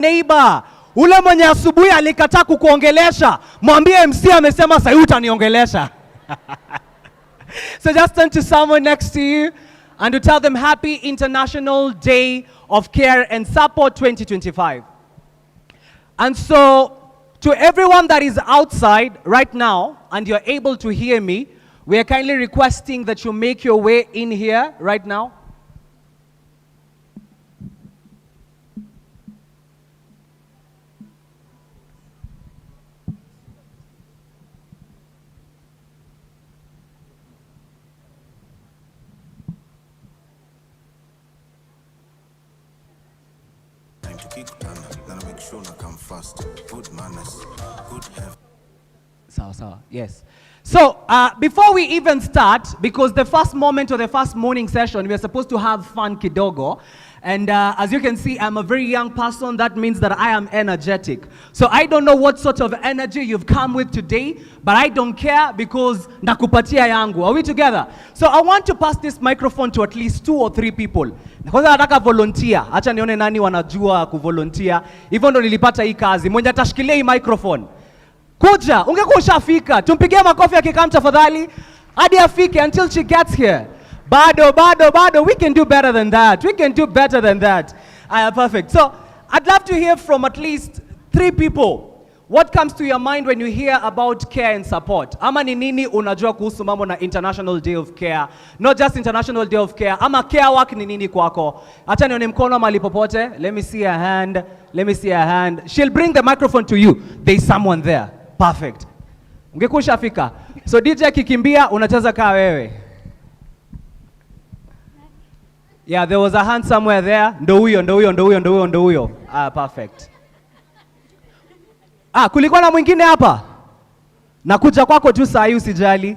Neighbor, ule mwenye asubuhi alikataa kukuongelesha, mwambie MC amesema sasa utaniongelesha. So just turn to someone next to you and to tell them Happy International Day of Care and Support 2025. And so to everyone that is outside right now and you're able to hear me, we are kindly requesting that you make your way in here right now. Yes. So before we even start, because the first moment or the first morning session, we are supposed to have fun kidogo. And as you can see, I'm a very young person. That means that I am energetic. So I don't know what sort of energy you've come with today, but I don't care because nakupatia yangu. Are we together? So I want to pass this microphone to at least 2 or 3 people. Kwanza nataka volunteer. Acha nione nani wanajua kuvolunteer. Hivyo ndo nilipata hii kazi. Mwenye atashikilia hii microphone. Kuja, ungekuwa ushafika. Tumpigie makofi akikam tafadhali. Hadi afike until she gets here. Bado. We can do better than that. We can do better than that. Perfect. So, I'd love to hear from at least 3 people. What comes to your mind when you hear about care and support? Ama ni nini unajua kuhusu mambo na International Day of Care? Not just International Day of Care. Ama care work ni nini kwako? Acha nione mkono mahali popote. Let me see a hand. Let me see a hand. She'll bring the microphone to you. There's someone there. Perfect. Ungekuwa ushafika. So DJ kikimbia unacheza kaa wewe. Yeah, there was a hand somewhere there. Ndo huyo. Perfect. Kulikuwa na mwingine hapa? Nakuja kwako tu saa hii usijali.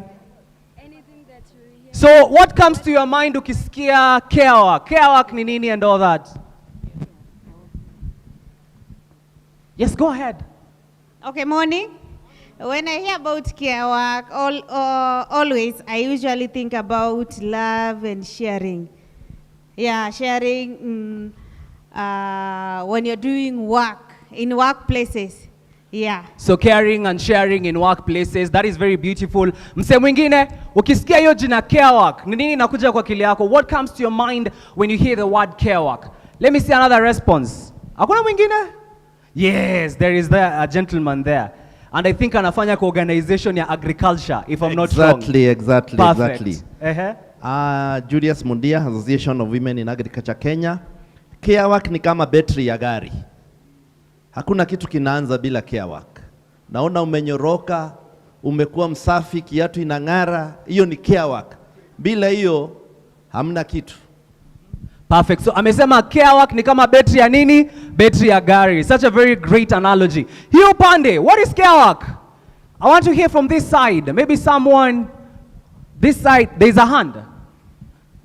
So what comes to your mind ukisikia care work? Care work ni nini and all that? Yes, go ahead. Okay, morning. When I hear about care work, always I usually think about love and sharing. Yeah, sharing when you're doing work in workplaces. Yeah. So caring and sharing in workplaces, that is very beautiful. Mse mwingine, ukisikia hiyo jina care work, ni nini inakuja kwa akili yako? What comes to your mind when you hear the word care work? Let me see another response. Hakuna mwingine? Yes, there is a gentleman there. And I think anafanya kwa organization ya agriculture, if I'm not wrong. Exactly. Julius Mundia, Association of Women in Agriculture Kenya. Care work ni kama battery ya gari. Hakuna kitu kinaanza bila care work. Naona umenyoroka, umekuwa msafi, kiatu inang'ara, hiyo ni care work. Bila hiyo hamna kitu. Perfect. So amesema care work ni kama battery ya nini? Battery ya gari. Such a very great analogy. Hiyo pande, what is care work? I want to hear from this side. Maybe someone this side. There's a hand.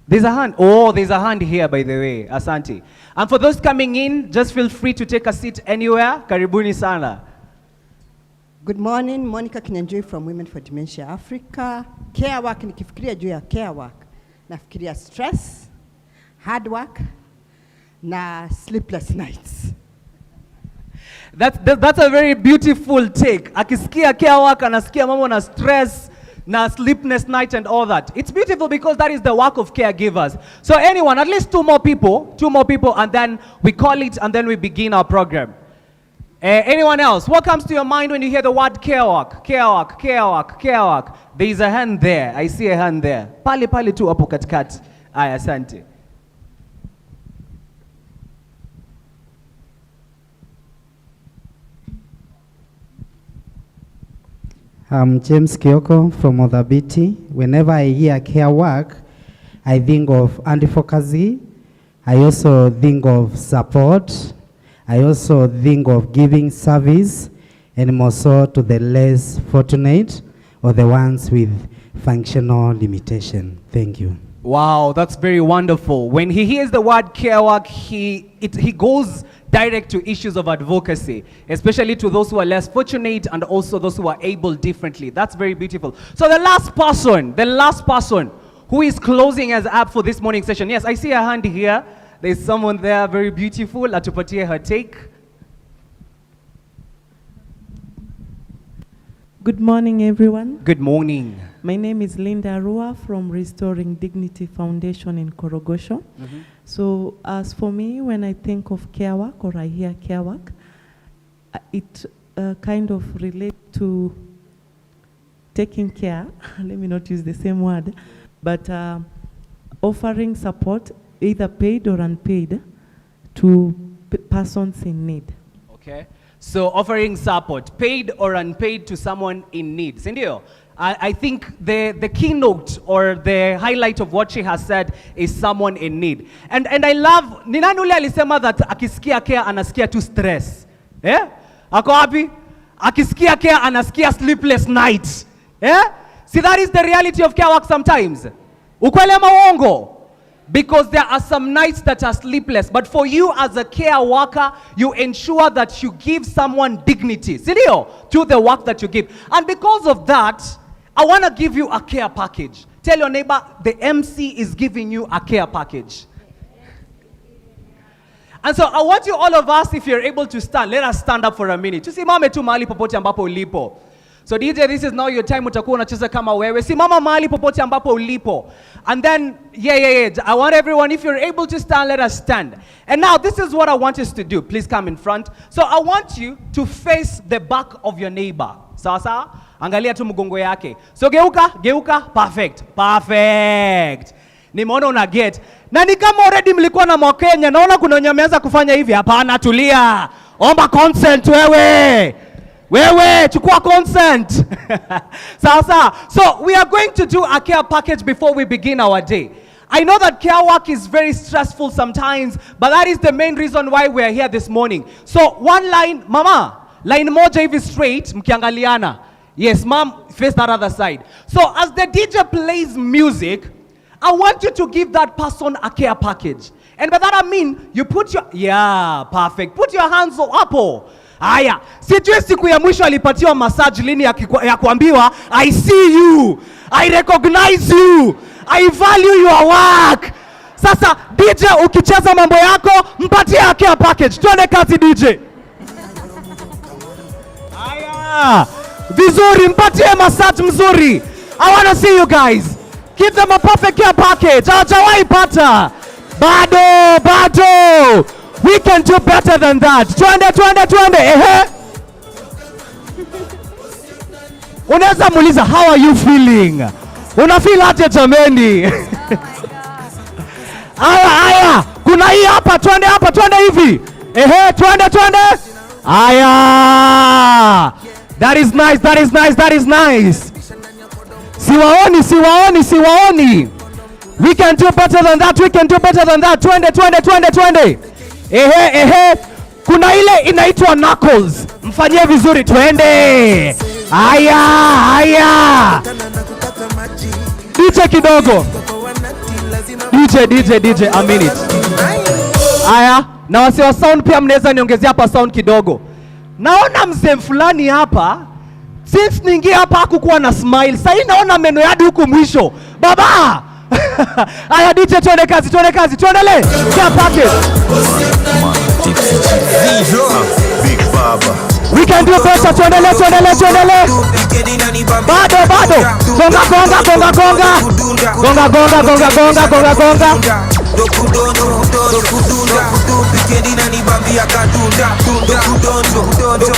There's a hand. Oh, there's a hand here, by the way. Asante. And for those coming in, just feel free to take a seat anywhere. Karibuni sana. Good morning, Monica Kinyanjui from Women for Dementia Africa. Care work, nikifikiria juu ya care work, nafikiria stress, hard work, na sleepless nights. That's a very beautiful take. Akisikia care work, anasikia mambo na stress, na sleepless night and all that. It's beautiful because that is the work of caregivers. So anyone, at least 2 more people, and then we call it and then we begin our program. Anyone else? What comes to your mind when you hear the word care work? Care work. There is a hand there. I see a hand there. Pale tu hapo katikati. Aya, asante. I'm James Kioko from Odhabiti. Whenever I hear care work, I think of advocacy. I also think of support. I also think of giving service, and more so to the less fortunate or the ones with functional limitation. Thank you. Wow, that's very wonderful. When he hears the word care work, he goes direct to issues of advocacy, especially to those who are less fortunate and also those who are able differently. That's very beautiful. So the last person who is closing us up for this morning session. Yes, I see a hand here. There's someone there, very beautiful. Atupatie her take. Good morning, everyone. Good morning. My name is Linda Arua from Restoring Dignity Foundation in Korogosho. So as for me, when I think of care work or I hear care work, it kind of relates to taking care, let me not use the same word, but offering support, either paid or unpaid, to persons in need. Okay. So offering support, paid or unpaid, to someone in need. Sindio, I think the keynote or the highlight of what she has said is someone in need. And I love, ni nani ule alisema that akisikia care anasikia tu stress. Eh? Ako wapi? Akisikia care anasikia sleepless nights. Eh? See, that is the reality of care work sometimes. Ukweli ama uongo? Because there are some nights that are sleepless. But for you as a care worker, you ensure that you give someone dignity, to the work that you give. And because of that, I want to give you a care package. Tell your neighbor, the MC is giving you a care package. And so I want you, all of us, if you're able to stand, let us stand up for a minute. Tusimame tu mahali popote ambapo ulipo. So DJ, this is now your time, utakuwa unacheza kama wewe. Simama mahali popote ambapo ulipo. And then, I want everyone, if you're able to stand, let us stand. And now, this is what I want us to do. Please come in front. So I want you to face the back of your neighbor. Sawa sawa? Angalia tu mgongo yake. So geuka, perfect. Nimeona una get. Na ni kama already mlikuwa na Mwakenya, naona kuna wenye wameanza kufanya hivi. Hapana, tulia. Omba consent wewe. Chukua consent. Sasa. So we are going to do a care package before we begin our day. I know that care work is very stressful sometimes, but that is the main reason why we are here this morning. So one line, mama, line moja hivi straight, mkiangaliana. Yes, mom, face that other side. So as the DJ plays music, I want you to give that person a care package. And by that I mean, you put your, perfect. Put your hands up. Aya, sijui siku ya mwisho alipatiwa massage lini ya kuambiwa, I see you, I recognize you, I value your work. Sasa DJ, ukicheza mambo yako, mpatie a care package. Tuende kazi DJ. Aya, vizuri, mpatie massage mzuri. I want to see you guys. Give them a perfect care package. Hawajawahi pata. Bado. We can do better than that. Twende. Unaweza muuliza, how are you feeling? Una feel aje jameni? Aya. Kuna hii hapa, twende hivi. Twende. Aya. That is nice. Siwaoni. We can do better than that. Twende. Kuna ile inaitwa knuckles. Mfanyie vizuri, twende. Aya. DJ kidogo. DJ, a minute. Aya, na wase wa sound pia mnaweza niongezea hapa sound kidogo. Naona mzee fulani hapa, since niingia hapa hakukuwa na smile. Sasa naona meno yadi huku mwisho. Baba! Aya DJ, twende kazi, tuendele. Care package. Big Baba. We can do better, tuendele. Bado. Gonga.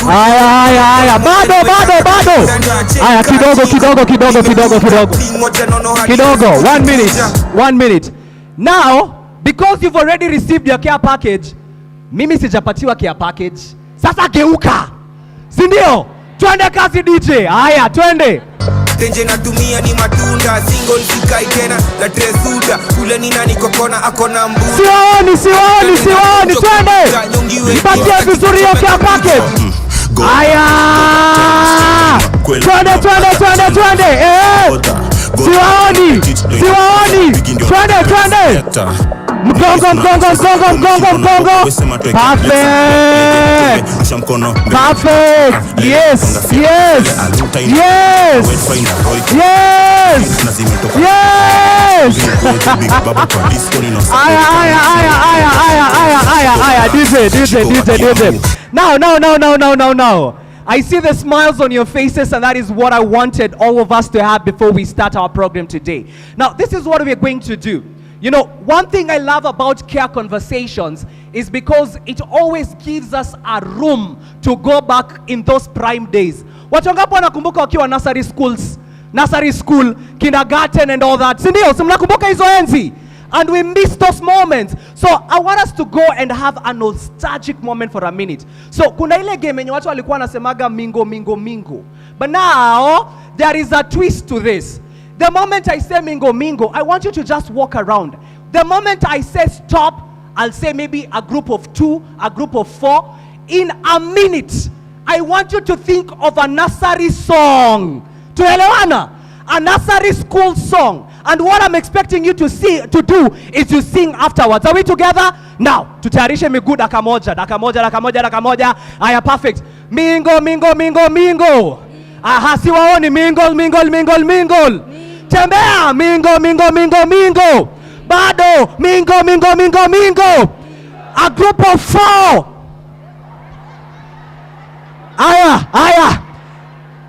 Aya. Bado. Aya, kidogo. 1 minute. Now, because you've already received your care package, mimi sijapatiwa care package. Sasa geuka. Si ndio? Twende kazi DJ. Aya, twende. Tenje natumia ni matunda, single sikai tena la tresuda, kule ni nani kokona akona mbu. Siwaoni, twende. Nipatie vizuri ya care package. Aya! Twende. Siwaoni. Twende. Mgongo. Perfect. Yes. Aya. DJ. Now. I see the smiles on your faces, and that is what I wanted all of us to have before we start our program today. Now, this is what we're going to do. You know, one thing I love about Care Conversations is because it always gives us a room to go back in those prime days. Watu wangapi wanakumbuka wakiwa nursery school, kindergarten and all that? Si ndio? Si mnakumbuka hizo enzi? And we miss those moments. So I want us to go and have a nostalgic moment for a minute. So kuna ile game yenye watu walikuwa nasemaga mingo mingo mingo. But now there is a twist to this. The moment I say mingo mingo, I want you to just walk around. The moment I say stop, I'll say maybe a group of 2, a group of 4. In a minute, I want you to think of a nursery song. Tuelewana? A nursery school song. And what I'm expecting you to do is to sing afterwards. Are we together? Now, tutayarishe miguu dakika moja. Aya, perfect. Mingo, mingo, mingo, mingo. Aha, siwaoni. Mingle, mingle, mingle, mingle. Tembea. Mingo, mingo, mingo, mingo. Bado. Mingo, mingo, mingo, mingo. A group of 4. Aya.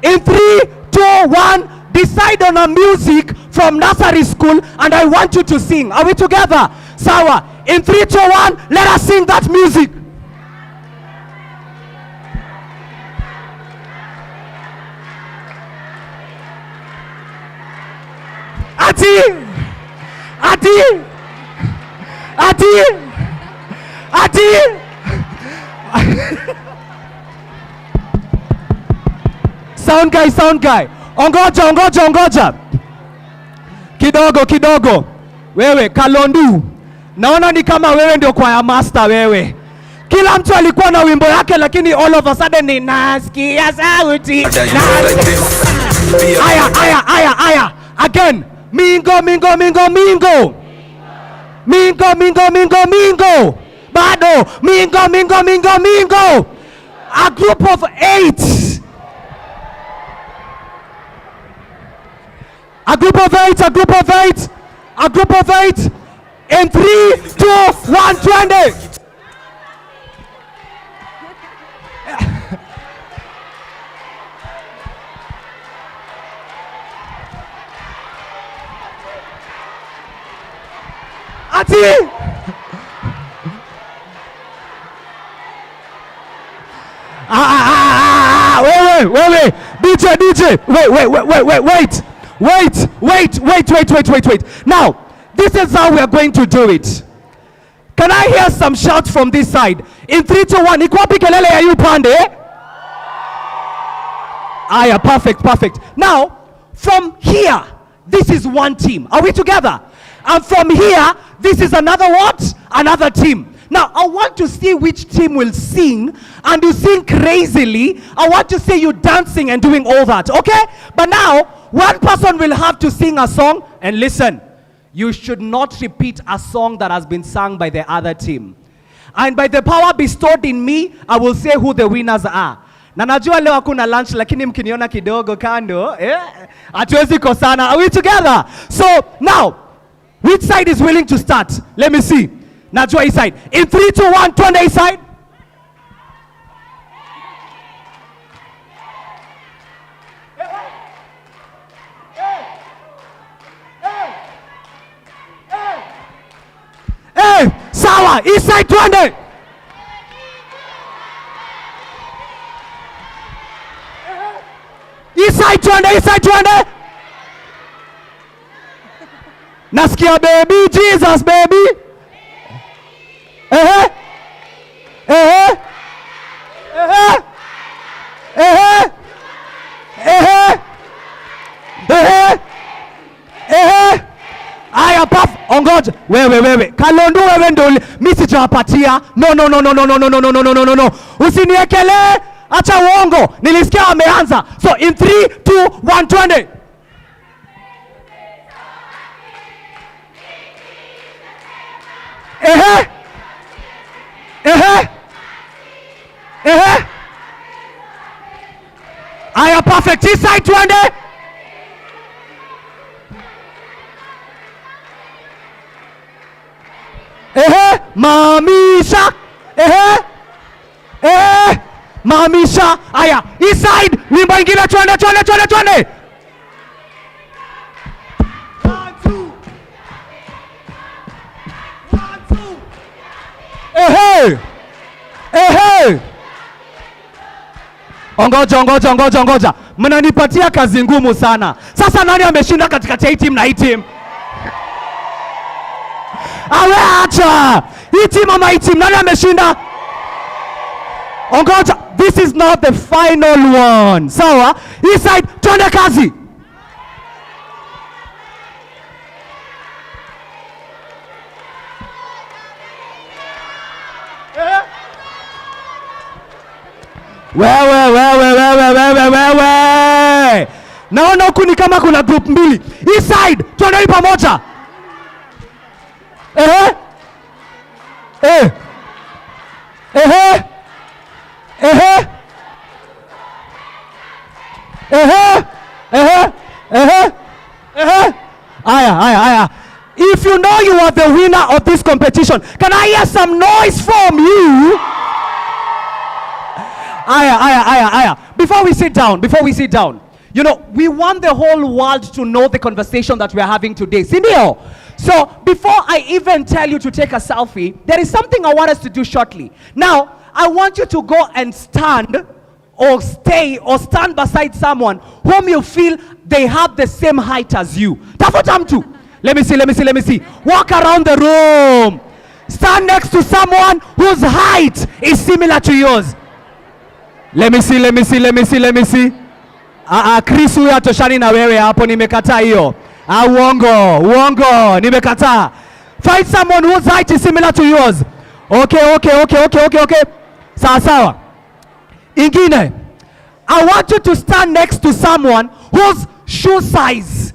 In 3, 2, 1, decide on a music from nursery school, and I want you to sing. Are we together? Sawa. In 3, 2, 1, let us sing that music. Ati. Sound guy. Ongoja. Kidogo. Wewe Kalondu. Naona ni kama wewe ndio choir master wewe. Kila mtu alikuwa na wimbo yake, lakini all of a sudden ni nasikia sauti. Aya. Again. Mingo, mingo, mingo, mingo. Mingo, mingo, mingo, mingo. Bado. Mingo, mingo, mingo, mingo. A group of 8. A group of 8. In 3, 2, 1, 20. Ati. Wait. DJ. Wait. Now, this is how we are going to do it. Can I hear some shouts from this side? In 3, 2, 1. Iko wapi kelele ya yu pande? Aya, perfect. Now, from here, this is one team. Are we together? And from here, this is another what? Another team. Now, I want to see which team will sing, and you sing crazily. I want to see you dancing and doing all that, okay? But now, one person will have to sing a song, and listen, you should not repeat a song that has been sung by the other team. And by the power bestowed in me, I will say who the winners are. Na najua leo hakuna lunch, lakini mkiniona kidogo kando, hatuwezi kosana. Are we together? So, now, which side is willing to start? Let me see. Najua hii side. In 3, 2, 1, twende hii side. Sawa, hii side twende. Hii side twende. Nasikia baby, Jesus baby. Aya paf, ongoja. Wewe. Kalondu wewe ndo mimi sijawapatia. No. Usiniekele. Acha uongo. Nilisikia wameanza. So in 3, 2, 1, twende. Aya perfect. Hii side twende. Mamisha. Mamisha. Aya, east side. Wimbo ingine, twende. 1, 2. 1, 2. Ehe. Ongoja. Mnanipatia kazi ngumu sana. Sasa nani ameshinda katikati ya hii team na hii team? Awe acha. Hii team ama hii team, nani ameshinda? Ongoja. This is not the final one. Sawa? East side, twende kazi. Wewe. Naona huku ni kama kuna group mbili. East side, twende pamoja. Aya. If you know you are the winner of this competition, can I hear some noise from you? Aya. Before we sit down, you know, we want the whole world to know the conversation that we are having today. Sindio? So, before I even tell you to take a selfie, there is something I want us to do shortly. Now, I want you to go and stand or stay or stand beside someone whom you feel they have the same height as you. Tafuta mtu. Let me see. Walk around the room. Stand next to someone whose height is similar to yours. Let me see. Chris huyu atoshani na wewe hapo, nimekataa hiyo. Uongo, nimekataa. Find someone whose height is similar to yours. Okay. Sawa. Ingine. I want you to stand next to someone whose shoe size,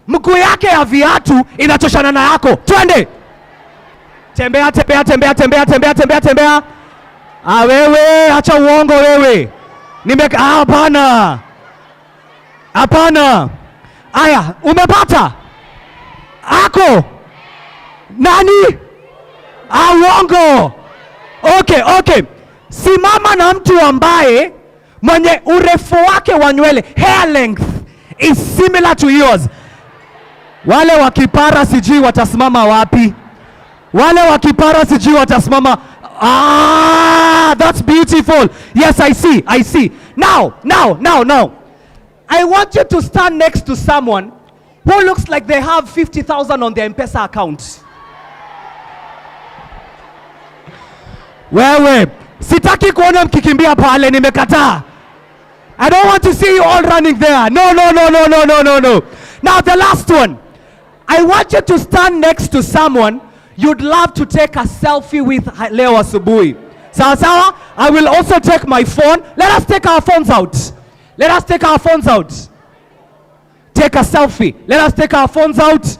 mguu yake ya viatu inatoshana na yako. Twende. Tembea. Wewe, acha uongo wewe. Hapana. Aya, umepata? Ako. Nani? Uongo. Okay. Simama na mtu ambaye mwenye urefu wake wa nywele, hair length, is similar to yours. Wale wakipara sijui watasimama wapi. That's beautiful. Yes, I see. Now. I want you to stand next to someone who looks like they have 50,000 on their M-Pesa account. Wewe, sitaki kuona mkikimbia pale, nimekataa. I don't want to see you all running there. No. Now the last one. I want you to stand next to someone you'd love to take a selfie with leo asubuhi. Sawa? I will also take my phone. Let us take our phones out. Take a selfie. Let us take our phones out.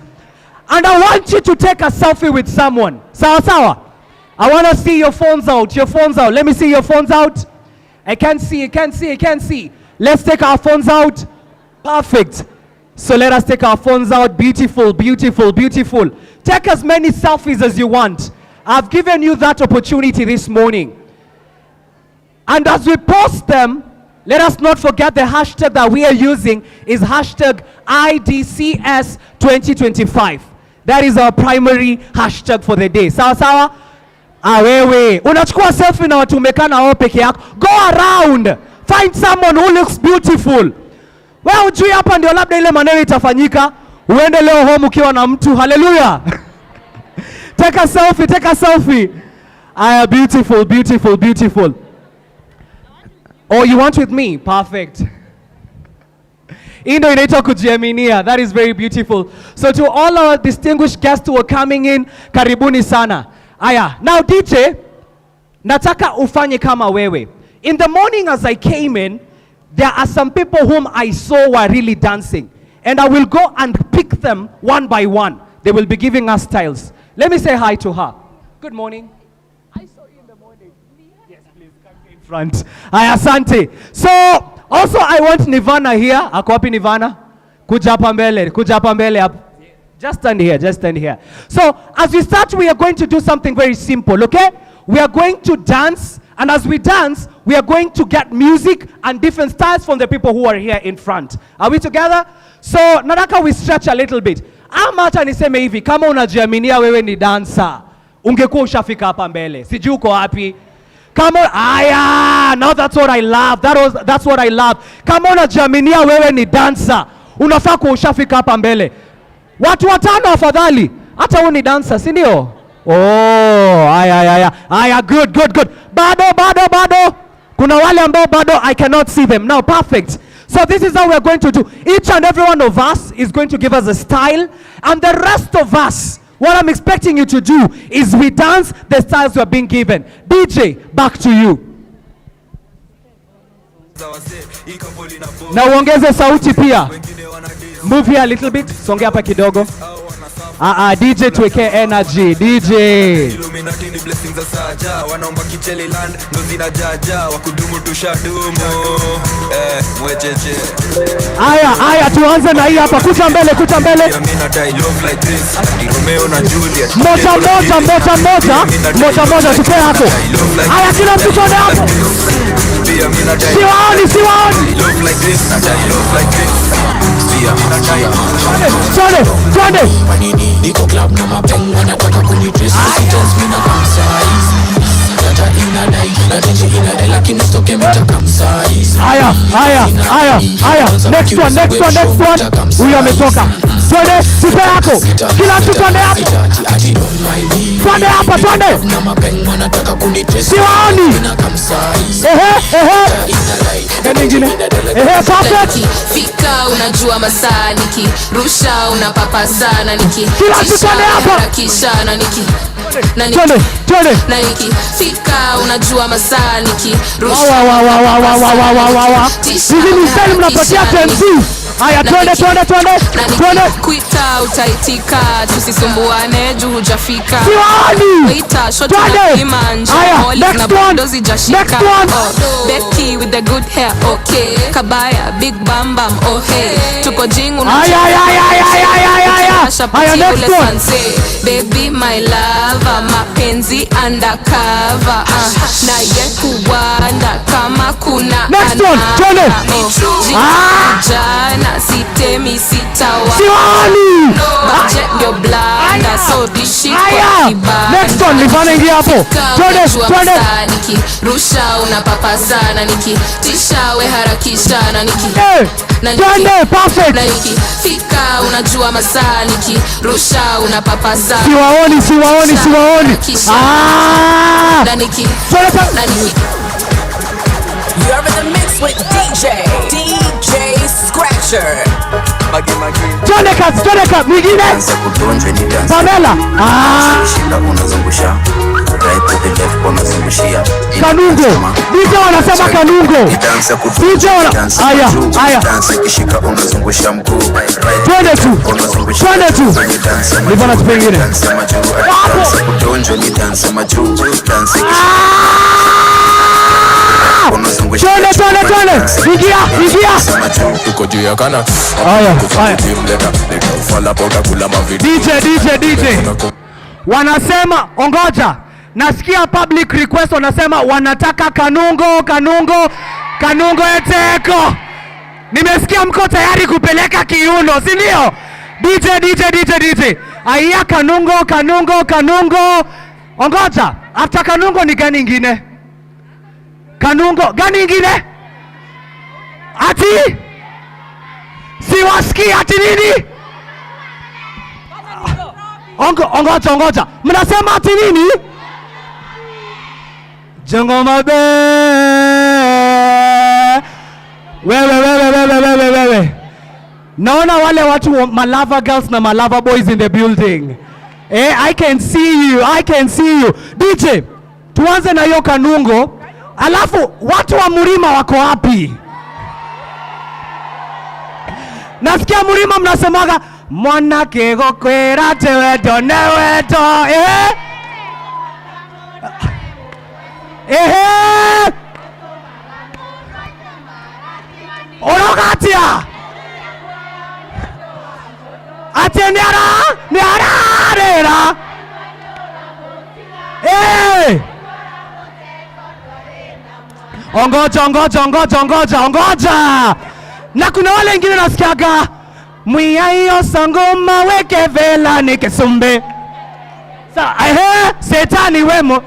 And I want you to take a selfie with someone. Sawa? I want to see your phones out. Let me see your phones out. I can't see. Let's take our phones out. Perfect. So let us take our phones out. Beautiful. Take as many selfies as you want. I've given you that opportunity this morning. And as we post them, let us not forget the hashtag that we are using is hashtag IDCS 2025. That is our primary hashtag for the day. Sawa? Wewe, unachukua selfie na watu umekana wao peke yako. Go around. Find someone who looks beautiful. Wewe ujui hapa ndio labda ile maneno itafanyika. Uende leo home ukiwa na mtu. Hallelujah. Take a selfie. Beautiful. Oh, you want with me? Perfect. Indo inaitwa kujiaminia. That is very beautiful. So to all our distinguished guests who are coming in, karibuni sana. Aya, now DJ, nataka ufanye kama wewe. In the morning as I came in, there are some people whom I saw were really dancing. And I will go and pick them one by one. They will be giving us styles. Let me say hi to her. Good morning. I saw you in the morning. Yes, please come in front. Aya, asante. So, also I want Nirvana here. Ako wapi Nirvana? Kuja hapa mbele. Just stand here. So, as we start, we are going to do something very simple, okay? We are going to dance And as we dance, we are going to get music and different styles from the people who are here in front. Are we together? So, nataka we stretch a little bit. Ama hata niseme hivi, kama unajiaminia wewe ni dancer, ungekuwa ushafika hapa mbele. Sijui uko wapi. Come on, now that's what I love. That's what I love. Kama unajiaminia wewe ni dancer, unafaa kuwa ushafika hapa mbele. Watu watano afadhali. Hata wewe ni dancer, si ndio? Oh, aya, good. Bado. Kuna wale ambao bado I cannot see them. Now, perfect. So this is how we are going to do. Each and every one of us is going to give us a style, and the rest of us, what I'm expecting you to do is we dance the styles we are being given. DJ, back to you. Na uongeze sauti pia. Move here a little bit. Songe hapa kidogo. DJ tuweke energy. DJ. Illuminati ni blessings za saja. Wanaomba kichele land ndo zinajaja. Wakudumu tushadumu. Mwecheche. Aya, tuanze na hii hapa. Kuta mbele. Mina die love like this. Ni Romeo na Juliet. Moja, tupe hapo. Aya, kila mtu tuone hapo. Siwaoni. Love like this, I die love like this. Twende. Niko club na mapengo wanataka kunidress. Tells me na kamsize. Data ina dai, na tenje ina dai, lakini stoke mta kamsize. Aya. Next one. Huyo ametoka. Twende, tupe hapo. Kila mtu twende hapo. Twende. Na mapengo wanataka kunidress. Siwaoni. Na kamsize. Perfect. Fika unajua masaa niki rusha unapapa sana niki Kila mtu twende hapo. Kisha na niki Twende. na niki fika unajua masaa niki rusha Hizi ni style mnapatia TMC. Haya, twende. Kuita utaitika, tusisumbuane juu hujafika. Siwani. Waita shot na imanja. Next one. Becky with the good hair, okay. Kabaya, big bam bam, oh hey. Tuko jingu na Aya. Next one. Baby my lover, mapenzi undercover. Na ye kuwanda kama kuna Next one, twende. Jana sitemi sitawa. Siwani. Budget ndio blanda, so dishi kwa kibanda. Next one, nifanye ingia hapo. Twende. Niki rusha unapapa sana niki tisha we harakisha na niki twende, perfect. Na niki fika unajua masaa niki rusha unapapa sana. Siwaoni. Na niki You're in the mix with DJ Scratcher. Twende kazi, mwingine. Pamela. Shika unazungusha. Right to the left unazungushia. Kanungo. DJ wanasema kanungo. DJ aya. Dance kishika unazungusha mguu. Twende tu. Ndivyo na tupengine. Dance kudonjo ni dance majuu. Dance Twende. Ingia. Tuko juu ya kana. Aya. Fala pauta kula mavitu. DJ. Wanasema ongoja. Nasikia public request wanasema wanataka kanungo eteko. Nimesikia mko tayari kupeleka kiuno, si ndio? DJ. Aya, kanungo. Ongoja. After kanungo ni gani ingine? Kanungo gani ingine? Ati? Siwasikii ati nini? Ongoja. Mnasema ati nini? Jengo mabe. Wewe. Naona wale watu malava girls na malava boys in the building. I can see you. DJ, tuanze na hiyo kanungo. Alafu watu wa Murima wako wapi? Nasikia Murima mnasemaga mwana kego kwera teweto neweto. Orogatia. Niara. Ongoja. Na kuna wale wengine nasikiaga mwiya hiyo sangoma weke vela nikesumbe. Sa setani wemo.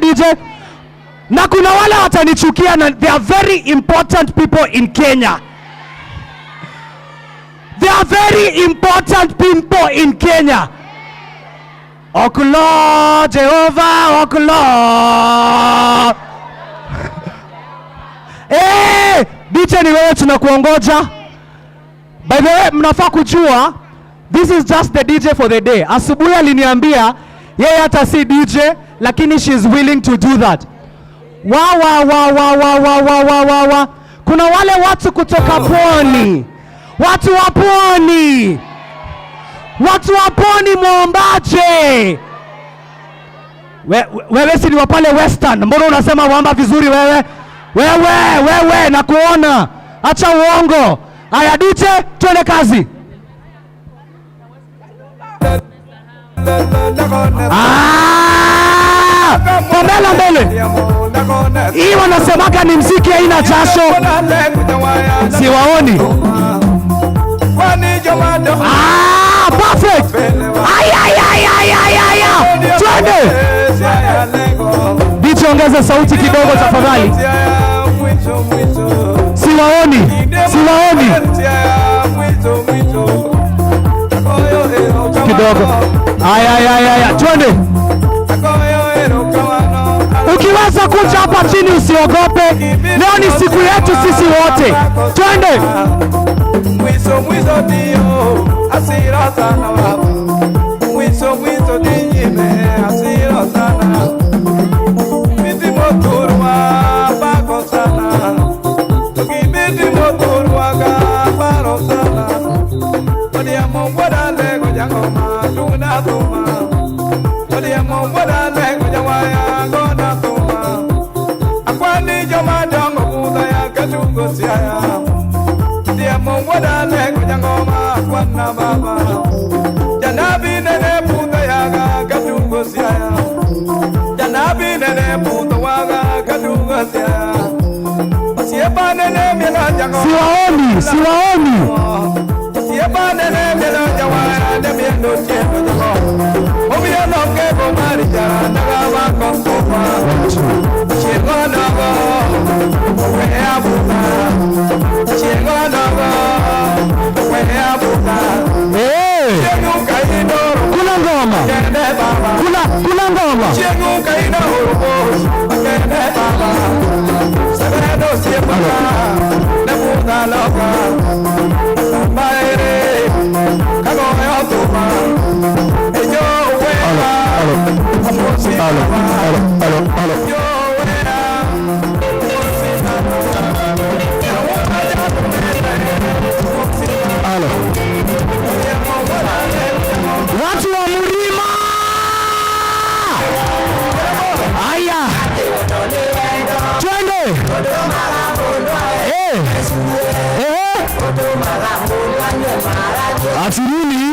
DJ. Na kuna wale watanichukia na they are very important people in Kenya. They are very important people in Kenya. Okulo, Jehovah, Okulo. DJ ni wewe tunakuongoja. By the way, mnafaa kujua, this is just the DJ for the day. Asubuhi aliniambia, yeye hata si DJ, lakini she's willing to do that. Wa. Kuna wale watu kutoka Pwani. Watu wa Pwani mwombaje. Wewe si ni wa pale Western. Mbona unasema mwomba vizuri wewe? Wewe nakuona. Acha uongo. Aya DJ, tuende kazi. Mbele. Hii wanasemaga ni mziki haina jasho. Siwaoni. Perfect. Twende. DJ ongeza sauti kidogo tafadhali. Siwaoni. Kidogo. Twende. Ukiweza kuja hapa chini usiogope. Leo ni siku yetu sisi wote. Twende. Mwizo dio asira sana baba. Mwizo dinyime asira sana. Miti motorwa bako sana. Miti motorwa bako sana. Odia mongwada lego jangoma tuna tuma. Odia mongwada lego jawaya gona tuma. Akwani joma dongo buda ya katungo siaya. Odia mongwada lego jangoma kwana baba. Janabi nene buda ya katungo siaya. Janabi nene buda waga katungo siaya. Siapa nene miela jangoma. Siwaoni. Siapa nene miela jawaya de miendo chendo jangoma. Obia longe bomari jara naga wako kopa. Chego nago. Wea buda. Chego nago. Wea buda. Chego kaino. Kuna ngoma. Kuna ngoma. Chego kaino. Kende baba. Sagrado siapa. Nebuda loka. Baere. Kago yotuma. Eyo wea. Hello. Watu wa Mlima. Aya. Twende. Atiruni.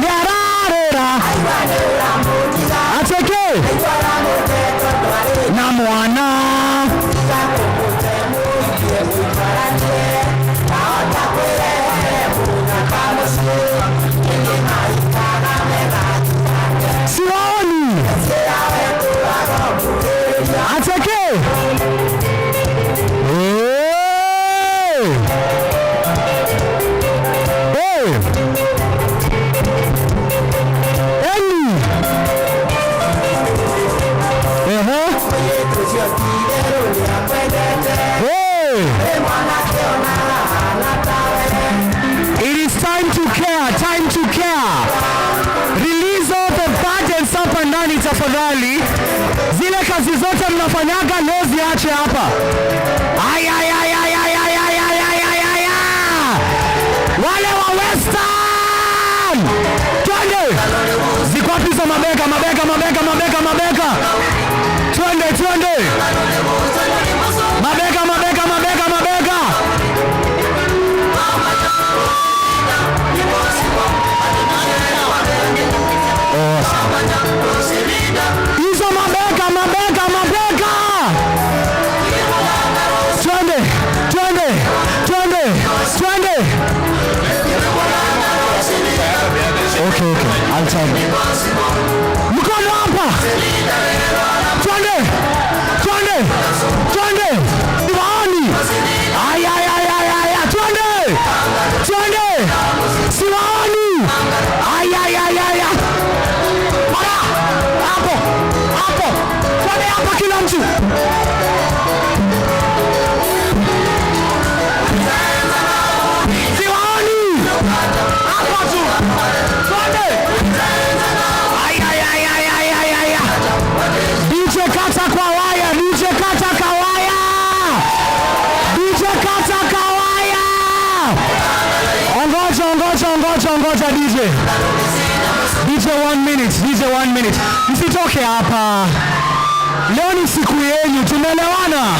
Nyararera. Ateke. Na mwana. Siwaoni. Ateke. It is time to care. Release all the burdens hapa ndani tafadhali. Zile kazi zote mnafanyaga leo ziache hapa. Wale wa Western. Twende. Ziko wapi za mabega. Twende. Mabega. Hizo mabeka. Twende. Okay, I'll tell you. Mkono hapa. Twende. Siwaoni. Aya. Twende. Siwaoni. Aya. Para. Hapo. Twende hapa kila mtu. Siwaoni. Hapo tu. Twende. Aya. DJ kata kwa waya. Ongoja DJ 1 minute. Msitoke hapa. Leo ni siku yenu, tumeelewana?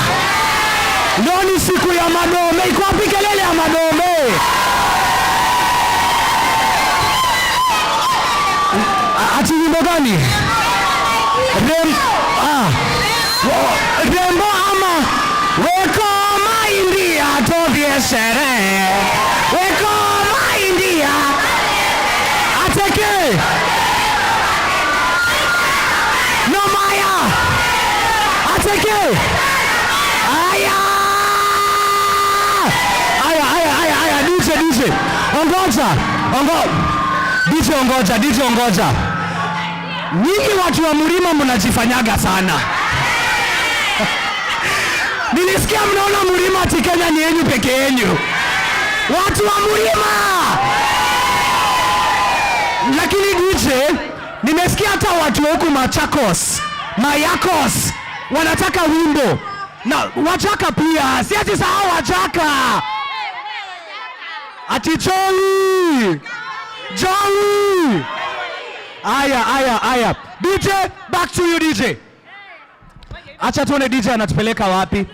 Leo ni siku ya madome. Iko wapi kelele ya madome? Ati wimbo gani? Rembo ama weko mahindi atodhie sherehe. Weko mahindi ateke. No maya. Ateke. Aya. DJ. Ongoja. Nyinyi watu wa mlima mnajifanyaga sana. Nilisikia mnaona mlima ati Kenya ni yenu peke yenu. Watu wa mlima. Lakini DJ, nimesikia hata watu huku Mayakos wanataka wimbo. Na Wajaka pia, si ati sahau Wajaka. Ati Joey. Aya. DJ, back to you DJ. Acha tuone DJ anatupeleka wapi.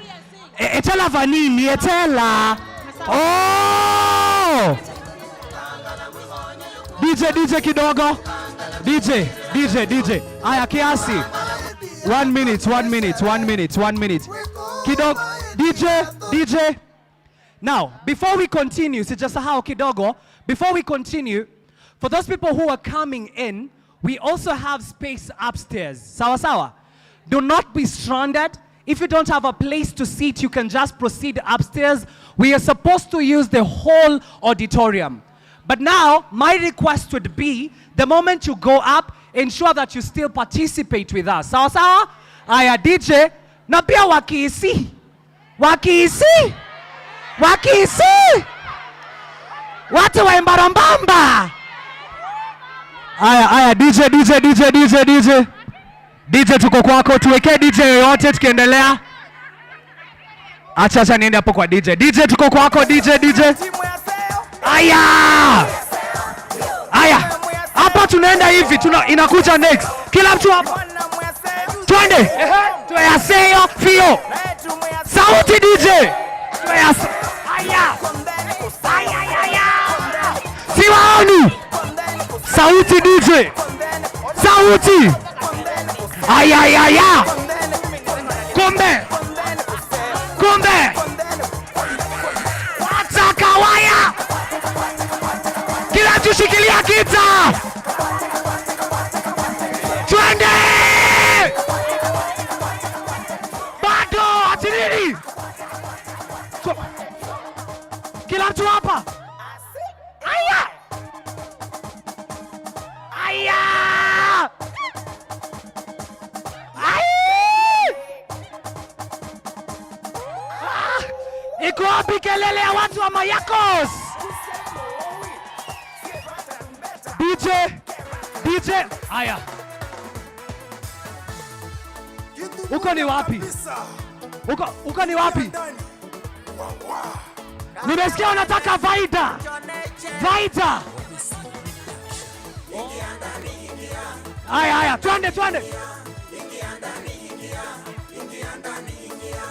Etela vanini, etela. Oh! DJ kidogo. DJ. Aya kiasi. 1 minute. Kidogo. DJ. Now, before we continue, sijasahau kidogo. Before we continue, for those people who are coming in, we also have space upstairs. Sawa. Do not be stranded. If you don't have a place to sit, you can just proceed upstairs. We are supposed to use the whole auditorium. But now, my request would be, the moment you go up, ensure that you still participate with us. Sawa? Aya DJ, na pia wakiisi. Watu wa Mbarambamba. Aya DJ tuko kwako, tuwekee DJ yoyote tukiendelea. Acha niende hapo kwa DJ. DJ tuko kwako DJ. Aya. Hapa tunaenda hivi, inakuja next. Kila mtu hapa. Twende. Tuyaseyo fio. Sauti DJ. Aya. Siwaoni. Sauti DJ. Sauti. Aya. Kombe. Wataka waya. Kila mtu shikilia kita. Twende. Bado atiriri. Kila mtu hapa. Aya. Iko wapi kelele ya watu wa Mayakos? DJ. Aya. Uko ni wapi? Uko ni wapi? Nimesikia unataka Vaida. Aya, twende.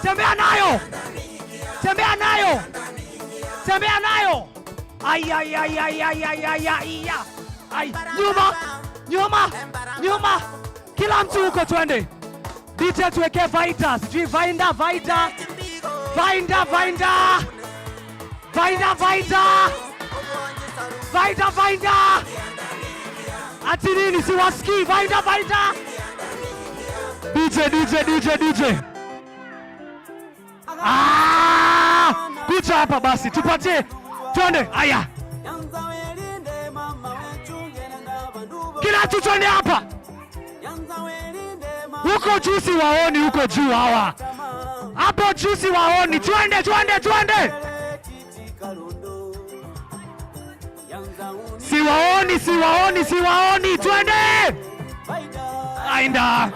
Tembea nayo. Aya. Nyuma. Nyuma. Nyuma. Kila mtu huko twende. DJ tuweke Vaita. Sijui Vainda. Vainda. Ati nini siwasikii? Vainda. DJ. Kucha hapa basi, tupatie. Twende, aya. Kila mtu twende hapa. Huko juu si waoni, huko juu hawa. Hapo juu si waoni. Twende. Siwaoni. Twende. Ainda.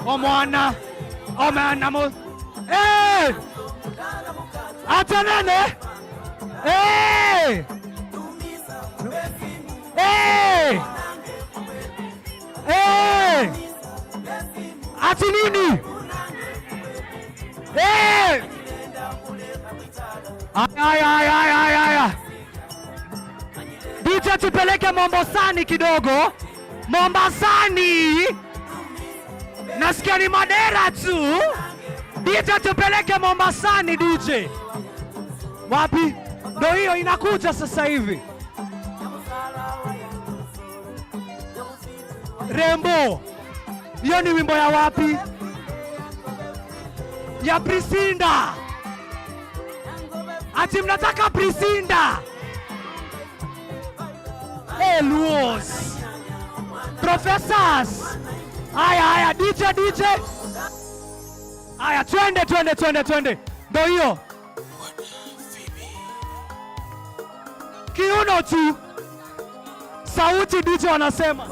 Omwana mo. Ata nene. Ati nini? Aya. DJ tupeleke Mombasani kidogo. Mombasani. Nasikia ni Madera tu. DJ tupeleke Mombasani DJ. Wapi? Ndio hiyo inakuja sasa hivi. Rembo. Hiyo ni wimbo ya wapi? Ya Prisinda. Ati mnataka Prisinda. Luos. Professors. Aya, DJ. Aya, twende. Ndio hiyo. Kiuno tu. Sauti DJ wanasema.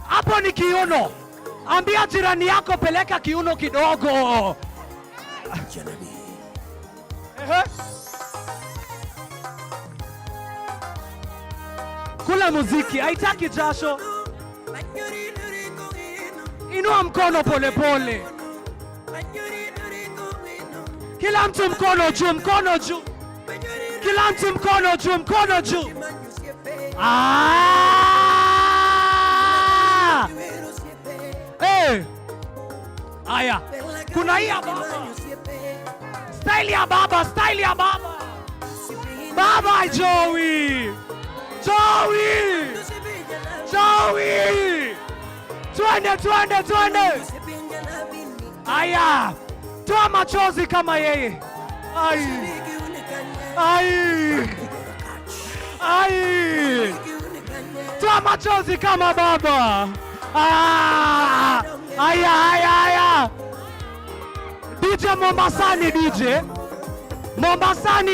Hapo ni kiuno. Ambia jirani yako peleka kiuno kidogo. Kula muziki, haitaki jasho. Inua mkono pole. Kila mtu mkono juu. Kila mtu mkono juu. Aya. Kuna hii ya baba. Style ya baba. Baba Joey. Twende. Aya. Toa machozi kama yeye. Ai. Toa machozi kama baba. Aya. DJ Mombasani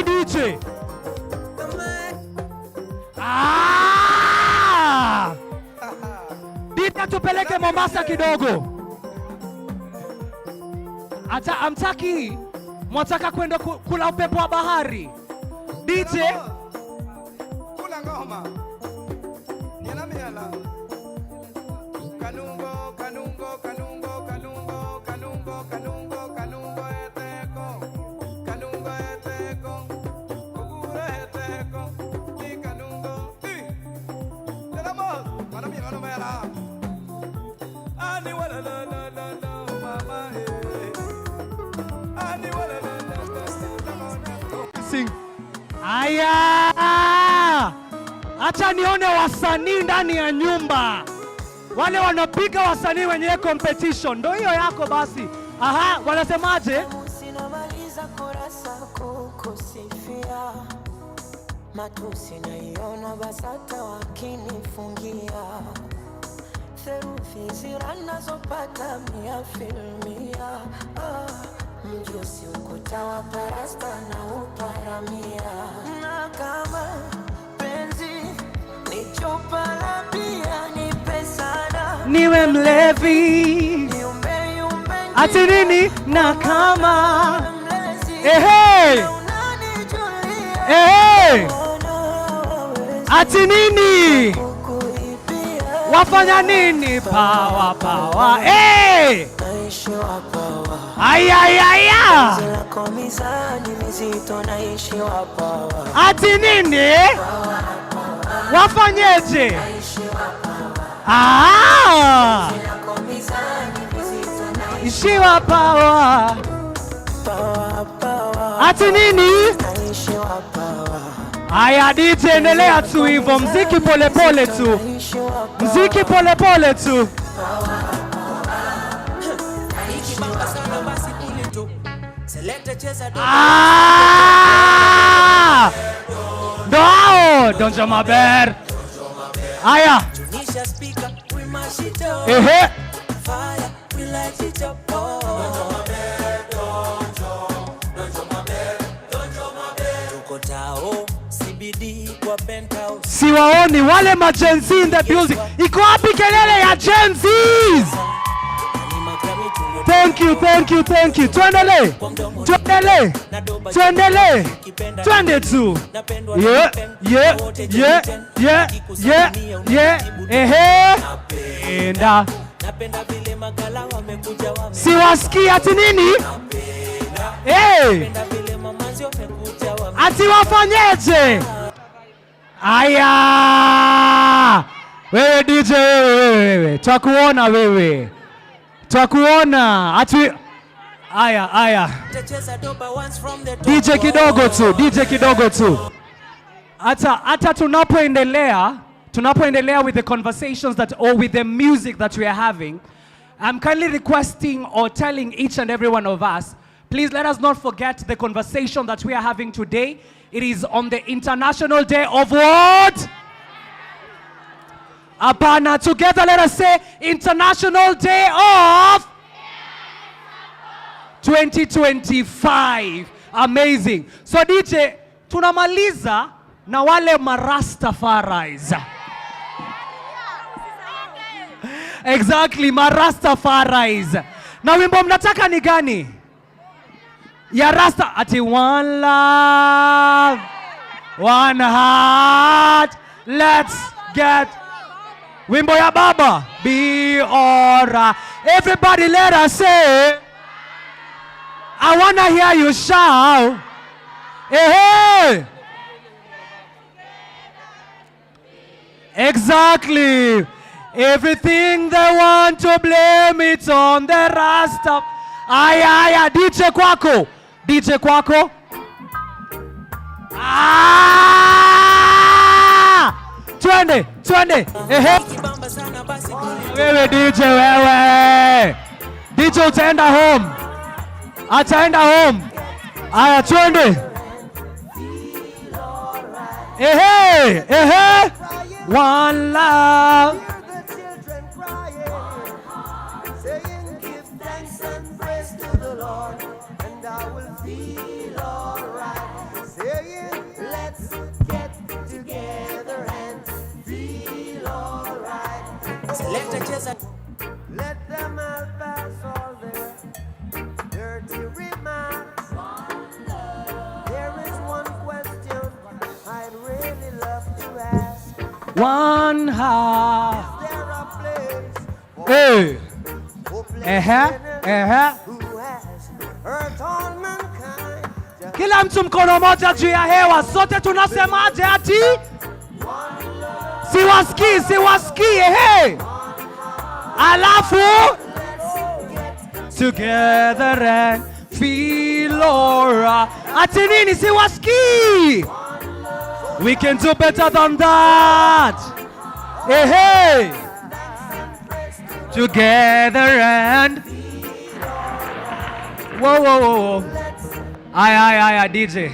DJ. DJ tupeleke Mombasa kidogo. Ata amtaki. Mwataka kwenda kula upepo wa bahari. DJ kula ngoma. Niala. Aya! Acha nione wasanii ndani ya nyumba. Wale wanapiga wasanii wenye competition. Ndio hiyo yako basi. Aha, wanasemaje? Sinamaliza kurasa kukusifia. Matusi naiona basata wakinifungia. Therufi zirana zopata mia filmia. Mjusi ukuta wa parasta na uparamia. Na kama penzi ni chupa la bia ni pesada. Niwe mlevi. Ati nini? Na kama ati nini? Wafanya nini? Power. Aya. Ati nini? Wafanyeje? Ah! Ishiwa power. Ati nini? Aya DJ, endelea tu hivyo, mziki pole pole tu. Mziki pole pole tu. Ah! No! Don't you my bed. Aya. Ehe. Siwaoni wale ma Gen Z in the building. Iko wapi kelele ya Gen Zs? Thank you, thank you, thank you. Tuendelee. Tuendelee. Tuendelee. Twende tu. Yeah, yeah, yeah, yeah, yeah, yeah. Ehe. Enda. Siwasikii ati nini? Hey. Ati wafanyeje? Aya! Wewe DJ, wewe. Twakuona wewe. Twakuona. Ati aya. DJ kidogo tu, DJ kidogo tu. Hata tunapoendelea with the conversations or with the music that we are having, I'm kindly requesting or telling each and every one of us, please let us not forget the conversation that we are having today. It is on the International Day of what? Apana, together let us say International Day of 2025. Amazing. So DJ, tunamaliza na wale Marastafaris. Exactly, Marastafaris. Na wimbo mnataka ni gani? Ya Rasta ati one love, one heart, let's get wimbo ya baba. Be alright. Everybody let us say, I wanna hear you shout. Hey, hey. Exactly. Everything they want to blame it on the Rasta. Aya, DJ kwako. DJ kwako. Ah! Twende. Ehe. Wewe DJ wewe. DJ utaenda home. Ataenda home. Aya, twende. Ehe. One love. Let them all pass all their dirty remarks. There is one question I'd really love to ask. One heart. Is there a place for Hey. hopeless Ehe. who has hurt all mankind? Kila mtu mkono moja juu ya hewa, sote tunasemaje ati? Siwasikii, ehe. Alafu together and feel alright. Ati nini siwasikii? We can do better than that. Hey. Together and whoa. Aye, DJ.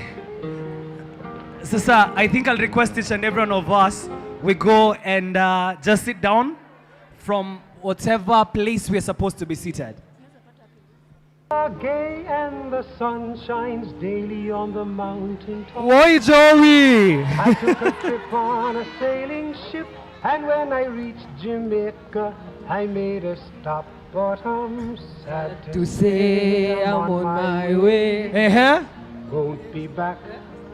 Sasa, I think I'll request each and every one of us, we go and just sit down from whatever place we're supposed to be seated. Gay and the sun shines daily on the mountain top. Why, Joey? I took a trip on a sailing ship, and when I reached Jamaica, I made a stop. But I'm sad to say I'm on my way. Won't be back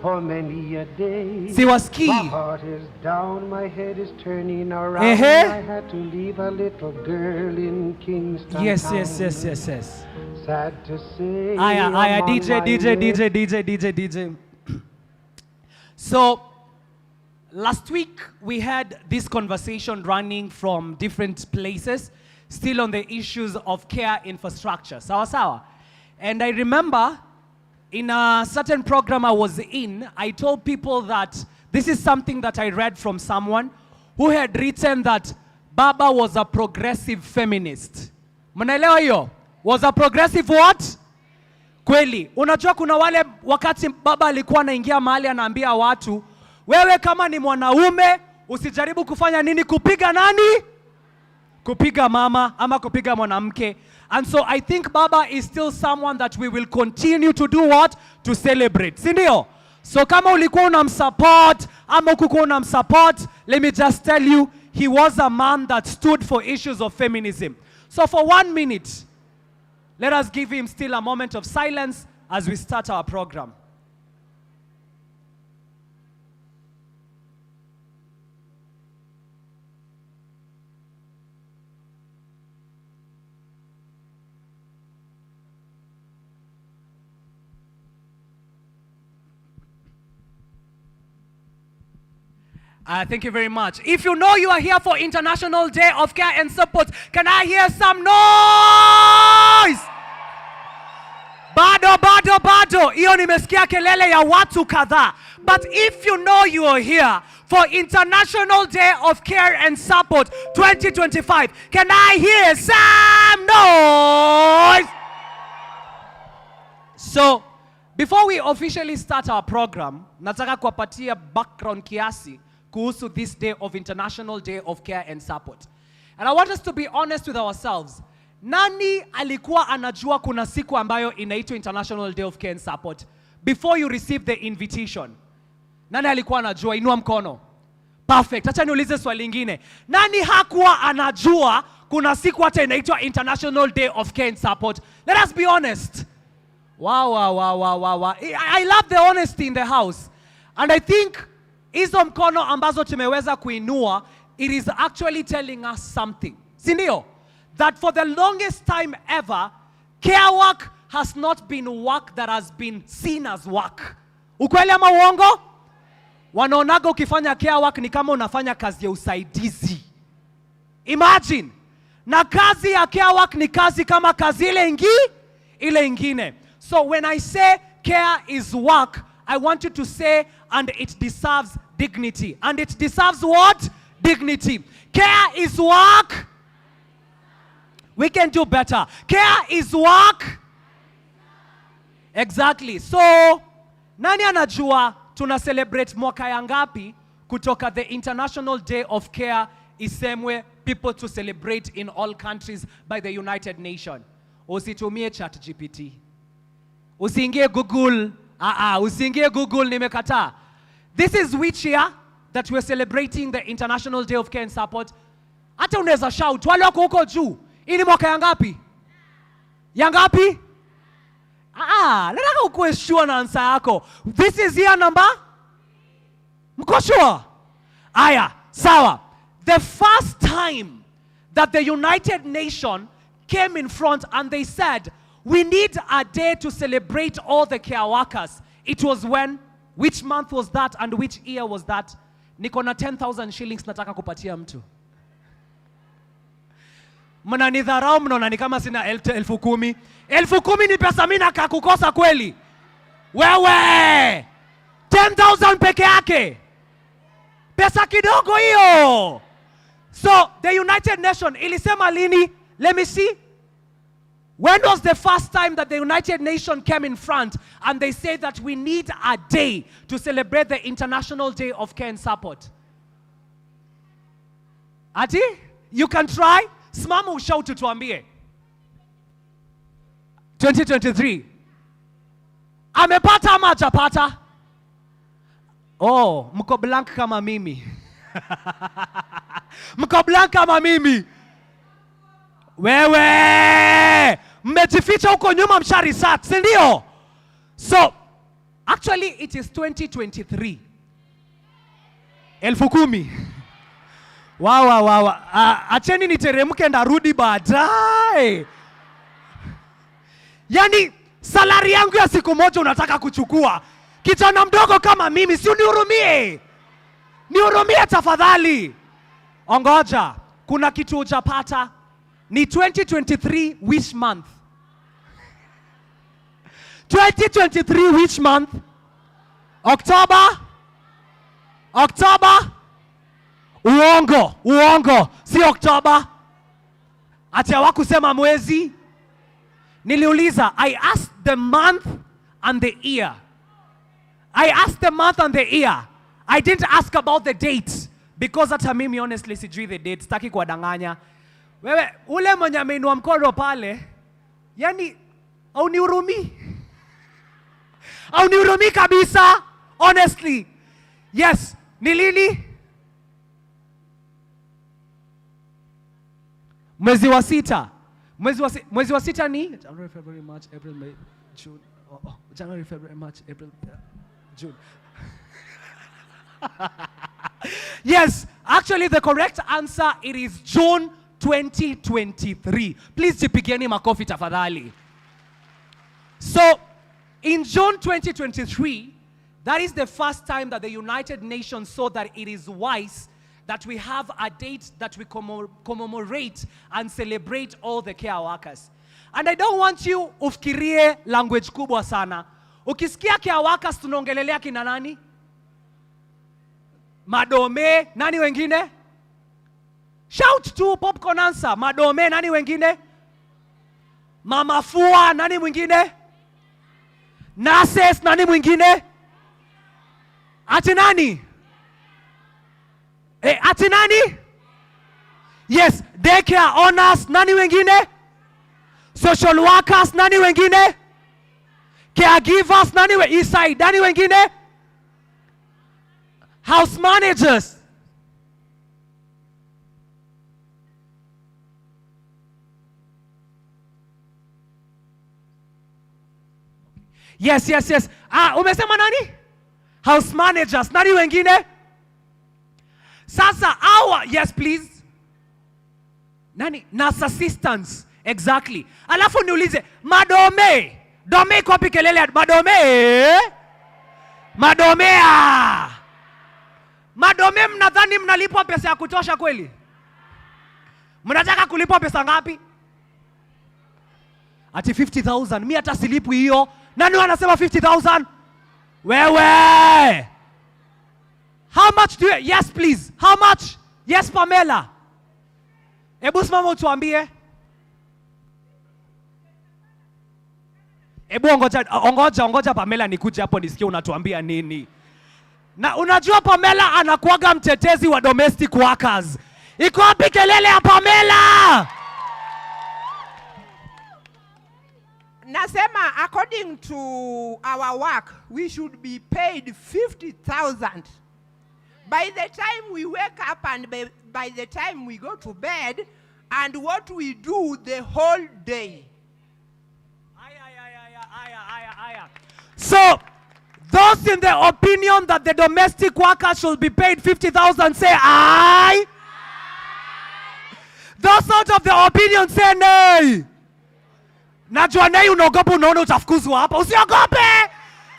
for many a day. Siwasikii. My heart is down, my head is turning around. Uh-huh. I had to leave a little girl in Kingston. Yes. Sad to say. Aya, DJ. So, last week we had this conversation running from different places, still on the issues of care infrastructure. Sawa sawa. And I remember in a certain program I was in, I told people that this is something that I read from someone who had written that Baba was a progressive feminist. Mnaelewa hiyo? Was a progressive what? Kweli. Unajua kuna wale wakati Baba alikuwa anaingia mahali anaambia watu, wewe kama ni mwanaume usijaribu kufanya nini? Kupiga nani? Kupiga mama ama kupiga mwanamke. And so I think Baba is still someone that we will continue to do what? To celebrate. Si ndio? So kama ulikuwa unamsupport ama ukukuwa unamsupport, let me just tell you, he was a man that stood for issues of feminism. So for 1 minute, let us give him still a moment of silence as we start our program. Thank you very much. If you know you are here for International Day of Care and Support, can I hear some noise? Bado, bado, bado. Iyo nimesikia kelele ya watu kadhaa. But if you know you are here for International Day of Care and Support 2025, can I hear some noise? So, before we officially start our program, nataka kuwapatia background kiasi kuhusu this day of International Day of Care and Support. And I want us to be honest with ourselves. Nani alikuwa anajua kuna siku ambayo inaitwa International Day of Care and Support before you receive the invitation? Nani alikuwa anajua? Inua mkono. Perfect. Acha niulize swali lingine. Nani hakuwa anajua kuna siku hata inaitwa International Day of Care and Support? Let us be honest. Wow. I love the honesty in the house. And I think hizo mkono ambazo tumeweza kuinua, it is actually telling us something. Si ndio? That for the longest time ever, care work has not been work that has been seen as work. Ukweli ama uongo? Wanaonaga ukifanya care work ni kama unafanya kazi ya usaidizi. Imagine. Na kazi ya care work ni kazi kama kazi ile ingine. So when I say care is work, I want you to say, and it deserves dignity. And it deserves what? Dignity. Care is work. We can do better. Care is work. Exactly. So, nani anajua tuna celebrate mwaka ya ngapi kutoka the International Day of Care isemwe people to celebrate in all countries by the United Nations? Usitumie ChatGPT. Usiingie Google. Usiingie Google, nimekataa. This is which year that we're celebrating the International Day of Care and Support. Hata unaweza shout, wale wako huko juu. Hii ni mwaka ya ngapi? Ya ngapi? Nataka ukuwe sure na answer yako. This is year number? Mko sure? Aya, sawa. The first time that the United Nations came in front and they said, we need a day to celebrate all the care workers. It was when? Which month was that and which year was that? Niko na 10,000 shillings nataka kupatia mtu. Mnanidharau, mnaona ni kama sina 10,000. 10,000 ni pesa mimi nakakukosa kweli? Wewe! 10,000 peke yake. Pesa kidogo hiyo. So, the United Nations ilisema lini? Let me see. When was the first time that the United Nations came in front and they said that we need a day to celebrate the International Day of Care and Support? Ati? You can try. Simama ushout tuambie. 2023. Amepata ama hajapata? Oh, mko blank kama mimi. Mko blank kama mimi. Wewe! Mmejificha huko nyuma mshari sat, si ndio? So, actually it is 2023. 10,000. Wow. Acheni niteremke ndarudi baadaye. Yani, salari yangu ya siku moja unataka kuchukua. Kijana mdogo kama mimi, si unihurumie. Nihurumie tafadhali. Ongoja, kuna kitu hujapata. Ni 2023 which month? 2023 which month? October? October? Uongo, si October. Ati hawakusema mwezi. Niliuliza, I asked the month and the year. I asked the month and the year. I didn't ask about the date because hata mimi honestly sijui the date, sitaki kuwadanganya. Wewe ule mwenye ameinua mkono pale, yani haunihurumii. Haunihurumii kabisa, honestly. Yes, ni lini? Mwezi wa sita. Mwezi wa sita ni January, February, March, April, May, June. January, February, March, April, June. Yes, actually the correct answer, it is June 2023. Please jipigeni makofi tafadhali. So, in June 2023, that is the first time that the United Nations saw that it is wise that we have a date that we commemorate and celebrate all the care workers. And I don't want you ufikirie language kubwa sana. Ukisikia care workers tunaongelelea kina nani? Madome, nani wengine? Shout to popcorn answer. Madome, nani wengine? Mama Fua, nani mwingine? Nurses, nani mwingine? Ati nani? Ati nani? Yes, daycare owners, nani wengine? Social workers, nani wengine? Caregivers, nani Eastside, nani wengine? House managers. Yes. Umesema nani? House managers, nani wengine? Sasa yes please. Nani? Nurse assistants. Exactly. Alafu niulize, madome. Dome iko wapi kelele? Madome. Madomea. Madome, mnadhani mnalipwa pesa ya kutosha kweli? Mnataka kulipwa pesa ngapi? Ati 50,000. Mimi hata silipwi hiyo. Nani wanasema 50,000? Wewe. How much do you? Yes please. How much? Yes Pamela. Ebu simama utuambie. Ebu ongoja Pamela nikuje hapo nisikie unatuambia nini. Na unajua Pamela anakuaga mtetezi wa domestic workers. Iko wapi kelele ya Pamela? Nasema according to our work, we should be paid 50,000. By the time we wake up and by the time we go to bed, and what we do the whole day. So, those in the opinion that the domestic workers should be paid 50,000 say aye. Those out of the opinion say nay. Najua nay unaogopa, unaona utafukuzwa hapa. Usiogope.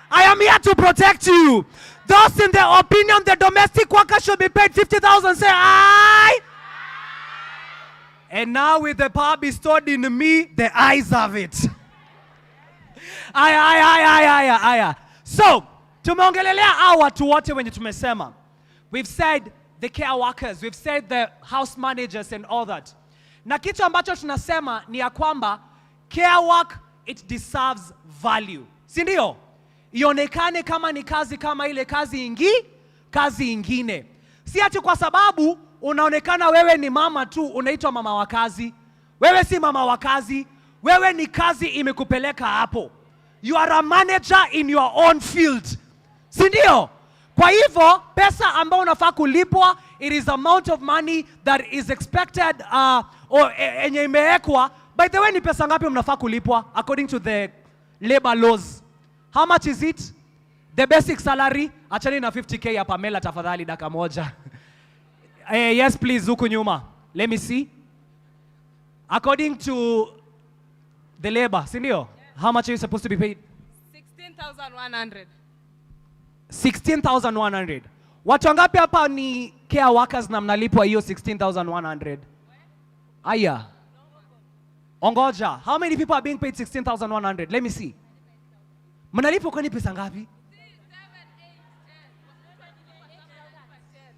I am here to protect you. Those in the opinion the domestic workers should be paid 50,000 say aye. And now with the power bestowed in me, the eyes have it. Aya. So, tumeongelelea hawa watu wote wenye tumesema. We've said the care workers, we've said the house managers and all that. Na kitu ambacho tunasema ni ya kwamba care work, it deserves value. Si ndio? Ionekane kama ni kazi kama ile kazi ingine. Si ati kwa sababu unaonekana wewe ni mama tu, unaitwa mama wa kazi. Wewe si mama wa kazi. Wewe ni kazi imekupeleka hapo. You are a manager in your own field. Si ndio? Kwa hivyo, pesa ambayo unafaa kulipwa, it is amount of money that is expected or enye imewekwa. By the way, ni pesa ngapi mnafaa kulipwa according to the labor laws? How much is it? The basic salary, achani na 50k ya Pamela tafadhali dakika moja. Yes please, huku nyuma. Let me see. According to the labor, si ndio? Yeah. How much are you supposed to be paid? 16,100. 16,100. Watu wangapi hapa ni care workers na mnalipwa hiyo 16,100? Aya. Ongoja. How many people are being paid 16,100? Let me see. Mnalipwa kwani pesa ngapi?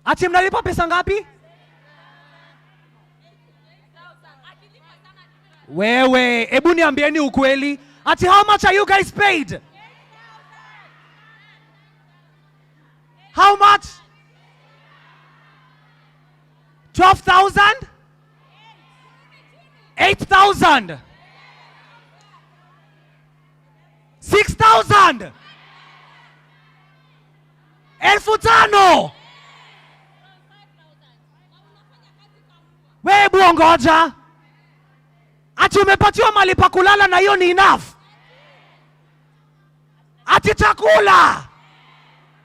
Ati mnalipwa pesa ngapi? Wewe, hebu niambieni ukweli. Ati how much are you guys paid? How much? 12,000? 8,000? 6,000? 5,000? Wewe buongoja. Ati umepatiwa mali pa kulala na hiyo ni enough? Ati chakula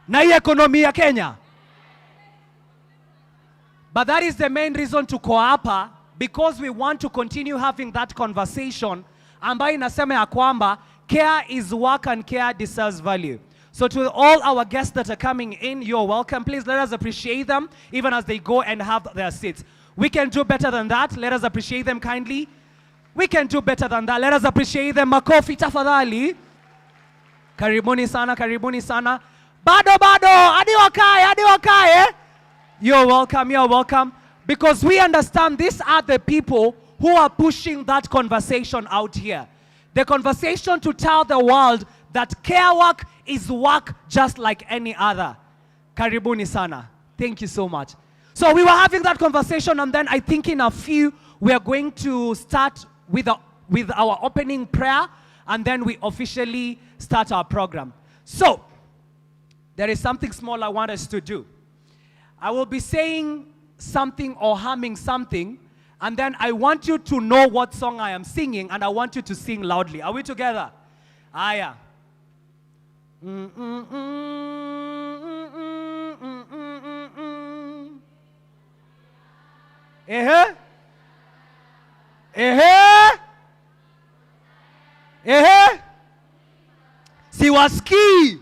na hii ekonomi ya Kenya. But that is the main reason tuko hapa, because we want to continue having that conversation ambayo inasema ya kwamba care is work and care deserves value. So to all our guests that are coming in, you're welcome. Please let us appreciate them even as they go and have their seats. We can do better than that. Let us appreciate them kindly. We can do better than that. Let us appreciate them. Makofi tafadhali. Karibuni sana, karibuni sana. Bado, hadi wakae. You're welcome. Because we understand these are the people who are pushing that conversation out here. The conversation to tell the world that care work is work just like any other. Karibuni sana. Thank you so much. So we were having that conversation, and then I think in a few we are going to start with our opening prayer, and then we officially start our program. So there is something small I want us to do. I will be saying something or humming something, and then I want you to know what song I am singing, and I want you to sing loudly. Are we together? Aya. Ehe. Siwaski.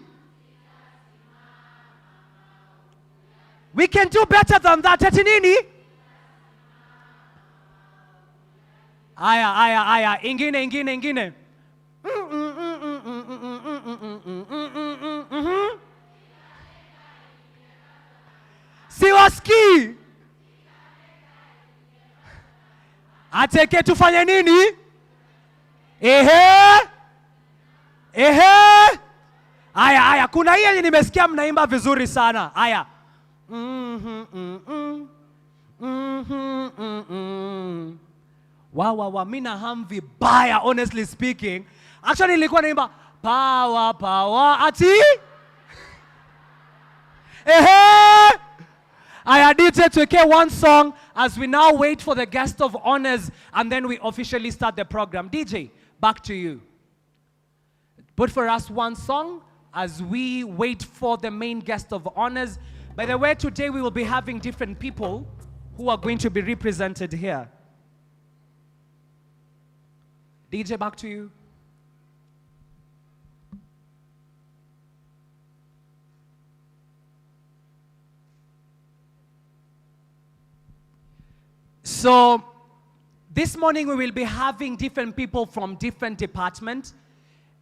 We can do better than that. Eti nini? Aya. Ingine. Siwaski. Ateke tufanye nini? Ehe. Aya. Kuna hii yenye nimesikia mnaimba vizuri sana. Aya. Wow, mina ham vibaya, honestly speaking. Actually nilikuwa naimba power ati I did to take one song as we now wait for the guest of honors, and then we officially start the program. DJ, back to you. Put for us one song as we wait for the main guest of honors. By the way, today we will be having different people who are going to be represented here. DJ, back to you. So, this morning we will be having different people from different departments,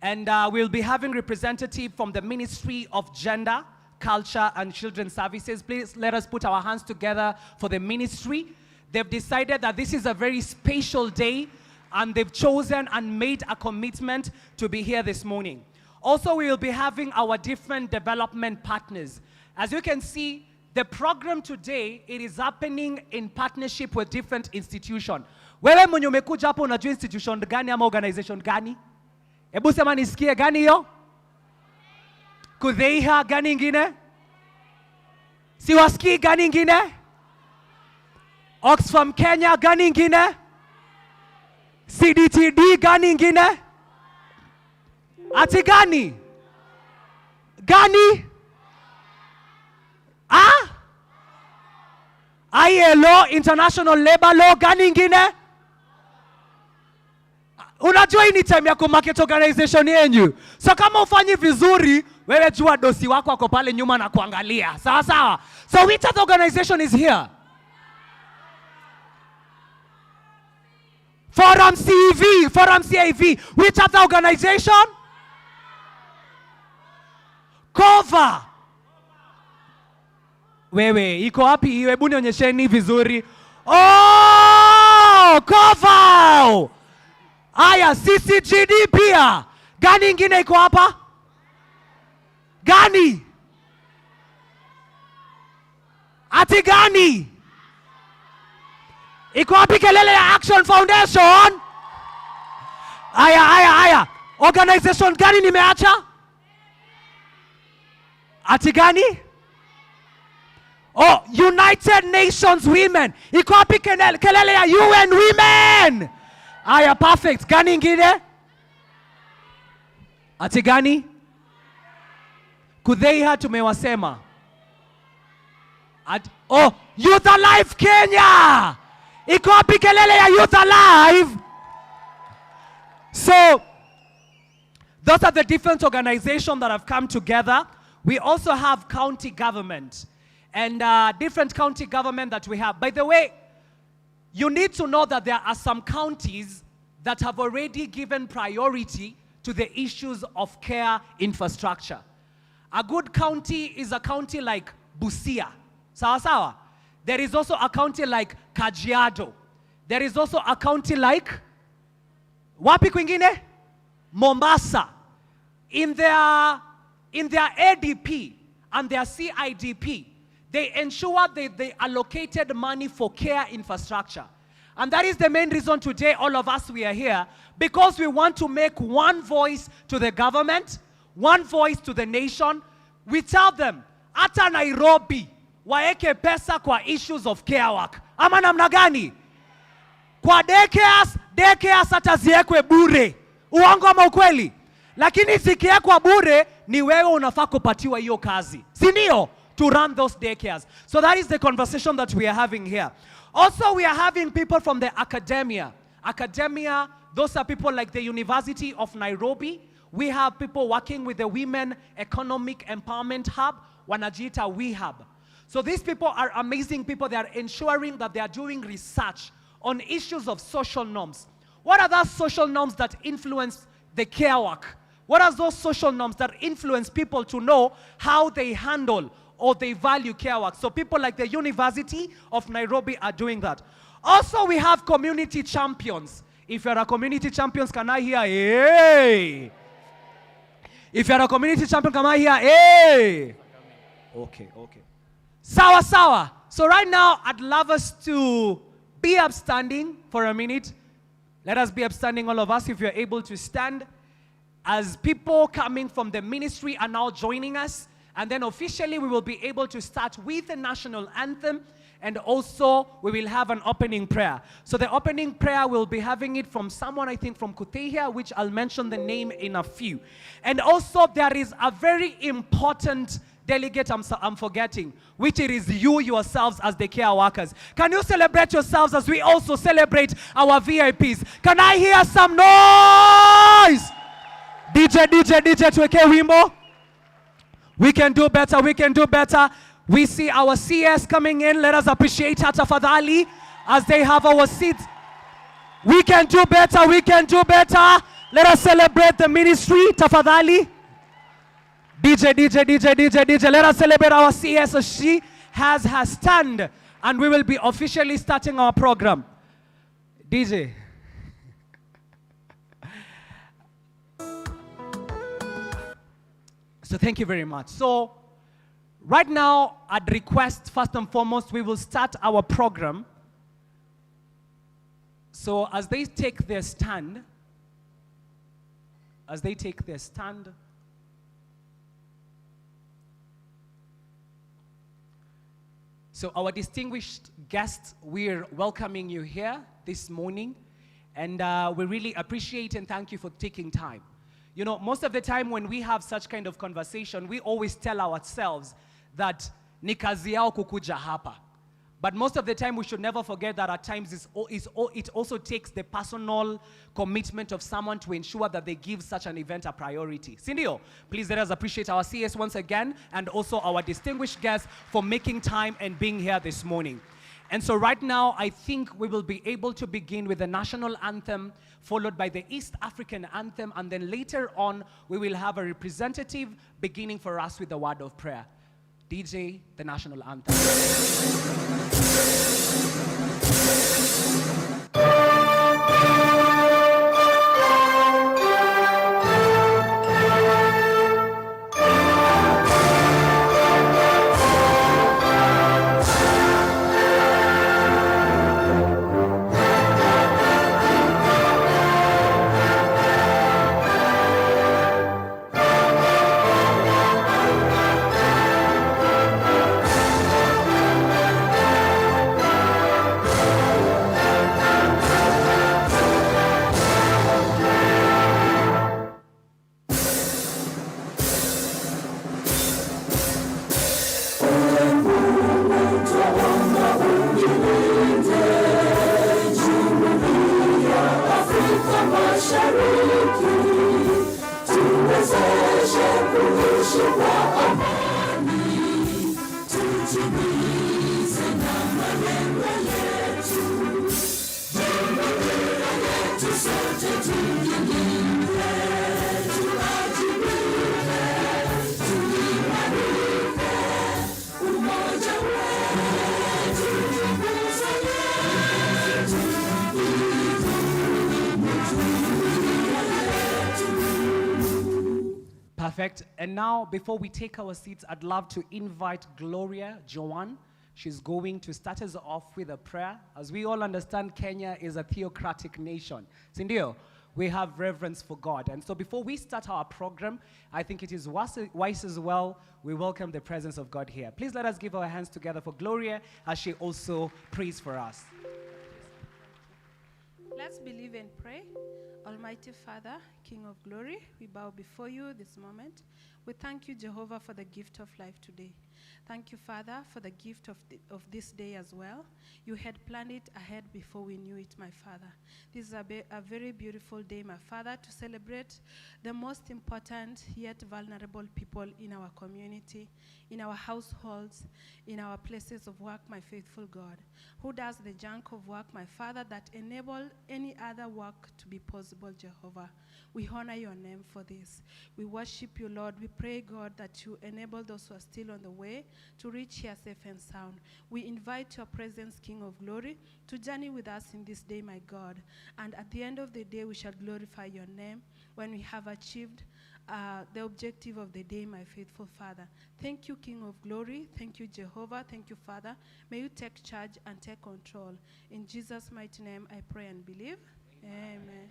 and we'll be having representative from the Ministry of Gender, Culture and Children's Services. Please let us put our hands together for the ministry. They've decided that this is a very special day, and they've chosen and made a commitment to be here this morning. Also, we will be having our different development partners. As you can see, the program today, it is happening in partnership with different institutions. Wewe mwenye umekuja hapo unajua institution gani ama organization gani? Hebu sema nisikie gani hiyo? Kudheiha gani ingine? Siwaski gani ingine? Oxfam Kenya gani ingine? CDTD gani ingine? Ati gani? Gani? ILO, International Labor Law, gani ingine? unajua hii ni time ya kumarket organization yenyu. So kama ufanyi vizuri, wewe jua dosi wako ako pale nyuma na kuangalia. Sawa sawa. So which other organization is here? Forum CV, Forum CAV. Which other organization? Cover. Wewe, iko wapi? Hebu nionyesheni vizuri. Oh, Cover. Aya, CCGD pia. Gani ingine iko hapa? Gani? Ati gani? Iko wapi kelele ya Action Foundation? Aya. Organization gani nimeacha? Ati gani? Oh, United Nations Women. Iko wapi kelele ya UN Women? Aya, perfect. Gani ingine? Ati gani? Kudheiha tumewasema. Oh, Youth Alive Kenya. Iko wapi kelele ya Youth Alive? So, those are the different organizations that have come together. We also have county government and different county government that we have. By the way, you need to know that there are some counties that have already given priority to the issues of care infrastructure. A good county is a county like Busia. Sawa sawa. There is also a county like Kajiado. There is also a county like wapi kwingine? Mombasa. In their ADP and their CIDP, they ensure that they allocated money for care infrastructure. And that is the main reason today all of us we are here, because we want to make one voice to the government, one voice to the nation. We tell them, ata Nairobi, waeke pesa kwa issues of care work. Ama namna gani? Kwa daycares hata ziekwe bure. Uongo ama ukweli? Lakini zikiekwa bure, ni wewe unafaa kupatiwa hiyo kazi. Si ndio? To run those daycares. So that is the conversation that we are having here. Also, we are having people from the academia. Academia, those are people like the University of Nairobi. We have people working with the Women Economic Empowerment Hub, wanajiita WeHub. So these people are amazing people. They are ensuring that they are doing research on issues of social norms. What are those social norms that influence the care work? What are those social norms that influence people to know how they handle or they value care work? So people like the University of Nairobi are doing that. Also, we have community champions. If you're a community champion, can I hear hey? If you're a community champion, can I hear hey? Okay. Sawa sawa. So right now, I'd love us to be upstanding for a minute. Let us be upstanding, all of us, if you're able to stand. As people coming from the ministry are now joining us, and then officially we will be able to start with the national anthem, and also we will have an opening prayer. So the opening prayer, we'll be having it from someone, I think from Kutehia, which I'll mention the name in a few. And also there is a very important delegate I'm forgetting, which it is you yourselves as the care workers. Can you celebrate yourselves as we also celebrate our VIPs? Can I hear some noise? DJ, tuweke wimbo. We can do better. We see our CS coming in. Let us appreciate her tafadhali as they have our seats. We can do better. Let us celebrate the ministry, tafadhali. DJ, let us celebrate our CS as she has her stand, and we will be officially starting our program. DJ. So thank you very much. So right now, I'd request, first and foremost, we will start our program. So as they take their stand, so our distinguished guests, we're welcoming you here this morning, and we really appreciate and thank you for taking time. You know, most of the time when we have such kind of conversation, we always tell ourselves that ni kazi yao kukuja hapa. But most of the time, we should never forget that at times it also takes the personal commitment of someone to ensure that they give such an event a priority. Cindy, please let us appreciate our CS once again and also our distinguished guests for making time and being here this morning. And so right now, I think we will be able to begin with the national anthem, followed by the East African anthem, and then later on, we will have a representative beginning for us with the word of prayer. DJ, the national anthem. Perfect. And now, before we take our seats, I'd love to invite Gloria Joanne. She's going to start us off with a prayer. As we all understand, Kenya is a theocratic nation. Sindio, we have reverence for God. And so before we start our program, I think it is wise as well, we welcome the presence of God here. Please let us give our hands together for Gloria as she also prays for us. Let's believe and pray. Almighty Father, King of glory, we bow before you this moment. We thank you, Jehovah, for the gift of life today. Thank you, Father, for the gift of this day as well. You had planned it ahead before we knew it, my Father. This is a very beautiful day, my Father, to celebrate the most important yet vulnerable people in our community, in our households, in our places of work, my faithful God, who does the junk of work, my Father, that enable any other work to be possible, Jehovah. We honor your name for this. We worship you, Lord. We pray, God, that you enable those who are still on the way to reach here safe and sound. We invite your presence, King of glory, to journey with us in this day, my God. And at the end of the day, we shall glorify your name when we have achieved the objective of the day, my faithful Father. Thank you, King of glory. Thank you, Jehovah. Thank you, Father. May you take charge and take control. In Jesus' mighty name, I pray and believe. Amen.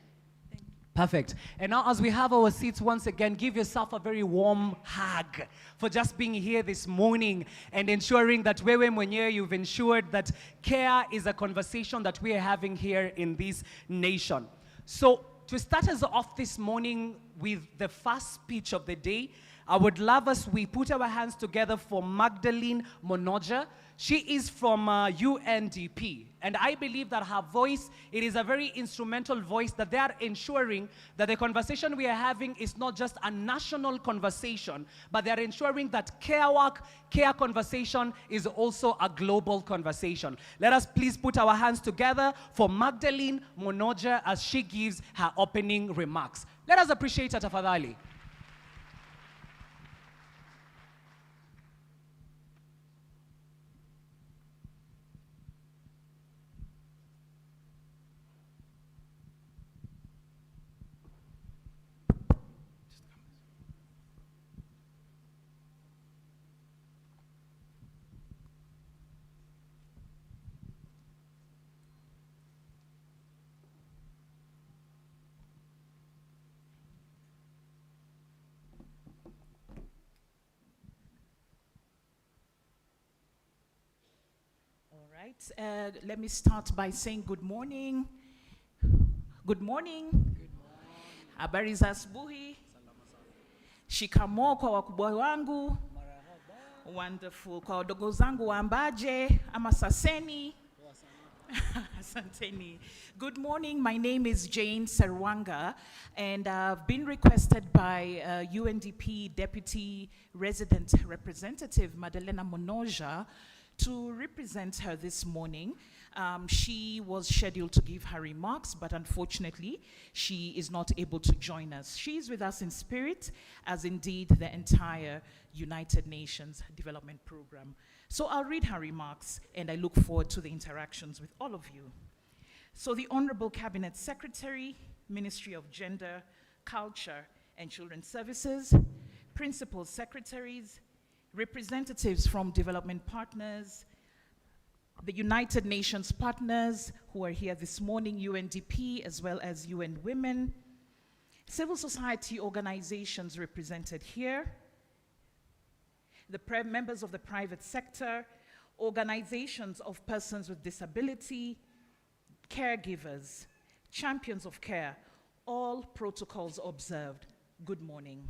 Perfect. And now as we have our seats once again, give yourself a very warm hug for just being here this morning and ensuring that wewe mwenyewe, you've ensured that care is a conversation that we are having here in this nation. So to start us off this morning with the first speech of the day, I would love us, we put our hands together for Magdalene Monoja. She is from UNDP. And I believe that her voice, it is a very instrumental voice that they are ensuring that the conversation we are having is not just a national conversation, but they are ensuring that care conversation is also a global conversation. Let us please put our hands together for Magdalene Monoja as she gives her opening remarks. Let us appreciate her, tafadhali. Let me start by saying good morning. Good morning. Habari za asubuhi. Shikamoo kwa wakubwa wangu. Wonderful. Kwa wadogo zangu waambaje ama saseni. Asanteni. Good morning. My name is Jane Serwanga, and I've been requested by UNDP Deputy Resident Representative Madalena Monoja to represent her this morning. She was scheduled to give her remarks, but unfortunately, she is not able to join us. She is with us in spirit, as indeed the entire United Nations Development Program. So I'll read her remarks, and I look forward to the interactions with all of you. So the Honorable Cabinet Secretary, Ministry of Gender, Culture, and Children's Services, Principal Secretaries, representatives from development partners, the United Nations partners who are here this morning, UNDP, as well as UN Women, civil society organizations represented here, the members of the private sector, organizations of persons with disability, caregivers, champions of care, all protocols observed. Good morning.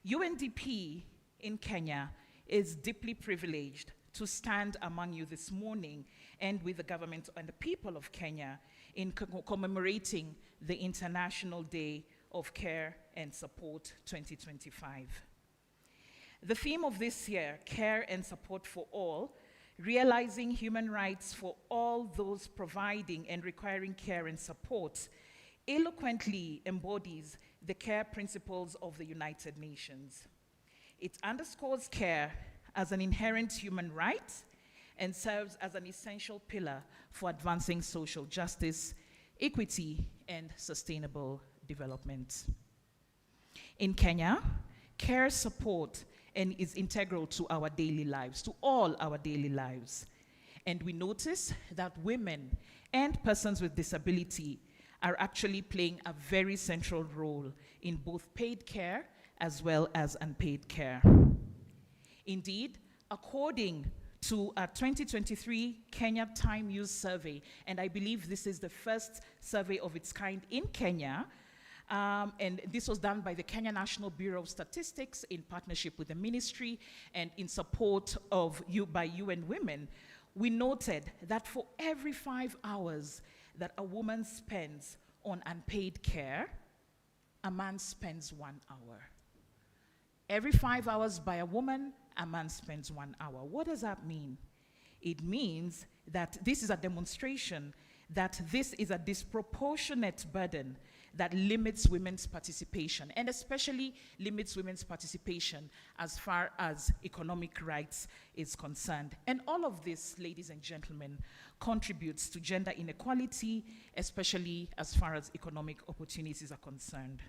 UNDP in Kenya is deeply privileged to stand among you this morning and with the government and the people of Kenya in commemorating the International Day of Care and Support 2025. The theme of this year, Care and Support for All, realizing human rights for all those providing and requiring care and support, eloquently embodies the care principles of the United Nations. It underscores care as an inherent human right and serves as an essential pillar for advancing social justice, equity, and sustainable development. In Kenya, care support and is integral to our daily lives, to all our daily lives. And we notice that women and persons with disability are actually playing a very central role in both paid care as well as unpaid care. Indeed, according to a 2023 Kenya Time Use Survey, and I believe this is the first survey of its kind in Kenya, and this was done by the Kenya National Bureau of Statistics in partnership with the ministry and in support of by UN Women. We noted that for every 5 hours that a woman spends on unpaid care, a man spends 1 hour. Every 5 hours by a woman, a man spends 1 hour. What does that mean? It means that this is a demonstration that this is a disproportionate burden that limits women's participation, and especially limits women's participation as far as economic rights is concerned. And all of this, ladies and gentlemen, contributes to gender inequality, especially as far as economic opportunities are concerned.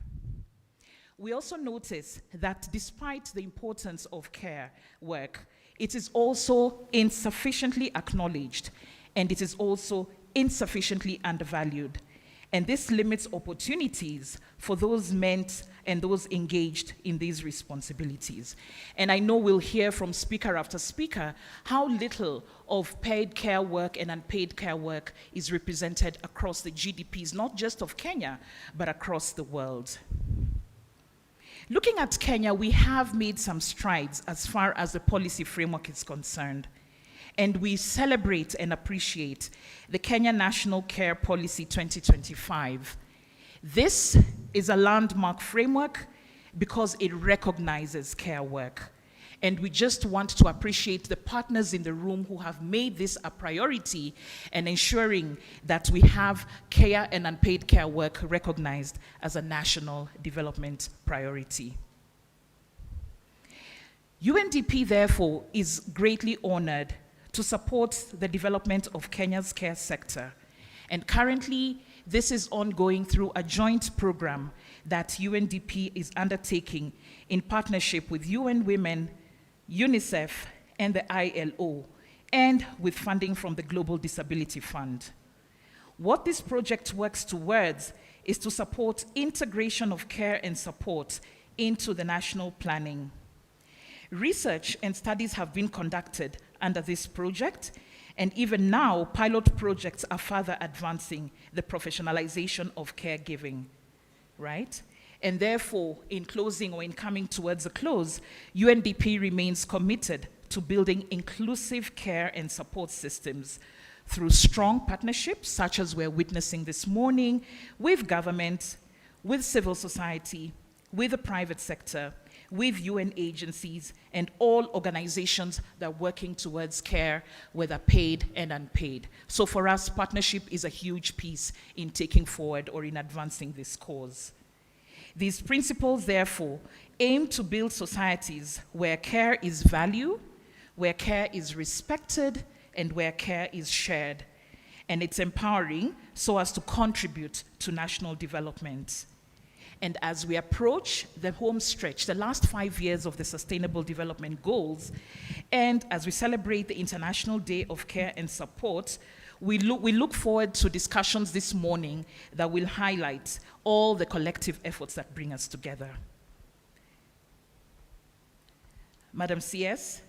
We also notice that despite the importance of care work, it is also insufficiently acknowledged, and it is also insufficiently undervalued. And this limits opportunities for those meant and those engaged in these responsibilities. And I know we'll hear from speaker after speaker how little of paid care work and unpaid care work is represented across the GDPs, not just of Kenya, but across the world. Looking at Kenya, we have made some strides as far as the policy framework is concerned. And we celebrate and appreciate the Kenya National Care Policy 2025. This is a landmark framework because it recognizes care work. And we just want to appreciate the partners in the room who have made this a priority and ensuring that we have care and unpaid care work recognized as a national development priority. UNDP, therefore, is greatly honored to support the development of Kenya's care sector. And currently, this is ongoing through a joint program that UNDP is undertaking in partnership with UN Women, UNICEF, and the ILO, and with funding from the Global Disability Fund. What this project works towards is to support integration of care and support into the national planning. Research and studies have been conducted under this project, and even now, pilot projects are further advancing the professionalization of caregiving, right? And therefore, in closing or in coming towards a close, UNDP remains committed to building inclusive care and support systems through strong partnerships, such as we're witnessing this morning, with government, with civil society, with the private sector, with UN agencies, and all organizations that are working towards care, whether paid and unpaid. So for us, partnership is a huge piece in taking forward or in advancing this cause. These principles, therefore, aim to build societies where care is valued, where care is respected, and where care is shared. And it's empowering so as to contribute to national development. And as we approach the home stretch, the last 5 years of the Sustainable Development Goals, and as we celebrate the International Day of Care and Support, we look forward to discussions this morning that will highlight all the collective efforts that bring us together. Madam CS,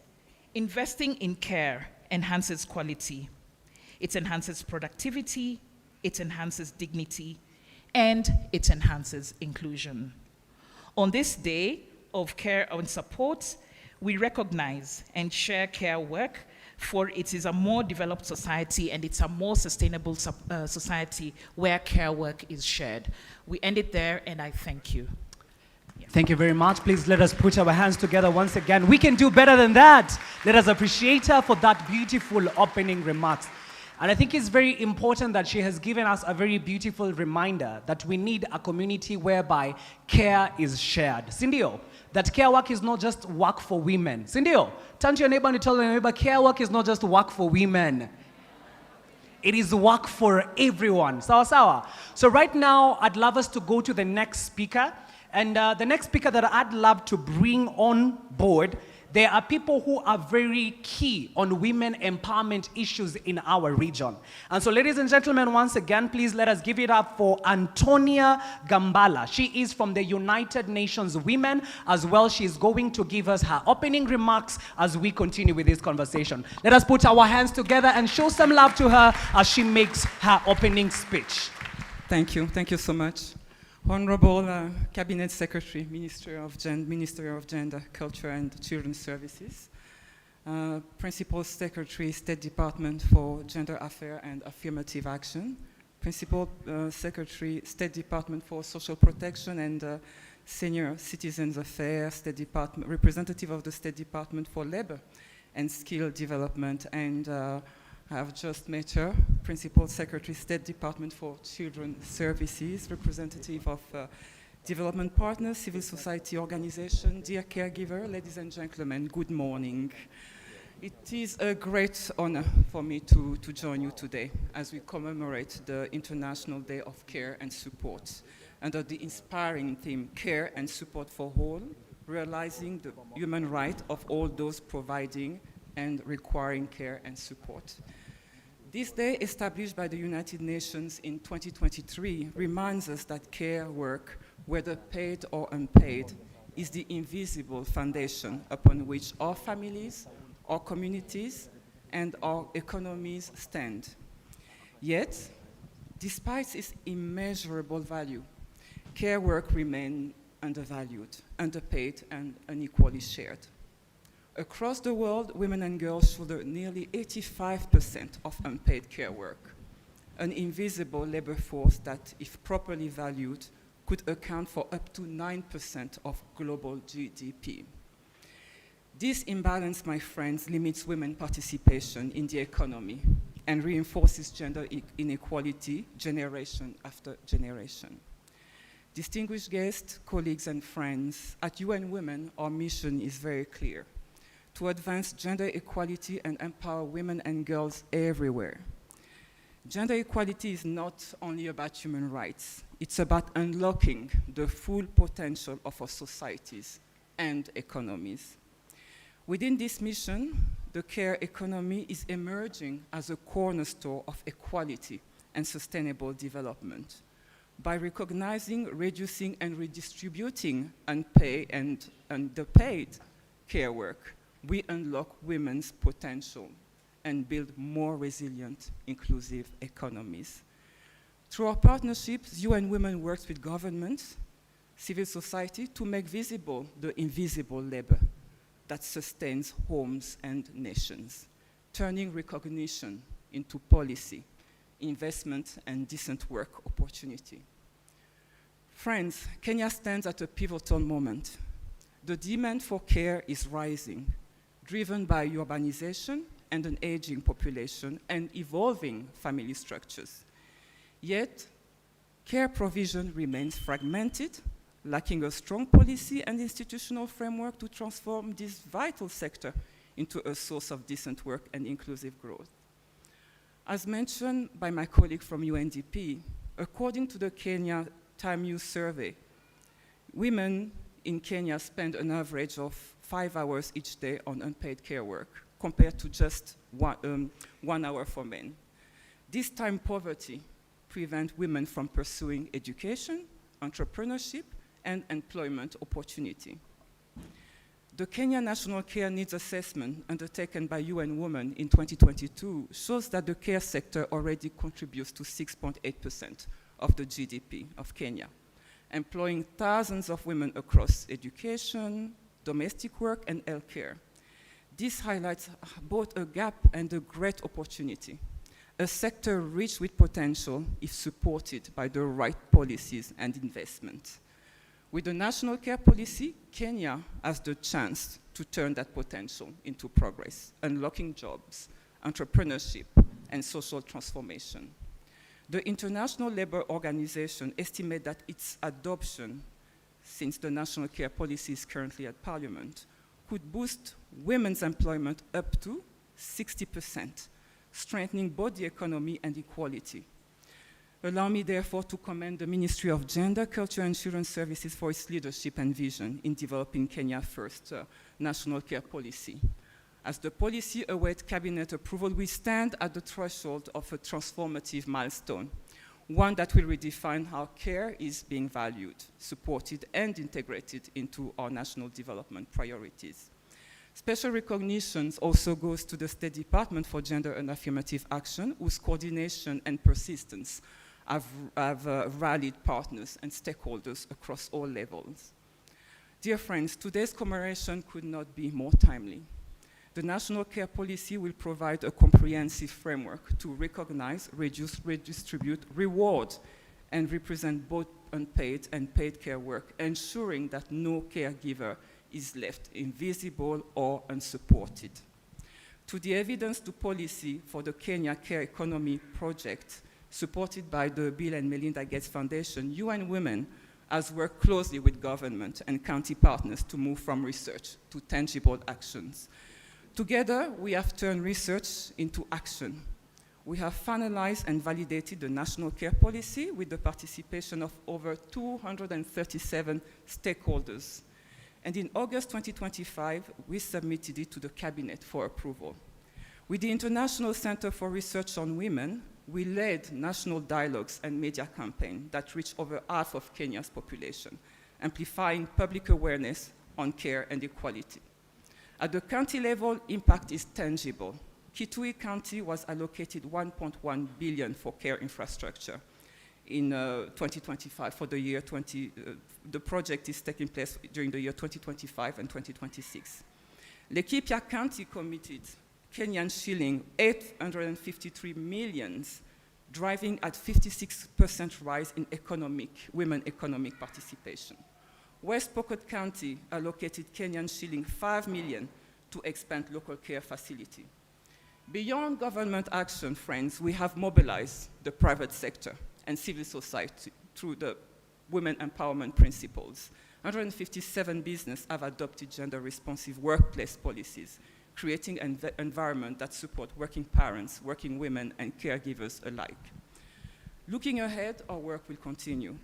investing in care enhances quality. It enhances productivity, it enhances dignity, and it enhances inclusion. On this day of care and support, we recognize and share care work, for it is a more developed society and it's a more sustainable society where care work is shared. We end it there, and I thank you. Thank you very much. Please let us put our hands together once again. We can do better than that. Let us appreciate her for that beautiful opening remarks. And I think it's very important that she has given us a very beautiful reminder that we need a community whereby care is shared. Sindio, that care work is not just work for women. Sindio, turn to your neighbor and tell your neighbor, care work is not just work for women. It is work for everyone. Sawa sawa. So right now, I'd love us to go to the next speaker. And the next speaker that I'd love to bring on board, there are people who are very key on women empowerment issues in our region. And so, ladies and gentlemen, once again, please let us give it up for Antonia Gambala. She is from the United Nations Women as well. She's going to give us her opening remarks as we continue with this conversation. Let us put our hands together and show some love to her as she makes her opening speech. Thank you. Thank you so much. Honorable Cabinet Secretary, Minister of Gender, Culture and Children's Services, Principal Secretary, State Department for Gender Affairs and Affirmative Action, Principal Secretary, State Department for Social Protection and Senior Citizens Affairs, State Department, Representative of the State Department for Labor and Skill Development, and I have just met her, Principal Secretary, State Department for Children's Services, representative of development partners, civil society organization, dear caregiver, ladies and gentlemen, good morning. It is a great honor for me to join you today as we commemorate the International Day of Care and Support under the inspiring theme, Care and Support for All, realizing the human right of all those providing and requiring care and support. This day, established by the United Nations in 2023, reminds us that care work, whether paid or unpaid, is the invisible foundation upon which our families, our communities, and our economies stand. Yet, despite its immeasurable value, care work remains undervalued, underpaid, and unequally shared. Across the world, women and girls shoulder nearly 85% of unpaid care work, an invisible labor force that, if properly valued, could account for up to 9% of global GDP. This imbalance, my friends, limits women's participation in the economy and reinforces gender inequality generation after generation. Distinguished guests, colleagues, and friends, at UN Women, our mission is very clear: to advance gender equality and empower women and girls everywhere. Gender equality is not only about human rights, it's about unlocking the full potential of our societies and economies. Within this mission, the care economy is emerging as a cornerstone of equality and sustainable development. By recognizing, reducing, and redistributing unpaid and underpaid care work, we unlock women's potential and build more resilient, inclusive economies. Through our partnerships, UN Women works with governments, civil society to make visible the invisible labor that sustains homes and nations, turning recognition into policy, investment, and decent work opportunity. Friends, Kenya stands at a pivotal moment. The demand for care is rising, driven by urbanization and an aging population and evolving family structures. Yet, care provision remains fragmented, lacking a strong policy and institutional framework to transform this vital sector into a source of decent work and inclusive growth. As mentioned by my colleague from UNDP, according to the Kenya Time Use Survey, women in Kenya spend an average of 5 hours each day on unpaid care work, compared to just 1 hour for men. This time poverty prevents women from pursuing education, entrepreneurship, and employment opportunity. The Kenya National Care Needs Assessment undertaken by UN Women in 2022 shows that the care sector already contributes to 6.8% of the GDP of Kenya, employing thousands of women across education, domestic work, and healthcare. This highlights both a gap and a great opportunity, a sector rich with potential if supported by the right policies and investment. With the national care policy, Kenya has the chance to turn that potential into progress, unlocking jobs, entrepreneurship, and social transformation. The International Labour Organization estimates that its adoption, since the national care policy is currently at Parliament, could boost women's employment up to 60%, strengthening both the economy and equality. Allow me, therefore, to commend the Ministry of Gender, Culture and Children's Services for its leadership and vision in developing Kenya's first national care policy. As the policy awaits cabinet approval, we stand at the threshold of a transformative milestone, one that will redefine how care is being valued, supported, and integrated into our national development priorities. Special recognition also goes to the State Department for Gender and Affirmative Action, whose coordination and persistence have rallied partners and stakeholders across all levels. Dear friends, today's commemoration could not be more timely. The national care policy will provide a comprehensive framework to recognize, reduce, redistribute, reward, and represent both unpaid and paid care work, ensuring that no caregiver is left invisible or unsupported. To the evidence to policy for the Kenya Care Economy project, supported by the Bill and Melinda Gates Foundation, UN Women has worked closely with government and county partners to move from research to tangible actions. Together, we have turned research into action. We have finalized and validated the national care policy with the participation of over 237 stakeholders. And in August 2025, we submitted it to the cabinet for approval. With the International Center for Research on Women, we led national dialogues and media campaigns that reached over half of Kenya's population, amplifying public awareness on care and equality. At the county level, impact is tangible. Kitui County was allocated 1.1 billion for care infrastructure in 2025 for the year the project is taking place during the year 2025 and 2026. Laikipia County committed Kenyan shilling 853 million, driving at 56% rise in women economic participation. West Pokot County allocated Kenyan shilling 5 million to expand local care facility. Beyond government action, friends, we have mobilized the private sector and civil society through the women empowerment principles. 157 businesses have adopted gender-responsive workplace policies, creating an environment that supports working parents, working women, and caregivers alike. Looking ahead, our work will continue.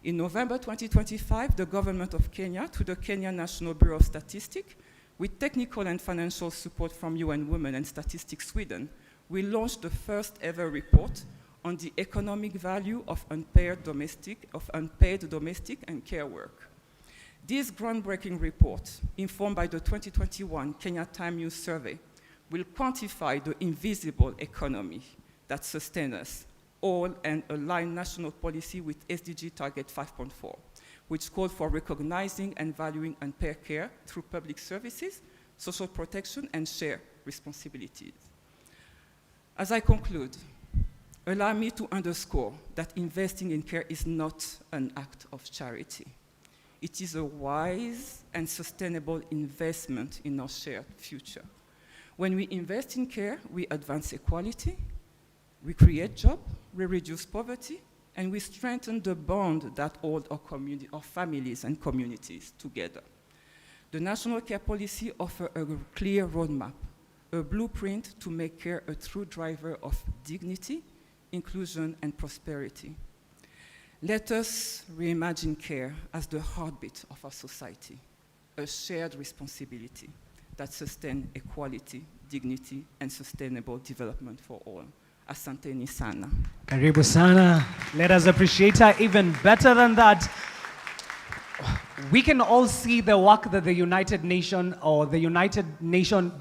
In November 2025, the government of Kenya, through the Kenya National Bureau of Statistics, with technical and financial support from UN Women and Statistics Sweden, we launched the first ever report on the economic value of unpaid domestic and care work. This groundbreaking report, informed by the 2021 Kenya Time Use Survey, will quantify the invisible economy that sustains us, all and align national policy with SDG Target 5.4, which called for recognizing and valuing unpaid care through public services, social protection, and shared responsibilities. As I conclude, allow me to underscore that investing in care is not an act of charity. It is a wise and sustainable investment in our shared future. When we invest in care, we advance equality, we create jobs, we reduce poverty, and we strengthen the bond that holds our families and communities together. The National Care Policy offers a clear roadmap, a blueprint to make care a true driver of dignity, inclusion, and prosperity. Let us reimagine care as the heartbeat of our society, a shared responsibility that sustains equality, dignity, and sustainable development for all. Asanteni sana. Karibu sana. Let us appreciate her even better than that. We can all see the work that the United Nations or the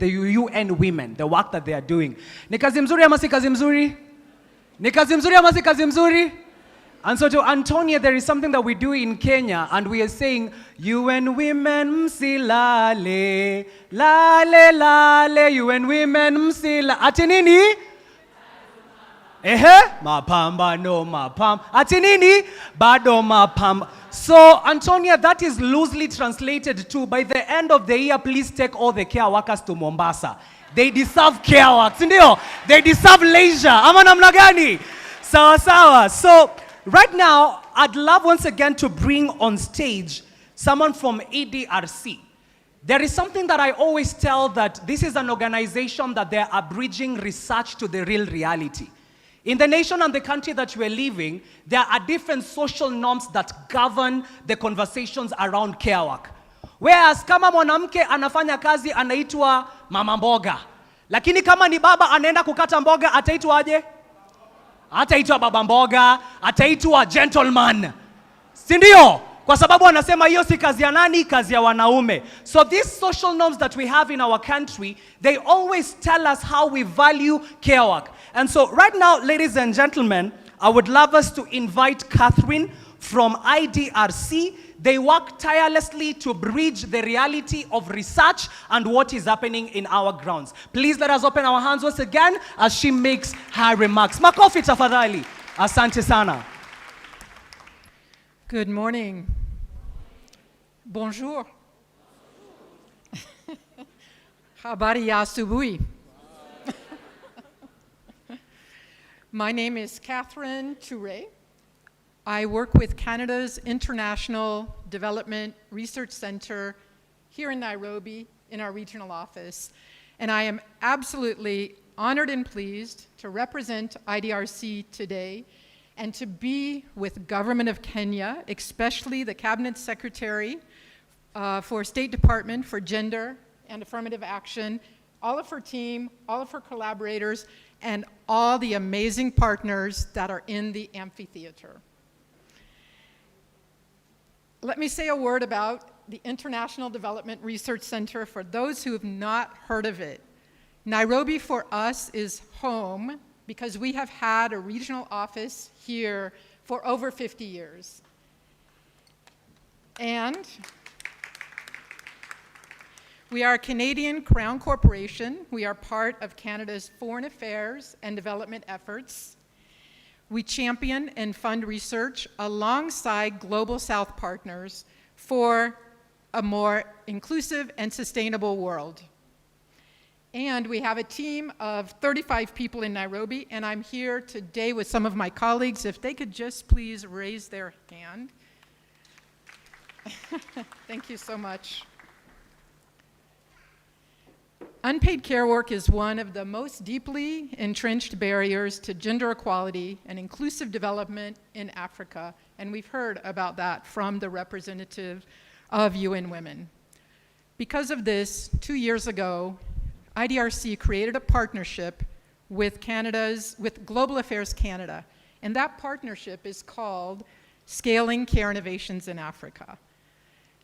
UN women, the work that they are doing. Ni kazi mzuri ama si kazi mzuri? Ni kazi mzuri ama si kazi mzuri? And so to Antonia, there is something that we do in Kenya, and we are saying, UN women msilale, lale lale, UN women msilale. Ati nini? Mapamba no mapamba. Ati nini? Bado mapamba. So, Antonia, that is loosely translated to, by the end of the year, please take all the care workers to Mombasa. They deserve care work. Sindio? They deserve leisure. Ama namna gani? Sawa sawa. So, right now, I'd love once again to bring on stage someone from IDRC. There is something that I always tell, that this is an organization that they are bridging research to the real reality. In the nation and the country that we're living, there are different social norms that govern the conversations around care work. Whereas kama mwanamke anafanya kazi anaitwa mama mboga. Lakini kama ni baba anaenda kukata mboga ataitwa aje? Ataitwa baba mboga, ataitwa gentleman. Si ndio? Kwa sababu anasema hiyo si kazi ya nani, kazi ya wanaume. So these social norms that we have in our country, they always tell us how we value care work. And so right now, ladies and gentlemen, I would love us to invite Catherine from IDRC. They work tirelessly to bridge the reality of research and what is happening in our grounds. Please let us open our hands once again as she makes her remarks. Makofi tafadhali. Asante sana. Good morning. Bonjour. Habari ya asubuhi. My name is Catherine Touré. I work with Canada's International Development Research Centre here in Nairobi in our regional office. And I am absolutely honored and pleased to represent IDRC today and to be with Government of Kenya, especially the Cabinet Secretary for State Department for Gender and Affirmative Action, all of her team, all of her collaborators, and all the amazing partners that are in the amphitheater. Let me say a word about the International Development Research Center for those who have not heard of it. Nairobi for us is home because we have had a regional office here for over 50 years. And we are a Canadian Crown Corporation. We are part of Canada's foreign affairs and development efforts. We champion and fund research alongside Global South partners for a more inclusive and sustainable world. And we have a team of 35 people in Nairobi, and I'm here today with some of my colleagues. If they could just please raise their hand. Thank you so much. Unpaid care work is one of the most deeply entrenched barriers to gender equality and inclusive development in Africa, and we've heard about that from the representative of UN Women. Because of this, 2 years ago, IDRC created a partnership with Global Affairs Canada, and that partnership is called Scaling Care Innovations in Africa.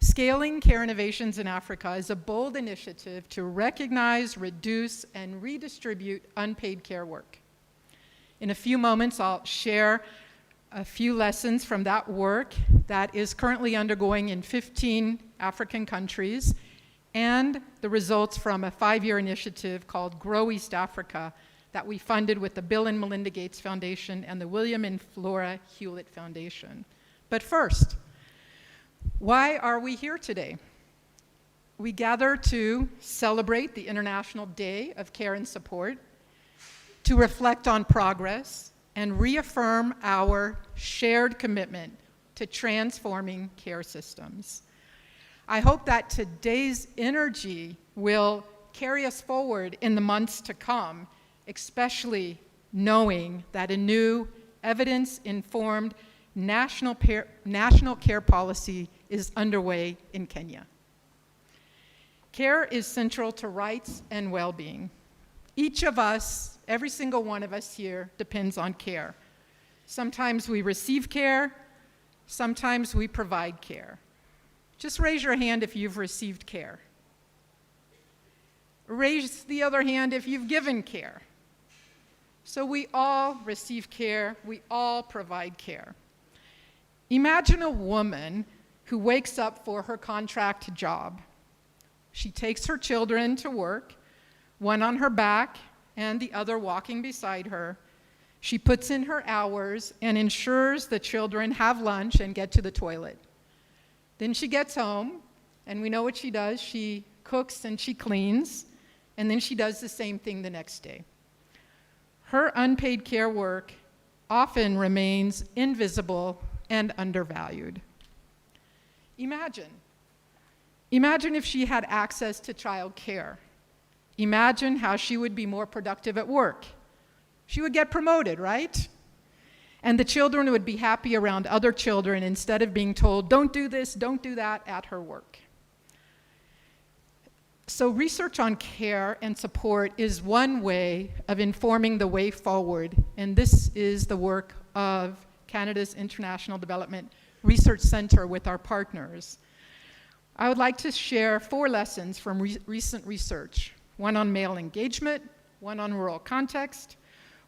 Scaling Care Innovations in Africa is a bold initiative to recognize, reduce, and redistribute unpaid care work. In a few moments, I'll share a few lessons from that work that is currently undergoing in 15 African countries, and the results from a 5-year initiative called Grow East Africa that we funded with the Bill and Melinda Gates Foundation and the William and Flora Hewlett Foundation. But first, why are we here today? We gather to celebrate the International Day of Care and Support, to reflect on progress, and reaffirm our shared commitment to transforming care systems. I hope that today's energy will carry us forward in the months to come, especially knowing that a new evidence-informed national care policy is underway in Kenya. Care is central to rights and well-being. Each of us, every single one of us here, depends on care. Sometimes we receive care, sometimes we provide care. Just raise your hand if you've received care. Raise the other hand if you've given care. So we all receive care, we all provide care. Imagine a woman who wakes up for her contract job. She takes her children to work, one on her back and the other walking beside her. She puts in her hours and ensures the children have lunch and get to the toilet. Then she gets home, and we know what she does. She cooks and she cleans, and then she does the same thing the next day. Her unpaid care work often remains invisible and undervalued. Imagine if she had access to child care. Imagine how she would be more productive at work. She would get promoted, right? And the children would be happy around other children instead of being told, don't do this, don't do that at her work. So research on care and support is one way of informing the way forward, and this is the work of Canada's International Development Research Centre with our partners. I would like to share 4 lessons from recent research, one on male engagement, one on rural context,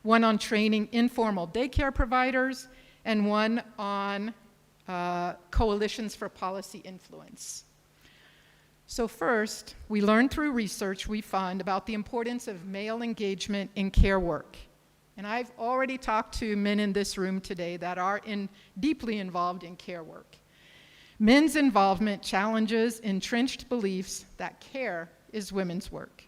one on training informal daycare providers, and one on coalitions for policy influence. So first, we learned through research we fund about the importance of male engagement in care work. And I've already talked to men in this room today that are deeply involved in care work. Men's involvement challenges entrenched beliefs that care is women's work.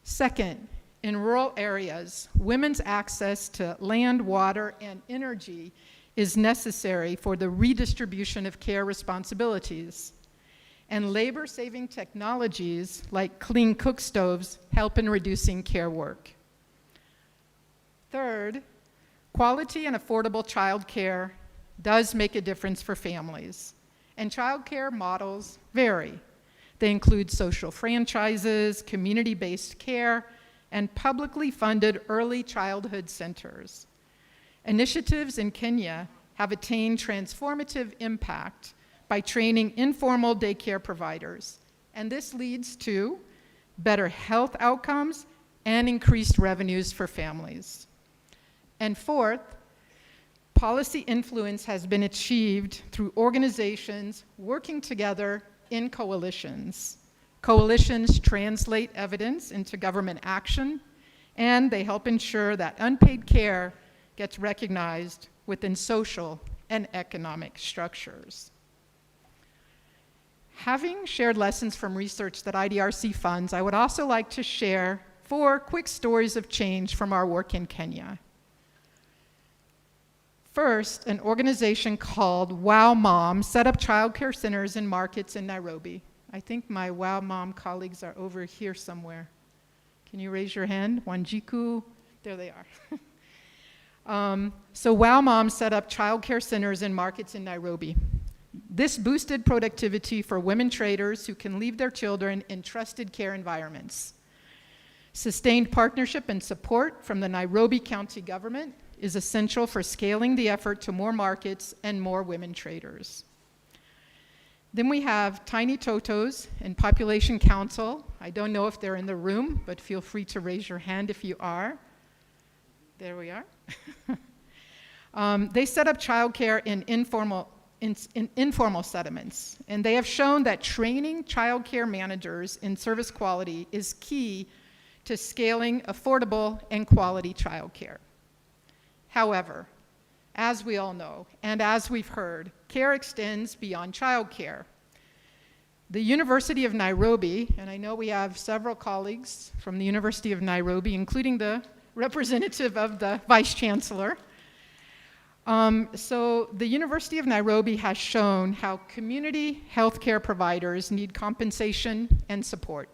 Second, in rural areas, women's access to land, water, and energy is necessary for the redistribution of care responsibilities. And labor-saving technologies like clean cook stoves help in reducing care work. Third, quality and affordable child care does make a difference for families. And child care models vary. They include social franchises, community-based care, and publicly funded early childhood centers. Initiatives in Kenya have attained transformative impact by training informal daycare providers, and this leads to better health outcomes and increased revenues for families. And fourth, policy influence has been achieved through organizations working together in coalitions. Coalitions translate evidence into government action, and they help ensure that unpaid care gets recognized within social and economic structures. Having shared lessons from research that IDRC funds, I would also like to share 4 quick stories of change from our work in Kenya. First, an organization called Wow Mom set up childcare centers in markets in Nairobi. I think my Wow Mom colleagues are over here somewhere. Can you raise your hand? Wanjiku, there they are. So Wow Mom set up childcare centers in markets in Nairobi. This boosted productivity for women traders who can leave their children in trusted care environments. Sustained partnership and support from the Nairobi County government is essential for scaling the effort to more markets and more women traders. Then we have Tiny Totos and Population Council. I don't know if they're in the room, but feel free to raise your hand if you are. There we are. They set up childcare in informal settlements, and they have shown that training childcare managers in service quality is key to scaling affordable and quality childcare. However, as we all know, and as we've heard, care extends beyond childcare. The University of Nairobi, and I know we have several colleagues from the University of Nairobi, including the representative of the Vice Chancellor. So the University of Nairobi has shown how community healthcare providers need compensation and support.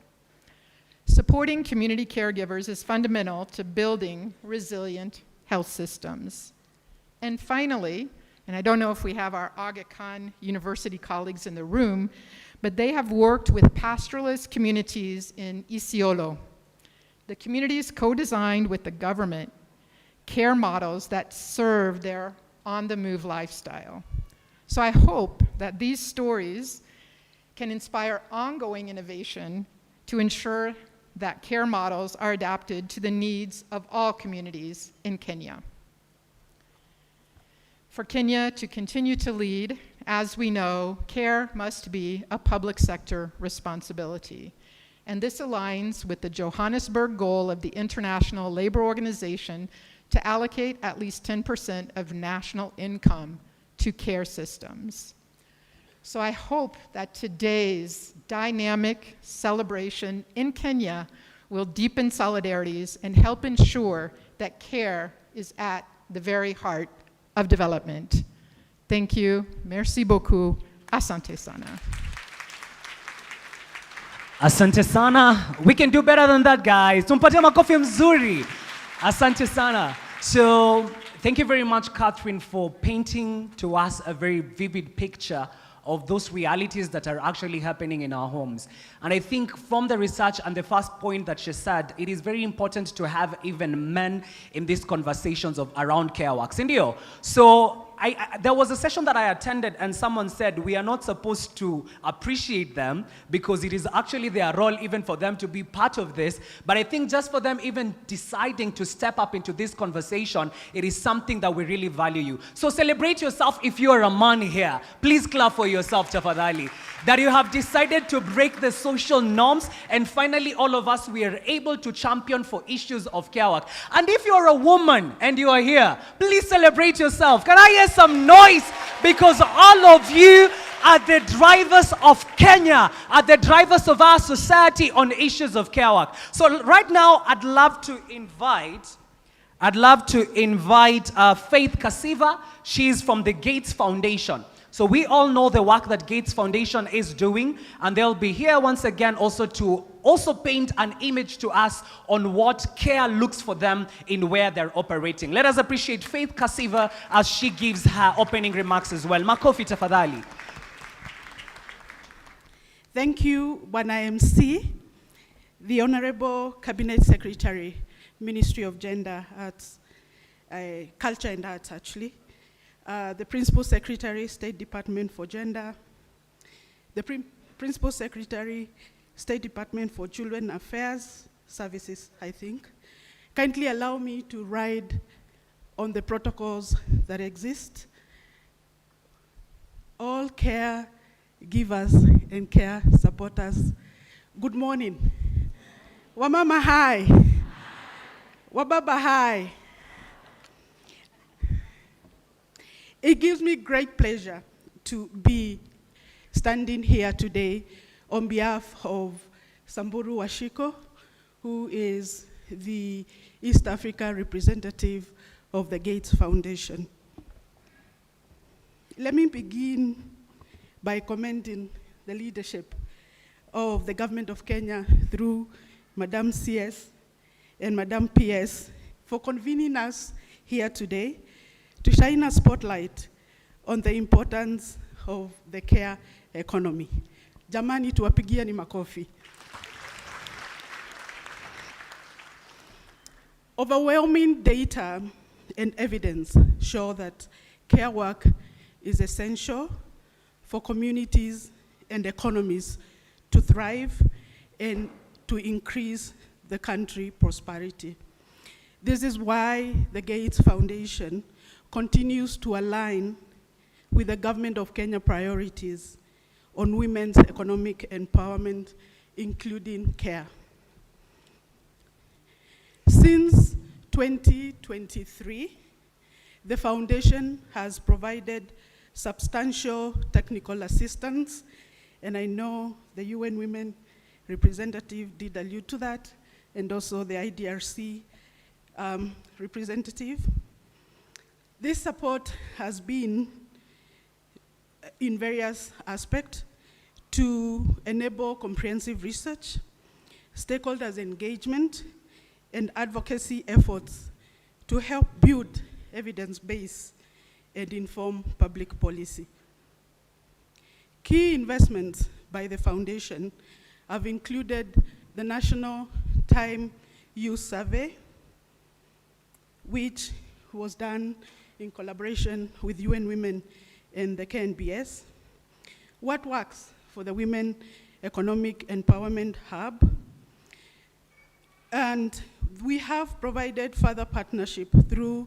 Supporting community caregivers is fundamental to building resilient health systems. And finally, and I don't know if we have our Aga Khan University colleagues in the room, but they have worked with pastoralist communities in Isiolo. The communities co-designed with the government care models that serve their on-the-move lifestyle. So I hope that these stories can inspire ongoing innovation to ensure that care models are adapted to the needs of all communities in Kenya. For Kenya to continue to lead, as we know, care must be a public sector responsibility. And this aligns with the Johannesburg goal of the International Labor Organization to allocate at least 10% of national income to care systems. So I hope that today's dynamic celebration in Kenya will deepen solidarities and help ensure that care is at the very heart of development. Thank you. Merci beaucoup. Asante sana. Asante sana. We can do better than that, guys. Tumpatie makofi mzuri. Asante sana. So, thank you very much, Catherine, for painting to us a very vivid picture of those realities that are actually happening in our homes. And I think from the research and the first point that she said, it is very important to have even men in these conversations of around care work. Sindio? So, there was a session that I attended and someone said we are not supposed to appreciate them because it is actually their role even for them to be part of this. But I think just for them even deciding to step up into this conversation, it is something that we really value you. So celebrate yourself if you are a man here. Please clap for yourself, tafadhali. That you have decided to break the social norms, and finally all of us, we are able to champion for issues of care work. And if you're a woman and you are here, please celebrate yourself. Can I hear some noise? Because all of you are the drivers of Kenya, are the drivers of our society on issues of care work. So right now, I'd love to invite Faith Kasiva. She's from the Gates Foundation. So we all know the work that Gates Foundation is doing, and they'll be here once again also to paint an image to us on what care looks for them in where they're operating. Let us appreciate Faith Kasiva as she gives her opening remarks as well. Makofi tafadhali. Thank you, Bwana MC, the Honorable Cabinet Secretary, Ministry of Gender, Arts, Culture and Arts actually, the Principal Secretary, State Department for Gender, the Principal Secretary, State Department for Children Affairs Services, I think. Kindly allow me to ride on the protocols that exist. All care givers and care supporters, good morning. Wamama hi. Wababa hi. It gives me great pleasure to be standing here today on behalf of Samburu Washiko, who is the East Africa representative of the Gates Foundation. Let me begin by commending the leadership of the government of Kenya through Madam CS and Madam PS for convening us here today to shine a spotlight on the importance of the care economy. Jamani, tuwapigia ni makofi. Overwhelming data and evidence show that care work is essential for communities and economies to thrive and to increase the country prosperity. This is why the Gates Foundation continues to align with the Government of Kenya priorities on women's economic empowerment, including care. Since 2023, the foundation has provided substantial technical assistance, and I know the UN Women representative did allude to that, and also the IDRC representative. This support has been in various aspects to enable comprehensive research, stakeholders engagement, and advocacy efforts to help build evidence base and inform public policy. Key investments by the foundation have included the National Time Use Survey, which was done in collaboration with UN Women and the KNBS, What Works for the Women Economic Empowerment Hub, and we have provided further partnership through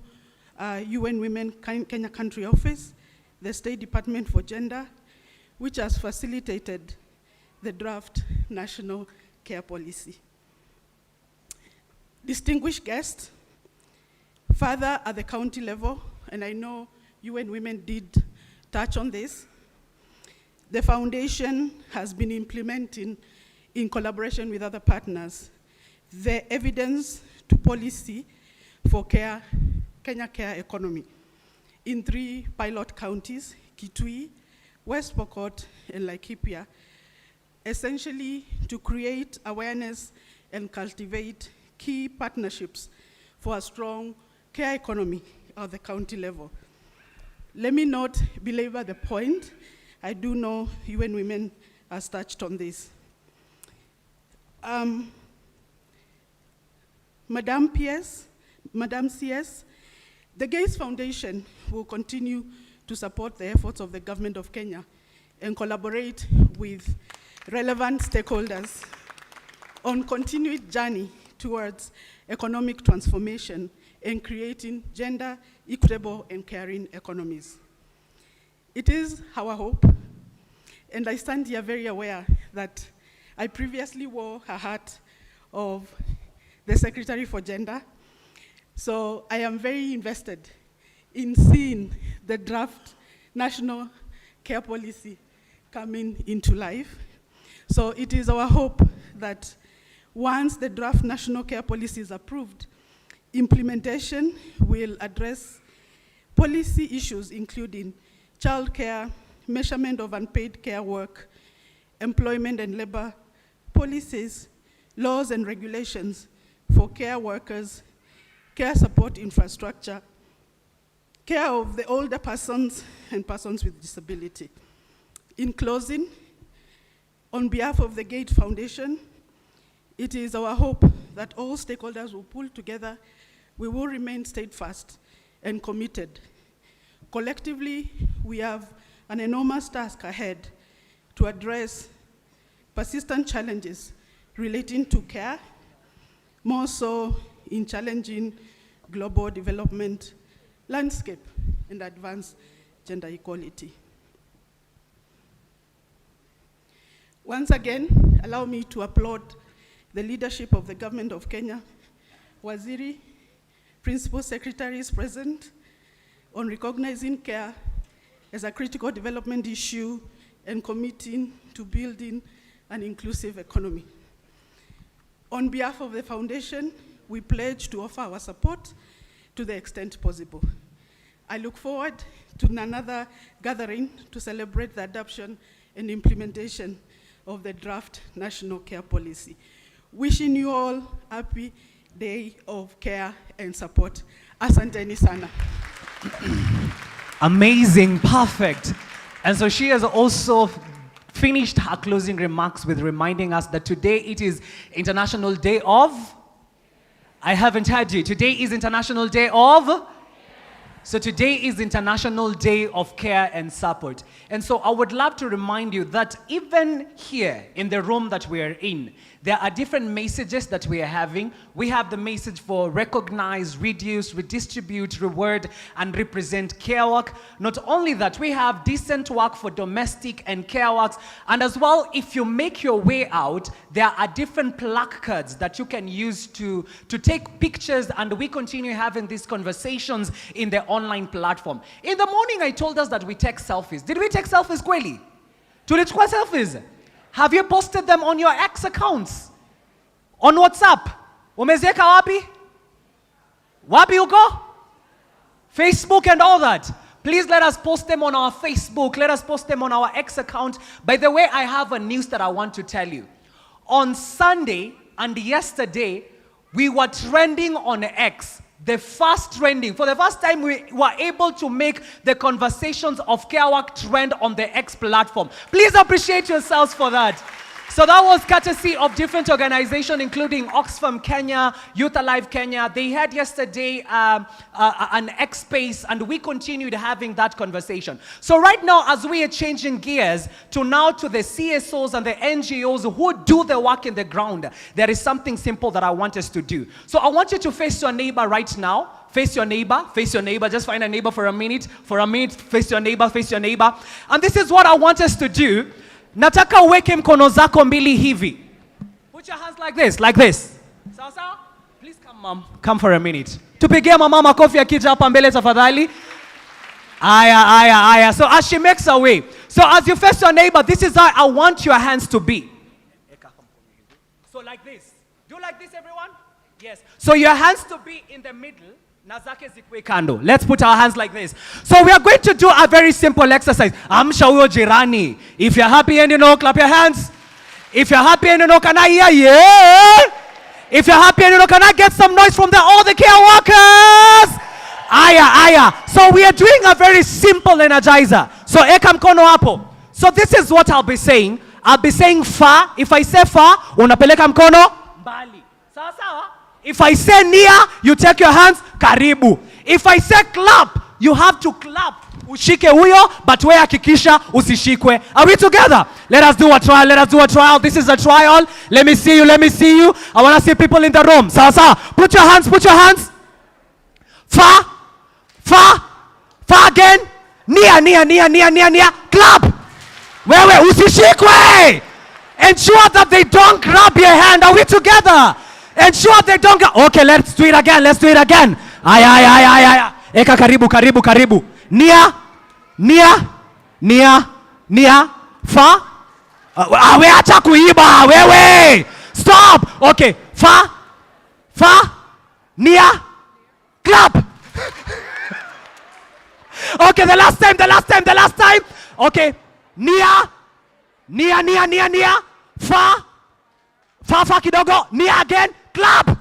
UN Women Kenya Country Office, the State Department for Gender, which has facilitated the draft National Care Policy. Distinguished guests, further at the county level, and I know UN Women did touch on this, the foundation has been implementing, in collaboration with other partners, the evidence to policy for care, Kenya care economy in 3 pilot counties, Kitui, West Pokot, and Laikipia, essentially to create awareness and cultivate key partnerships for a strong care economy at the county level. Let me not belabor the point. I do know UN Women has touched on this. Madam CS, the Gates Foundation will continue to support the efforts of the Government of Kenya and collaborate with relevant stakeholders on continued journey towards economic transformation and creating gender equitable and caring economies. It is our hope, and I stand here very aware that I previously wore a hat of the Secretary for Gender, so I am very invested in seeing the draft National Care Policy coming into life. So it is our hope that once the draft National Care Policy is approved, implementation will address policy issues including child care, measurement of unpaid care work, employment and labor policies, laws and regulations for care workers, care support infrastructure, care of the older persons and persons with disability. In closing, on behalf of the Gate Foundation, it is our hope that all stakeholders will pull together. We will remain steadfast and committed. Collectively, we have an enormous task ahead to address persistent challenges relating to care, more so in challenging global development landscape and advance gender equality. Once again, allow me to applaud the leadership of the Government of Kenya, Waziri, Principal Secretaries present, on recognizing care as a critical development issue and committing to building an inclusive economy. On behalf of the Foundation, we pledge to offer our support to the extent possible. I look forward to another gathering to celebrate the adoption and implementation of the draft National Care Policy. Wishing you all happy Day of Care and Support. Asanteni sana. Amazing, perfect. And so she has also finished her closing remarks with reminding us that today it is International Day of... I haven't heard you. Today is International Day of... So today is International Day of Care and Support. And so I would love to remind you that even here in the room that we are in, There are different messages that we are having. We have the message for recognize, reduce, redistribute, reward, and represent care work. Not only that, we have decent work for domestic and care works. And as well, if you make your way out, there are different placards that you can use to take pictures, and we continue having these conversations in the online platform. In the morning, I told us that we take selfies. Did we take selfies, kweli? Tulichukua selfies? Have you posted them on your X accounts? On WhatsApp? Umeziweka wapi? Wapi uko? Facebook and all that. Please let us post them on our Facebook. Let us post them on our X account. By the way, I have a news that I want to tell you. On Sunday and yesterday, we were trending on X. The first trending. For the first time, we were able to make the conversations of care work trend on the X platform. Please appreciate yourselves for that. So that was courtesy of different organizations, including Oxfam Kenya, Youth Alive Kenya. They had yesterday an X space, and we continued having that conversation. So right now, as we are changing gears to the CSOs and the NGOs who do the work in the ground, there is something simple that I want us to do. So I want you to face your neighbor right now. Face your neighbor, just find a neighbor for a minute, face your neighbor. And this is what I want us to do. Nataka uweke mkono zako mbili hivi. Put your hands like this. Sawa sawa? Please come, mom. Come for a minute. Tupigie mama makofi akija hapa mbele tafadhali. Aya. So as she makes her way. So as you face your neighbor, this is how I want your hands to be. So like this. Do you like this, everyone? Yes. So your hands to be in the middle. Let's put our hands like this. So we are going to do a very simple exercise. Amsha huyo jirani. If you're happy and you know, clap your hands. If you're happy and you know, can I hear yeah? If you're happy and you know, can I get some noise from all the care workers? Aya. So we are doing a very simple energizer. So eka mkono hapo. So this is what I'll be saying. I'll be saying fa. If I say fa, unapeleka mkono mbali. Sawa sawa? If I say near, you take your hands, karibu. If I say clap, you have to clap. Ushike huyo, but we hakikisha usishikwe. Are we together? Let us do a trial. This is a trial. Let me see you. I want to see people in the room. Sawa. Put your hands. Fa again. Near. Clap. Wewe usishikwe. Ensure that they don't grab your hand. Are we together? Ensure they don't get. Okay, let's do it again. Aya. Eka karibu. Nia. Fa. We acha kuiba. Wewe. Stop. Okay. Fa. Nia. Clap. Okay, the last time. Okay. Nia. Fa kidogo. Nia again. Clap.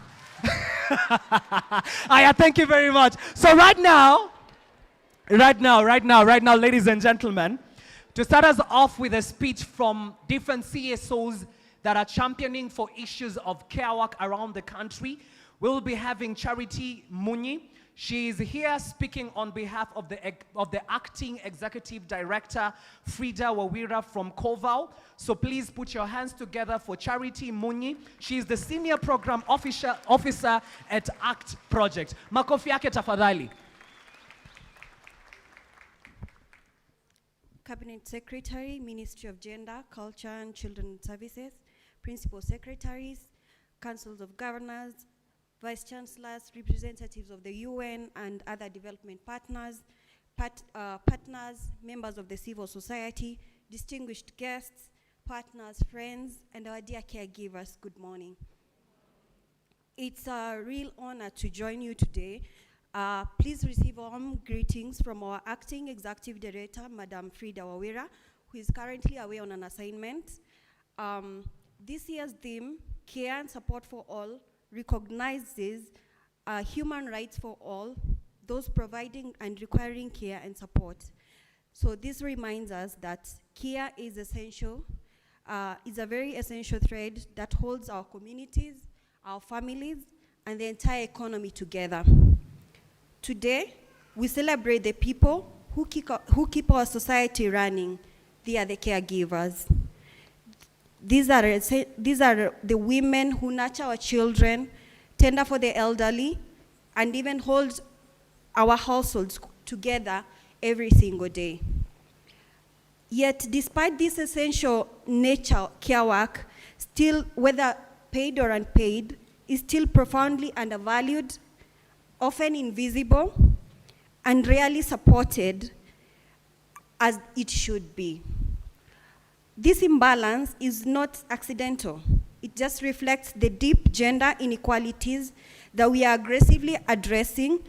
Aya, thank you very much. So right now, ladies and gentlemen, to start us off with a speech from different CSOs that are championing for issues of care work around the country, we'll be having Charity Munyi. She is here speaking on behalf of the acting executive director, Frida Wawira from Kovau. So please put your hands together for Charity Munyi. She is the senior program officer at ACT Project. Makofi yake tafadhali. Cabinet Secretary, Ministry of Gender, Culture and Children's Services, Principal Secretaries, Councils of Governors, Vice Chancellors, representatives of the UN and other development partners, members of the civil society, distinguished guests, partners, friends, and our dear caregivers, good morning. It's a real honor to join you today. Please receive warm greetings from our Acting Executive Director, Madam Frida Wawira, who is currently away on an assignment. This year's theme, Care and Support for All, recognizes human rights for all, those providing and requiring care and support. So this reminds us that care is essential, is a very essential thread that holds our communities, our families, and the entire economy together. Today, we celebrate the people who keep our society running. They are the caregivers. These are the women who nurture our children, tender for the elderly, and even hold our households together every single day. Yet, despite this essential nature care work, still, whether paid or unpaid, is still profoundly undervalued, often invisible, and rarely supported as it should be. This imbalance is not accidental. It just reflects the deep gender inequalities that we are aggressively addressing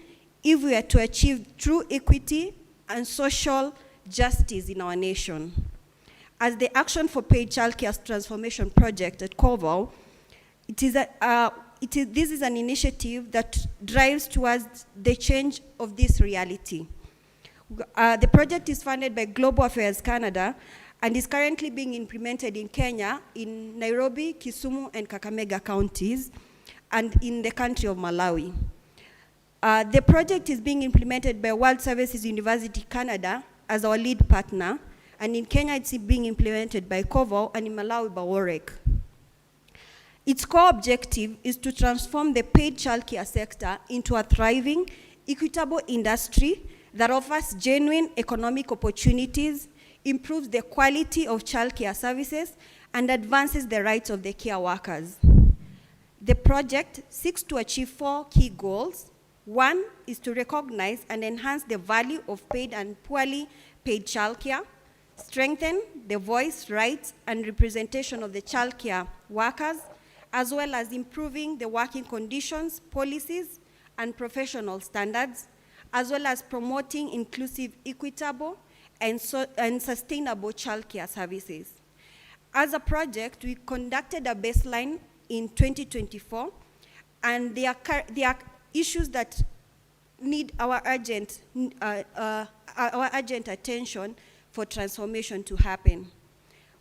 if we are to achieve true equity and social justice in our nation. As the Action for Paid Childcare Transformation Project at COVAL, this is an initiative that drives towards the change of this reality. The project is funded by Global Affairs Canada and is currently being implemented in Kenya, in Nairobi, Kisumu, and Kakamega counties, and in the country of Malawi. The project is being implemented by World Services University Canada as our lead partner, and in Kenya it's being implemented by COVAL, and in Malawi by WAREC. Its core objective is to transform the paid childcare sector into a thriving, equitable industry that offers genuine economic opportunities, improves the quality of childcare services, and advances the rights of the care workers. The project seeks to achieve 4 key goals. One is to recognize and enhance the value of paid and poorly paid childcare, strengthen the voice, rights, and representation of the childcare workers, as well as improving the working conditions, policies, and professional standards, as well as promoting inclusive, equitable, and sustainable childcare services. As a project, we conducted a baseline in 2024, and there are issues that need our urgent attention for transformation to happen.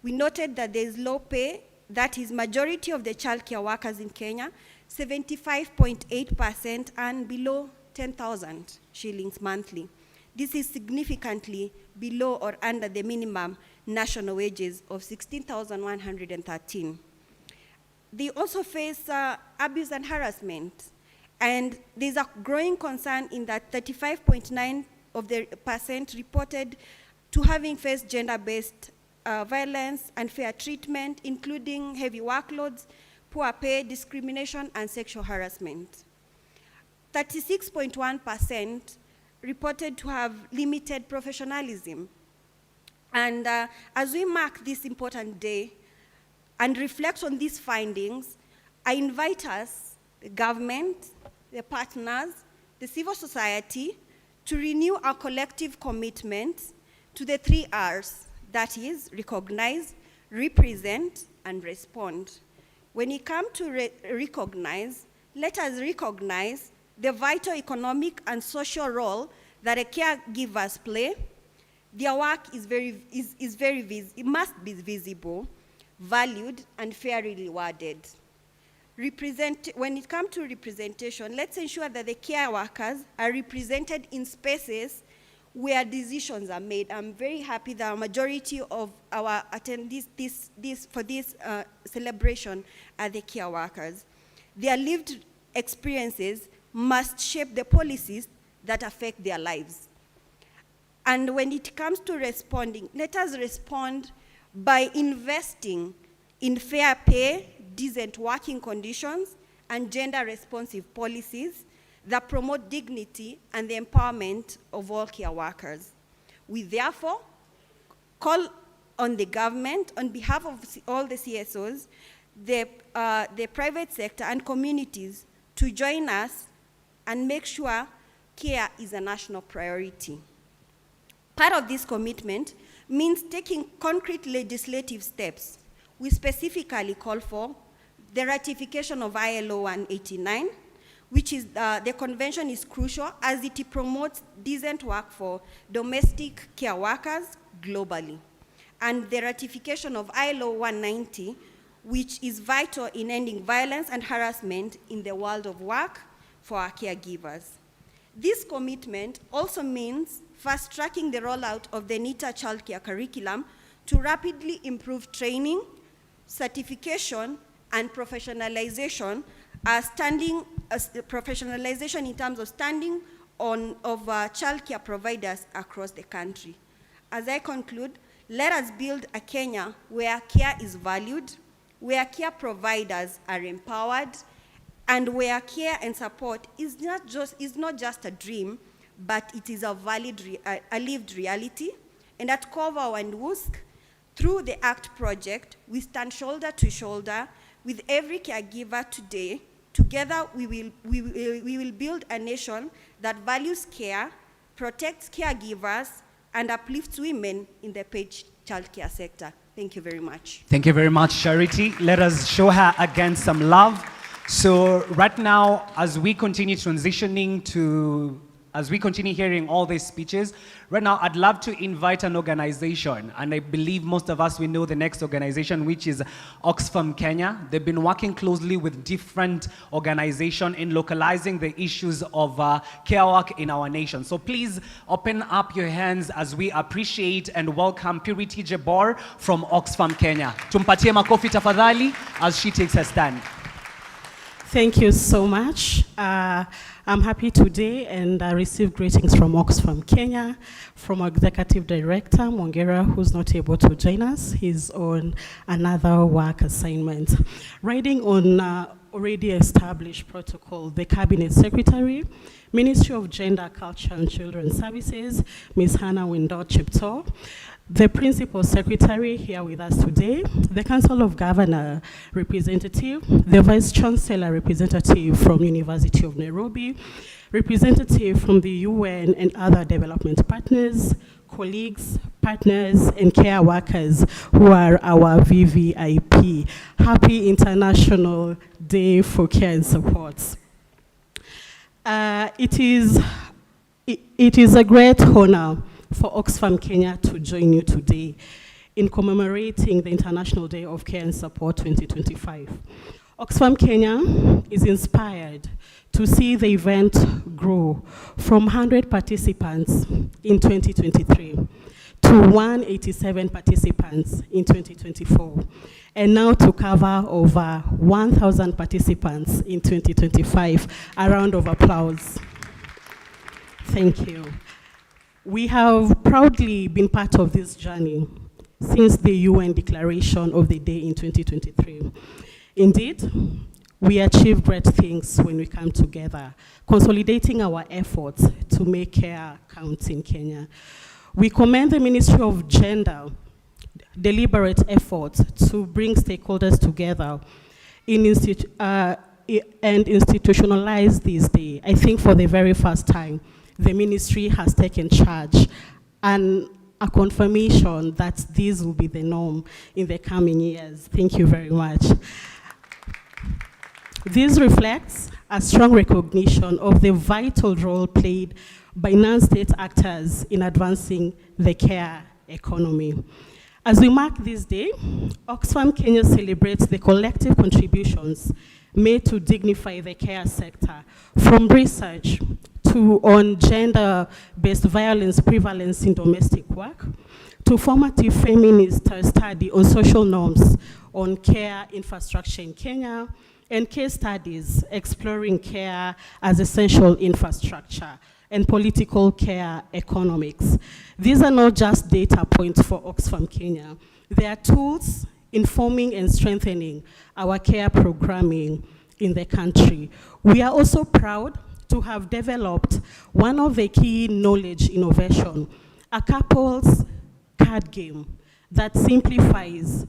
We noted that there is low pay, that is majority of the childcare workers in Kenya, 75.8% and below 10,000 shillings monthly. This is significantly below or under the minimum national wages of 16,113. They also face abuse and harassment. And there's a growing concern in that 35.9% reported to having faced gender-based violence, unfair treatment, including heavy workloads, poor pay, discrimination, and sexual harassment. 36.1% reported to have limited professionalism. And as we mark this important day and reflect on these findings, I invite us, the government, the partners, the civil society, to renew our collective commitment to the 3 R's, that is, recognize, represent, and respond. When it comes to recognize, let us recognize the vital economic and social role that a caregivers play. Their work it must be visible, valued, and fairly rewarded. When it comes to representation, let's ensure that the care workers are represented in spaces where decisions are made. I'm very happy that a majority of our attendees for this celebration are the care workers. Their lived experiences must shape the policies that affect their lives. And when it comes to responding, let us respond by investing in fair pay, decent working conditions, and gender-responsive policies that promote dignity and the empowerment of all care workers. We therefore call on the government, on behalf of all the CSOs, the private sector and communities to join us and make sure care is a national priority. Part of this commitment means taking concrete legislative steps. We specifically call for the ratification of ILO 189, which is, the convention is crucial as it promotes decent work for domestic care workers globally. And the ratification of ILO 190, which is vital in ending violence and harassment in the world of work for our caregivers. This commitment also means fast-tracking the rollout of the NITA childcare curriculum to rapidly improve training, certification, and professionalization professionalization in terms of standing of childcare providers across the country. As I conclude, let us build a Kenya where care is valued, where care providers are empowered, and where care and support is not just a dream, but it is a lived reality. And at Kovawa and Wusk, through the ACT project, we stand shoulder to shoulder with every caregiver today. Together, we will build a nation that values care, protects caregivers, and uplifts women in the paid childcare sector. Thank you very much. Thank you very much, Charity. Let us show her again some love. So right now, as we continue hearing all these speeches, right now I'd love to invite an organization, and I believe most of us, we know the next organization, which is Oxfam Kenya. They've been working closely with different organizations in localizing the issues of care work in our nation. So please open up your hands as we appreciate and welcome Purity Jabor from Oxfam Kenya. Tumpatie makofi tafadhali as she takes her stand. Thank you so much. I'm happy today and I received greetings from Oxfam Kenya, from our Executive Director, Mongera, who's not able to join us. He's on another work assignment. Riding on already established protocol, the Cabinet Secretary, Ministry of Gender, Culture and Children's Services, Ms. Hannah Windot Chipto, the Principal Secretary here with us today, the Council of Governor representative, the Vice Chancellor representative from University of Nairobi, representative from the UN and other development partners, colleagues, partners, and care workers who are our VVIP. Happy International Day for Care and Supports. It is a great honor for Oxfam Kenya to join you today in commemorating the International Day of Care and Support 2025. Oxfam Kenya is inspired to see the event grow from 100 participants in 2023 to 187 participants in 2024, and now to cover over 1,000 participants in 2025. A round of applause. Thank you. We have proudly been part of this journey since the UN declaration of the day in 2023. Indeed, we achieve great things when we come together, consolidating our efforts to make care count in Kenya. We commend the Ministry of Gender deliberate efforts to bring stakeholders together and institutionalize this day. I think for the very first time, the ministry has taken charge, and a confirmation that this will be the norm in the coming years. Thank you very much. This reflects a strong recognition of the vital role played by non-state actors in advancing the care economy. As we mark this day, Oxfam Kenya celebrates the collective contributions made to dignify the care sector, from research on gender-based violence prevalence in domestic work, to formative feminist study on social norms on care infrastructure in Kenya, and case studies exploring care as essential infrastructure and political care economics. These are not just data points for Oxfam Kenya. They are tools informing and strengthening our care programming in the country. We are also proud to have developed one of the key knowledge innovation, a couples card game that simplifies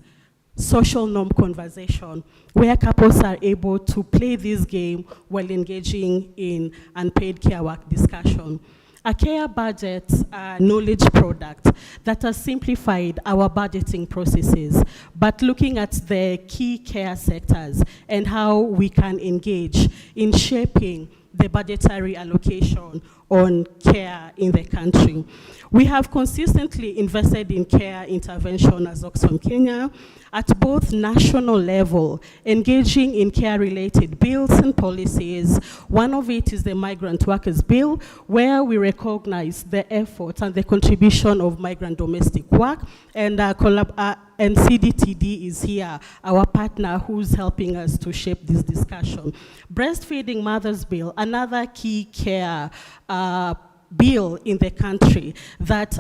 social norm conversation, where couples are able to play this game while engaging in unpaid care work discussion. A care budget knowledge product that has simplified our budgeting processes, but looking at the key care sectors and how we can engage in shaping the budgetary allocation on care in the country. We have consistently invested in care intervention as Oxfam Kenya at both national level, engaging in care-related bills and policies. One of it is the Migrant Workers Bill, where we recognize the effort and the contribution of migrant domestic work and and CDTD is here, our partner who's helping us to shape this discussion. Breastfeeding Mothers Bill, another key care bill in the country that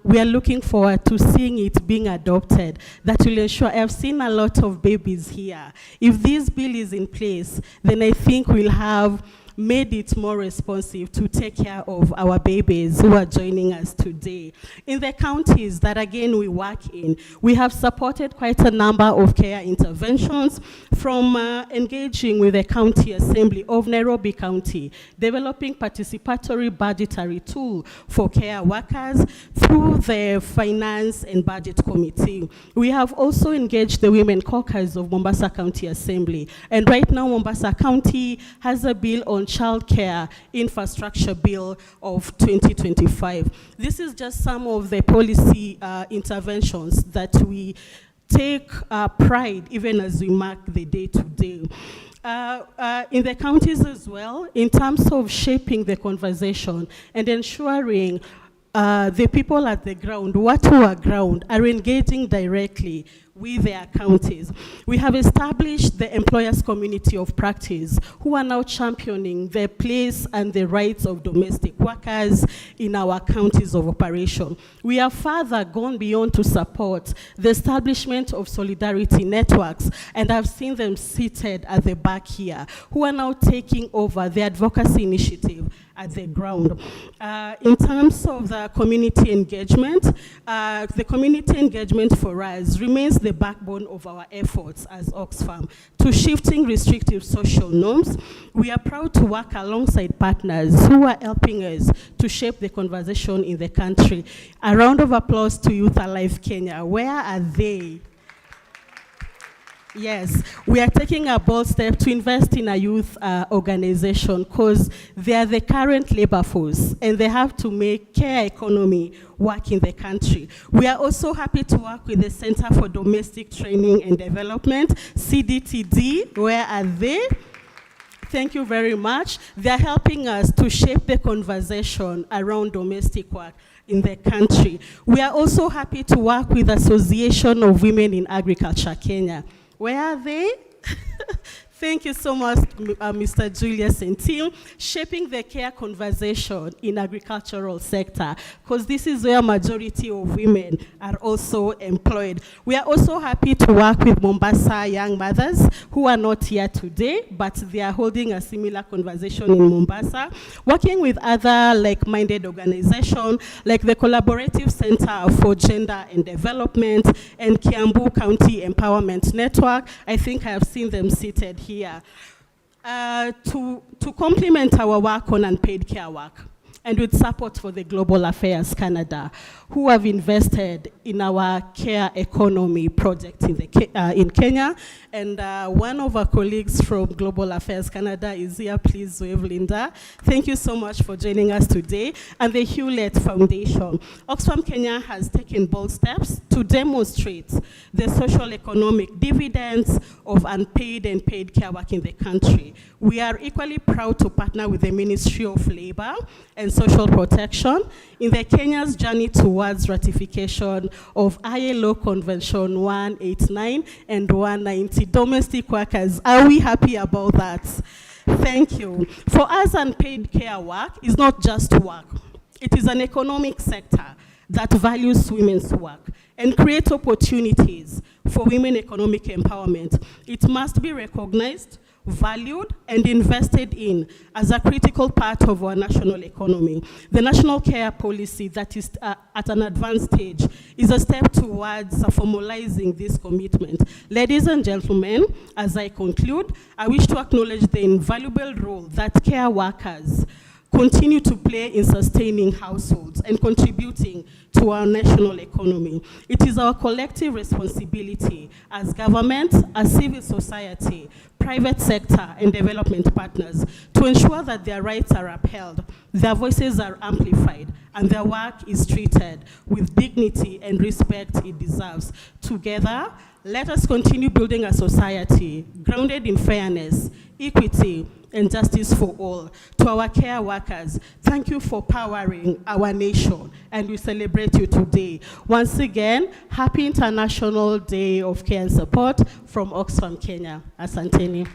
we are looking forward to seeing it being adopted, that will ensure. I've seen a lot of babies here. If this bill is in place, then I think we'll have made it more responsive to take care of our babies who are joining us today. In the counties that again we work in, we have supported quite a number of care interventions, from engaging with the County Assembly of Nairobi County, developing participatory budgetary tool for care workers through the Finance and Budget Committee. We have also engaged the Women Caucus of Mombasa County Assembly, and right now Mombasa County has a bill on Child Care Infrastructure Bill of 2025. This is just some of the policy interventions that we take pride even as we mark the day today. In the counties as well, in terms of shaping the conversation and ensuring the people at the ground, what who are ground, are engaging directly with their counties. We have established the employers' community of practice, who are now championing the place and the rights of domestic workers in our counties of operation. We have further gone beyond to support the establishment of solidarity networks, and I've seen them seated at the back here, who are now taking over the advocacy initiative at the ground. In terms of the community engagement for us remains the backbone of our efforts as Oxfam to shifting restrictive social norms. We are proud to work alongside partners who are helping us to shape the conversation in the country. A round of applause to Youth Alive Kenya. Where are they? Yes, we are taking a bold step to invest in a youth organization, because they are the current labor force and they have to make care economy work in the country. We are also happy to work with the Center for Domestic Training and Development, CDTD. Where are they? Thank you very much. They are helping us to shape the conversation around domestic work in the country. We are also happy to work with the Association of Women in Agriculture Kenya. Where are they? Thank you so much, Mr. Julius and team, shaping the care conversation in agricultural sector, because this is where majority of women are also employed. We are also happy to work with Mombasa young mothers who are not here today, but they are holding a similar conversation in Mombasa, working with other like-minded organizations like the Collaborative Center for Gender and Development and Kiambu County Empowerment Network. I think I have seen them seated here. To complement our work on unpaid care work, and with support for the Global Affairs Canada, who have invested in our care economy project in Kenya. And one of our colleagues from Global Affairs Canada is here. Please wave, Linda. Thank you so much for joining us today. And the Hewlett Foundation. Oxfam Kenya has taken bold steps to demonstrate the social economic dividends of unpaid and paid care work in the country. We are equally proud to partner with the Ministry of Labor and Social Protection in the Kenya's journey towards ratification of ILO Convention 189 and 190. Domestic workers, are we happy about that? Thank you. For us, unpaid care work is not just work. It is an economic sector that values women's work and creates opportunities for women economic empowerment. It must be recognized, valued, and invested in as a critical part of our national economy. The national care policy that is at an advanced stage is a step towards formalizing this commitment. Ladies and gentlemen, as I conclude, I wish to acknowledge the invaluable role that care workers continue to play in sustaining households and contributing to our national economy. It is our collective responsibility as government, as civil society, private sector, and development partners to ensure that their rights are upheld, their voices are amplified, and their work is treated with dignity and respect it deserves. Together, let us continue building a society grounded in fairness, equity, and justice for all. To our care workers, thank you for powering our nation, and we celebrate you today. Once again, happy International Day of Care and Support from Oxfam, Kenya. Asanteni.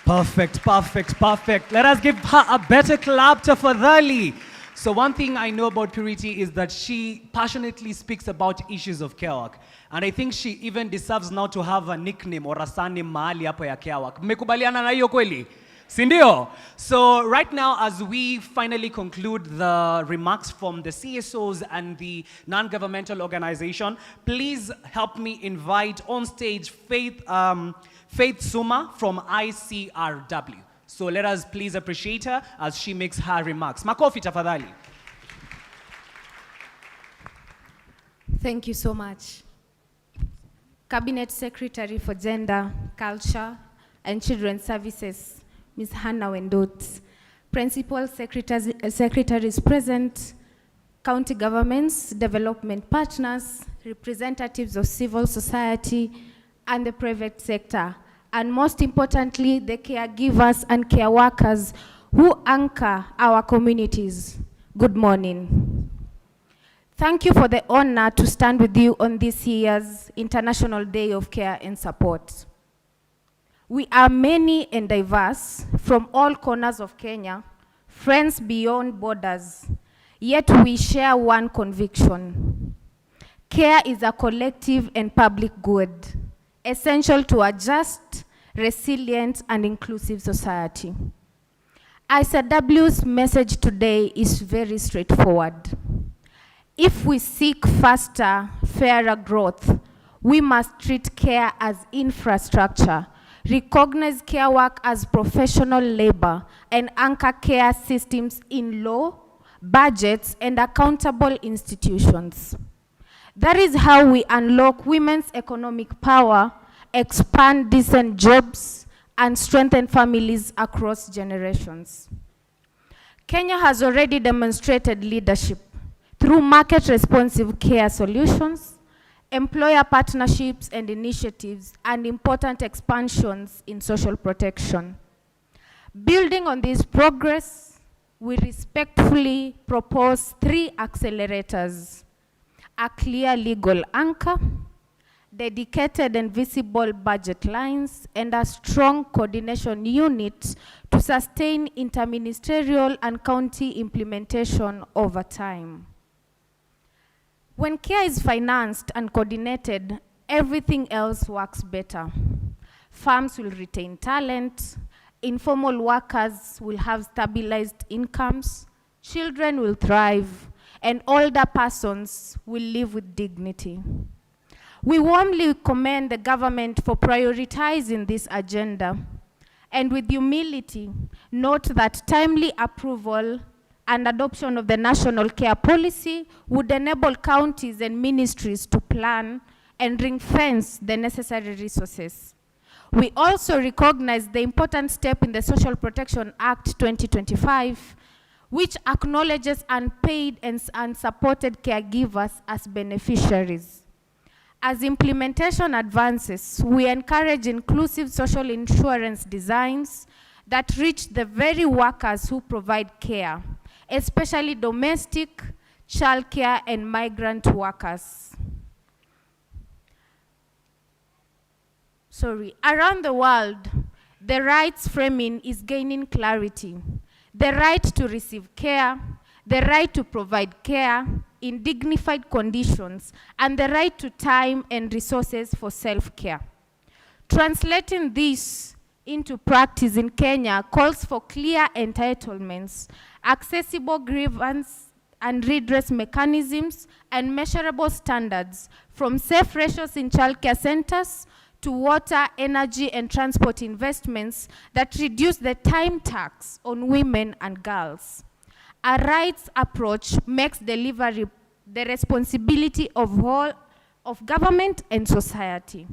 Perfect, perfect, perfect. Let us give her a better clap to Fadhali. So one thing I know about Purity is that she passionately speaks about issues of care work. And I think she even deserves now to have a nickname or a surname mahali hapo ya care work. Mmekubaliana na hiyo kweli? Sindio? So right now, as we finally conclude the remarks from the CSOs and the non-governmental organization, please help me invite on stage Faith Suma from ICRW. So let us please appreciate her as she makes her remarks. Makofi tafadhali. Thank you so much. Cabinet Secretary for Gender, Culture, and Children's Services, Ms. Hannah Wendot. Principal secretaries present, county governments, development partners, representatives of civil society, and the private sector. And most importantly, the caregivers and care workers who anchor our communities. Good morning. Thank you for the honor to stand with you on this year's International Day of Care and Support. We are many and diverse from all corners of Kenya, friends beyond borders, yet we share one conviction. Care is a collective and public good, essential to a just, resilient, and inclusive society. ICW's message today is very straightforward. If we seek faster, fairer growth, we must treat care as infrastructure, recognize care work as professional labor, and anchor care systems in law, budgets, and accountable institutions. That is how we unlock women's economic power, expand decent jobs, and strengthen families across generations. Kenya has already demonstrated leadership through market-responsive care solutions, employer partnerships and initiatives, and important expansions in social protection. Building on this progress, we respectfully propose 3 accelerators: a clear legal anchor, dedicated and visible budget lines, and a strong coordination unit to sustain interministerial and county implementation over time. When care is financed and coordinated, everything else works better. Farms will retain talent, informal workers will have stabilized incomes, children will thrive, and older persons will live with dignity. We warmly commend the government for prioritizing this agenda, and with humility, note that timely approval and adoption of the National Care Policy would enable counties and ministries to plan and ring-fence the necessary resources. We also recognize the important step in the Social Protection Act 2025, which acknowledges unpaid and unsupported caregivers as beneficiaries. As implementation advances, we encourage inclusive social insurance designs that reach the very workers who provide care, especially domestic, childcare, and migrant workers. Around the world, the rights framing is gaining clarity. The right to receive care, the right to provide care in dignified conditions, and the right to time and resources for self-care. Translating this into practice in Kenya calls for clear entitlements, accessible grievance and redress mechanisms, and measurable standards, from safe ratios in childcare centers to water, energy, and transport investments that reduce the time tax on women and girls. A rights approach makes delivery the responsibility of government and society.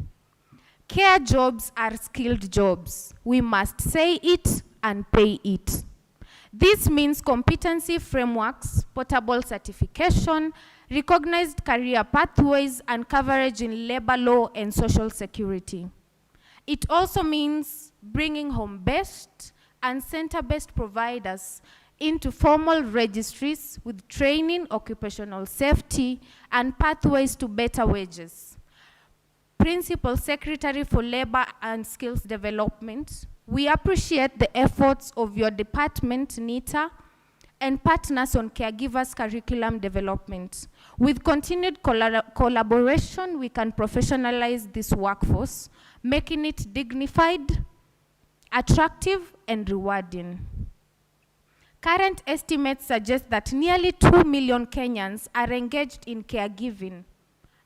Care jobs are skilled jobs. We must say it and pay it. This means competency frameworks, portable certification, recognized career pathways, and coverage in labor law and social security. It also means bringing home best and center-based providers into formal registries with training, occupational safety, and pathways to better wages. Principal Secretary for Labor and Skills Development, we appreciate the efforts of your department, NITA, and partners on caregivers curriculum development. With continued collaboration, we can professionalize this workforce, making it dignified, attractive, and rewarding. Current estimates suggest that nearly 2 million Kenyans are engaged in caregiving.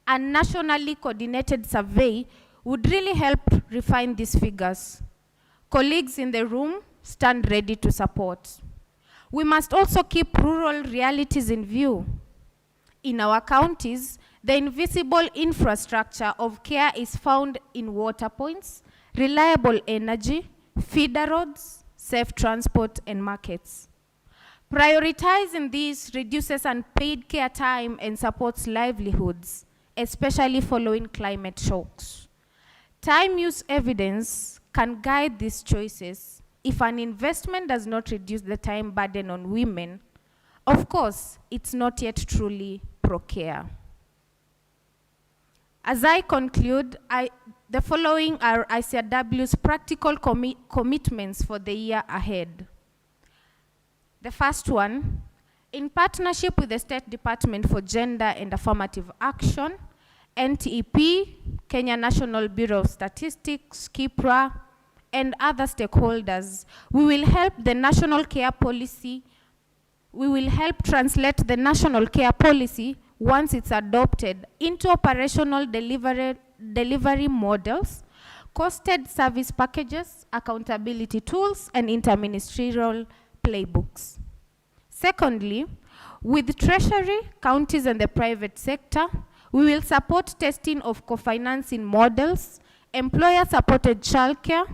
A nationally coordinated survey would really help refine these figures. Colleagues in the room stand ready to support. We must also keep rural realities in view. In our counties, the invisible infrastructure of care is found in water points, reliable energy, feeder roads, safe transport, and markets. Prioritizing these reduces unpaid care time and supports livelihoods, especially following climate shocks. Time use evidence can guide these choices. If an investment does not reduce the time burden on women, of course, it's not yet truly pro-care. As I conclude, the following are ICRW's practical commitments for the year ahead. The first one, in partnership with the State Department for Gender and Affirmative Action, NTEP, Kenya National Bureau of Statistics, KIPRA, and other stakeholders, we will help the national care policy. We will help translate the national care policy once it's adopted into operational delivery models, costed service packages, accountability tools, and interministerial playbooks. Secondly, with Treasury, counties, and the private sector, we will support testing of co-financing models, employer-supported childcare,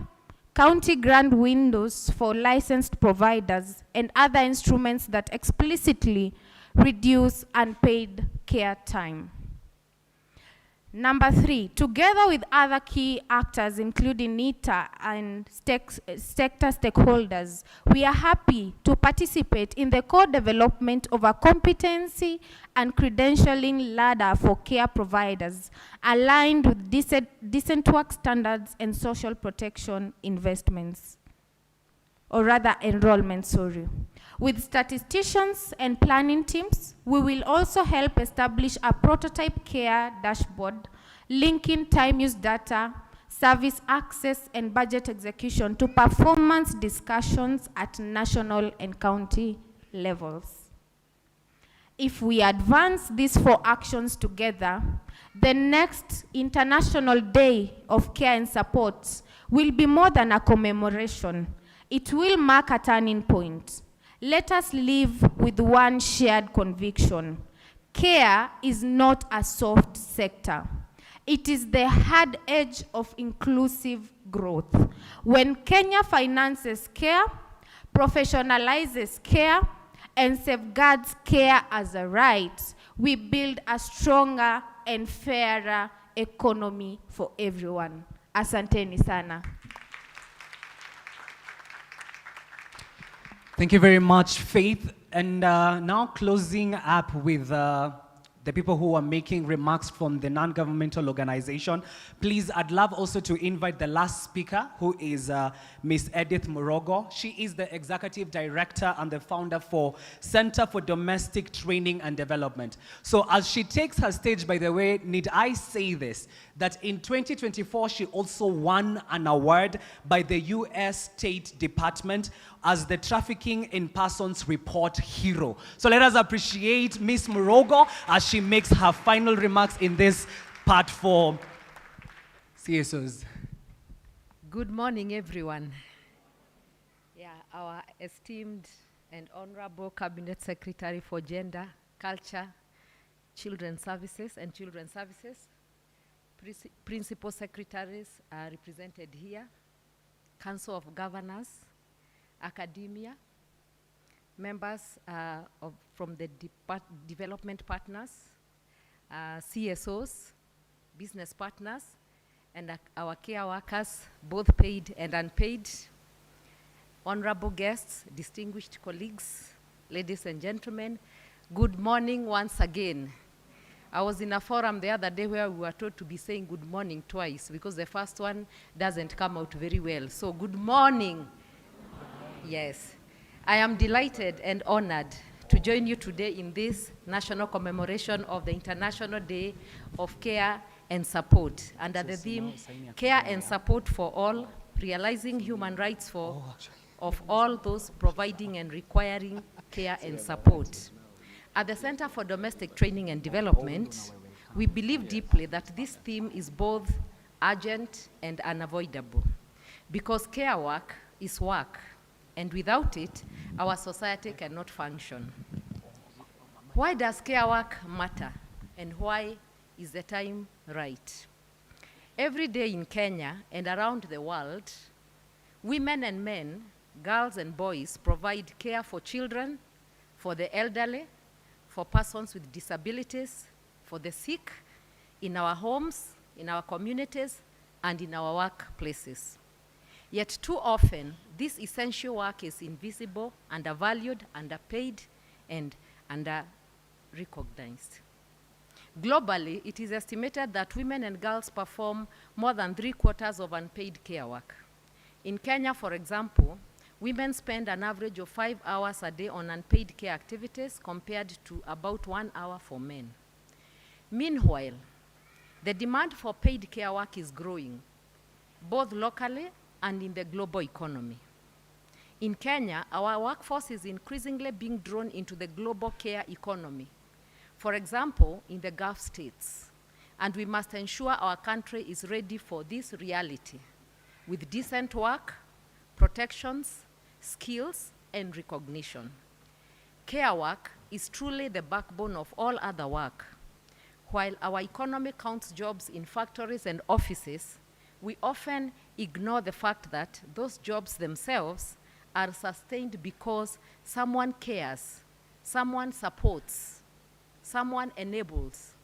county grant windows for licensed providers, and other instruments that explicitly reduce unpaid care time. Number 3, together with other key actors, including NITA and sector stakeholders, we are happy to participate in the co-development of a competency and credentialing ladder for care providers, aligned with decent work standards and social protection investments, or rather enrollment, sorry. With statisticians and planning teams, we will also help establish a prototype care dashboard linking time use data, service access, and budget execution to performance discussions at national and county levels. If we advance these 4 actions together, the next International Day of Care and Support will be more than a commemoration. It will mark a turning point. Let us live with one shared conviction. Care is not a soft sector. It is the hard edge of inclusive growth. When Kenya finances care, professionalizes care, and safeguards care as a right, we build a stronger and fairer economy for everyone. Asanteni sana. Thank you very much, Faith. And now closing up with the people who are making remarks from the non-governmental organization. Please, I'd love also to invite the last speaker, who is Ms. Edith Murogo. She is the Executive Director and the founder for Center for Domestic Training and Development. So as she takes her stage, by the way, need I say this, that in 2024, she also won an award by the US State Department as the Trafficking in Persons Report Hero. So let us appreciate Ms. Murogo as she makes her final remarks in this part for CSOs. Good morning, everyone. Yeah, our esteemed and honorable Cabinet Secretary for Gender, Culture, Children's Services, and Children's Services, Principal Secretaries are represented here, Council of Governors, academia, members from the development partners, CSOs, business partners, and our care workers, both paid and unpaid, honorable guests, distinguished colleagues, ladies and gentlemen, good morning once again. I was in a forum the other day where we were told to be saying good morning twice because the first one doesn't come out very well. So good morning. Yes. I am delighted and honored to join you today in this national commemoration of the International Day of Care and Support under the theme Care and Support for All, Realizing Human Rights for of all those providing and requiring care and support. At the Center for Domestic Training and Development, we believe deeply that this theme is both urgent and unavoidable because care work is work, and without it, our society cannot function. Why does care work matter, and why is the time right? Every day in Kenya and around the world, women and men, girls and boys provide care for children, for the elderly, for persons with disabilities, for the sick, in our homes, in our communities, and in our workplaces. Yet too often, this essential work is invisible, undervalued, underpaid, and under-recognized. Globally, it is estimated that women and girls perform more than 3/4 of unpaid care work. In Kenya, for example, women spend an average of 5 hours a day on unpaid care activities compared to about 1 hour for men. Meanwhile, the demand for paid care work is growing, both locally and in the global economy. In Kenya, our workforce is increasingly being drawn into the global care economy, for example, in the Gulf states. And we must ensure our country is ready for this reality with decent work, protections, skills, and recognition. Care work is truly the backbone of all other work. While our economy counts jobs in factories and offices, we often ignore the fact that those jobs themselves are sustained because someone cares, someone supports, someone enables.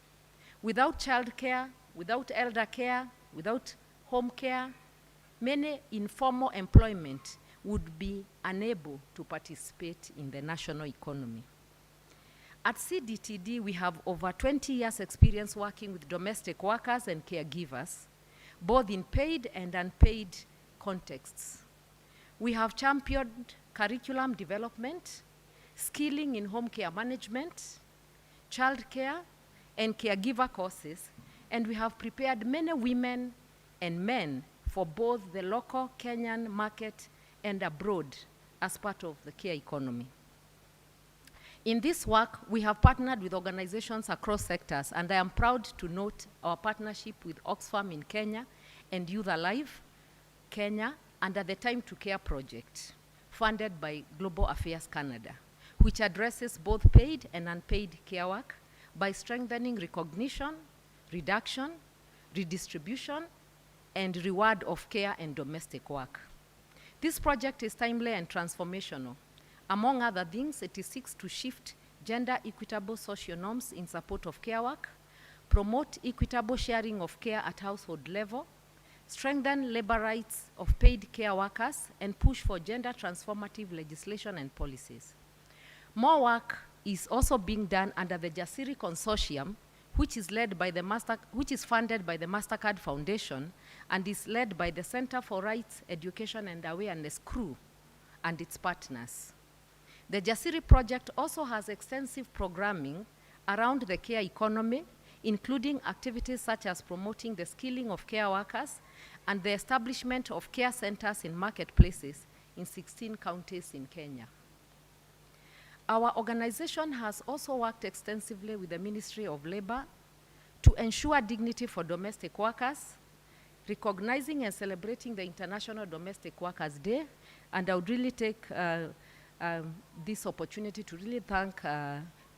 Without child care, without elder care, without home care, many informal employment would be unable to participate in the national economy. At CDTD, we have over 20 years experience working with domestic workers and caregivers, both in paid and unpaid contexts. We have championed curriculum development, skilling in home care management, child care, and caregiver courses, and we have prepared many women and men for both the local Kenyan market and abroad as part of the care economy. In this work, we have partnered with organizations across sectors, and I am proud to note our partnership with Oxfam in Kenya and Youth Alive Kenya under the Time to Care project, funded by Global Affairs Canada, which addresses both paid and unpaid care work by strengthening recognition, reduction, redistribution, and reward of care and domestic work. This project is timely and transformational. Among other things, it seeks to shift gender equitable social norms in support of care work, promote equitable sharing of care at household level, strengthen labor rights of paid care workers, and push for gender transformative legislation and policies. More work is also being done under the Jasiri Consortium, which is funded by the MasterCard Foundation and is led by the Center for Rights, Education and Awareness crew and its partners. The Jasiri project also has extensive programming around the care economy, including activities such as promoting the skilling of care workers and the establishment of care centers in marketplaces in 16 counties in Kenya. Our organization has also worked extensively with the Ministry of Labor to ensure dignity for domestic workers, recognizing and celebrating the International Domestic Workers Day. And I would really take this opportunity to really thank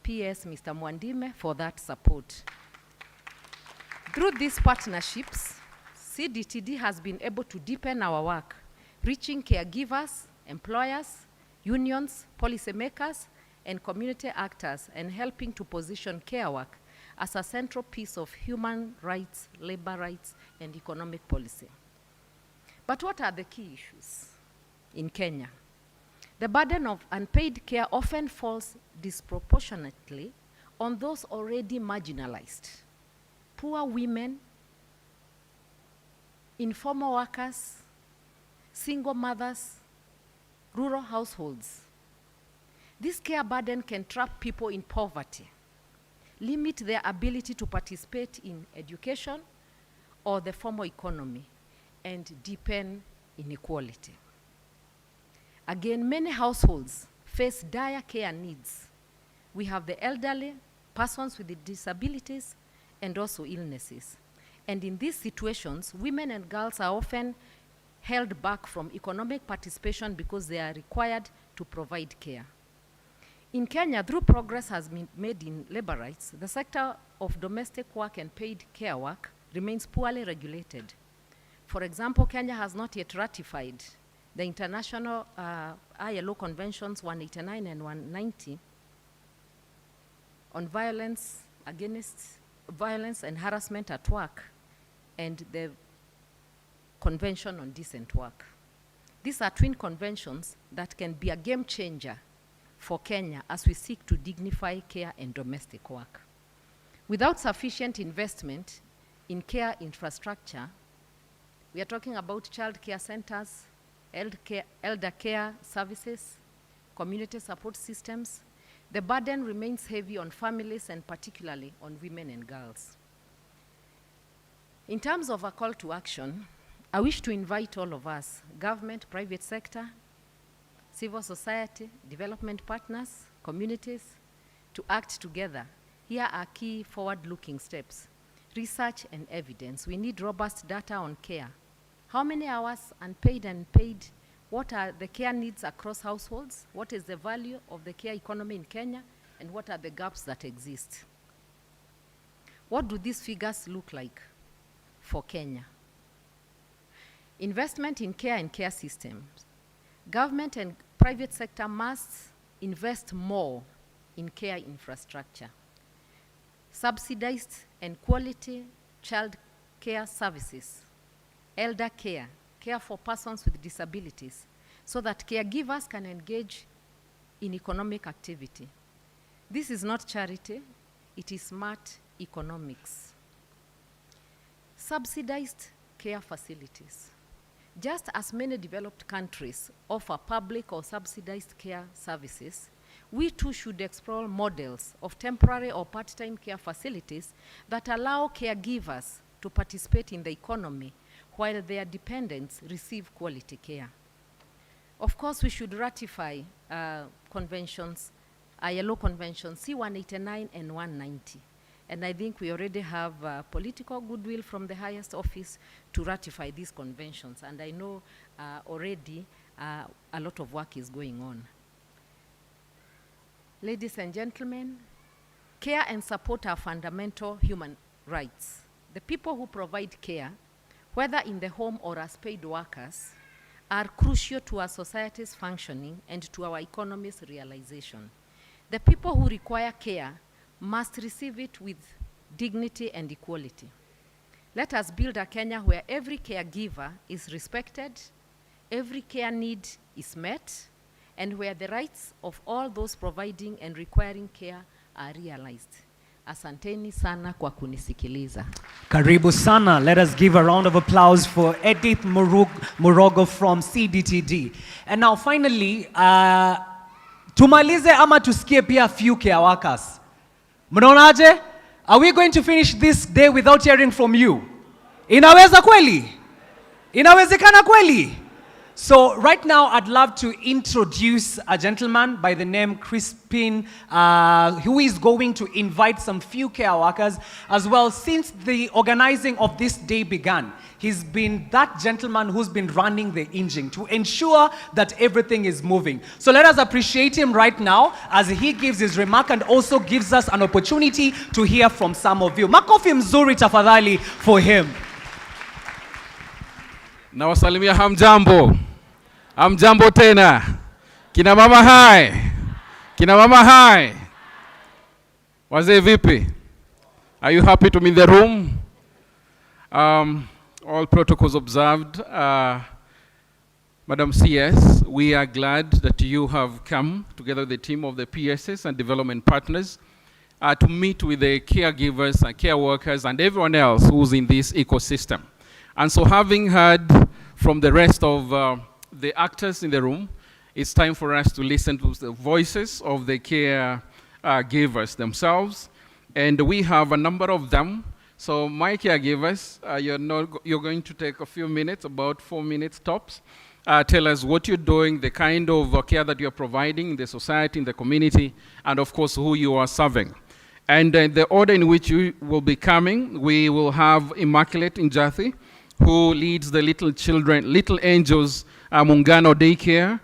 PS Mr. Mwandime for that support. Through these partnerships, CDTD has been able to deepen our work, reaching caregivers, employers, unions, policymakers, and community actors, and helping to position care work as a central piece of human rights, labor rights, and economic policy. But what are the key issues in Kenya? The burden of unpaid care often falls disproportionately on those already marginalized. Poor women, informal workers, single mothers, rural households. This care burden can trap people in poverty, limit their ability to participate in education or the formal economy, and deepen inequality. Again, many households face dire care needs. We have the elderly, persons with disabilities, and also illnesses. And in these situations, women and girls are often held back from economic participation because they are required to provide care. In Kenya, though progress has been made in labor rights, the sector of domestic work and paid care work remains poorly regulated. For example, Kenya has not yet ratified the international ILO Conventions 189 and 190 on violence and harassment at work, and the Convention on Decent Work. These are twin conventions that can be a game changer for Kenya as we seek to dignify care and domestic work. Without sufficient investment in care infrastructure, we are talking about child care centers, elder care services, community support systems. The burden remains heavy on families and particularly on women and girls. In terms of a call to action, I wish to invite all of us, government, private sector, civil society, development partners, communities, to act together. Here are key forward-looking steps. Research and evidence. We need robust data on care. How many hours unpaid and paid? What are the care needs across households? What is the value of the care economy in Kenya? And what are the gaps that exist? What do these figures look like for Kenya? Investment in care and care systems. Government and private sector must invest more in care infrastructure. Subsidized and quality child care services, elder care, care for persons with disabilities, so that caregivers can engage in economic activity. This is not charity, it is smart economics. Subsidized care facilities. Just as many developed countries offer public or subsidized care services, we too should explore models of temporary or part-time care facilities that allow caregivers to participate in the economy while their dependents receive quality care. Of course, we should ratify conventions, ILO conventions C-189 and 190. And I think we already have political goodwill from the highest office to ratify these conventions. And I know already a lot of work is going on. Ladies and gentlemen, care and support are fundamental human rights. The people who provide care, whether in the home or as paid workers, are crucial to our society's functioning and to our economy's realization. The people who require care must receive it with dignity and equality. Let us build a Kenya where every caregiver is respected, every care need is met, and where the rights of all those providing and requiring care are realized. Asanteni sana kwa kunisikiliza. Karibu sana. Let us give a round of applause for Edith Murogo from CDTD. And now finally, tumalize ama tusikie pia few care workers. Mnaonaje? Are we going to finish this day without hearing from you? Inaweza kweli? Inawezekana kweli? So right now I'd love to introduce a gentleman by the name Crispin, who is going to invite some few care workers as well. Since the organizing of this day began, he's been that gentleman who's been running the engine to ensure that everything is moving. So let us appreciate him right now as he gives his remark and also gives us an opportunity to hear from some of you. Makofi mzuri tafadhali for him. Na wasalimia hamjambo. Hamjambo tena. Kina mama hai. Kina mama hai. Wazee vipi? Are you happy to be in the room? All protocols observed. Madam CS, we are glad that you have come together with the team of the PSS and development partners to meet with the caregivers and care workers and everyone else who's in this ecosystem. And so having heard from the rest of the actors in the room, it's time for us to listen to the voices of the caregivers themselves. And we have a number of them. So my caregivers, you're going to take a few minutes, about 4 minutes tops. Tell us what you're doing, the kind of care that you're providing in the society, in the community, and of course who you are serving. And the order in which you will be coming, we will have Immaculate Njati, who leads the Little Angels Mungano Daycare,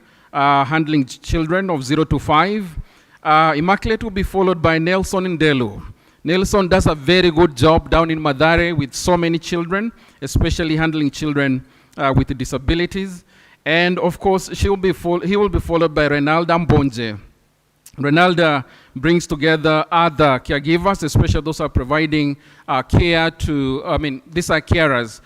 handling children of 0 to 5. Immaculate will be followed by Nelson Ndelu. Nelson does a very good job down in Mathare with so many children, especially handling children with disabilities. And of course, he will be followed by Renalda Mbonje. Renalda brings together other caregivers, especially those who are providing care to, these are carers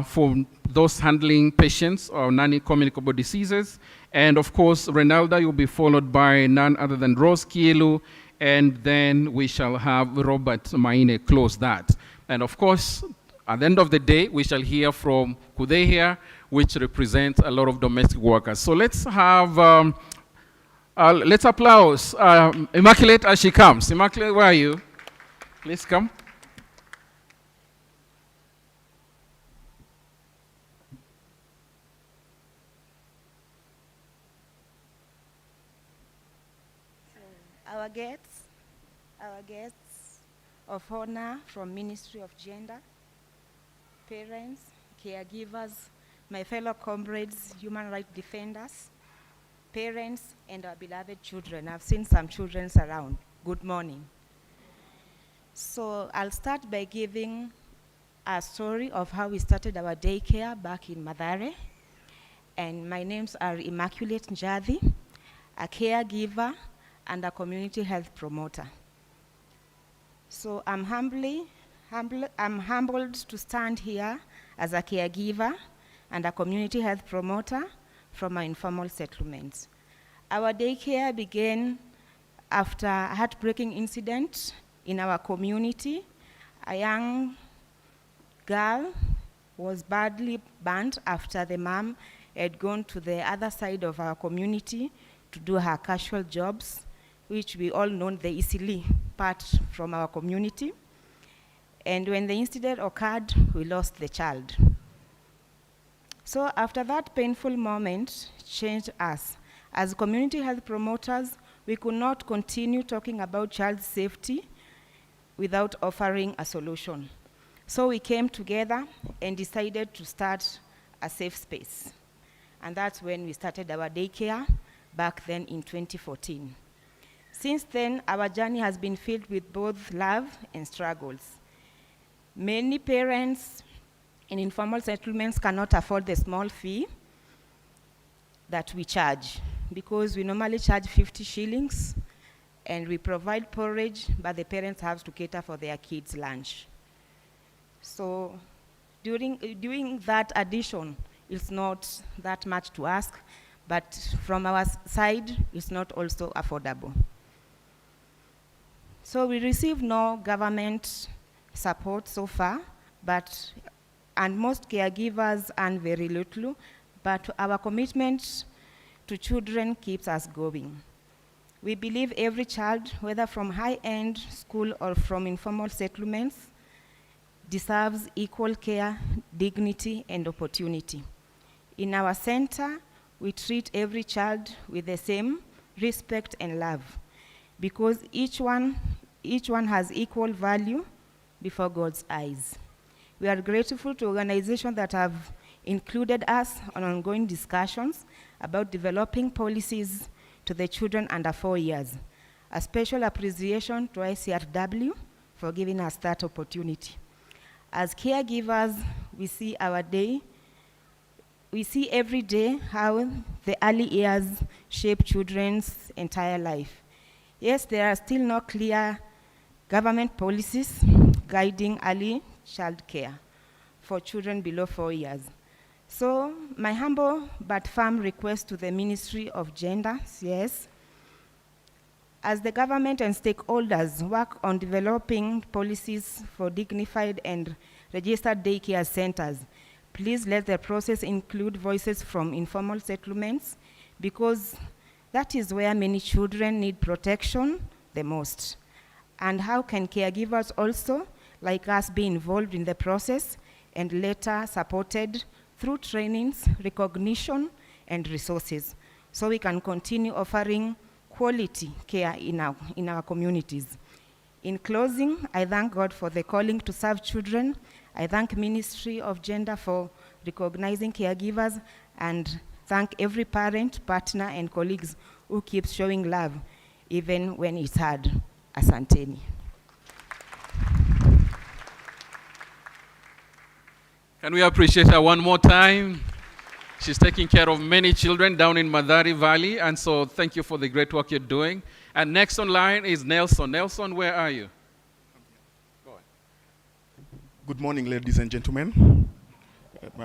for those handling patients or non-communicable diseases. And of course, Renalda will be followed by none other than Rose Kielu, and then we shall have Robert Maine close that. And of course, at the end of the day, we shall hear from Kudehia, which represents a lot of domestic workers. So let's have, let's applause Immaculate as she comes. Immaculate, where are you? Please come. Our guests of honor from Ministry of Gender, parents, caregivers, my fellow comrades, human rights defenders, parents, and our beloved children. I've seen some children around. Good morning. So I'll start by giving a story of how we started our daycare back in Mathare. And my names are Immaculate Njati, a caregiver and a community health promoter. So I'm humbled to stand here as a caregiver and a community health promoter from our informal settlements. Our daycare began after a heartbreaking incident in our community. A young girl was badly burnt after the mom had gone to the other side of our community to do her casual jobs, which we all know the Isili part from our community. And when the incident occurred, we lost the child. So after that painful moment changed us. As community health promoters, we could not continue talking about child safety without offering a solution. So we came together and decided to start a safe space. And that's when we started our daycare back then in 2014. Since then, our journey has been filled with both love and struggles. Many parents in informal settlements cannot afford the small fee that we charge, because we normally charge 50 shillings and we provide porridge, but the parents have to cater for their kids' lunch. So doing that addition is not that much to ask, but from our side, it's not also affordable. So we received no government support so far, and most caregivers earn very little, but our commitment to children keeps us going. We believe every child, whether from high-end school or from informal settlements, deserves equal care, dignity, and opportunity. In our center, we treat every child with the same respect and love, because each one has equal value before God's eyes. We are grateful to organizations that have included us on ongoing discussions about developing policies to the children under 4 years. A special appreciation to ICRW for giving us that opportunity. As caregivers, we see every day how the early years shape children's entire life. Yes, there are still no clear government policies guiding early child care for children below 4 years. So my humble but firm request to the Ministry of Gender, yes, as the government and stakeholders work on developing policies for dignified and registered daycare centers, please let the process include voices from informal settlements, because that is where many children need protection the most. And how can caregivers also, like us, be involved in the process and later supported through trainings, recognition, and resources, so we can continue offering quality care in our communities. In closing, I thank God for the calling to serve children. I thank Ministry of Gender for recognizing caregivers, and thank every parent, partner, and colleagues who keeps showing love, even when it's hard. Asanteni. Can we appreciate her one more time? She's taking care of many children down in Madari Valley, and so thank you for the great work you're doing. And next on line is Nelson. Nelson, where are you? Good morning, ladies and gentlemen.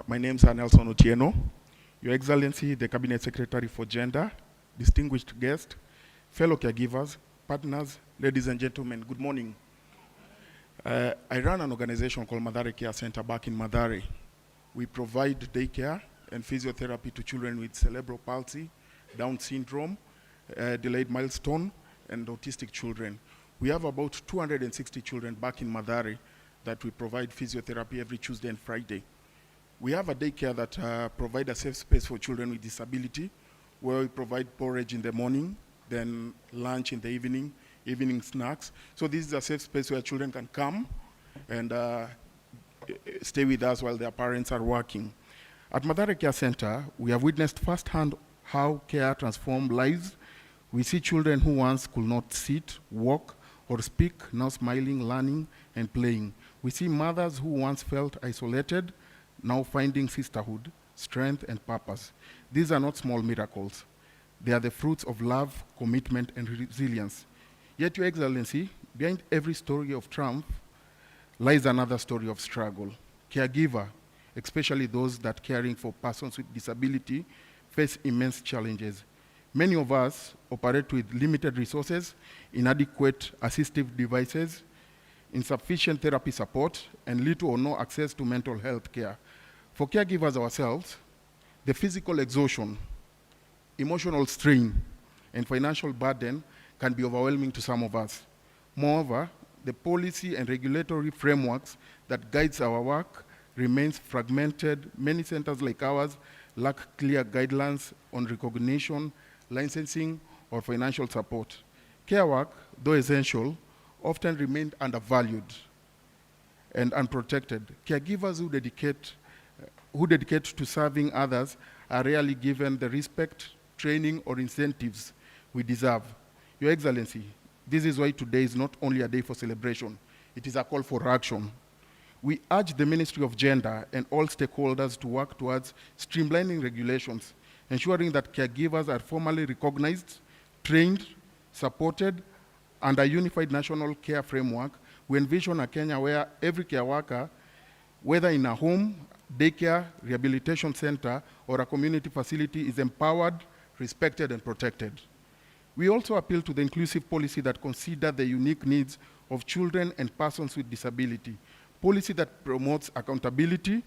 My name is Nelson Otieno. Your Excellency, the Cabinet Secretary for Gender, distinguished guests, fellow caregivers, partners, ladies and gentlemen, good morning. I run an organization called Madari Care Center back in Madari. We provide daycare and physiotherapy to children with cerebral palsy, Down syndrome, delayed milestone, and autistic children. We have about 260 children back in Madari that we provide physiotherapy every Tuesday and Friday. We have a daycare that provides a safe space for children with disability, where we provide porridge in the morning, then lunch in the evening, evening snacks. So this is a safe space where children can come and stay with us while their parents are working. At Madari Care Center, we have witnessed firsthand how care transforms lives. We see children who once could not sit, walk, or speak, now smiling, learning, and playing. We see mothers who once felt isolated, now finding sisterhood, strength, and purpose. These are not small miracles. They are the fruits of love, commitment, and resilience. Yet, Your Excellency, behind every story of triumph lies another story of struggle. Caregiver, especially those that caring for persons with disability, face immense challenges. Many of us operate with limited resources, inadequate assistive devices, insufficient therapy support, and little or no access to mental health care. For caregivers ourselves, the physical exhaustion, emotional strain, and financial burden can be overwhelming to some of us. Moreover, the policy and regulatory frameworks that guides our work remains fragmented. Many centers like ours lack clear guidelines on recognition, licensing, or financial support. Care work, though essential, often remain undervalued and unprotected. Caregivers who dedicate to serving others are rarely given the respect, training, or incentives we deserve. Your Excellency, this is why today is not only a day for celebration, it is a call for action. We urge the Ministry of Gender and all stakeholders to work towards streamlining regulations, ensuring that caregivers are formally recognized, trained, supported, and a unified national care framework. We envision a Kenya where every care worker, whether in a home, daycare, rehabilitation center, or a community facility, is empowered, respected, and protected. We also appeal to the inclusive policy that considers the unique needs of children and persons with disability. Policy that promotes accountability,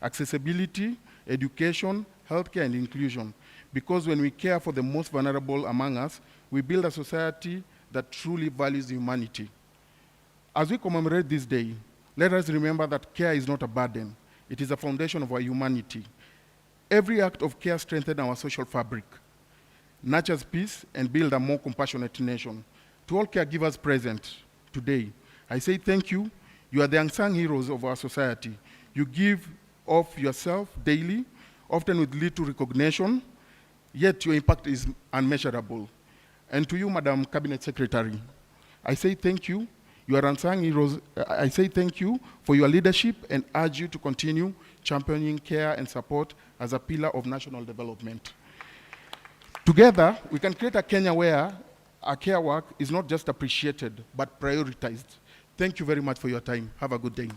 accessibility, education, healthcare, and inclusion. Because when we care for the most vulnerable among us, we build a society that truly values humanity. As we commemorate this day, let us remember that care is not a burden. It is a foundation of our humanity. Every act of care strengthens our social fabric, nurtures peace, and builds a more compassionate nation. To all caregivers present today, I say thank you. You are the unsung heroes of our society. You give of yourself daily, often with little recognition, yet your impact is unmeasurable. And to you, Madam Cabinet Secretary, I say thank you. You are unsung heroes. I say thank you for your leadership and urge you to continue championing care and support as a pillar of national development. Together, we can create a Kenya where our care work is not just appreciated, but prioritized. Thank you very much for your time. Have a good day.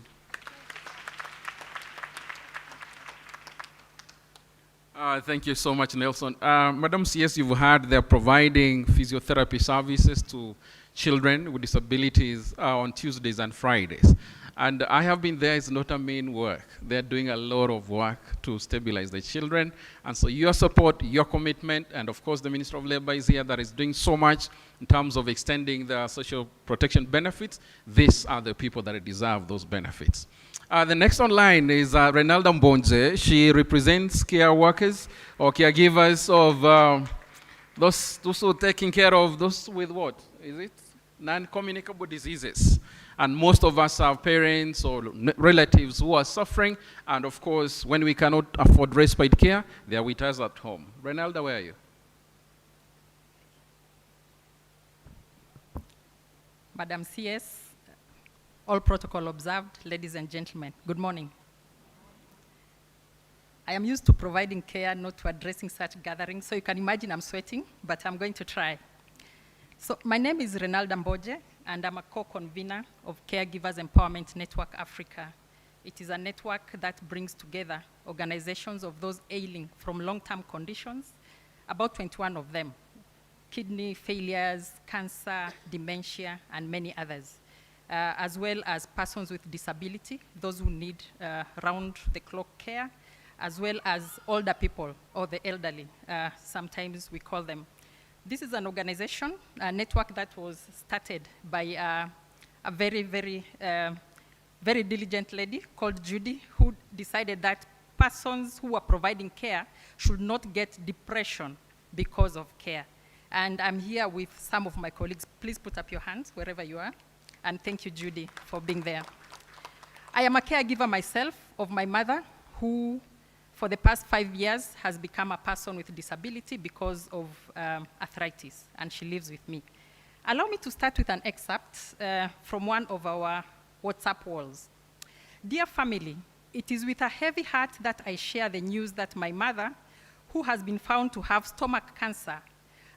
Thank you so much, Nelson. Madam CS, you've heard they're providing physiotherapy services to children with disabilities on Tuesdays and Fridays. And I have been there. It's not a mean work. They're doing a lot of work to stabilize the children. And so your support, your commitment, and of course the Minister of Labor is here that is doing so much in terms of extending the social protection benefits. These are the people that deserve those benefits. The next online is Renalda Mbonje. She represents care workers or caregivers of those who are taking care of those with what? Is it? Non-communicable diseases. And most of us have parents or relatives who are suffering. And of course, when we cannot afford respite care, they are with us at home. Renalda, where are you? Madam CS, all protocol observed, ladies and gentlemen, good morning. I am used to providing care, not to addressing such gatherings, so you can imagine I'm sweating, but I'm going to try. So my name is Renalda Mboje, and I'm a co-convener of Caregivers Empowerment Network Africa. It is a network that brings together organizations of those ailing from long-term conditions, about 21 of them, kidney failures, cancer, dementia, and many others, as well as persons with disability, those who need round-the-clock care, as well as older people or the elderly, sometimes we call them. This is an organization, a network that was started by a very, very, very diligent lady called Judy, who decided that persons who are providing care should not get depression because of care. And I'm here with some of my colleagues. Please put up your hands wherever you are. And thank you, Judy, for being there. I am a caregiver myself of my mother, who for the past 5 years has become a person with disability because of arthritis, and she lives with me. Allow me to start with an excerpt from one of our WhatsApp walls. Dear family, it is with a heavy heart that I share the news that my mother, who has been found to have stomach cancer,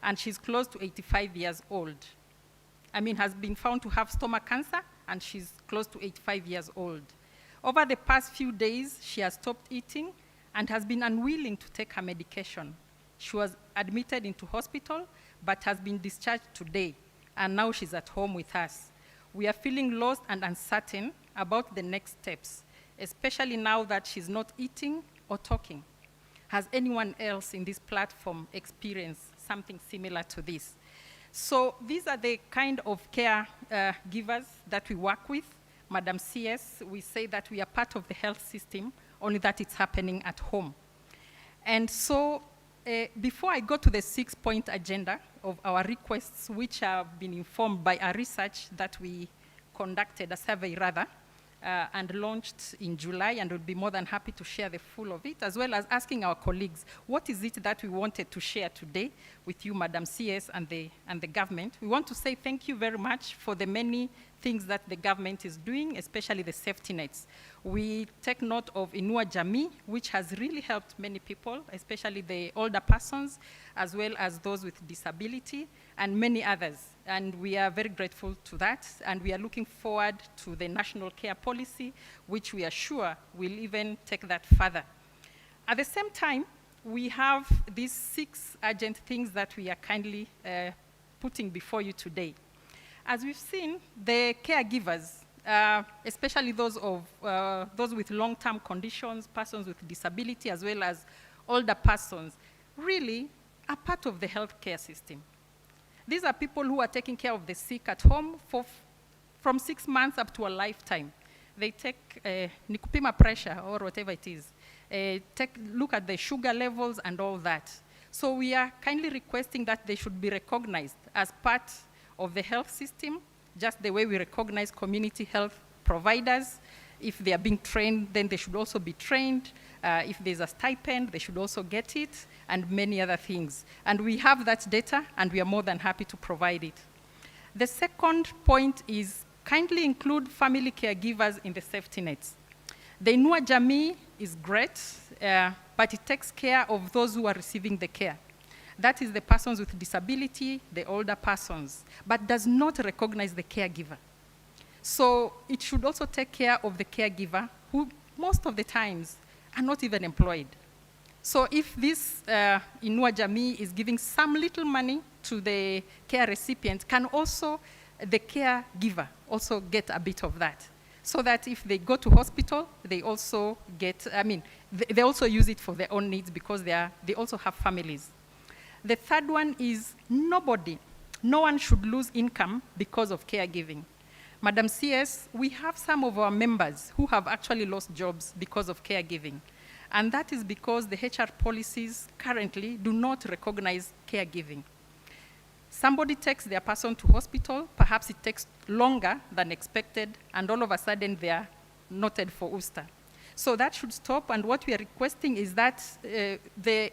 and she's close to 85 years old. Has been found to have stomach cancer, and she's close to 85 years old. Over the past few days, she has stopped eating and has been unwilling to take her medication. She was admitted into hospital, but has been discharged today, and now she's at home with us. We are feeling lost and uncertain about the next steps, especially now that she's not eating or talking. Has anyone else in this platform experienced something similar to this? So these are the kind of care givers that we work with. Madam CS, we say that we are part of the health system, only that it's happening at home. And so before I go to the 6-point agenda of our requests, which have been informed by a research that we conducted, a survey rather, and launched in July, and we'll be more than happy to share the full of it, as well as asking our colleagues, what is it that we wanted to share today with you, Madam CS, and the government? We want to say thank you very much for the many things that the government is doing, especially the safety nets. We take note of Inua Jamii, which has really helped many people, especially the older persons, as well as those with disability, and many others. And we are very grateful to that, and we are looking forward to the national care policy, which we are sure will even take that further. At the same time, we have these 6 urgent things that we are kindly putting before you today. As we've seen, the caregivers, especially those with long-term conditions, persons with disability, as well as older persons, really are part of the healthcare system. These are people who are taking care of the sick at home from 6 months up to a lifetime. They take nikupima pressure or whatever it is. Look at the sugar levels and all that. So we are kindly requesting that they should be recognized as part of the health system, just the way we recognize community health providers. If they are being trained, then they should also be trained. If there's a stipend, they should also get it, and many other things. And we have that data, and we are more than happy to provide it. The second point is kindly include family caregivers in the safety nets. The Inua Jamii is great, but it takes care of those who are receiving the care. That is the persons with disability, the older persons, but does not recognize the caregiver. So it should also take care of the caregiver, who most of the times are not even employed. So if this Inua Jamii is giving some little money to the care recipient, can also the caregiver also get a bit of that? So that if they go to hospital, they also get, they also use it for their own needs because they also have families. The third one is no one should lose income because of caregiving. Madam CS, we have some of our members who have actually lost jobs because of caregiving. And that is because the HR policies currently do not recognize caregiving. Somebody takes their person to hospital, perhaps it takes longer than expected, and all of a sudden they are noted for USTA. So that should stop, and what we are requesting is that the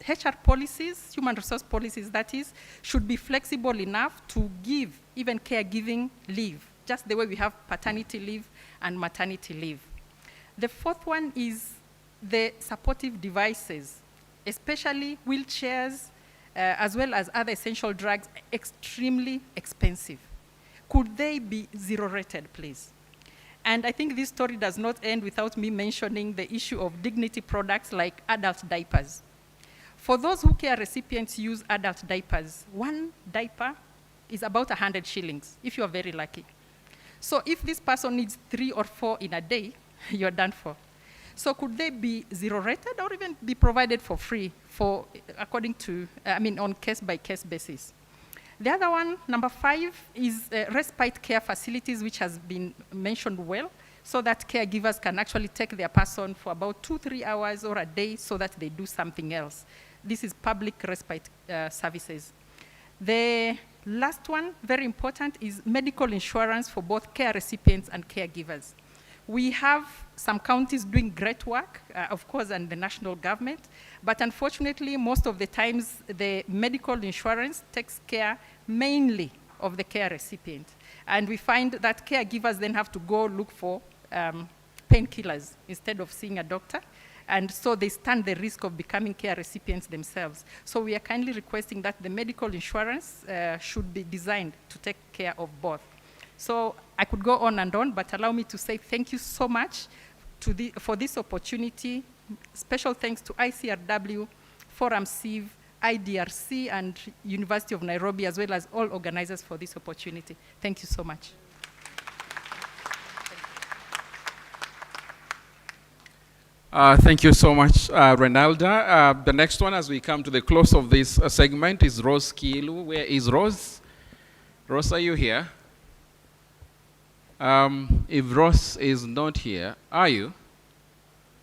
HR policies, human resource policies that is, should be flexible enough to give even caregiving leave, just the way we have paternity leave and maternity leave. The fourth one is the supportive devices, especially wheelchairs, as well as other essential drugs, extremely expensive. Could they be zero rated, please? And I think this story does not end without me mentioning the issue of dignity products like adult diapers. For those who care recipients use adult diapers, one diaper is about 100 shillings, if you are very lucky. So if this person needs 3 or 4 in a day, you're done for. So could they be zero rated or even be provided for free according to, on case-by-case basis? The other one, number 5, is respite care facilities, which has been mentioned well, so that caregivers can actually take their person for about 2-3 hours or a day so that they do something else. This is public respite services. The last one, very important, is medical insurance for both care recipients and caregivers. We have some counties doing great work, of course, and the national government, but unfortunately, most of the times, the medical insurance takes care mainly of the care recipient. And we find that caregivers then have to go look for painkillers instead of seeing a doctor. And so they stand the risk of becoming care recipients themselves. So we are kindly requesting that the medical insurance should be designed to take care of both. So I could go on and on, but allow me to say thank you so much for this opportunity. Special thanks to ICRW, Forum CIV, IDRC, and University of Nairobi, as well as all organizers for this opportunity. Thank you so much. Thank you so much, Renalda. The next one, as we come to the close of this segment, is Rose Kiilu. Where is Rose? Rose, are you here? If Rose is not here, are you?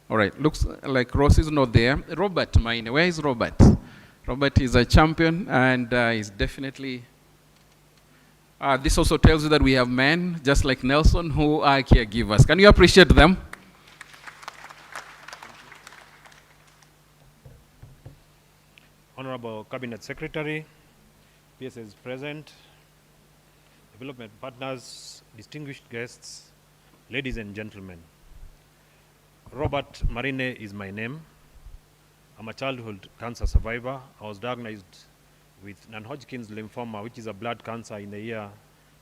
All right, looks like Rose is not there. Robert Maine, where is Robert? Robert is a champion and is definitely, this also tells you that we have men, just like Nelson, who are caregivers. Can you appreciate them? Honorable Cabinet Secretary, PSS present, development partners, distinguished guests, ladies and gentlemen. Robert Marine is my name. I'm a childhood cancer survivor. I was diagnosed with non-Hodgkin's lymphoma, which is a blood cancer, in the year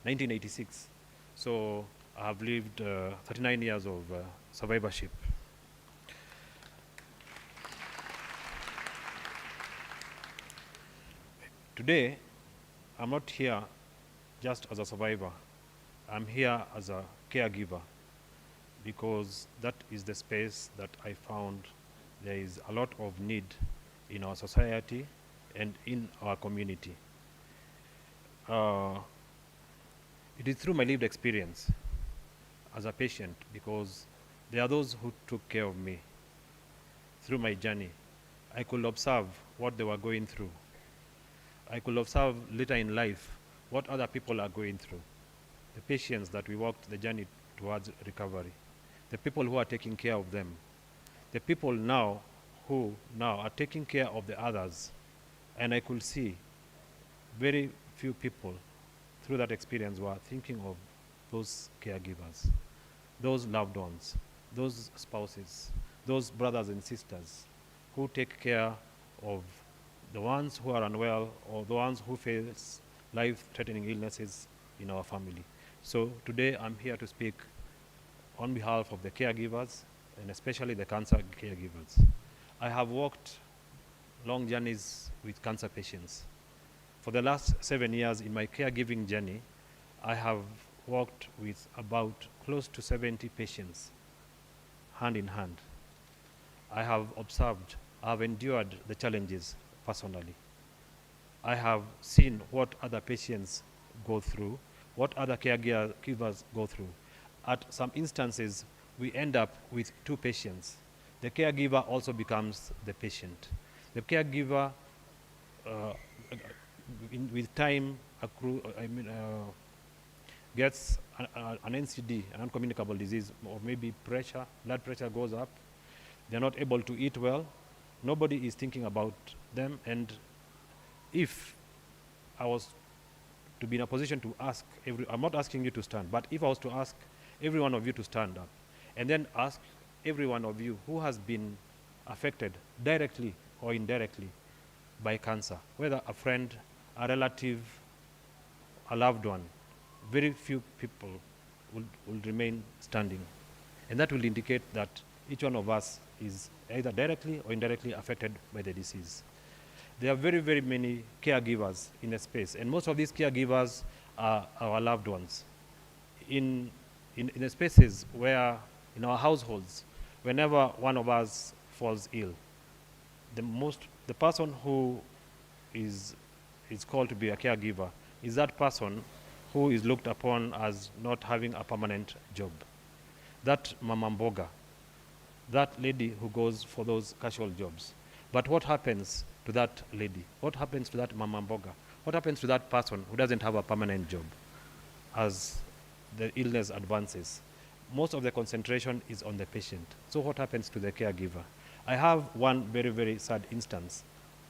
1986. So I have lived 39 years of survivorship. Today, I'm not here just as a survivor. I'm here as a caregiver, because that is the space that I found there is a lot of need in our society and in our community. It is through my lived experience as a patient, because there are those who took care of me through my journey. I could observe what they were going through. I could observe later in life what other people are going through. The patients that we walked the journey towards recovery. The people who are taking care of them. The people now who now are taking care of the others. And I could see very few people through that experience were thinking of those caregivers, those loved ones, those spouses, those brothers and sisters who take care of the ones who are unwell or the ones who face life-threatening illnesses in our family. So today I'm here to speak on behalf of the caregivers, and especially the cancer caregivers. I have walked long journeys with cancer patients. For the last 7 years in my caregiving journey, I have worked with about close to 70 patients, hand in hand. I have observed, I have endured the challenges personally. I have seen what other patients go through, what other caregivers go through. At some instances, we end up with 2 patients. The caregiver also becomes the patient. The caregiver, with time, gets an NCD, an uncommunicable disease, or maybe pressure, blood pressure goes up. They're not able to eat well. Nobody is thinking about them. And if I was to be in a position to ask, I'm not asking you to stand, but if I was to ask every one of you to stand up, and then ask every one of you who has been affected directly or indirectly by cancer, whether a friend, a relative, a loved one, very few people will remain standing. And that will indicate that each one of us is either directly or indirectly affected by the disease. There are very, very many caregivers in the space, and most of these caregivers are our loved ones. In the spaces where, in our households, whenever one of us falls ill, the person who is called to be a caregiver is that person who is looked upon as not having a permanent job. That mama mboga, that lady who goes for those casual jobs. But what happens to that lady? What happens to that mama mboga? What happens to that person who doesn't have a permanent job as the illness advances? Most of the concentration is on the patient. So what happens to the caregiver? I have one very, very sad instance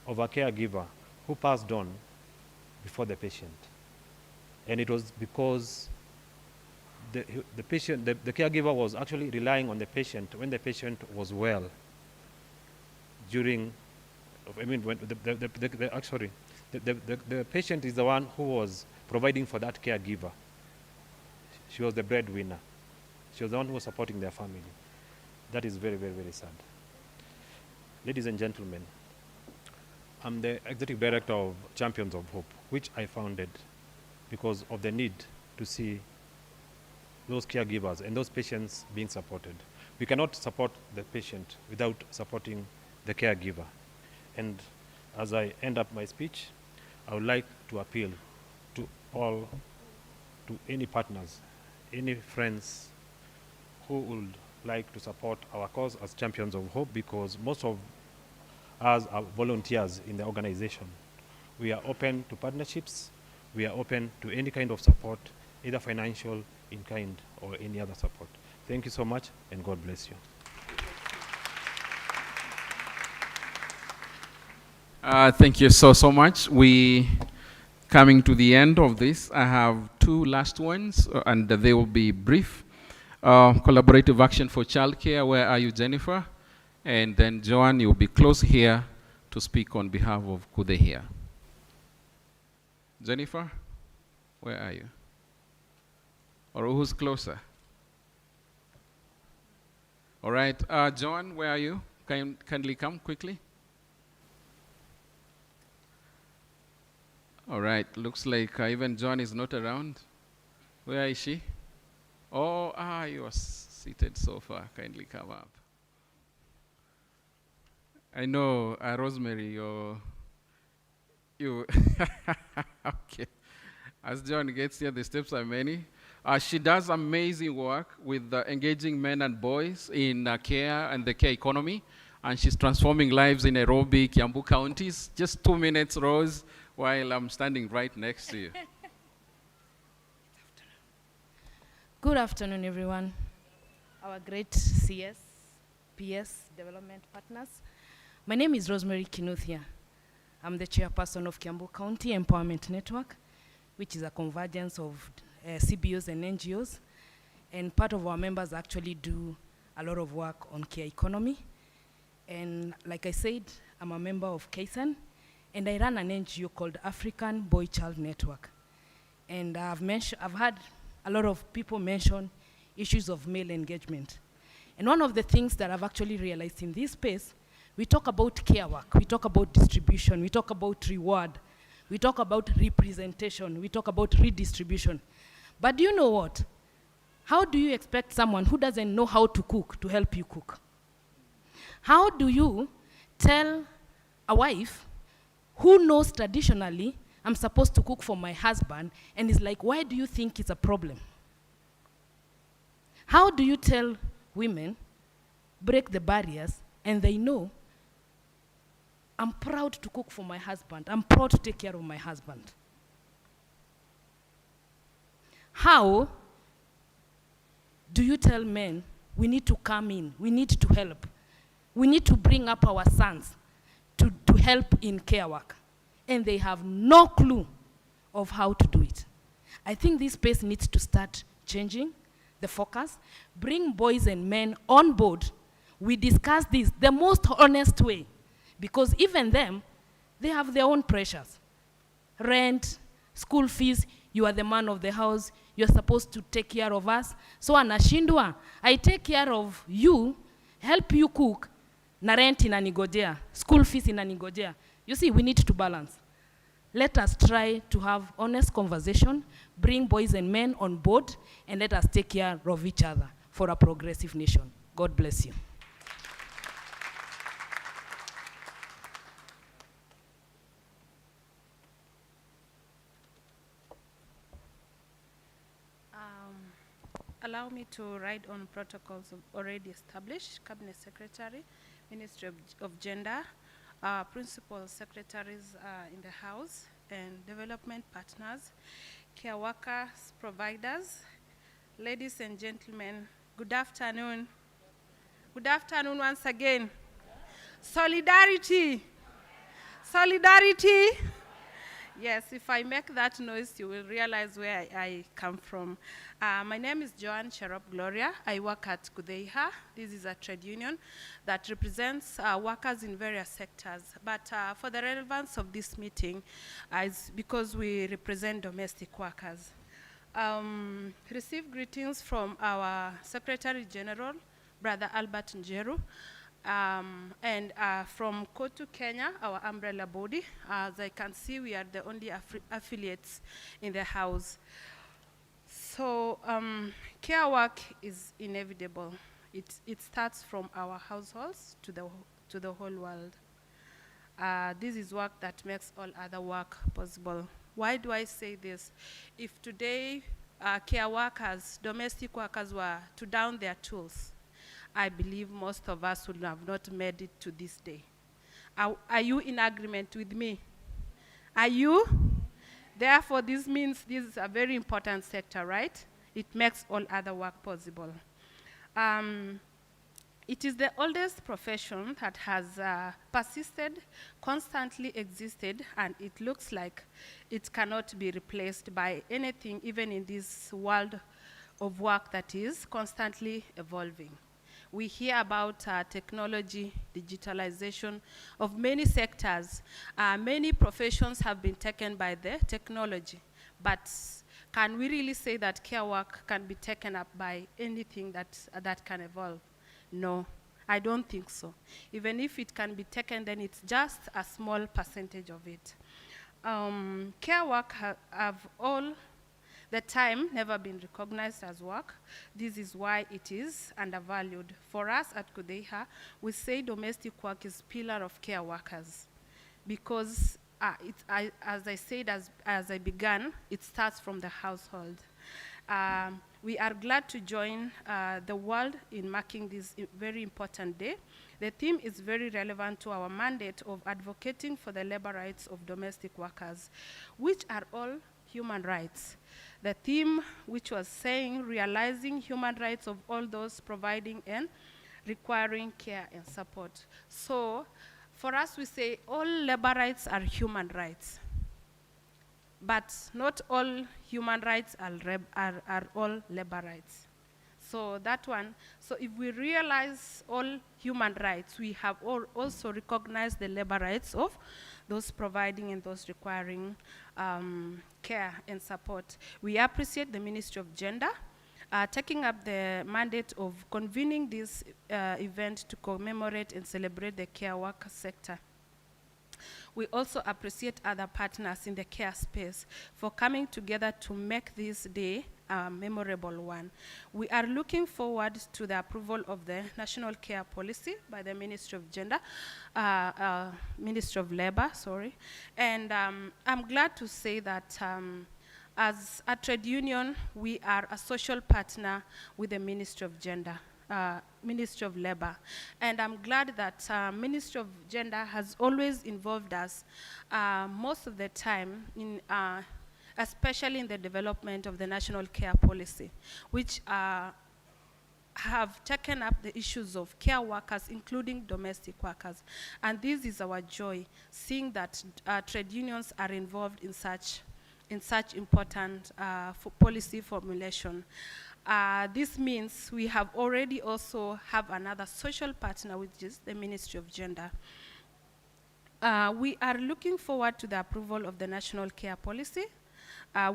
of a caregiver who passed on before the patient. And it was because the caregiver was actually relying on the patient when the patient was well. When the patient is the one who was providing for that caregiver. She was the breadwinner. She was the one who was supporting their family. That is very, very, very sad. Ladies and gentlemen, I'm the executive director of Champions of Hope, which I founded because of the need to see those caregivers and those patients being supported. We cannot support the patient without supporting the caregiver. And as I end up my speech, I would like to appeal to any partners, any friends who would like to support our cause as Champions of Hope, because most of us are volunteers in the organization. We are open to partnerships. We are open to any kind of support, either financial, in kind, or any other support. Thank you so much, and God bless you. Thank you so much. We coming to the end of this. I have 2 last ones, and they will be brief. Collaborative action for childcare. Where are you, Jennifer? And then Joan, you'll be close here to speak on behalf of Kude here. Jennifer, where are you? Or who's closer? All right, Joan, where are you? Kindly come quickly. All right, looks like even Joan is not around. Where is she? Oh, you are seated so far. Kindly come up. I know, Rosemary, you okay. As John gets here, the steps are many. She does amazing work with engaging men and boys in care and the care economy, and she's transforming lives in Nairobi, Kiambu counties. Just 2 minutes, Rose, while I'm standing right next to you. Good afternoon, everyone. Our great CS, PS development partners. My name is Rosemary Kinuthia. I'm the chairperson of Kiambu County Empowerment Network, which is a convergence of CBOs and NGOs. And part of our members actually do a lot of work on care economy. And like I said, I'm a member of KSAN, and I run an NGO called African Boy Child Network. And I've had a lot of people mention issues of male engagement. And one of the things that I've actually realized in this space, We talk about care work, we talk about distribution, we talk about reward, we talk about representation, we talk about redistribution. But do you know what? How do you expect someone who doesn't know how to cook to help you cook? How do you tell a wife who knows traditionally, I'm supposed to cook for my husband, and is like, why do you think it's a problem? How do you tell women, break the barriers, and they know, I'm proud to cook for my husband, I'm proud to take care of my husband? How do you tell men, we need to come in, we need to help, we need to bring up our sons to help in care work, and they have no clue of how to do it? I think this space needs to start changing the focus, bring boys and men on board. We discuss this the most honest way, because even them, they have their own pressures. Rent, school fees, you are the man of the house, you're supposed to take care of us. So anashindwa, I take care of you, help you cook, na rent inanigojea, school fees inanigojea. You see, we need to balance. Let us try to have honest conversation, bring boys and men on board, and let us take care of each other for a progressive nation. God bless you. Allow me to write on protocols already established. Cabinet Secretary, Ministry of Gender, Principal Secretaries in the House, and development partners, care workers, providers. Ladies and gentlemen, good afternoon. Good afternoon once again. Solidarity. Solidarity. Yes, if I make that noise, you will realize where I come from. My name is Joanne Cherop Gloria. I work at Kudeiha. This is a trade union that represents workers in various sectors. But for the relevance of this meeting, is because we represent domestic workers. Receive greetings from our Secretary General, Brother Albert Njeru, and from Kotu, Kenya, our umbrella body. As I can see, we are the only affiliates in the house. So care work is inevitable. It starts from our households to the whole world. This is work that makes all other work possible. Why do I say this? If today care workers, domestic workers were to down their tools, I believe most of us would have not made it to this day. Are you in agreement with me? Are you? Therefore, this means this is a very important sector, right? It makes all other work possible. It is the oldest profession that has persisted, constantly existed, and it looks like it cannot be replaced by anything, even in this world of work that is constantly evolving. We hear about technology, digitalization of many sectors. Many professions have been taken by the technology. But can we really say that care work can be taken up by anything that can evolve? No, I don't think so. Even if it can be taken, then it's just a small percentage of it. Care work have all the time never been recognized as work. This is why it is undervalued. For us at Kudeiha, we say domestic work is pillar of care workers, because as I said, as I began, it starts from the household. We are glad to join the world in marking this very important day. The theme is very relevant to our mandate of advocating for the labor rights of domestic workers, which are all human rights. The theme, which was saying, realizing human rights of all those providing and requiring care and support. So, for us, we say all labor rights are human rights. But not all human rights are all labor rights. So that one, so if we realize all human rights, we have also recognized the labor rights of those providing and those requiring care and support. We appreciate the Ministry of Gender taking up the mandate of convening this event to commemorate and celebrate the care worker sector. We also appreciate other partners in the care space for coming together to make this day a memorable one. We are looking forward to the approval of the National Care Policy by the Ministry of Ministry of Labor, sorry. And I'm glad to say that as a trade union, we are a social partner with the Ministry of Ministry of Labor. And I'm glad that Ministry of Gender has always involved us most of the time, especially in the development of the National Care Policy, which have taken up the issues of care workers, including domestic workers. And this is our joy, seeing that trade unions are involved in such important policy formulation. This means we have already also have another social partner, which is the Ministry of Gender. We are looking forward to the approval of the National Care Policy,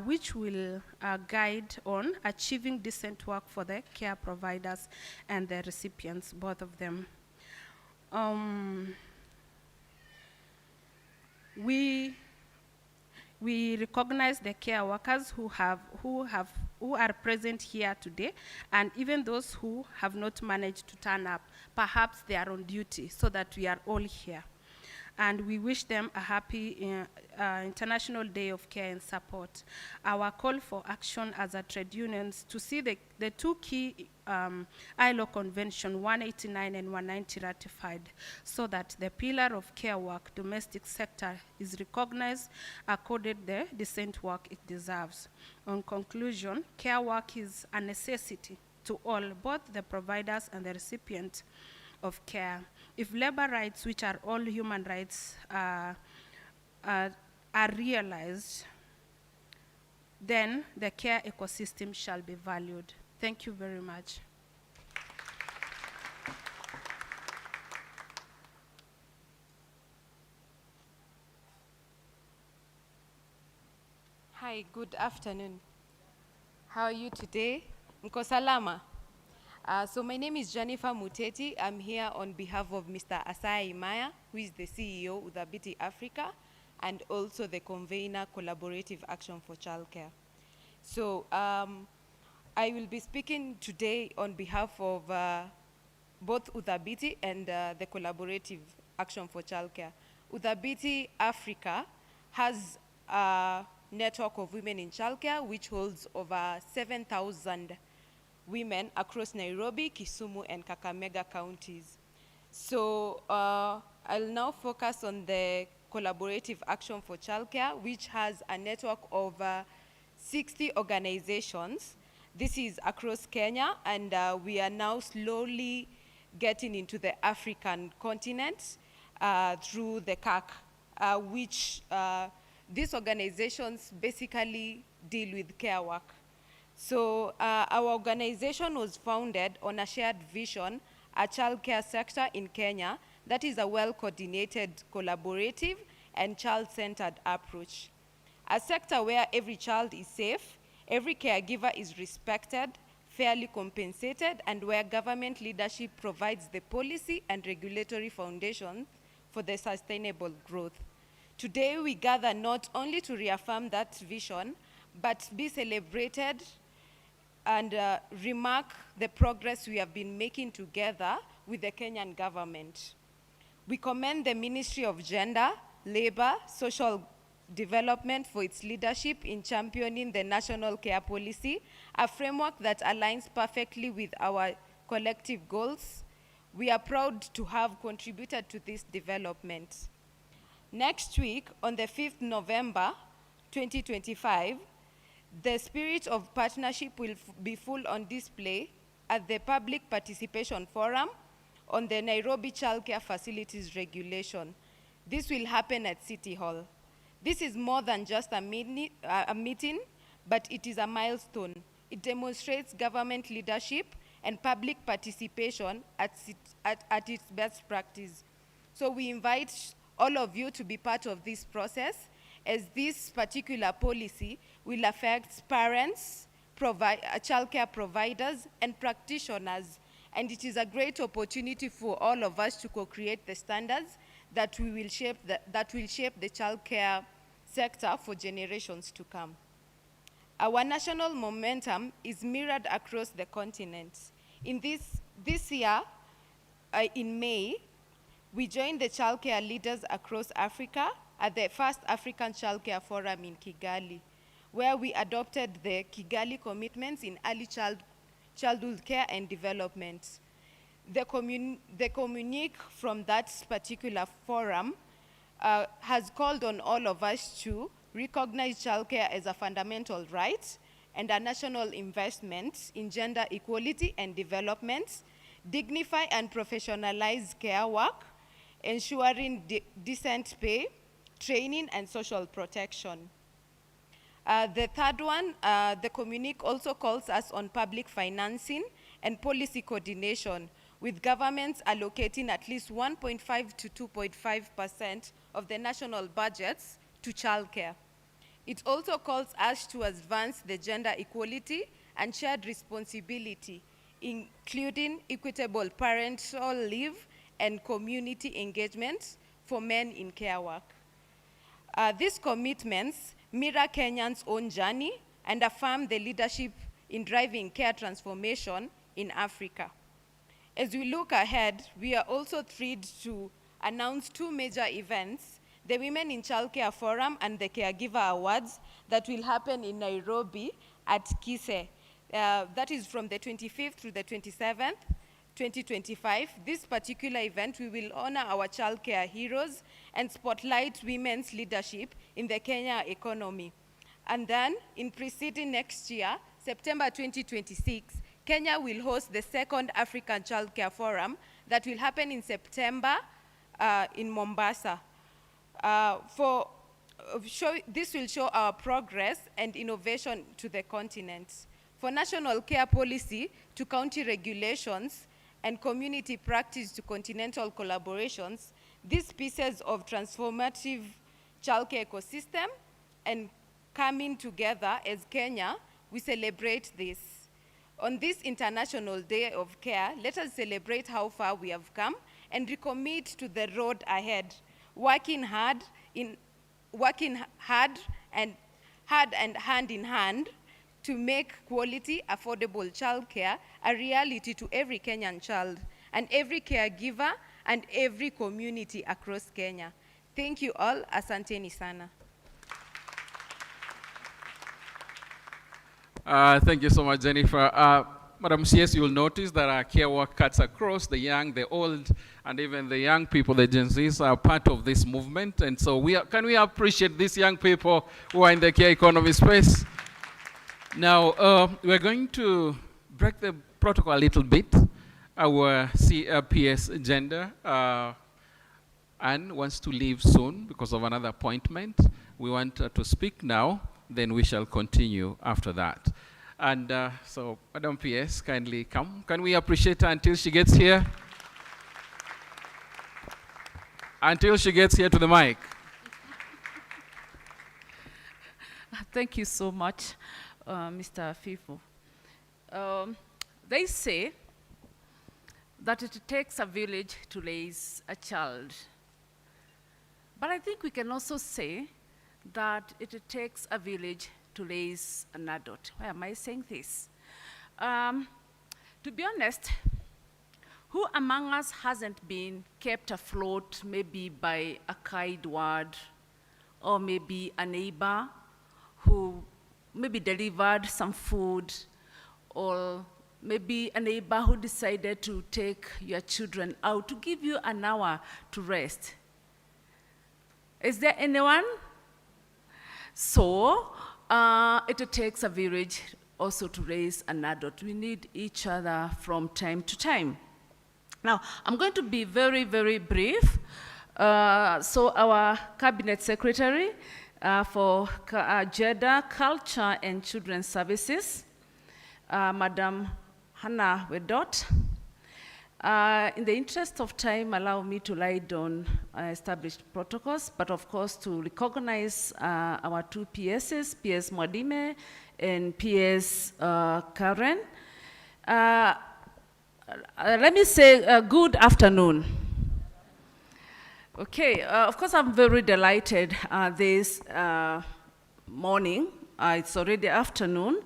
which will guide on achieving decent work for the care providers and the recipients, both of them. We recognize the care workers who are present here today, and even those who have not managed to turn up. Perhaps they are on duty, so that we are all here. And we wish them a happy International Day of Care and Support. Our call for action as a trade unions to see the two key ILO Convention 189 and 190 ratified, so that the pillar of care work domestic sector is recognized, accorded the decent work it deserves. On conclusion, care work is a necessity to all, both the providers and the recipient of care. If labor rights, which are all human rights, are realized, then the care ecosystem shall be valued. Thank you very much. Hi, good afternoon. How are you today? Mko salama? So my name is Jennifer Muteti. I'm here on behalf of Mr. Asai Imaya, who is the CEO of Udhabiti Africa, and also the convener Collaborative Action for Childcare. So I will be speaking today on behalf of both Udhabiti and the Collaborative Action for Childcare. Udhabiti Africa has a network of women in childcare, which holds over 7,000 women across Nairobi, Kisumu, and Kakamega counties. So I'll now focus on the Collaborative Action for Childcare, which has a network of 60 organizations. This is across Kenya, and we are now slowly getting into the African continent through the CAC, which these organizations basically deal with care work. So our organization was founded on a shared vision, a childcare sector in Kenya that is a well-coordinated, collaborative, and child-centered approach. A sector where every child is safe, every caregiver is respected, fairly compensated, and where government leadership provides the policy and regulatory foundation for the sustainable growth. Today, we gather not only to reaffirm that vision, but be celebrated and remark the progress we have been making together with the Kenyan government. We commend the Ministry of Gender, Labor, Social Development for its leadership in championing the National Care Policy, a framework that aligns perfectly with our collective goals. We are proud to have contributed to this development. Next week, on the 5th November, 2025, the spirit of partnership will be full on display at the Public Participation Forum on the Nairobi Childcare Facilities Regulation. This will happen at City Hall. This is more than just a meeting, but it is a milestone. It demonstrates government leadership and public participation at its best practice. So we invite all of you to be part of this process, as this particular policy will affect parents, childcare providers, and practitioners. And it is a great opportunity for all of us to co-create the standards that will shape the childcare sector for generations to come. Our national momentum is mirrored across the continent. In this year, in May, we joined the childcare leaders across Africa at the first African Childcare Forum in Kigali, where we adopted the Kigali commitments in early childhood care and development. The communique from that particular forum has called on all of us to recognize childcare as a fundamental right and a national investment in gender equality and development, dignify and professionalize care work, ensuring decent pay, training, and social protection. The third one, the communique also calls us on public financing and policy coordination, with governments allocating at least 1.5 to 2.5% of the national budgets to childcare. It also calls us to advance the gender equality and shared responsibility, including equitable parental leave and community engagement for men in care work. These commitments mirror Kenyans' own journey and affirm the leadership in driving care transformation in Africa. As we look ahead, we are also thrilled to announce two major events, the Women in Childcare Forum and the Caregiver Awards, that will happen in Nairobi at KISE. That is from the 25th to the 27th, 2025. This particular event, we will honor our childcare heroes and spotlight women's leadership in the Kenya economy. And then, in preceding next year, September 2026, Kenya will host the second African Childcare Forum that will happen in September in Mombasa. This will show our progress and innovation to the continent. For national care policy to county regulations and community practice to continental collaborations, these pieces of transformative childcare ecosystem and coming together as Kenya, we celebrate this. On this International Day of Care, let us celebrate how far we have come and recommit to the road ahead, working hard and hand in hand to make quality, affordable childcare a reality to every Kenyan child and every caregiver and every community across Kenya. Thank you all. Asanteni sana. Thank you so much, Jennifer. Madam CS, you'll notice that our care work cuts across the young, the old, and even the young people, the Gen Zs, are part of this movement. And so can we appreciate these young people who are in the care economy space? Now, we're going to break the protocol a little bit. Our CPS gender, Anne wants to leave soon because of another appointment. We want her to speak now, then we shall continue after that. And so, Madam PS, kindly come. Can we appreciate her until she gets here? Until she gets here to the mic. Thank you so much, Mr. Fifo. They say that it takes a village to raise a child. But I think we can also say that it takes a village to raise an adult. Why am I saying this? To be honest, who among us hasn't been kept afloat maybe by a kind word, or maybe a neighbor who maybe delivered some food, or maybe a neighbor who decided to take your children out to give you an hour to rest? Is there anyone? So, it takes a village also to raise an adult. We need each other from time to time. Now, I'm going to be very, very brief. So our Cabinet Secretary for Gender, Culture, and Children's Services, Madam Hannah Wedot, In the interest of time, allow me to lie down established protocols, but of course to recognize our two PSs, PS Mwadime and PS Karen. Let me say good afternoon. Okay, of course I'm very delighted this morning. It's already afternoon.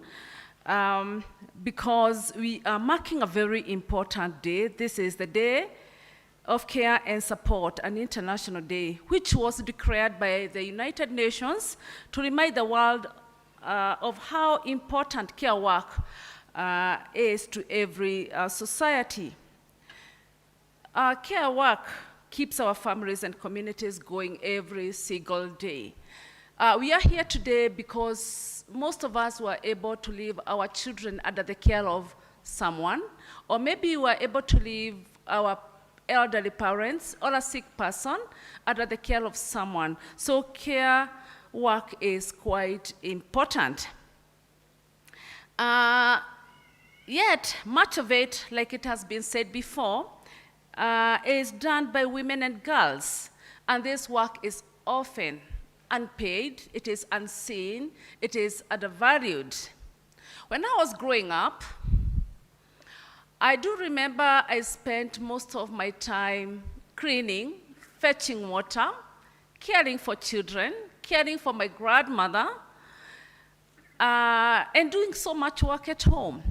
Because we are marking a very important day. This is the Day of Care and Support, an international day, which was declared by the United Nations to remind the world of how important care work is to every society. Care work keeps our families and communities going every single day. We are here today because most of us were able to leave our children under the care of someone, or maybe we were able to leave our elderly parents or a sick person under the care of someone. So care work is quite important. Yet, much of it, like it has been said before, is done by women and girls, and this work is often unpaid, it is unseen, it is undervalued. When I was growing up, I do remember I spent most of my time cleaning, fetching water, caring for children, caring for my grandmother, and doing so much work at home.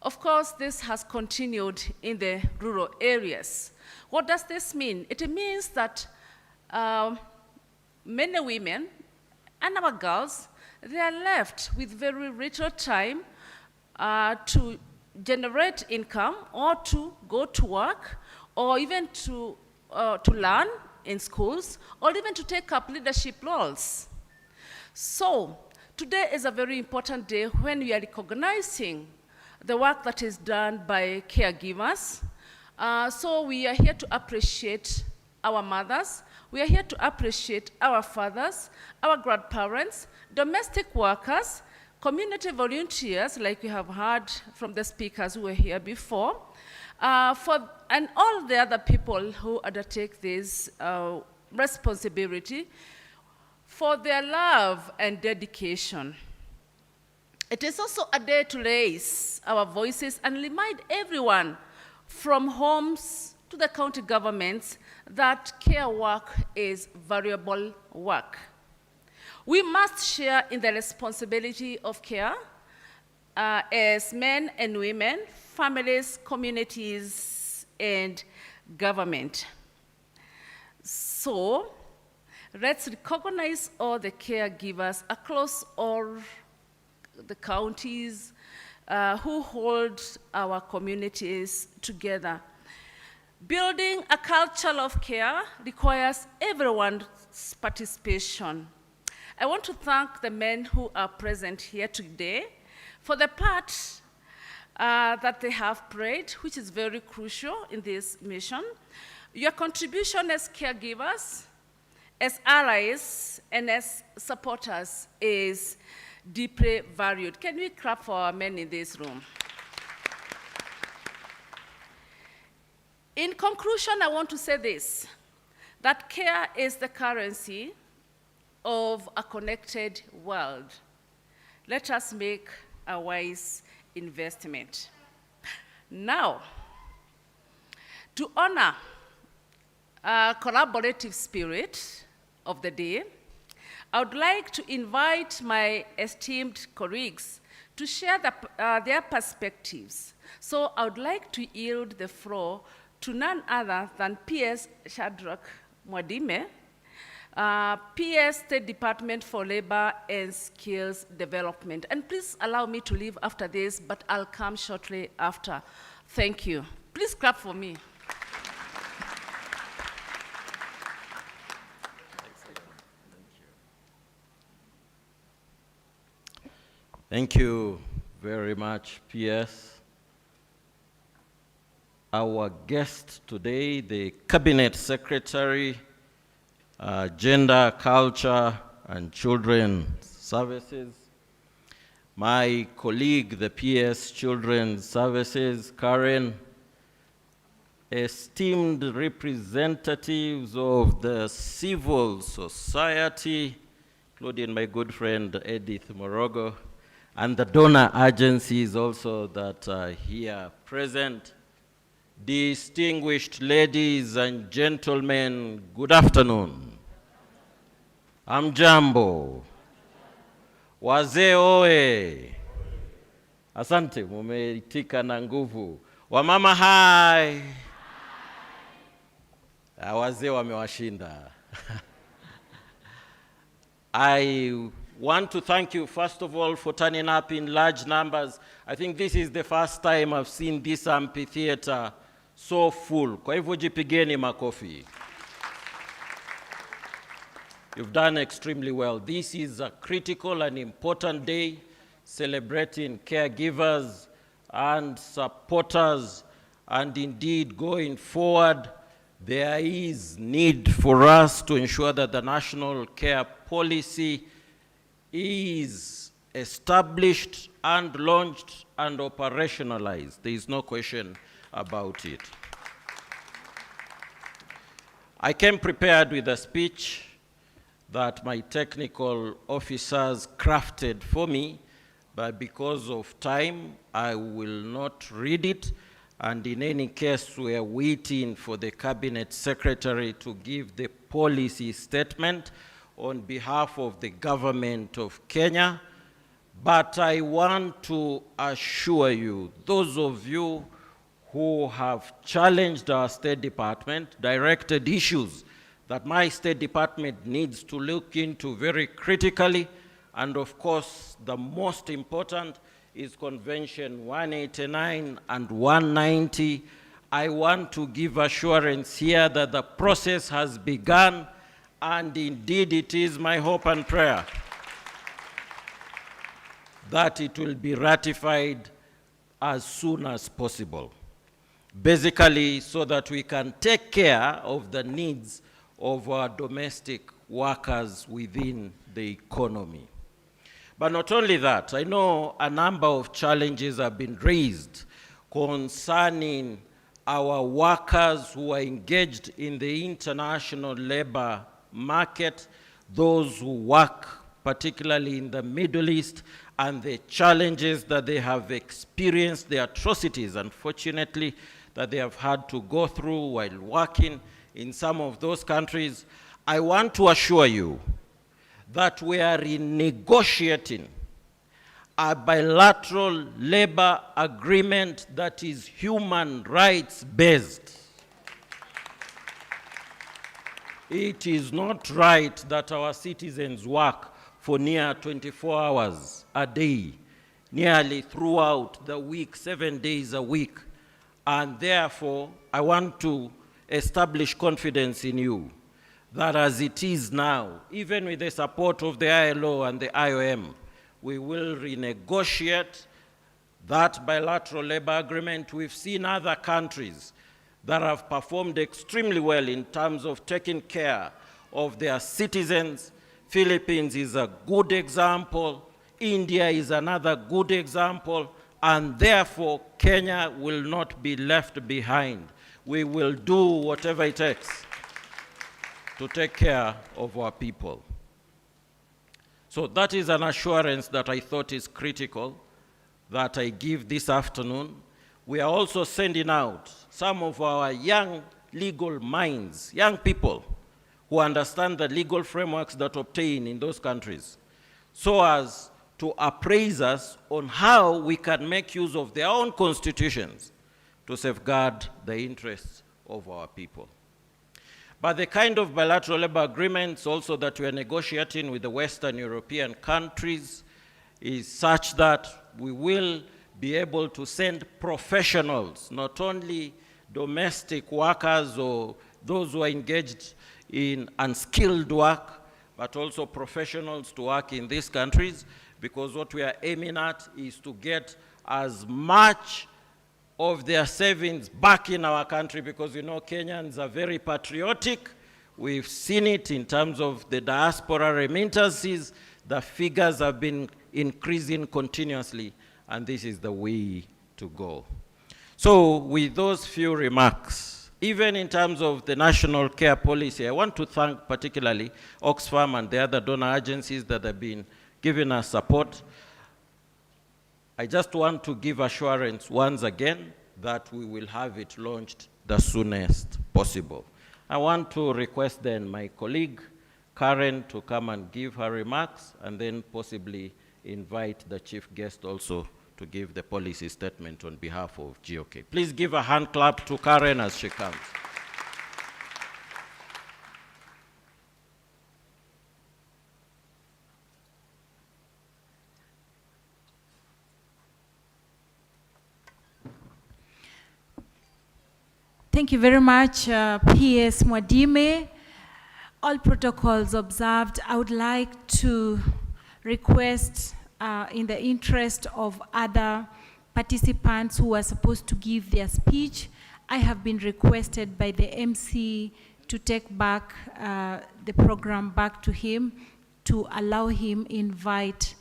Of course, this has continued in the rural areas. What does this mean? It means that many women and our girls, they are left with very little time to generate income or to go to work or even to learn in schools or even to take up leadership roles. So today is a very important day when we are recognizing the work that is done by caregivers. So we are here to appreciate our mothers. We are here to appreciate our fathers, our grandparents, domestic workers, community volunteers, like we have heard from the speakers who were here before, and all the other people who undertake this responsibility for their love and dedication. It is also a day to raise our voices and remind everyone from homes to the county governments that care work is valuable work. We must share in the responsibility of care as men and women, families, communities, and government. So let's recognize all the caregivers across all the counties who hold our communities together. Building a culture of care requires everyone's participation. I want to thank the men who are present here today for the part that they have played, which is very crucial in this mission. Your contribution as caregivers, as allies, and as supporters is deeply valued. Can we clap for our men in this room? In conclusion, I want to say this, that care is the currency of a connected world. Let us make a wise investment. Now, to honor a collaborative spirit of the day, I would like to invite my esteemed colleagues to share their perspectives. So I would like to yield the floor to none other than PS Shadrach Mwadime, PS State Department for Labor and Skills Development. And please allow me to leave after this, but I'll come shortly after. Thank you. Please clap for me. Thank you very much, PS. Our guest today, the Cabinet Secretary, Gender, Culture, and Children's Services. My colleague, the PS Children's Services, Karen. esteemed representatives of the civil society, including my good friend Edith Morogo, and the donor agencies also that are here present. Distinguished ladies and gentlemen, good afternoon. Hamjambo. Wazee oe. Asante, mumeitika na nguvu. Wamama hai. Wazee wamewashinda. I want to thank you, first of all, for turning up in large numbers. I think this is the first time I've seen this amphitheater so full. Kwa hivyo jipigeni makofi. You've done extremely well. This is a critical and important day celebrating caregivers and supporters, and indeed going forward, there is need for us to ensure that the national care policy is established and launched and operationalized. There is no question about it. I came prepared with a speech that my technical officers crafted for me, but because of time, I will not read it. And in any case, we are waiting for the Cabinet Secretary to give the policy statement on behalf of the government of Kenya. But I want to assure you, those of you who have challenged our State Department, directed issues that my State Department needs to look into very critically, and of course, the most important is Convention 189 and 190. I want to give assurance here that the process has begun, and indeed it is my hope and prayer that it will be ratified as soon as possible. Basically, so that we can take care of the needs of our domestic workers within the economy. But not only that, I know a number of challenges have been raised concerning our workers who are engaged in the international labor market, those who work particularly in the Middle East, and the challenges that they have experienced, the atrocities, unfortunately, that they have had to go through while working in some of those countries. I want to assure you that we are negotiating a bilateral labor agreement that is human rights based. It is not right that our citizens work for near 24 hours a day, nearly throughout the week, 7 days a week. And therefore, I want to establish confidence in you that as it is now, even with the support of the ILO and the IOM, we will renegotiate that bilateral labor agreement. We've seen other countries that have performed extremely well in terms of taking care of their citizens. Philippines is a good example. India is another good example. And therefore, Kenya will not be left behind. We will do whatever it takes to take care of our people. So that is an assurance that I thought is critical that I give this afternoon. We are also sending out some of our young legal minds, young people who understand the legal frameworks that obtain in those countries, so as to appraise us on how we can make use of their own constitutions to safeguard the interests of our people. But the kind of bilateral labor agreements also that we are negotiating with the Western European countries is such that we will be able to send professionals, not only domestic workers or those who are engaged in unskilled work, but also professionals to work in these countries, because what we are aiming at is to get as much of their savings back in our country, because you know Kenyans are very patriotic. We've seen it in terms of the diaspora remittances. The figures have been increasing continuously, and this is the way to go. So with those few remarks, even in terms of the national care policy, I want to thank particularly Oxfam and the other donor agencies that have been giving us support. I just want to give assurance once again that we will have it launched the soonest possible. I want to request then my colleague, Karen, to come and give her remarks, and then possibly invite the chief guest also to give the policy statement on behalf of GOK. Please give a hand clap to Karen as she comes. Thank you very much, PS Mwadime. All protocols observed. I would like to request, in the interest of other participants who are supposed to give their speech, I have been requested by the MC to take back the program back to him, to allow him invite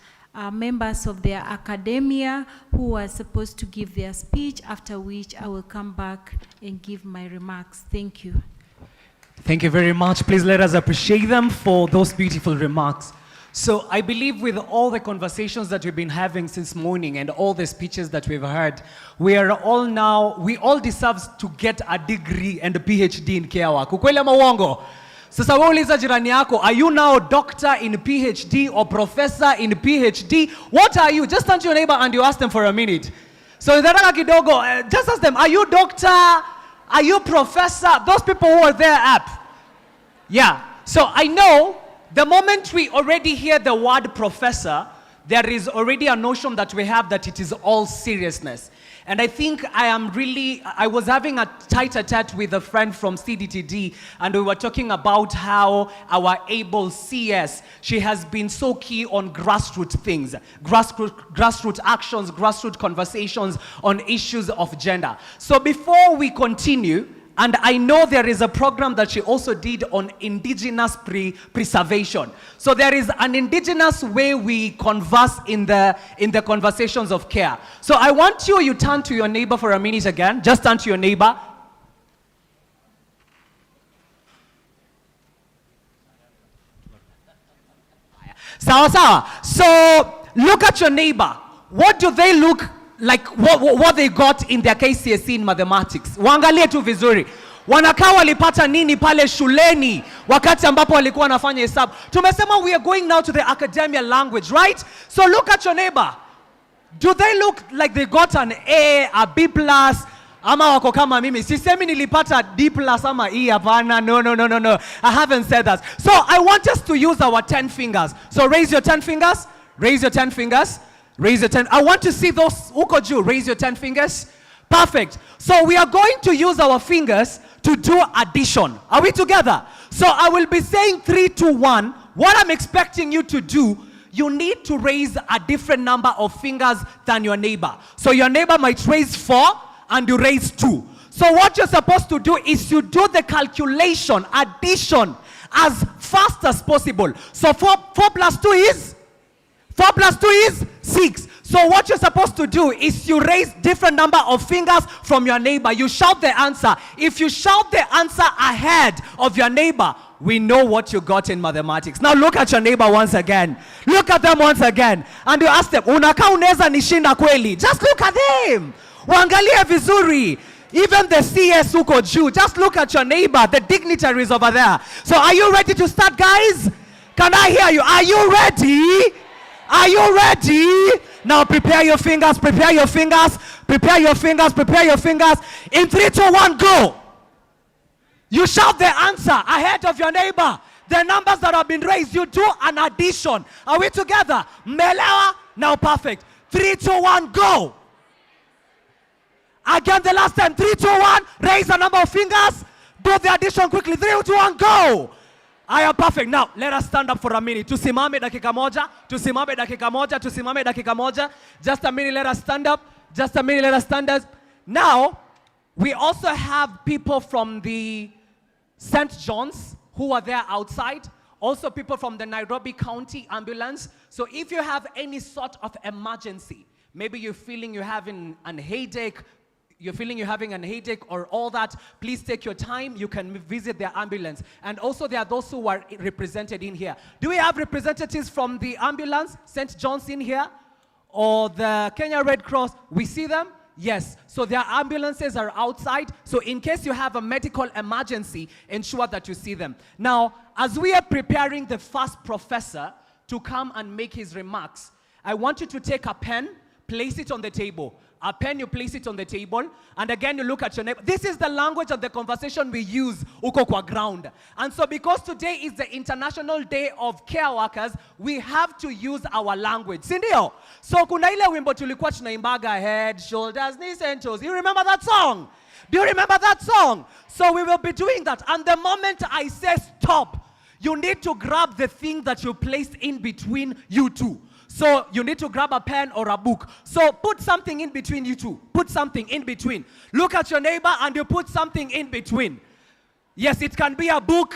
members of their academia who are supposed to give their speech, after which I will come back and give my remarks. Thank you. Thank you very much. Please let us appreciate them for those beautiful remarks. So I believe with all the conversations that we've been having since morning and all the speeches that we've heard, we all deserve to get a degree and a PhD in care work. Ukweli ama uongo? Sasa wewe uliza jirani yako, are you now a doctor in PhD or professor in PhD? What are you? Just turn to your neighbor and you ask them for a minute. So kidogo, just ask them, are you doctor? Are you professor? Those people who are there up. Yeah. So I know the moment we already hear the word professor, there is already a notion that we have that it is all seriousness. And I think I was having a tete-a-tete with a friend from CDTD, and we were talking about how our able CS, she has been so key on grassroots things, grassroots actions, grassroots conversations on issues of gender. So before we continue, and I know there is a program that she also did on indigenous preservation. So there is an indigenous way we converse in the conversations of care. So I want you turn to your neighbor for a minute again. Just turn to your neighbor. Sawa sawa. So look at your neighbor. What do they look like, what they got in their KCSE in mathematics? Waangalie tu vizuri. Wanakaa walipata nini pale shuleni wakati ambapo walikuwa wanafanya hesabu. Tumesema we are going now to the academia language, right? So look at your neighbor. Do they look like they got an A, a B+, ama wako kama mimi? Sisemi nilipata D+ ama E, hapana. No. I haven't said that. So I want us to use our 10 fingers. So raise your 10 fingers. Raise your 10 fingers. Raise your 10. I want to see those uko juu. Raise your 10 fingers. Perfect. So we are going to use our fingers to do addition. Are we together? So I will be saying 3, 2, 1. What I'm expecting you to do, you need to raise a different number of fingers than your neighbor. So your neighbor might raise 4 and you raise 2. So what you're supposed to do is you do the calculation, addition, as fast as possible. So 4 plus 2 is? 4 plus 2 is 6. So what you're supposed to do is you raise different number of fingers from your neighbor. You shout the answer. If you shout the answer ahead of your neighbor, we know what you got in mathematics. Now look at your neighbor once again. Look at them once again. And you ask them, unaka uneza nishinda kweli? Just look at them. Waangalie vizuri. Even the CS uko juu. Just look at your neighbor. The dignitaries over there. So are you ready to start, guys? Can I hear you? Are you ready? Are you ready? Now prepare your fingers, prepare your fingers, prepare your fingers, prepare your fingers. In 3, 2, 1, go. You shout the answer ahead of your neighbor. The numbers that have been raised, you do an addition. Are we together? Melewa, now perfect. 3, 2, 1, go. Again the last time. 3, 2, 1, raise the number of fingers. Do the addition quickly. 3, 2, 1, go. I am perfect. Now, let us stand up for a minute. Tusimame dakika moja. Tusimame dakika moja. Tusimame dakika moja. Just a minute, let us stand up. Just a minute, let us stand up. Now, we also have people from the St. John's who are there outside. Also people from the Nairobi County Ambulance. So if you have any sort of emergency, maybe you're feeling you're having a headache, you're feeling you're having an headache or all that, please take your time. You can visit their ambulance. And also there are those who are represented in here. Do we have representatives from the ambulance, St. John's in here? Or the Kenya Red Cross? We see them? Yes. So their ambulances are outside. So in case you have a medical emergency, ensure that you see them. Now, as we are preparing the first professor to come and make his remarks, I want you to take a pen, place it on the table. A pen, you place it on the table, and again you look at your neighbor. This is the language of the conversation we use uko kwa ground. And so because today is the International Day of Care Workers, we have to use our language. Sindio? So kuna ile wimbo tulikuwa tunaimbaga, head, shoulders, knees and toes. You remember that song? Do you remember that song? So we will be doing that. And the moment I say stop, you need to grab the thing that you placed in between you two. So you need to grab a pen or a book. So put something in between you two. Put something in between. Look at your neighbor and you put something in between. Yes, it can be a book.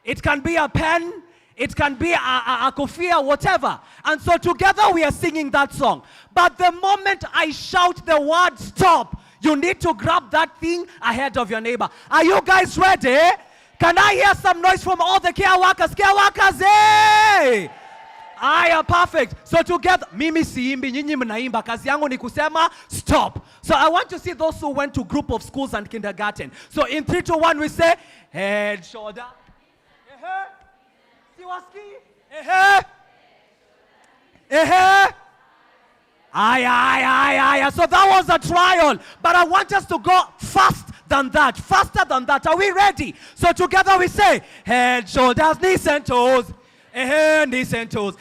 It can be a pen. It can be a kofia, whatever. And so together we are singing that song. But the moment I shout the word stop, you need to grab that thing ahead of your neighbor. Are you guys ready? Can I hear some noise from all the care workers? Care workers, hey! Aya, perfect. So together, mimi siimbi, nyinyi mnaimba. Kazi yangu ni kusema stop. So I want to see those who went to group of schools and kindergarten. So in 3, 2, 1, we say head, shoulder. Ehe. Siwaski. Ehe. Ehe. Aya. So that was a trial. But I want us to go faster than that. Are we ready? So together we say head, shoulders, knees and toes. Knees and toes.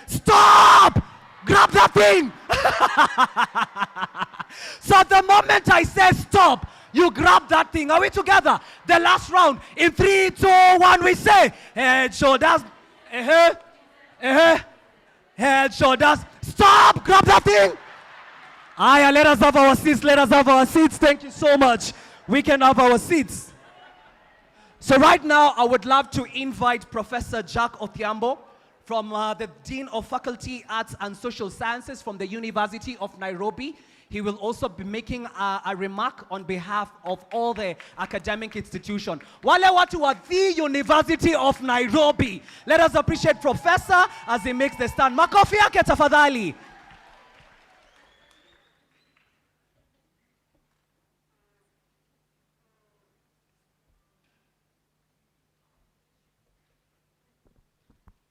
Stop! Grab that thing! So the moment I say stop, you grab that thing. Are we together? The last round. In 3, 2, 1, we say head, shoulders. Head, shoulders. Stop! Grab that thing! Aya, let us have our seats. Thank you so much. We can have our seats. So right now, I would love to invite Professor Jack Othiambo from the Dean of Faculty, Arts and Social Sciences from the University of Nairobi. He will also be making a remark on behalf of all the academic institutions. Wale watu wa the University of Nairobi. Let us appreciate Professor as he makes the stand. Makofi yake tafadhali.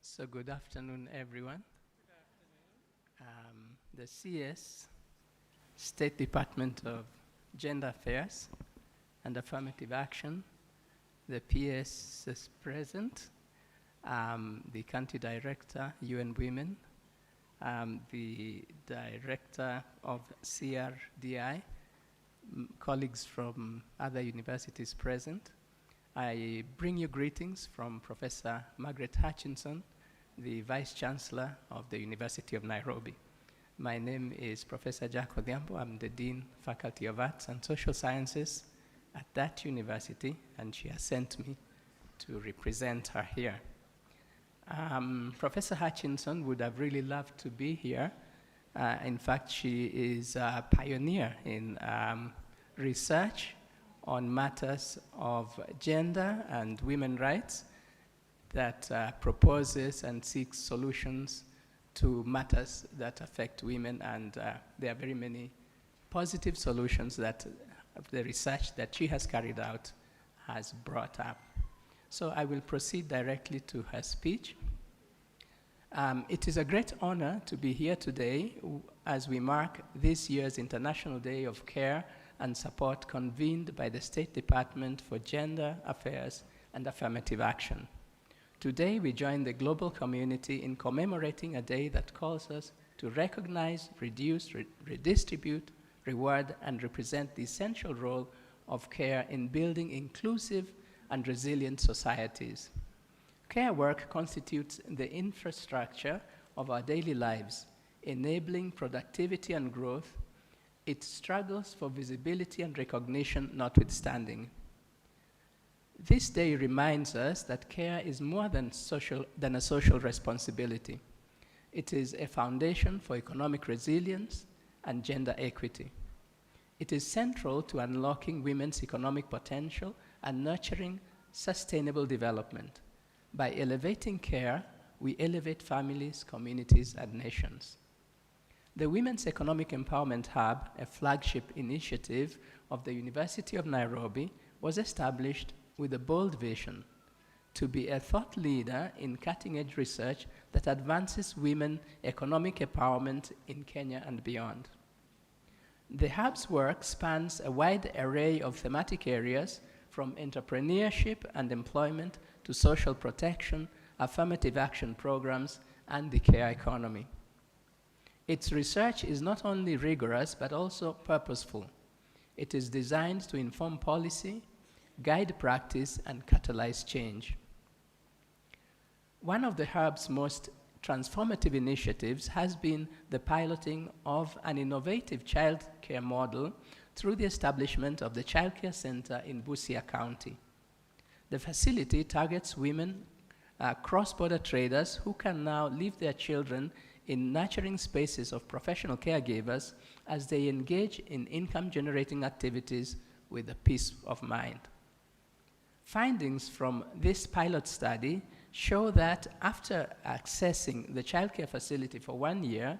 So good afternoon, everyone. The CS, State Department of Gender Affairs and Affirmative Action, the PS is present, the Country Director, UN Women, the Director of CRDI, colleagues from other universities present. I bring you greetings from Professor Margaret Hutchinson, the Vice Chancellor of the University of Nairobi. My name is Professor Jack Odhiambo. I'm the Dean, Faculty of Arts and Social Sciences at that university, and she has sent me to represent her here. Professor Hutchinson would have really loved to be here. In fact, she is a pioneer in research on matters of gender and women's rights that proposes and seeks solutions to matters that affect women, and there are very many positive solutions that the research that she has carried out has brought up. So I will proceed directly to her speech. It is a great honor to be here today as we mark this year's International Day of Care and Support convened by the State Department for Gender Affairs and Affirmative Action. Today, we join the global community in commemorating a day that calls us to recognize, reduce, redistribute, reward, and represent the essential role of care in building inclusive and resilient societies. Care work constitutes the infrastructure of our daily lives, enabling productivity and growth, its struggles for visibility and recognition notwithstanding. This day reminds us that care is more than a social responsibility. It is a foundation for economic resilience and gender equity. It is central to unlocking women's economic potential and nurturing sustainable development. By elevating care, we elevate families, communities, and nations. The Women's Economic Empowerment Hub, a flagship initiative of the University of Nairobi, was established with a bold vision to be a thought leader in cutting-edge research that advances women economic empowerment in Kenya and beyond. The Hub's work spans a wide array of thematic areas, from entrepreneurship and employment to social protection, affirmative action programs, and the care economy. Its research is not only rigorous, but also purposeful. It is designed to inform policy, guide practice, and catalyze change. One of the Hub's most transformative initiatives has been the piloting of an innovative child care model through the establishment of the Child Care Center in Busia County. The facility targets women, cross-border traders who can now leave their children in nurturing spaces of professional caregivers as they engage in income-generating activities with a peace of mind. Findings from this pilot study show that after accessing the childcare facility for 1 year,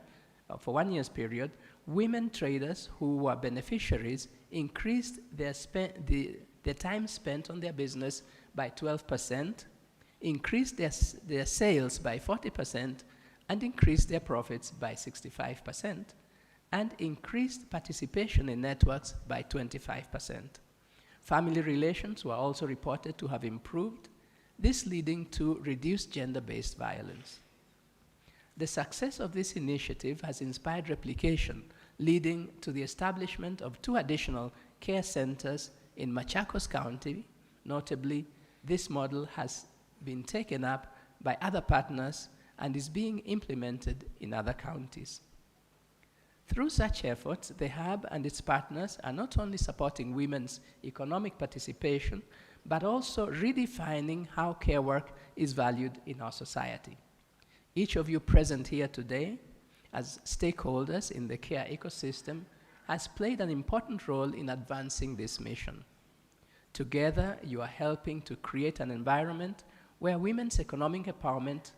for 1 year's period, women traders who were beneficiaries increased their time spent on their business by 12%, increased their sales by 40%, and increased their profits by 65%, and increased participation in networks by 25%. Family relations were also reported to have improved, this leading to reduced gender-based violence. The success of this initiative has inspired replication, leading to the establishment of 2 additional care centers in Machakos County. Notably, this model has been taken up by other partners and is being implemented in other counties. Through such efforts, the Hub and its partners are not only supporting women's economic participation, but also redefining how care work is valued in our society. Each of you present here today, as stakeholders in the care ecosystem, has played an important role in advancing this mission. Together, you are helping to create an environment where women's economic empowerment,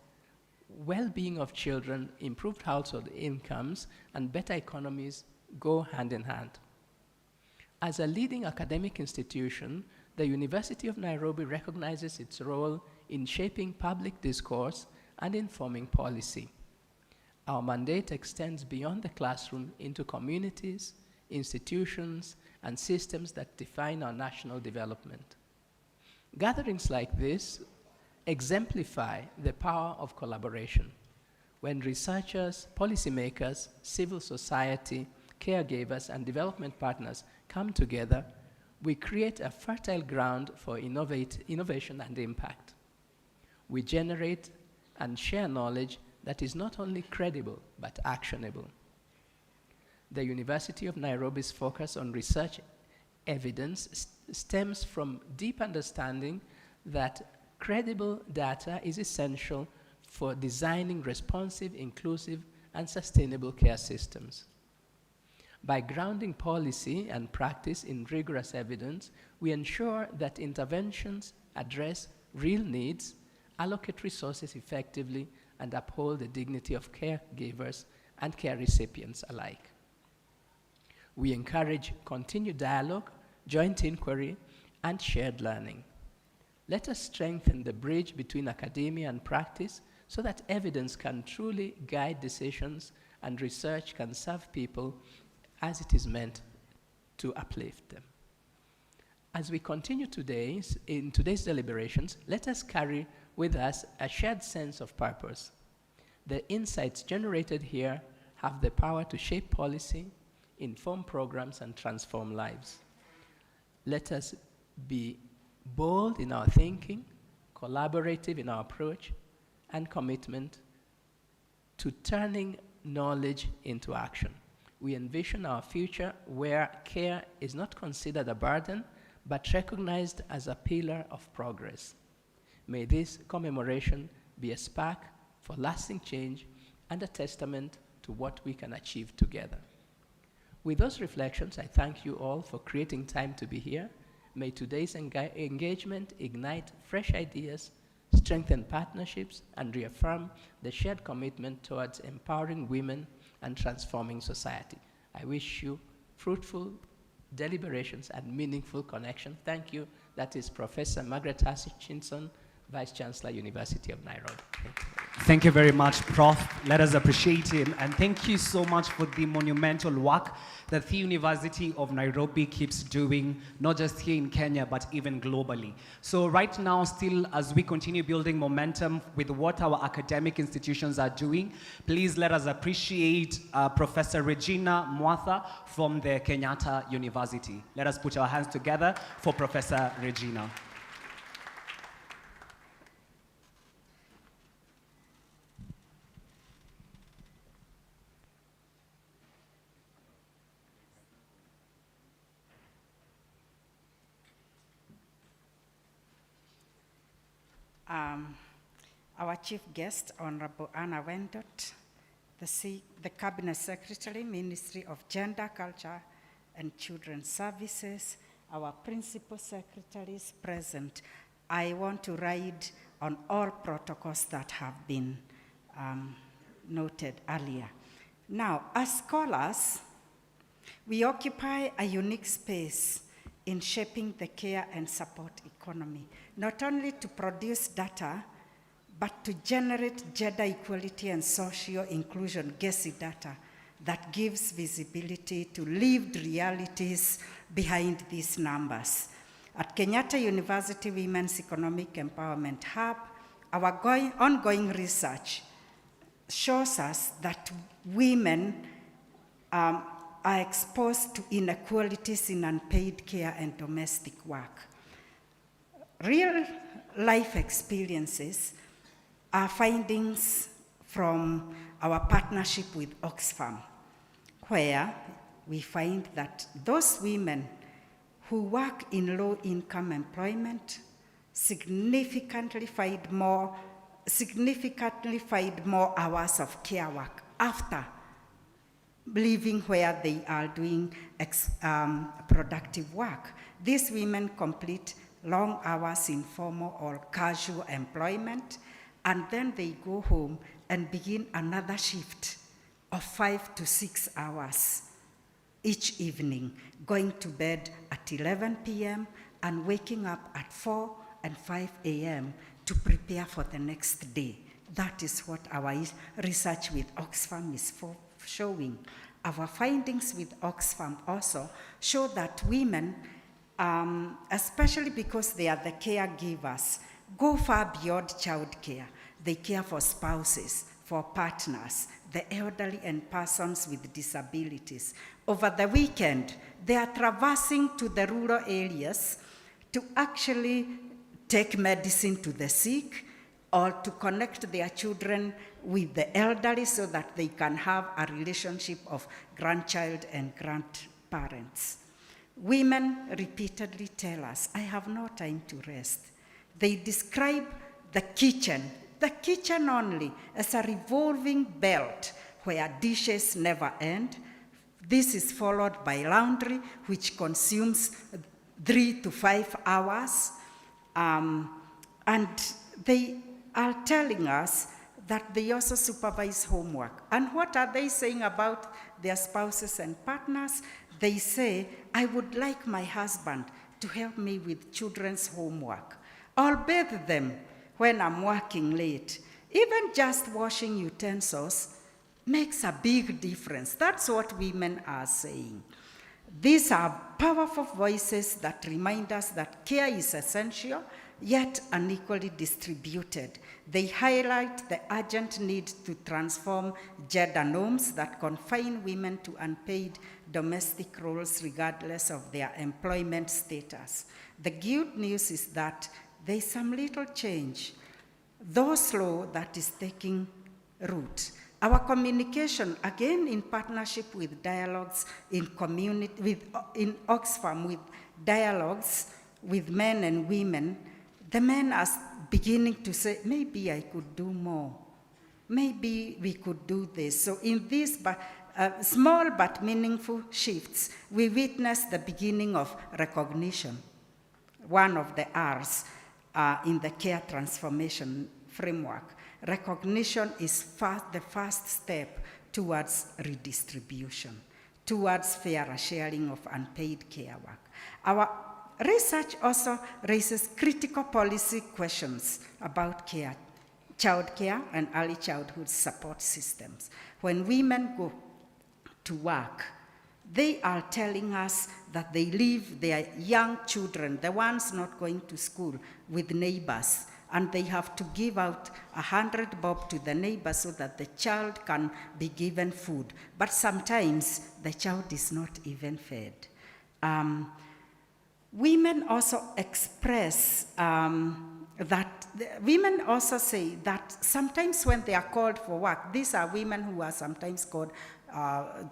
well-being of children, improved household incomes, and better economies go hand in hand. As a leading academic institution, the University of Nairobi recognizes its role in shaping public discourse and informing policy. Our mandate extends beyond the classroom into communities, institutions, and systems that define our national development. Gatherings like this exemplify the power of collaboration. When researchers, policymakers, civil society, caregivers, and development partners come together, we create a fertile ground for innovation and impact. We generate and share knowledge that is not only credible, but actionable. The University of Nairobi's focus on research evidence stems from deep understanding that credible data is essential for designing responsive, inclusive, and sustainable care systems. By grounding policy and practice in rigorous evidence, we ensure that interventions address real needs, allocate resources effectively, and uphold the dignity of caregivers and care recipients alike. We encourage continued dialogue, joint inquiry, and shared learning. Let us strengthen the bridge between academia and practice so that evidence can truly guide decisions and research can serve people as it is meant to uplift them. As we continue in today's deliberations, let us carry with us a shared sense of purpose. The insights generated here have the power to shape policy, inform programs, and transform lives. Let us be bold in our thinking, collaborative in our approach, and commitment to turning knowledge into action. We envision our future where care is not considered a burden, but recognized as a pillar of progress. May this commemoration be a spark for lasting change and a testament to what we can achieve together. With those reflections, I thank you all for creating time to be here. May today's engagement ignite fresh ideas, strengthen partnerships, and reaffirm the shared commitment towards empowering women and transforming society. I wish you fruitful deliberations and meaningful connection. Thank you. That is Professor Margaret Hutchinson, Vice Chancellor, University of Nairobi. Thank you very much, Prof. Let us appreciate him. And thank you so much for the monumental work that the University of Nairobi keeps doing, not just here in Kenya, but even globally. So right now, still, as we continue building momentum with what our academic institutions are doing, please let us appreciate Professor Regina Mwatha from the Kenyatta University. Let us put our hands together for Professor Regina. Our chief guest, Honorable Anna Wendot, the Cabinet Secretary, Ministry of Gender, Culture, and Children's Services, our principal secretaries present. I want to ride on all protocols that have been noted earlier. Now, as scholars, we occupy a unique space in shaping the care and support economy, not only to produce data, but to generate gender equality and social inclusion GESI data that gives visibility to lived realities behind these numbers. At Kenyatta University Women's Economic Empowerment Hub, our ongoing research shows us that women are exposed to inequalities in unpaid care and domestic work. Real life experiences are findings from our partnership with Oxfam, where we find that those women who work in low-income employment significantly find more hours of care work after living where they are doing productive work. These women complete long hours in formal or casual employment, and then they go home and begin another shift of 5 to 6 hours each evening, going to bed at 11 p.m. and waking up at 4 and 5 a.m. to prepare for the next day. That is what our research with Oxfam is showing. Our findings with Oxfam also show that women, especially because they are the caregivers, go far beyond childcare. They care for spouses, for partners, the elderly, and persons with disabilities. Over the weekend, they are traversing to the rural areas to actually take medicine to the sick or to connect their children with the elderly so that they can have a relationship of grandchild and grandparents. Women repeatedly tell us, I have no time to rest. They describe the kitchen only, as a revolving belt where dishes never end. This is followed by laundry, which consumes 3 to 5 hours. And they are telling us that they also supervise homework. And what are they saying about their spouses and partners? They say, I would like my husband to help me with children's homework. I'll bathe them when I'm working late. Even just washing utensils makes a big difference. That's what women are saying. These are powerful voices that remind us that care is essential, yet unequally distributed. They highlight the urgent need to transform gender norms that confine women to unpaid domestic roles regardless of their employment status. The good news is that there is some little change, though slow, that is taking root. Our communication, again in partnership with dialogues in Oxfam, with dialogues with men and women, the men are beginning to say, maybe I could do more. Maybe we could do this. So in this small but meaningful shifts, we witness the beginning of recognition, one of the R's in the care transformation framework. Recognition is the first step towards redistribution, towards fairer sharing of unpaid care work. Our research also raises critical policy questions about care, child care and early childhood support systems. When women go to work, they are telling us that they leave their young children, the ones not going to school, with neighbors, and they have to give out 100 bob to the neighbor so that the child can be given food. But sometimes the child is not even fed. Women also express women also say that sometimes when they are called for work, these are women who are sometimes called,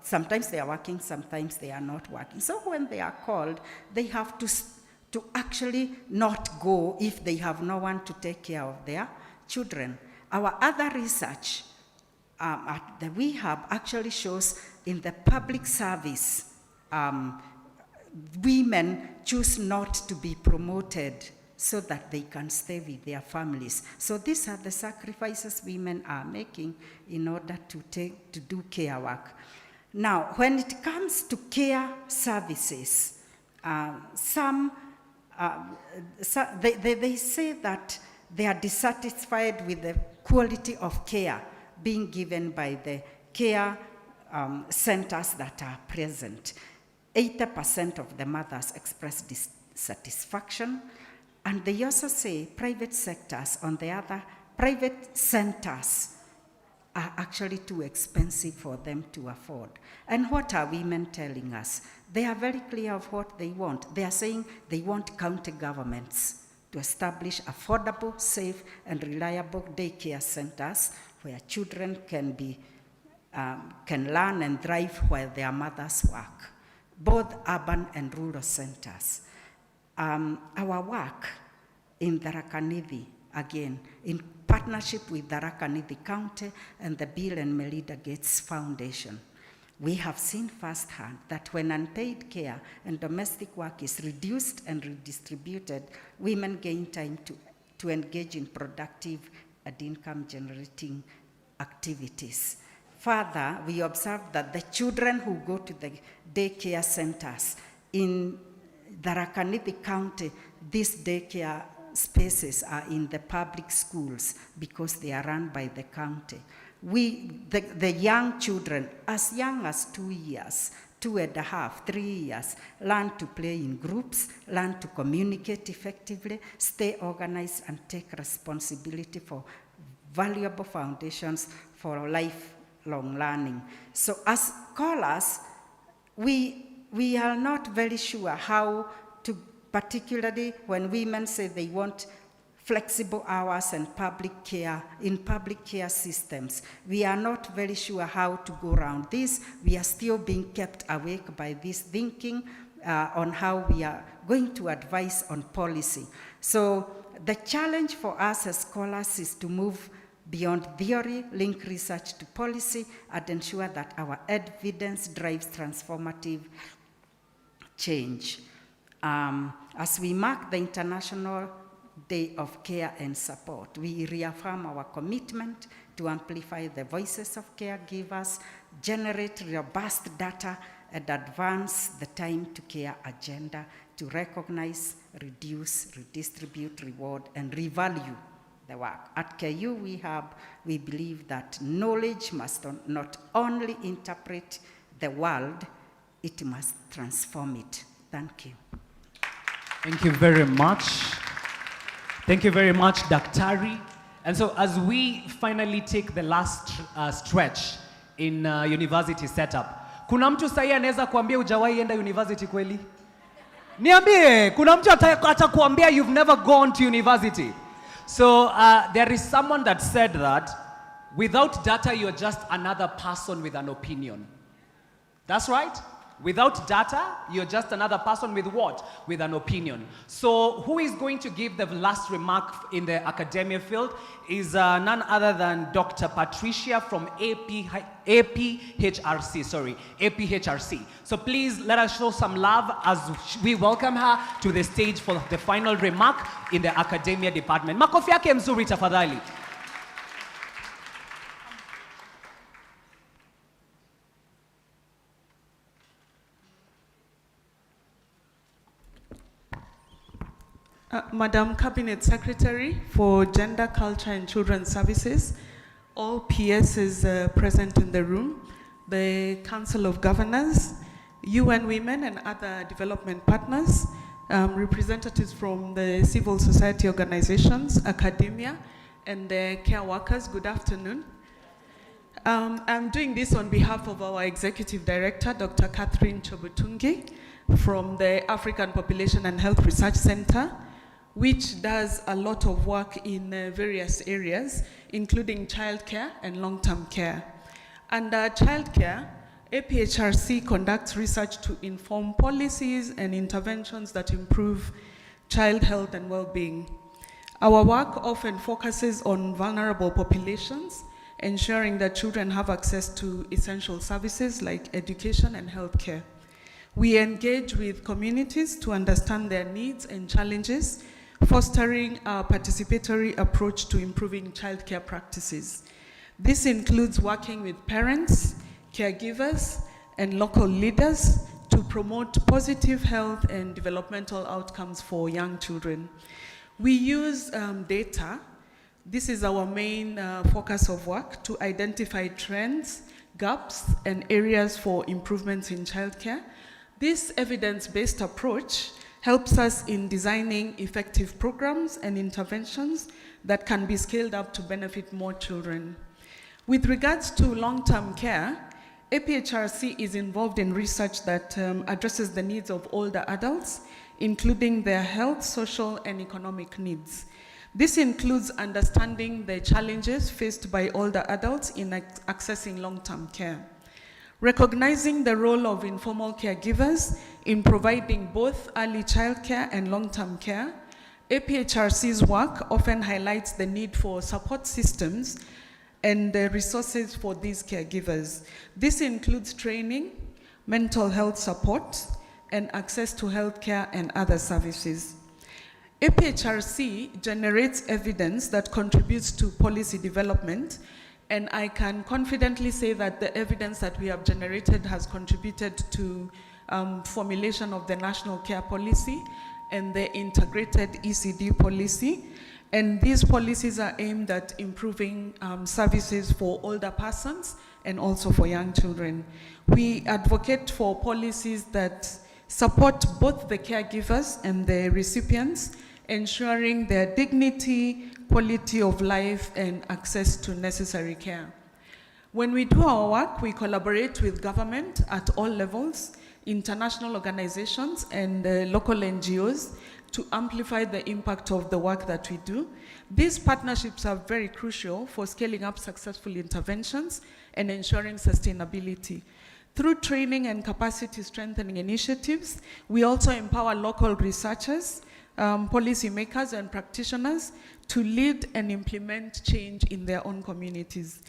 sometimes they are working, sometimes they are not working. So when they are called, they have to actually not go if they have no one to take care of their children. Our other research at the WeHub actually shows in the public service, women choose not to be promoted so that they can stay with their families. So these are the sacrifices women are making in order to do care work. Now, when it comes to care services, they say that they are dissatisfied with the quality of care being given by the care centers that are present. 80% of the mothers express dissatisfaction, and they also say private sectors, on the other, private centers are actually too expensive for them to afford. And what are women telling us? They are very clear of what they want. They are saying they want county governments to establish affordable, safe, and reliable daycare centers where children can learn and thrive while their mothers work, both urban and rural centers. Our work in Tharaka Nithi, again, in partnership with Tharaka Nithi County and the Bill and Melinda Gates Foundation, we have seen firsthand that when unpaid care and domestic work is reduced and redistributed, women gain time to engage in productive and income-generating activities. Further, we observe that the children who go to the daycare centers in Tharaka Nithi County, these daycare spaces are in the public schools because they are run by the county. The young children, as young as 2 years, 2.5, 3 years, learn to play in groups, learn to communicate effectively, stay organized, and take responsibility for valuable foundations for lifelong learning. So as scholars, we are not very sure how to, particularly when women say they want flexible hours and public care systems. We are not very sure how to go around this. We are still being kept awake by this thinking on how we are going to advise on policy. So the challenge for us as scholars is to move beyond theory, link research to policy, and ensure that our evidence drives transformative change. As we mark the International Day of Care and Support, we reaffirm our commitment to amplify the voices of caregivers, generate robust data, and advance the time to care agenda to recognize, reduce, redistribute, reward, and revalue the work. At KU, we believe that knowledge must not only interpret the world, it must transform it. Thank you. Thank you very much. Thank you very much, Daktari. And so as we finally take the last stretch in university setup, kuna mtu sahi anaweza kuambia hujawahi enda university kweli? Niambie, kuna mtu atakuambia you've never gone to university? So there is someone that said that without data, you're just another person with an opinion. That's right? Without data, you're just another person with what? With an opinion. So who is going to give the last remark in the academia field is none other than Dr. Patricia from APHRC. So please let us show some love as we welcome her to the stage for the final remark in the academia department. Makofi yake mzuri tafadhali. Madam Cabinet Secretary for Gender, Culture and Children's Services, all PSs present in the room, the Council of Governors, UN Women and other development partners, representatives from the civil society organizations, academia, and the care workers, good afternoon. I'm doing this on behalf of our Executive Director, Dr. Catherine Chobutungi, from the African Population and Health Research Center, which does a lot of work in various areas, including childcare and long-term care. Under childcare, APHRC conducts research to inform policies and interventions that improve child health and well-being. Our work often focuses on vulnerable populations, ensuring that children have access to essential services like education and healthcare. We engage with communities to understand their needs and challenges, fostering a participatory approach to improving childcare practices. This includes working with parents, caregivers, and local leaders to promote positive health and developmental outcomes for young children. We use data. This is our main focus of work, to identify trends, gaps, and areas for improvements in childcare. This evidence-based approach helps us in designing effective programs and interventions that can be scaled up to benefit more children. With regards to long-term care, APHRC is involved in research that addresses the needs of older adults, including their health, social, and economic needs. This includes understanding the challenges faced by older adults in accessing long-term care. Recognizing the role of informal caregivers in providing both early childcare and long-term care, APHRC's work often highlights the need for support systems and the resources for these caregivers. This includes training, mental health support, and access to healthcare and other services. APHRC generates evidence that contributes to policy development, and I can confidently say that the evidence that we have generated has contributed to formulation of the National Care Policy and the Integrated ECD Policy. And these policies are aimed at improving services for older persons and also for young children. We advocate for policies that support both the caregivers and the recipients, ensuring their dignity, quality of life, and access to necessary care. When we do our work, we collaborate with government at all levels, international organizations, and local NGOs to amplify the impact of the work that we do. These partnerships are very crucial for scaling up successful interventions and ensuring sustainability. Through training and capacity strengthening initiatives, we also empower local researchers, policymakers, and practitioners to lead and implement change in their own communities.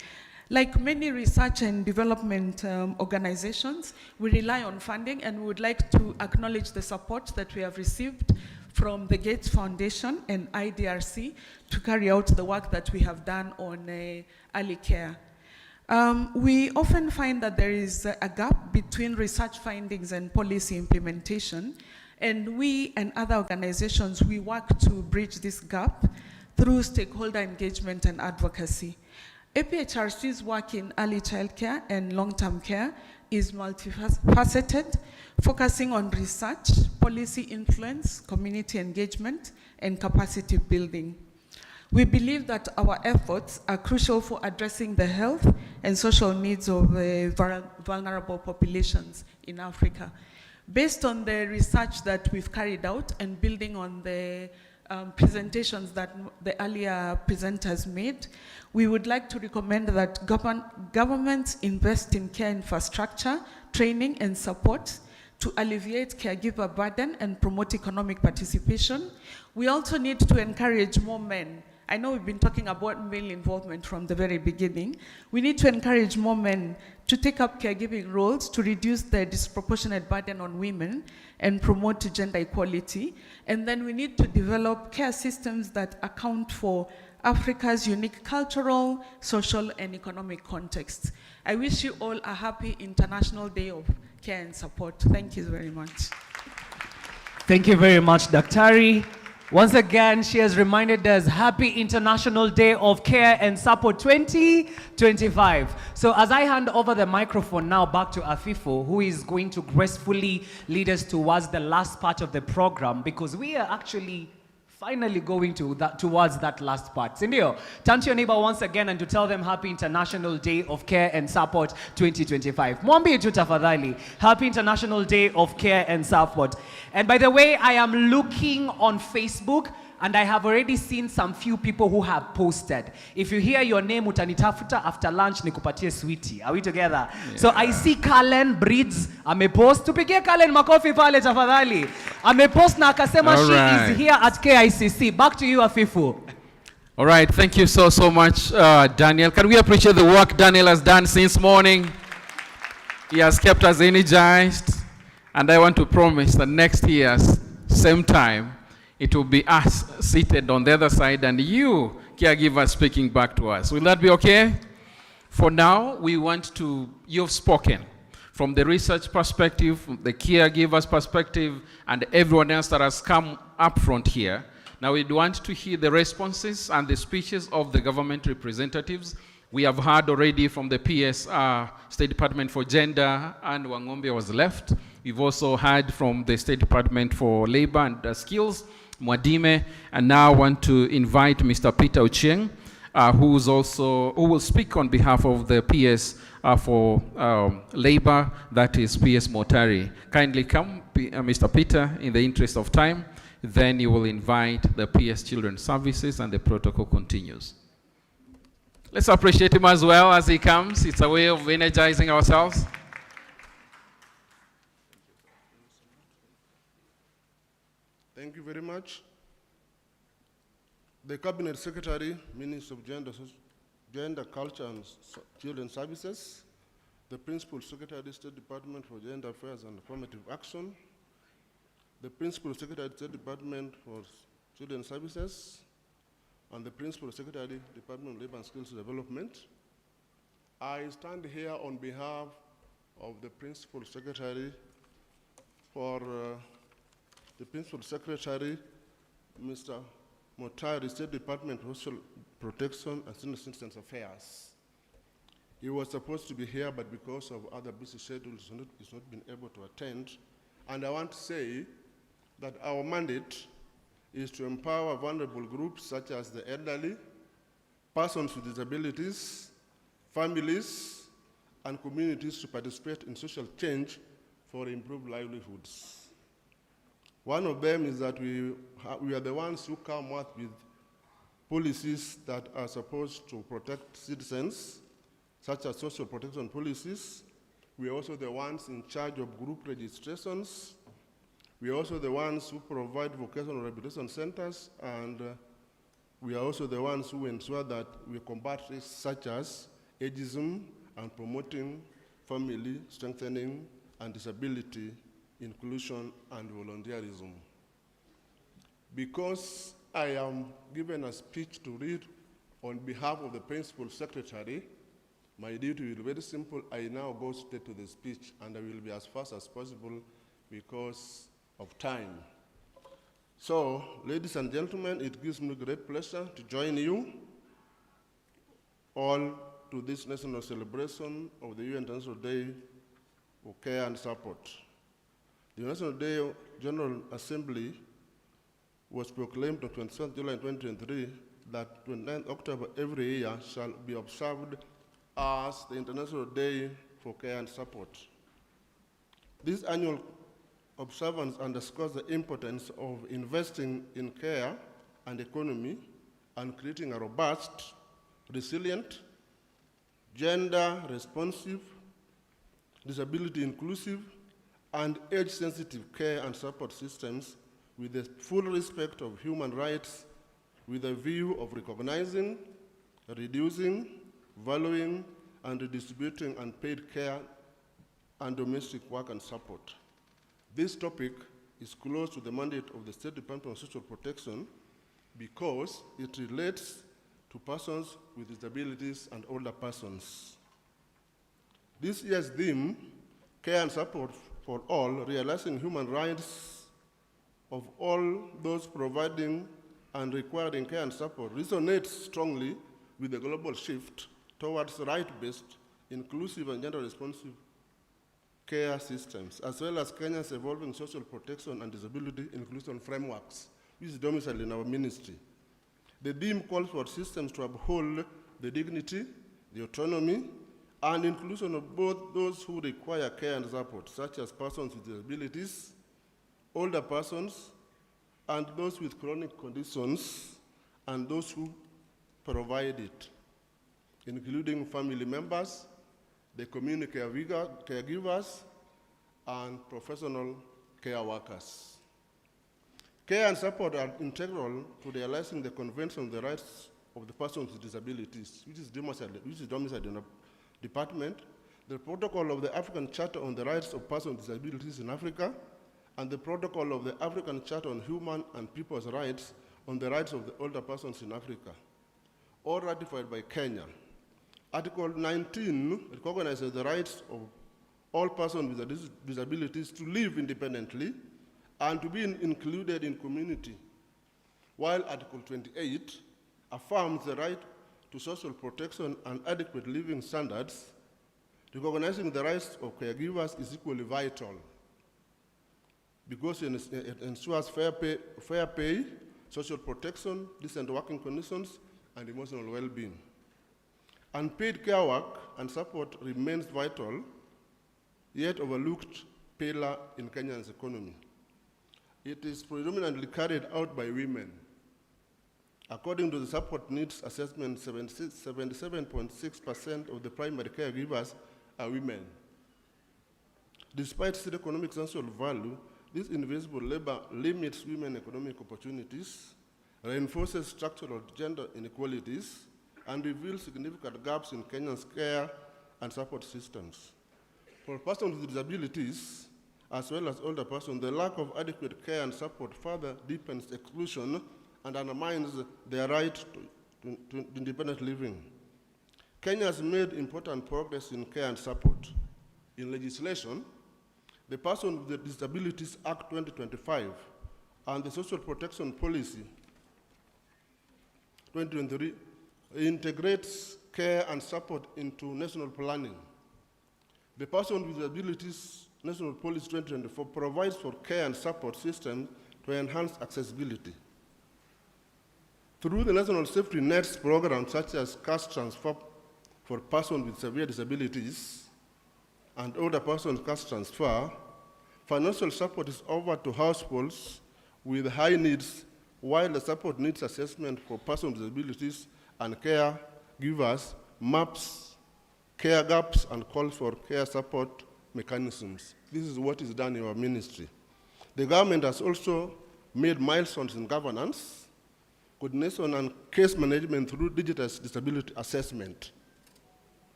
Like many research and development organizations, we rely on funding, and we would like to acknowledge the support that we have received from the Gates Foundation and IDRC to carry out the work that we have done on early care. We often find that there is a gap between research findings and policy implementation, and we and other organizations, we work to bridge this gap through stakeholder engagement and advocacy. APHRC's work in early childcare and long-term care is multifaceted, focusing on research, policy influence, community engagement, and capacity building. We believe that our efforts are crucial for addressing the health and social needs of vulnerable populations in Africa. Based on the research that we've carried out and building on the presentations that the earlier presenters made, we would like to recommend that governments invest in care infrastructure training and support to alleviate caregiver burden and promote economic participation. We also need to encourage more men. I know we've been talking about male involvement from the very beginning. We need to encourage more men to take up caregiving roles to reduce the disproportionate burden on women and promote gender equality. And then we need to develop care systems that account for Africa's unique cultural, social, and economic context. I wish you all a happy International Day of Care and Support. Thank you very much. Thank you very much, Daktari. Once again, she has reminded us, Happy International Day of Care and Support 2025. So as I hand over the microphone now back to Afifo, who is going to gracefully lead us towards the last part of the program, because we are actually finally going towards that last part. Sindio, turn to your neighbor once again and to tell them Happy International Day of Care and Support 2025. Mwambie tu tafadhali, Happy International Day of Care and Support. And by the way, I am looking on Facebook and I have already seen some few people who have posted. If you hear your name, utanitafuta after lunch nikupatie sweetie. Are we together? Yeah. So I see Kalen Breeds amepost. Tupigie Kalen makofi pale tafadhali. Amepost na akasema she is here at KICC. Back to you, Afifu. All right, thank you so much, Daniel. Can we appreciate the work Daniel has done since morning? He has kept us energized. And I want to promise that next year, same time, it will be us seated on the other side and you, caregivers, speaking back to us. Will that be okay? For now, we want to, you've spoken from the research perspective, from the caregivers perspective, and everyone else that has come up front here. Now we want to hear the responses and the speeches of the government representatives. We have heard already from the PS, State Department for Gender, and Wangombe was left. We've also heard from the State Department for Labor and Skills, Mwadime, and now I want to invite Mr. Peter Ochieng, who will speak on behalf of the PS for Labor, that is PS Motari. Kindly come, Mr. Peter, in the interest of time. Then you will invite the PS Children's Services and the protocol continues. Let's appreciate him as well as he comes. It's a way of energizing ourselves. Thank you very much. The Cabinet Secretary, Minister of Gender, Culture and Children's Services, the Principal Secretary, State Department for Gender Affairs and Affirmative Action, the Principal Secretary, State Department for Children's Services, and the Principal Secretary, Department of Labor and Skills Development. I stand here on behalf of the Principal Secretary for the Principal Secretary, Mr. Motari, State Department of Social Protection and Senior Citizens Affairs. He was supposed to be here, but because of other busy schedules, he's not been able to attend. And I want to say that our mandate is to empower vulnerable groups such as the elderly, persons with disabilities, families, and communities to participate in social change for improved livelihoods. One of them is that we are the ones who come up with policies that are supposed to protect citizens, such as social protection policies. We are also the ones in charge of group registrations. We are also the ones who provide vocational rehabilitation centers, and we are also the ones who ensure that we combat risks such as ageism and promoting family strengthening and disability inclusion and volunteerism. Because I am given a speech to read on behalf of the Principal Secretary, my duty will be very simple. I now go straight to the speech, and I will be as fast as possible because of time. So, ladies and gentlemen, it gives me great pleasure to join you all to this national celebration of the UN International Day for Care and Support. The National Day General Assembly was proclaimed on 27th July 2023 that 29th October every year shall be observed as the International Day for Care and Support. This annual observance underscores the importance of investing in care and economy and creating a robust, resilient, gender-responsive, disability inclusive, and age-sensitive care and support systems with the full respect of human rights, with a view of recognizing, reducing, valuing, and redistributing unpaid care and domestic work and support. This topic is close to the mandate of the State Department of Social Protection because it relates to persons with disabilities and older persons. This year's theme, Care and Support for All, realizing human rights of all those providing and requiring care and support, resonates strongly with the global shift towards right-based, inclusive, and gender-responsive care systems, as well as Kenya's evolving social protection and disability inclusion frameworks, which is domiciled in our ministry. The theme calls for systems to uphold the dignity, the autonomy, and inclusion of both those who require care and support, such as persons with disabilities, older persons, and those with chronic conditions, and those who provide it, including family members, the community caregivers, and professional care workers. Care and support are integral to realizing the Convention on the Rights of the Persons with Disabilities, which is domiciled in a department, the Protocol of the African Charter on the Rights of Persons with Disabilities in Africa, and the Protocol of the African Charter on Human and People's Rights on the Rights of the Older Persons in Africa, all ratified by Kenya. Article 19 recognizes the rights of all persons with disabilities to live independently and to be included in community, while Article 28 affirms the right to social protection and adequate living standards. Recognizing the rights of caregivers is equally vital because it ensures fair pay, social protection, decent working conditions, and emotional well-being. Unpaid care work and support remains vital, yet overlooked pillar in Kenya's economy. It is predominantly carried out by women. According to the support needs assessment, 77.6% of the primary caregivers are women. Despite still economic social value, this invisible labor limits women's economic opportunities, reinforces structural gender inequalities, and reveals significant gaps in Kenya's care and support systems. For persons with disabilities, as well as older persons, the lack of adequate care and support further deepens exclusion and undermines their right to independent living. Kenya has made important progress in care and support. In legislation, the Persons with Disabilities Act 2025 and the Social Protection Policy 2023 integrates care and support into national planning. The Persons with Disabilities National Policy 2024 provides for care and support systems to enhance accessibility. Through the National Safety Nets program, such as cash transfer for persons with severe disabilities and older persons cash transfer, financial support is offered to households with high needs, while the support needs assessment for persons with disabilities and caregivers maps care gaps and calls for care support mechanisms. This is what is done in our ministry. The government has also made milestones in governance, coordination, and case management through digital disability assessment.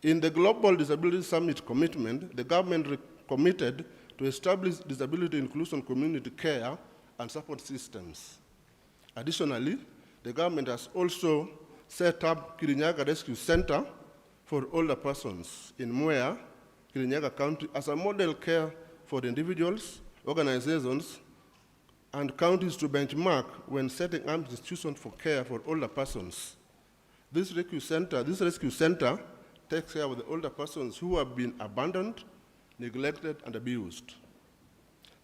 In the Global Disability Summit commitment, the government committed to establish disability inclusion community care and support systems. Additionally, the government has also set up Kirinyaga Rescue Center for older persons in Mwea, Kirinyaga County, as a model care for the individuals, organizations, and counties to benchmark when setting up institutions for care for older persons. This rescue center takes care of the older persons who have been abandoned, neglected, and abused.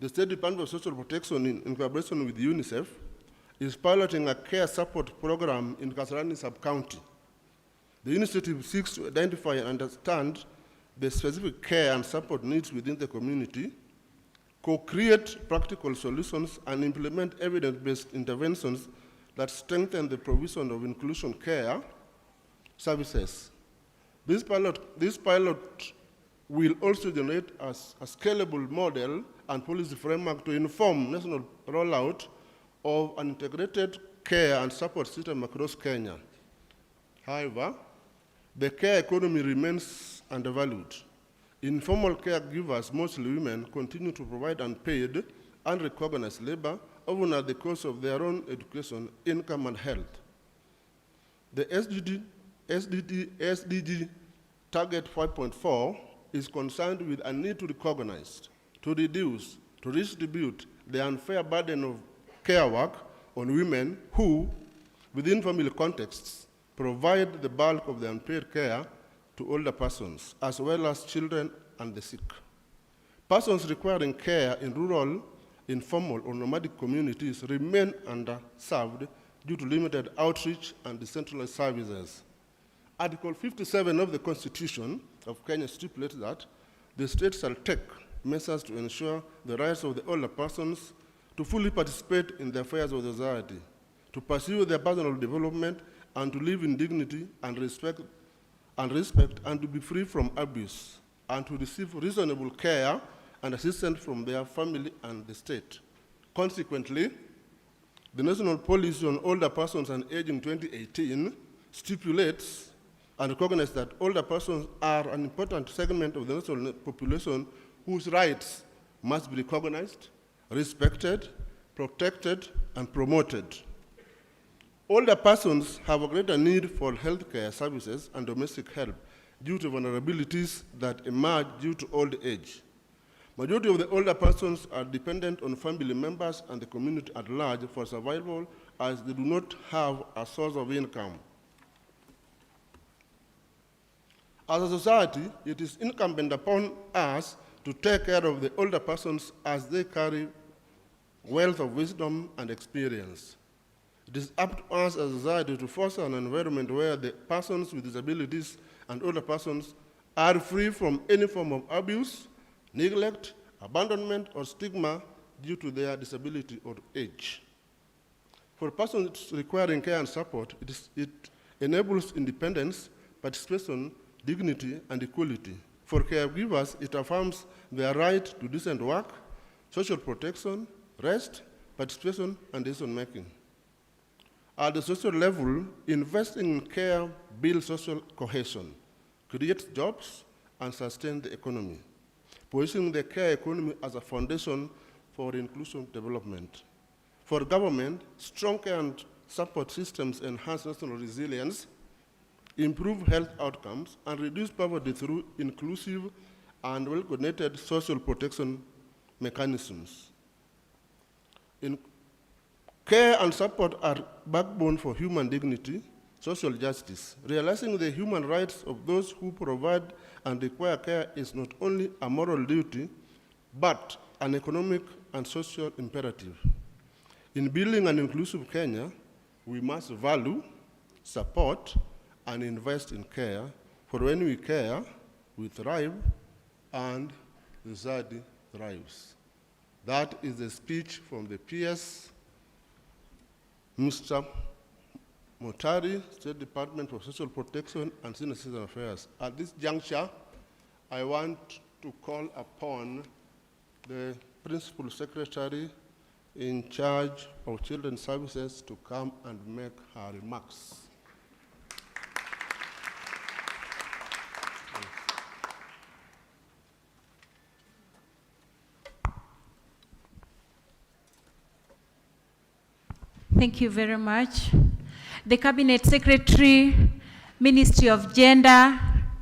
The State Department of Social Protection, in collaboration with UNICEF, is piloting a care support program in Kasarani sub-county. The initiative seeks to identify and understand the specific care and support needs within the community, co-create practical solutions, and implement evidence-based interventions that strengthen the provision of inclusion care services. This pilot will also generate a scalable model and policy framework to inform national rollout of an integrated care and support system across Kenya. However, the care economy remains undervalued. Informal caregivers, mostly women, continue to provide unpaid, unrecognized labor, often at the cost of their own education, income, and health. The SDG Target 5.4 is concerned with a need to recognize, to reduce, to redistribute the unfair burden of care work on women who, within family contexts, provide the bulk of the unpaid care to older persons, as well as children and the sick. Persons requiring care in rural, informal, or nomadic communities remain underserved due to limited outreach and decentralized services. Article 57 of the Constitution of Kenya stipulates that the state shall take measures to ensure the rights of the older persons to fully participate in the affairs of the society, to pursue their personal development, and to live in dignity and respect, and to be free from abuse, and to receive reasonable care and assistance from their family and the state. Consequently, the National Policy on Older Persons and Aging 2018 stipulates and recognizes that older persons are an important segment of the national population whose rights must be recognized, respected, protected, and promoted. Older persons have a greater need for healthcare services and domestic help due to vulnerabilities that emerge due to old age. Majority of the older persons are dependent on family members and the community at large for survival, as they do not have a source of income. As a society, it is incumbent upon us to take care of the older persons as they carry wealth of wisdom and experience. It is up to us as a society to foster an environment where the persons with disabilities and older persons are free from any form of abuse, neglect, abandonment, or stigma due to their disability or age. For persons requiring care and support, it enables independence, participation, dignity, and equality. For caregivers, it affirms their right to decent work, social protection, rest, participation, and decision-making. At the social level, investing in care builds social cohesion, creates jobs, and sustains the economy, positioning the care economy as a foundation for inclusive development. For government, strong care and support systems enhance national resilience, improve health outcomes, and reduce poverty through inclusive and well-coordinated social protection mechanisms. Care and support are backbone for human dignity, social justice. Realizing the human rights of those who provide and require care is not only a moral duty, but an economic and social imperative. In building an inclusive Kenya, we must value, support, and invest in care, for when we care, we thrive, and the society thrives. That is the speech from the PS, Mr. Motari, State Department for Social Protection and Senior Citizen Affairs. At this juncture, I want to call upon the Principal Secretary in charge of Children's Services to come and make her remarks. Thank you very much. The Cabinet Secretary, Ministry of Gender,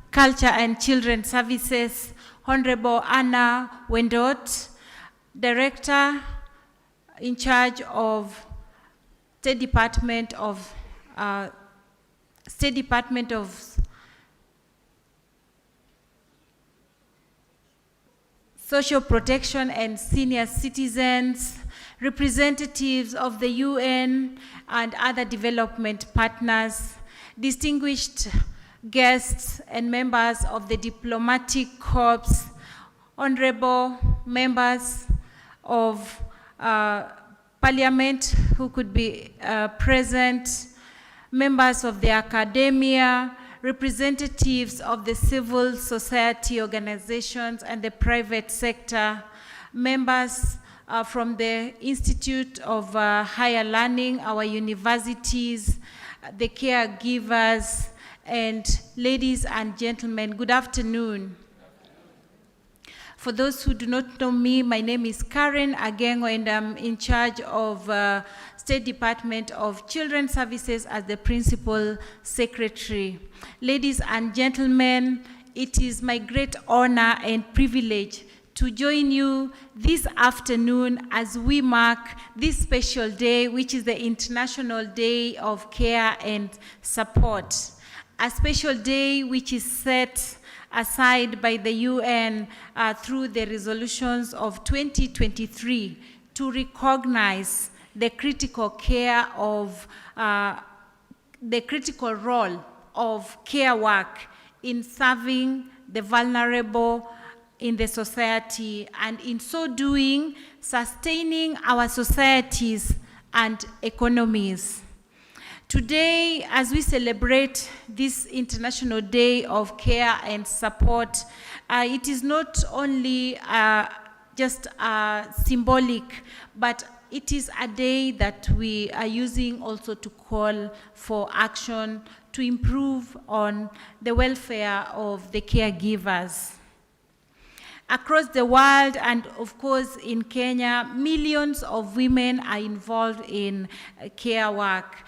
Culture and Children's Services, Honorable Anna Wendot, Director in charge of State Department of Social Protection and Senior Citizens, representatives of the UN and other development partners, distinguished guests and members of the diplomatic corps, honorable members of parliament who could be present, members of the academia, representatives of the civil society organizations and the private sector, members from the Institute of Higher Learning, our universities, the caregivers, and ladies and gentlemen, good afternoon. For those who do not know me, my name is Karen Agengo, and I'm in charge of State Department of Children's Services as the Principal Secretary. Ladies and gentlemen, it is my great honor and privilege to join you this afternoon as we mark this special day, which is the International Day of Care and Support. A special day which is set aside by the UN through the resolutions of 2023 to recognize the critical care of, the critical role of care work in serving the vulnerable in the society, and in so doing, sustaining our societies and economies. Today, as we celebrate this International Day of Care and Support, it is not only just symbolic, but it is a day that we are using also to call for action to improve on the welfare of the caregivers. Across the world, and of course in Kenya, millions of women are involved in care work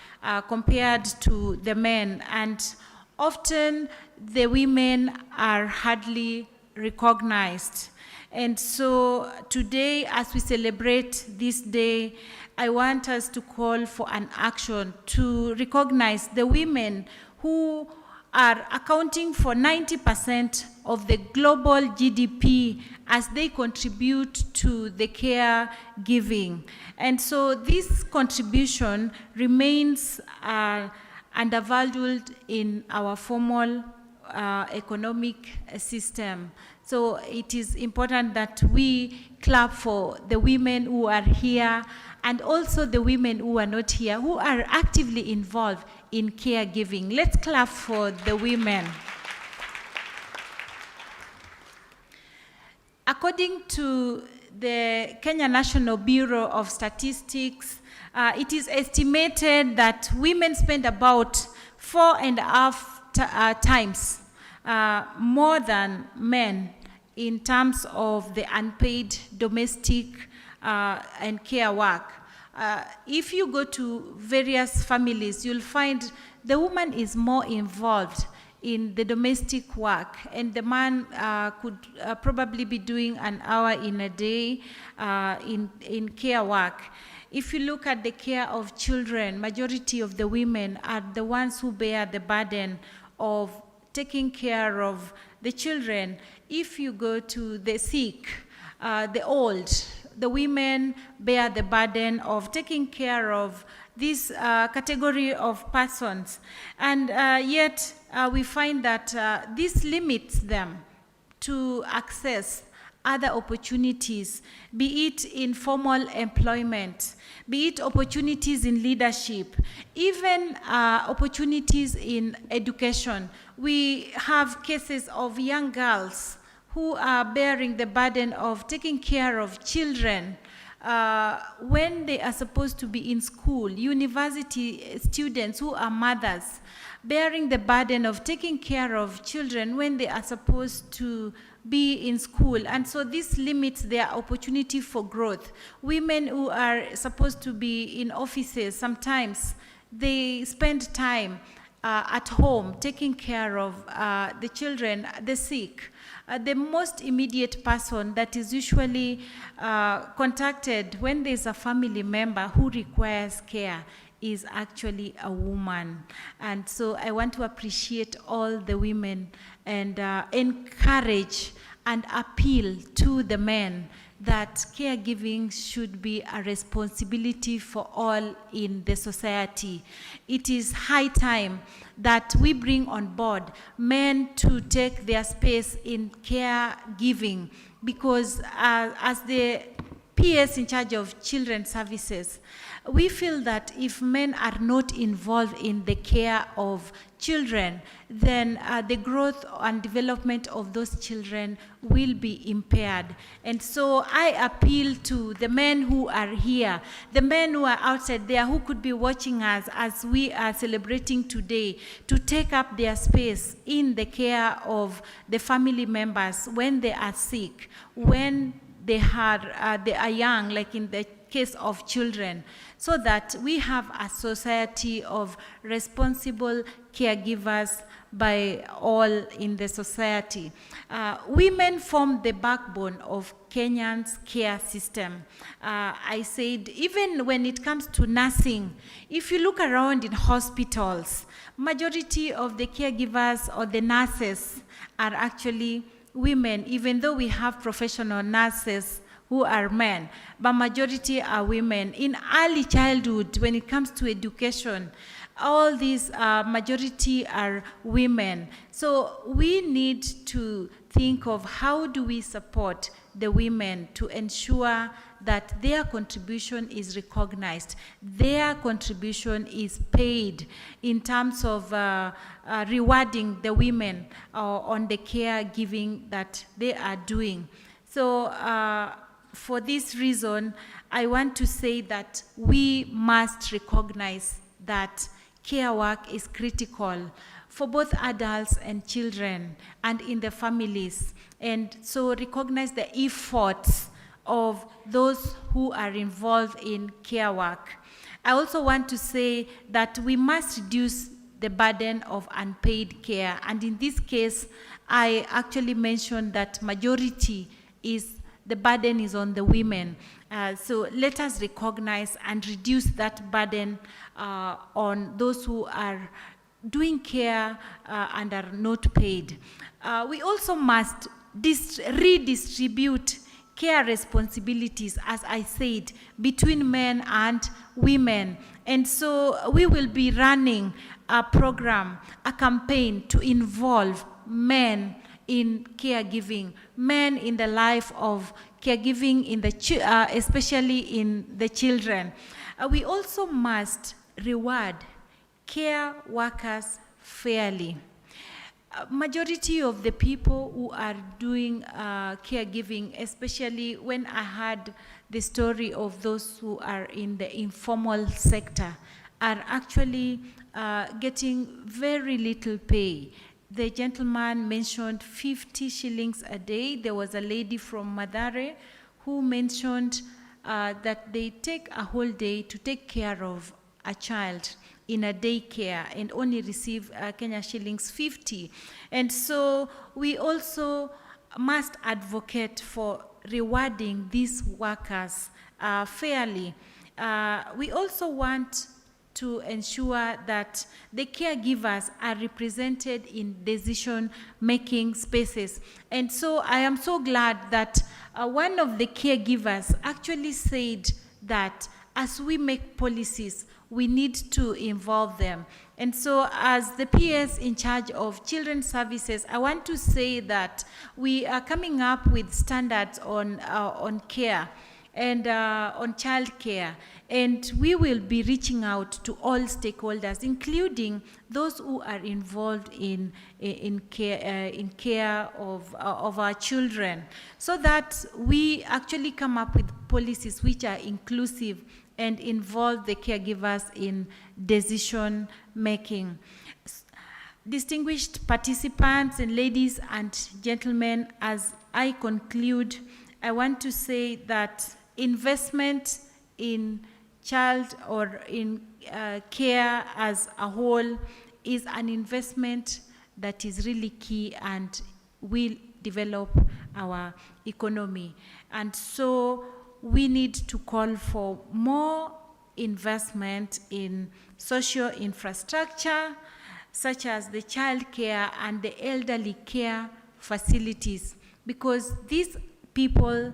compared to the men, and often the women are hardly recognized. And so today, as we celebrate this day, I want us to call for an action to recognize the women who are accounting for 90% of the global GDP as they contribute to the care giving. And so this contribution remains undervalued in our formal economic system. So it is important that we clap for the women who are here and also the women who are not here, who are actively involved in caregiving. Let's clap for the women. According to the Kenya National Bureau of Statistics, it is estimated that women spend about 4.5 times more than men in terms of the unpaid domestic and care work. If you go to various families, you'll find the woman is more involved in the domestic work, and the man could probably be doing an hour in a day in care work. If you look at the care of children, majority of the women are the ones who bear the burden of taking care of the children. If you go to the sick, the old, the women bear the burden of taking care of this category of persons. And yet we find that this limits them to access other opportunities, be it in formal employment, be it opportunities in leadership, even opportunities in education. We have cases of young girls who are bearing the burden of taking care of children when they are supposed to be in school, university students who are mothers, bearing the burden of taking care of children when they are supposed to be in school. And so this limits their opportunity for growth. Women who are supposed to be in offices, sometimes they spend time at home taking care of the children, the sick. The most immediate person that is usually contacted when there's a family member who requires care is actually a woman. And so I want to appreciate all the women and encourage and appeal to the men that caregiving should be a responsibility for all in the society. It is high time that we bring on board men to take their space in caregiving, because as the PS in charge of children's services, we feel that if men are not involved in the care of children, then the growth and development of those children will be impaired. And so I appeal to the men who are here, the men who are outside there who could be watching us as we are celebrating today, to take up their space in the care of the family members when they are sick, when they are young, like in the case of children, so that we have a society of responsible caregivers by all in the society. Women form the backbone of Kenyan's care system. I said, even when it comes to nursing, if you look around in hospitals, majority of the caregivers or the nurses are actually women, even though we have professional nurses who are men, but majority are women. In early childhood, when it comes to education, all these majority are women. So we need to think of how do we support the women to ensure that their contribution is recognized, their contribution is paid in terms of rewarding the women on the caregiving that they are doing. So for this reason, I want to say that we must recognize that care work is critical for both adults and children and in the families. And so recognize the efforts of those who are involved in care work. I also want to say that we must reduce the burden of unpaid care. And in this case, I actually mentioned that majority is the burden is on the women. So let us recognize and reduce that burden on those who are doing care and are not paid. We also must redistribute care responsibilities, as I said, between men and women. And so we will be running a program, a campaign to involve men in caregiving, men in the life of caregiving, in the especially in the children. We also must reward care workers fairly. Majority of the people who are doing caregiving, especially when I heard the story of those who are in the informal sector, are actually getting very little pay. The gentleman mentioned 50 shillings a day. There was a lady from Mathare who mentioned that they take a whole day to take care of a child in a daycare and only receive Kenya shillings 50. And so we also must advocate for rewarding these workers fairly. We also want to ensure that the caregivers are represented in decision-making spaces. And so I am so glad that one of the caregivers actually said that as we make policies, we need to involve them. And so as the PS in charge of children's services, I want to say that we are coming up with standards on care and on child care. And we will be reaching out to all stakeholders, including those who are involved in care of our children, so that we actually come up with policies which are inclusive and involve the caregivers in decision making. Distinguished participants and ladies and gentlemen, as I conclude, I want to say that investment in child or in care as a whole is an investment that is really key and will develop our economy. And so we need to call for more investment in social infrastructure, such as the child care and the elderly care facilities, because these people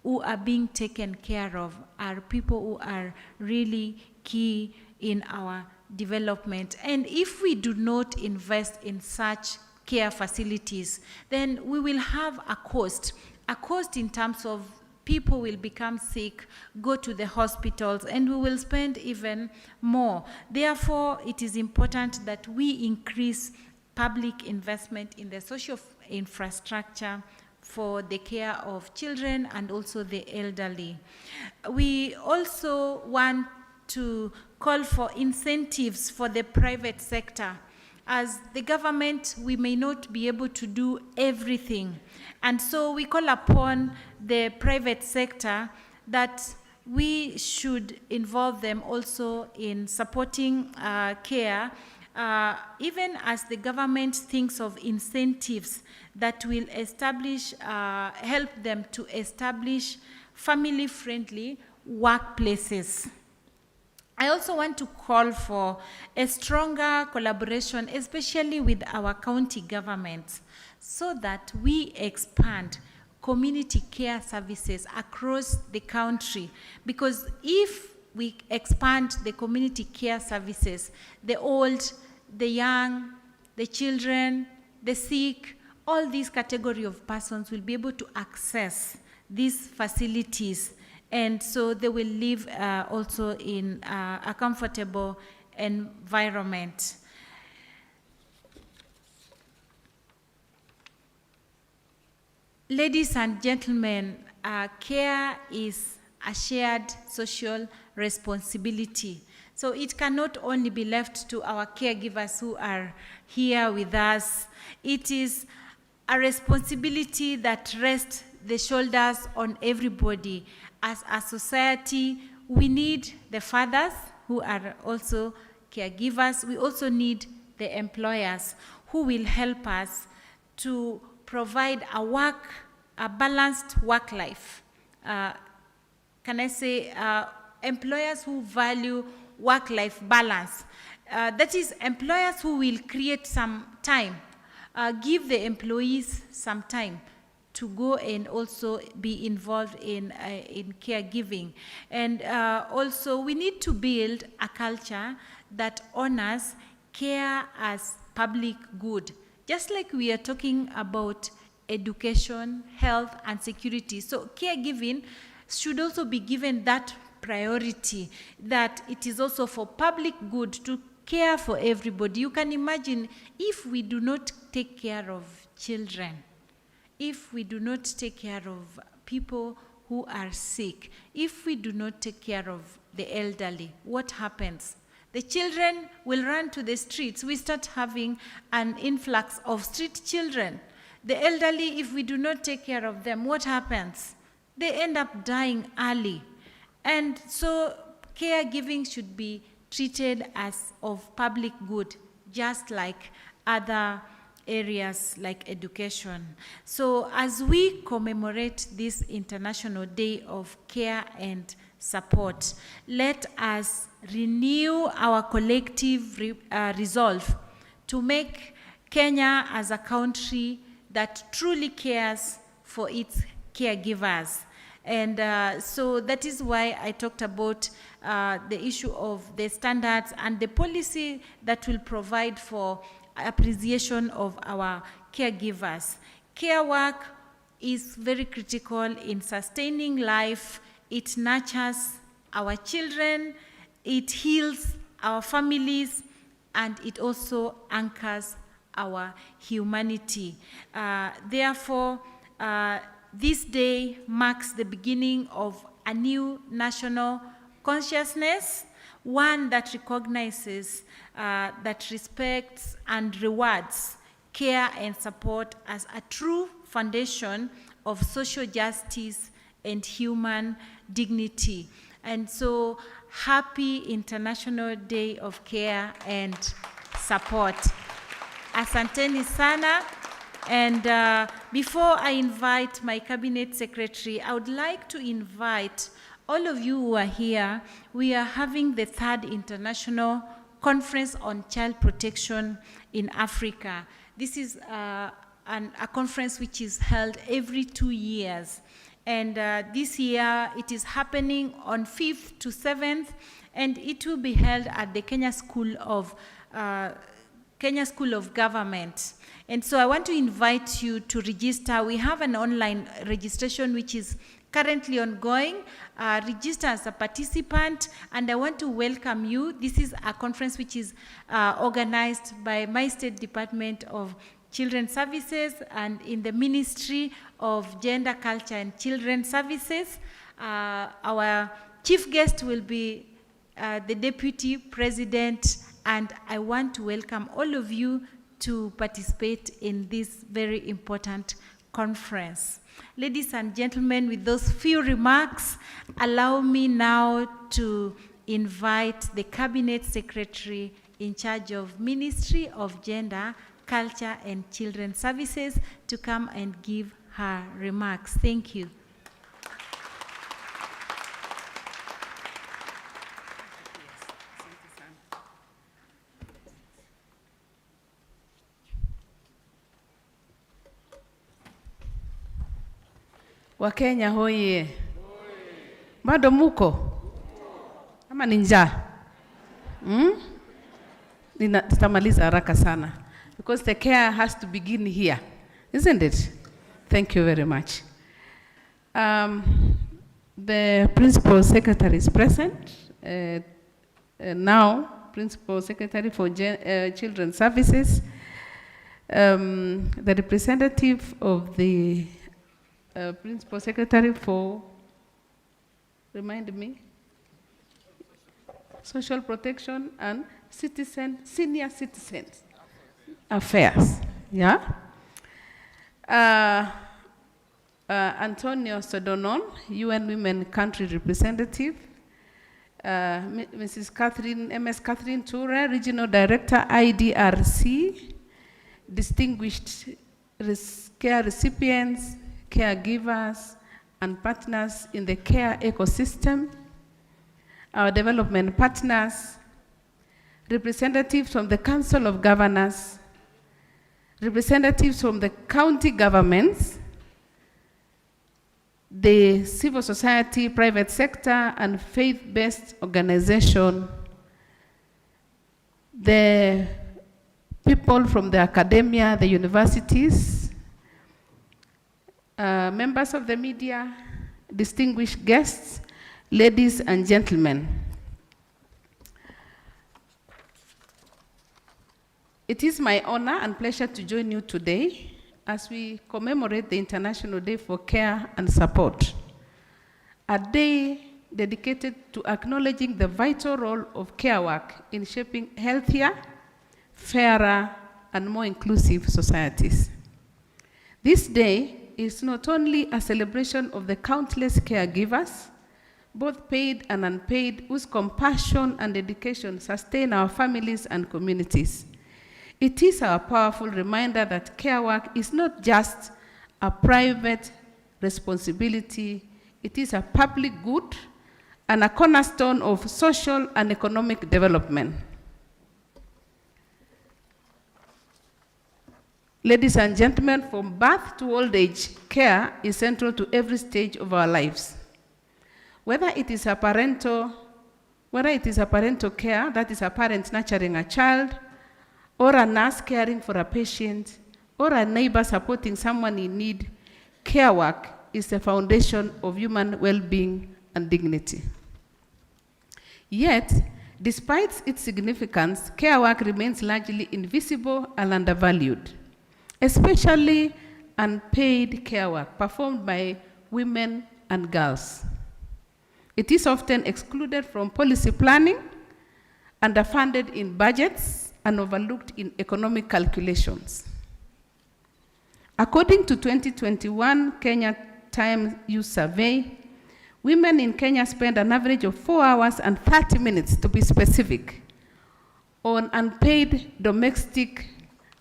who are being taken care of are people who are really key in our development. And if we do not invest in such care facilities, then we will have a cost in terms of people will become sick, go to the hospitals, and we will spend even more. Therefore, it is important that we increase public investment in the social infrastructure for the care of children and also the elderly. We also want to call for incentives for the private sector. As the government, we may not be able to do everything. And so we call upon the private sector that we should involve them also in supporting care, even as the government thinks of incentives that will establish, help them to establish family-friendly workplaces. I also want to call for a stronger collaboration, especially with our county governments, so that we expand community care services across the country. Because if we expand the community care services, the old, the young, the children, the sick, all these category of persons will be able to access these facilities, and so they will live also in a comfortable environment. Ladies and gentlemen, care is a shared social responsibility. So it cannot only be left to our caregivers who are here with us. It is a responsibility that rests the shoulders on everybody. As a society, we need the fathers who are also caregivers. We also need the employers who will help us to provide a balanced work life. Can I say employers who value work-life balance? That is, employers who will create some time, give the employees some time to go and also be involved in caregiving. And also, we need to build a culture that honors care as public good. Just like we are talking about education, health, and security. So caregiving should also be given that priority, that it is also for public good to care for everybody. You can imagine if we do not take care of children, if we do not take care of people who are sick, if we do not take care of the elderly, what happens? The children will run to the streets. We start having an influx of street children. The elderly, if we do not take care of them, what happens? They end up dying early. And so caregiving should be treated as of public good, just like other areas like education. So as we commemorate this International Day of Care and Support, let us renew our collective resolve to make Kenya as a country that truly cares for its caregivers. And so that is why I talked about the issue of the standards and the policy that will provide for appreciation of our caregivers. Care work is very critical in sustaining life. It nurtures our children, it heals our families, and it also anchors our humanity. Therefore, this day marks the beginning of a new national consciousness, one that recognizes, that respects and rewards care and support as a true foundation of social justice and human dignity. And so, happy International Day of Care and Support. Asanteni sana. And before I invite my cabinet secretary, I would like to invite all of you who are here. We are having the 3rd International Conference on Child Protection in Africa. This is a conference which is held every 2 years. And this year, it is happening on 5th to 7th, and it will be held at the Kenya School of Government. And so I want to invite you to register. We have an online registration which is currently ongoing. Register as a participant, and I want to welcome you. This is a conference which is organized by my State Department of Children's Services and in the Ministry of Gender, Culture and Children's Services. Our chief guest will be the Deputy President, and I want to welcome all of you to participate in this very important conference. Ladies and gentlemen, with those few remarks, allow me now to invite the Cabinet Secretary in charge of Ministry of Gender, Culture and Children's Services to come and give her remarks. Thank you. Wakenya hoye. Bado muko? Ama ni njaa? Tutamaliza haraka sana. Because the care has to begin here. Isn't it? Thank you very much. The Principal Secretary is present. Now, Principal Secretary for Children's Services. The representative of the Principal Secretary for, remind me, Social Protection and Senior Citizens Affairs, yeah? Antonio Sodonon, UN Women Country Representative, Ms. Catherine Ture, Regional Director, IDRC, distinguished care recipients, caregivers, and partners in the care ecosystem, our development partners, representatives from the Council of Governors, representatives from the county governments, the civil society, private sector, and faith-based organization, the people from the academia, the universities, members of the media, distinguished guests, ladies and gentlemen. It is my honor and pleasure to join you today as we commemorate the International Day for Care and Support, a day dedicated to acknowledging the vital role of care work in shaping healthier, fairer, and more inclusive societies. This day is not only a celebration of the countless caregivers, both paid and unpaid, whose compassion and dedication sustain our families and communities. It is our powerful reminder that care work is not just a private responsibility, it is a public good and a cornerstone of social and economic development. Ladies and gentlemen, from birth to old age, care is central to every stage of our lives. Whether it is a parental care, that is a parent nurturing a child, or a nurse caring for a patient, or a neighbor supporting someone in need, care work is the foundation of human well-being and dignity. Yet, despite its significance, care work remains largely invisible and undervalued, especially unpaid care work performed by women and girls. It is often excluded from policy planning, underfunded in budgets, and overlooked in economic calculations. According to 2021 Kenya Time Use Survey, women in Kenya spend an average of 4 hours and 30 minutes, to be specific, on unpaid domestic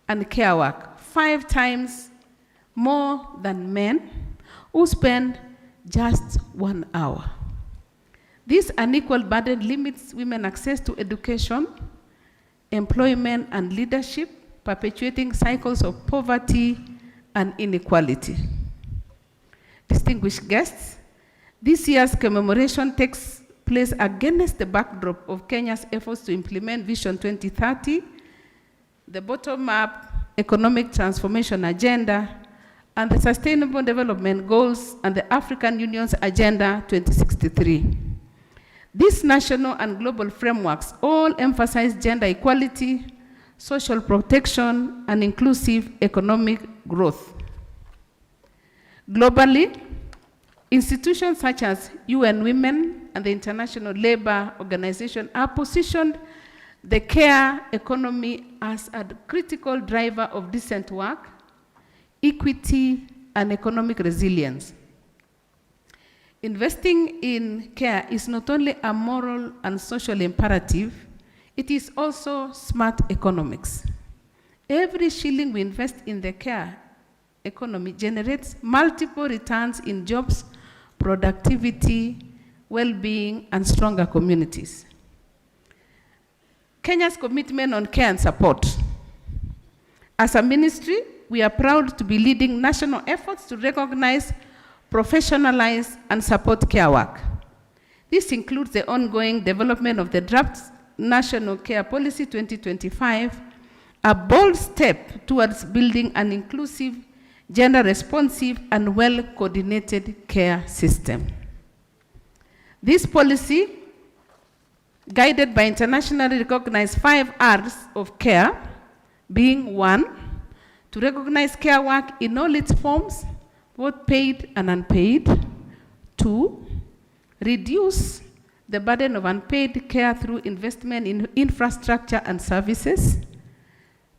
and care work, 5 times more than men who spend just 1 hour. This unequal burden limits women's access to education, employment, and leadership, perpetuating cycles of poverty and inequality. Distinguished guests, this year's commemoration takes place against the backdrop of Kenya's efforts to implement Vision 2030, the bottom-up economic transformation agenda, and the Sustainable Development Goals and the African Union's Agenda 2063. These national and global frameworks all emphasize gender equality, social protection, and inclusive economic growth. Globally, institutions such as UN Women and the International Labour Organization have positioned the care economy as a critical driver of decent work, equity, and economic resilience. Investing in care is not only a moral and social imperative, it is also smart economics. Every shilling we invest in the care economy generates multiple returns in jobs, productivity, well-being, and stronger communities. Kenya's commitment on care and support. As a ministry, we are proud to be leading national efforts to recognize, professionalize, and support care work. This includes the ongoing development of the draft National Care Policy 2025, a bold step towards building an inclusive, gender-responsive, and well-coordinated care system. This policy, guided by internationally recognized 5 R's of care, being 1, to recognize care work in all its forms, both paid and unpaid. 2, reduce the burden of unpaid care through investment in infrastructure and services.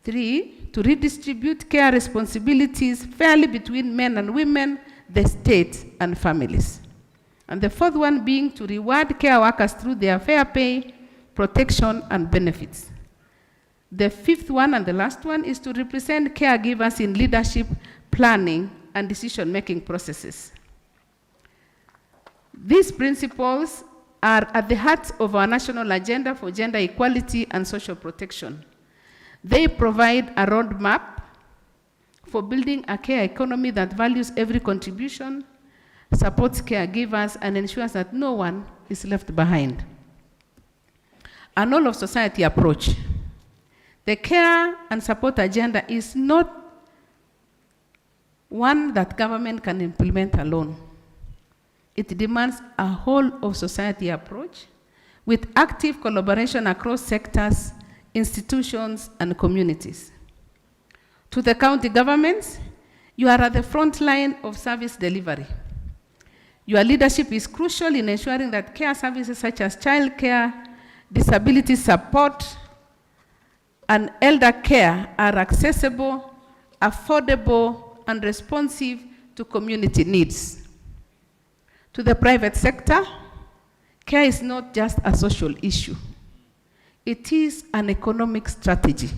3, to redistribute care responsibilities fairly between men and women, the state, and families. And the 4th one being to reward care workers through their fair pay, protection, and benefits. The 5th one and the last one is to represent caregivers in leadership, planning, and decision-making processes. These principles are at the heart of our national agenda for gender equality and social protection. They provide a roadmap for building a care economy that values every contribution, supports caregivers, and ensures that no one is left behind. An all-of-society approach. The care and support agenda is not one that government can implement alone. It demands a whole-of-society approach with active collaboration across sectors, institutions, and communities. To the county governments, you are at the front line of service delivery. Your leadership is crucial in ensuring that care services such as child care, disability support, and elder care are accessible, affordable, and responsive to community needs. To the private sector, care is not just a social issue. It is an economic strategy.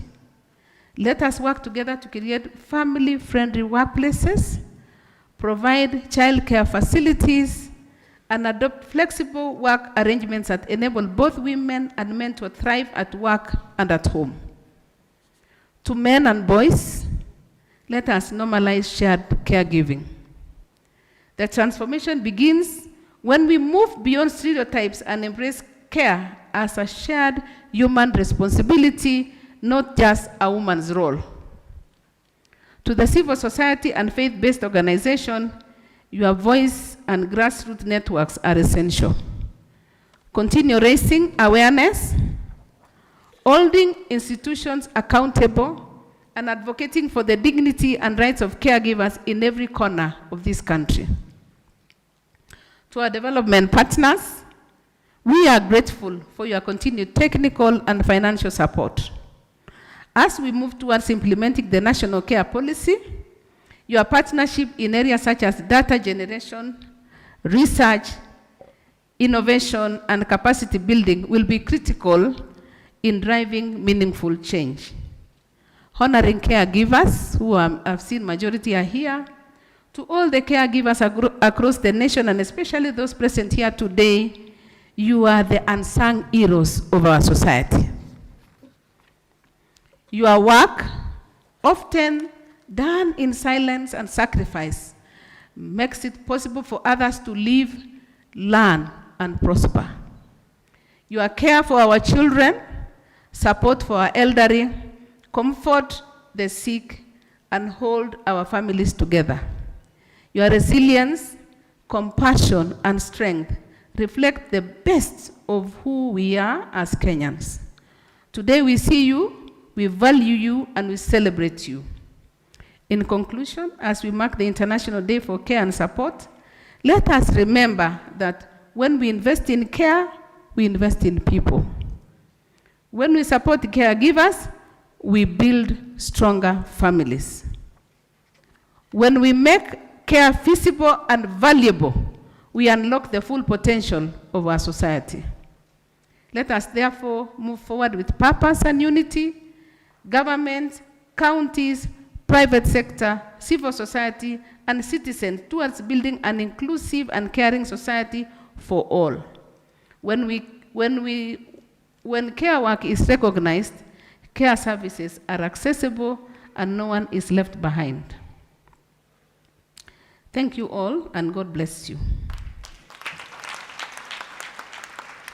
Let us work together to create family-friendly workplaces, provide childcare facilities, and adopt flexible work arrangements that enable both women and men to thrive at work and at home. To men and boys, let us normalize shared caregiving. The transformation begins when we move beyond stereotypes and embrace care as a shared human responsibility, not just a woman's role. To the civil society and faith-based organization, your voice and grassroots networks are essential. Continue raising awareness, holding institutions accountable, and advocating for the dignity and rights of caregivers in every corner of this country. To our development partners, we are grateful for your continued technical and financial support. As we move towards implementing the National Care Policy, your partnership in areas such as data generation, research, innovation, and capacity building will be critical in driving meaningful change. Honoring caregivers, who I've seen majority are here, to all the caregivers across the nation, and especially those present here today, you are the unsung heroes of our society. Your work, often done in silence and sacrifice, makes it possible for others to live, learn, and prosper. Your care for our children, support for our elderly, comfort the sick, and hold our families together. Your resilience, compassion, and strength reflect the best of who we are as Kenyans. Today we see you, we value you, and we celebrate you. In conclusion, as we mark the International Day for Care and Support, let us remember that when we invest in care, we invest in people. When we support caregivers, we build stronger families. When we make care feasible and valuable, we unlock the full potential of our society. Let us therefore move forward with purpose and unity. Government, counties, private sector, civil society, and citizens towards building an inclusive and caring society for all. When care work is recognized, care services are accessible and no one is left behind. Thank you all, and God bless you.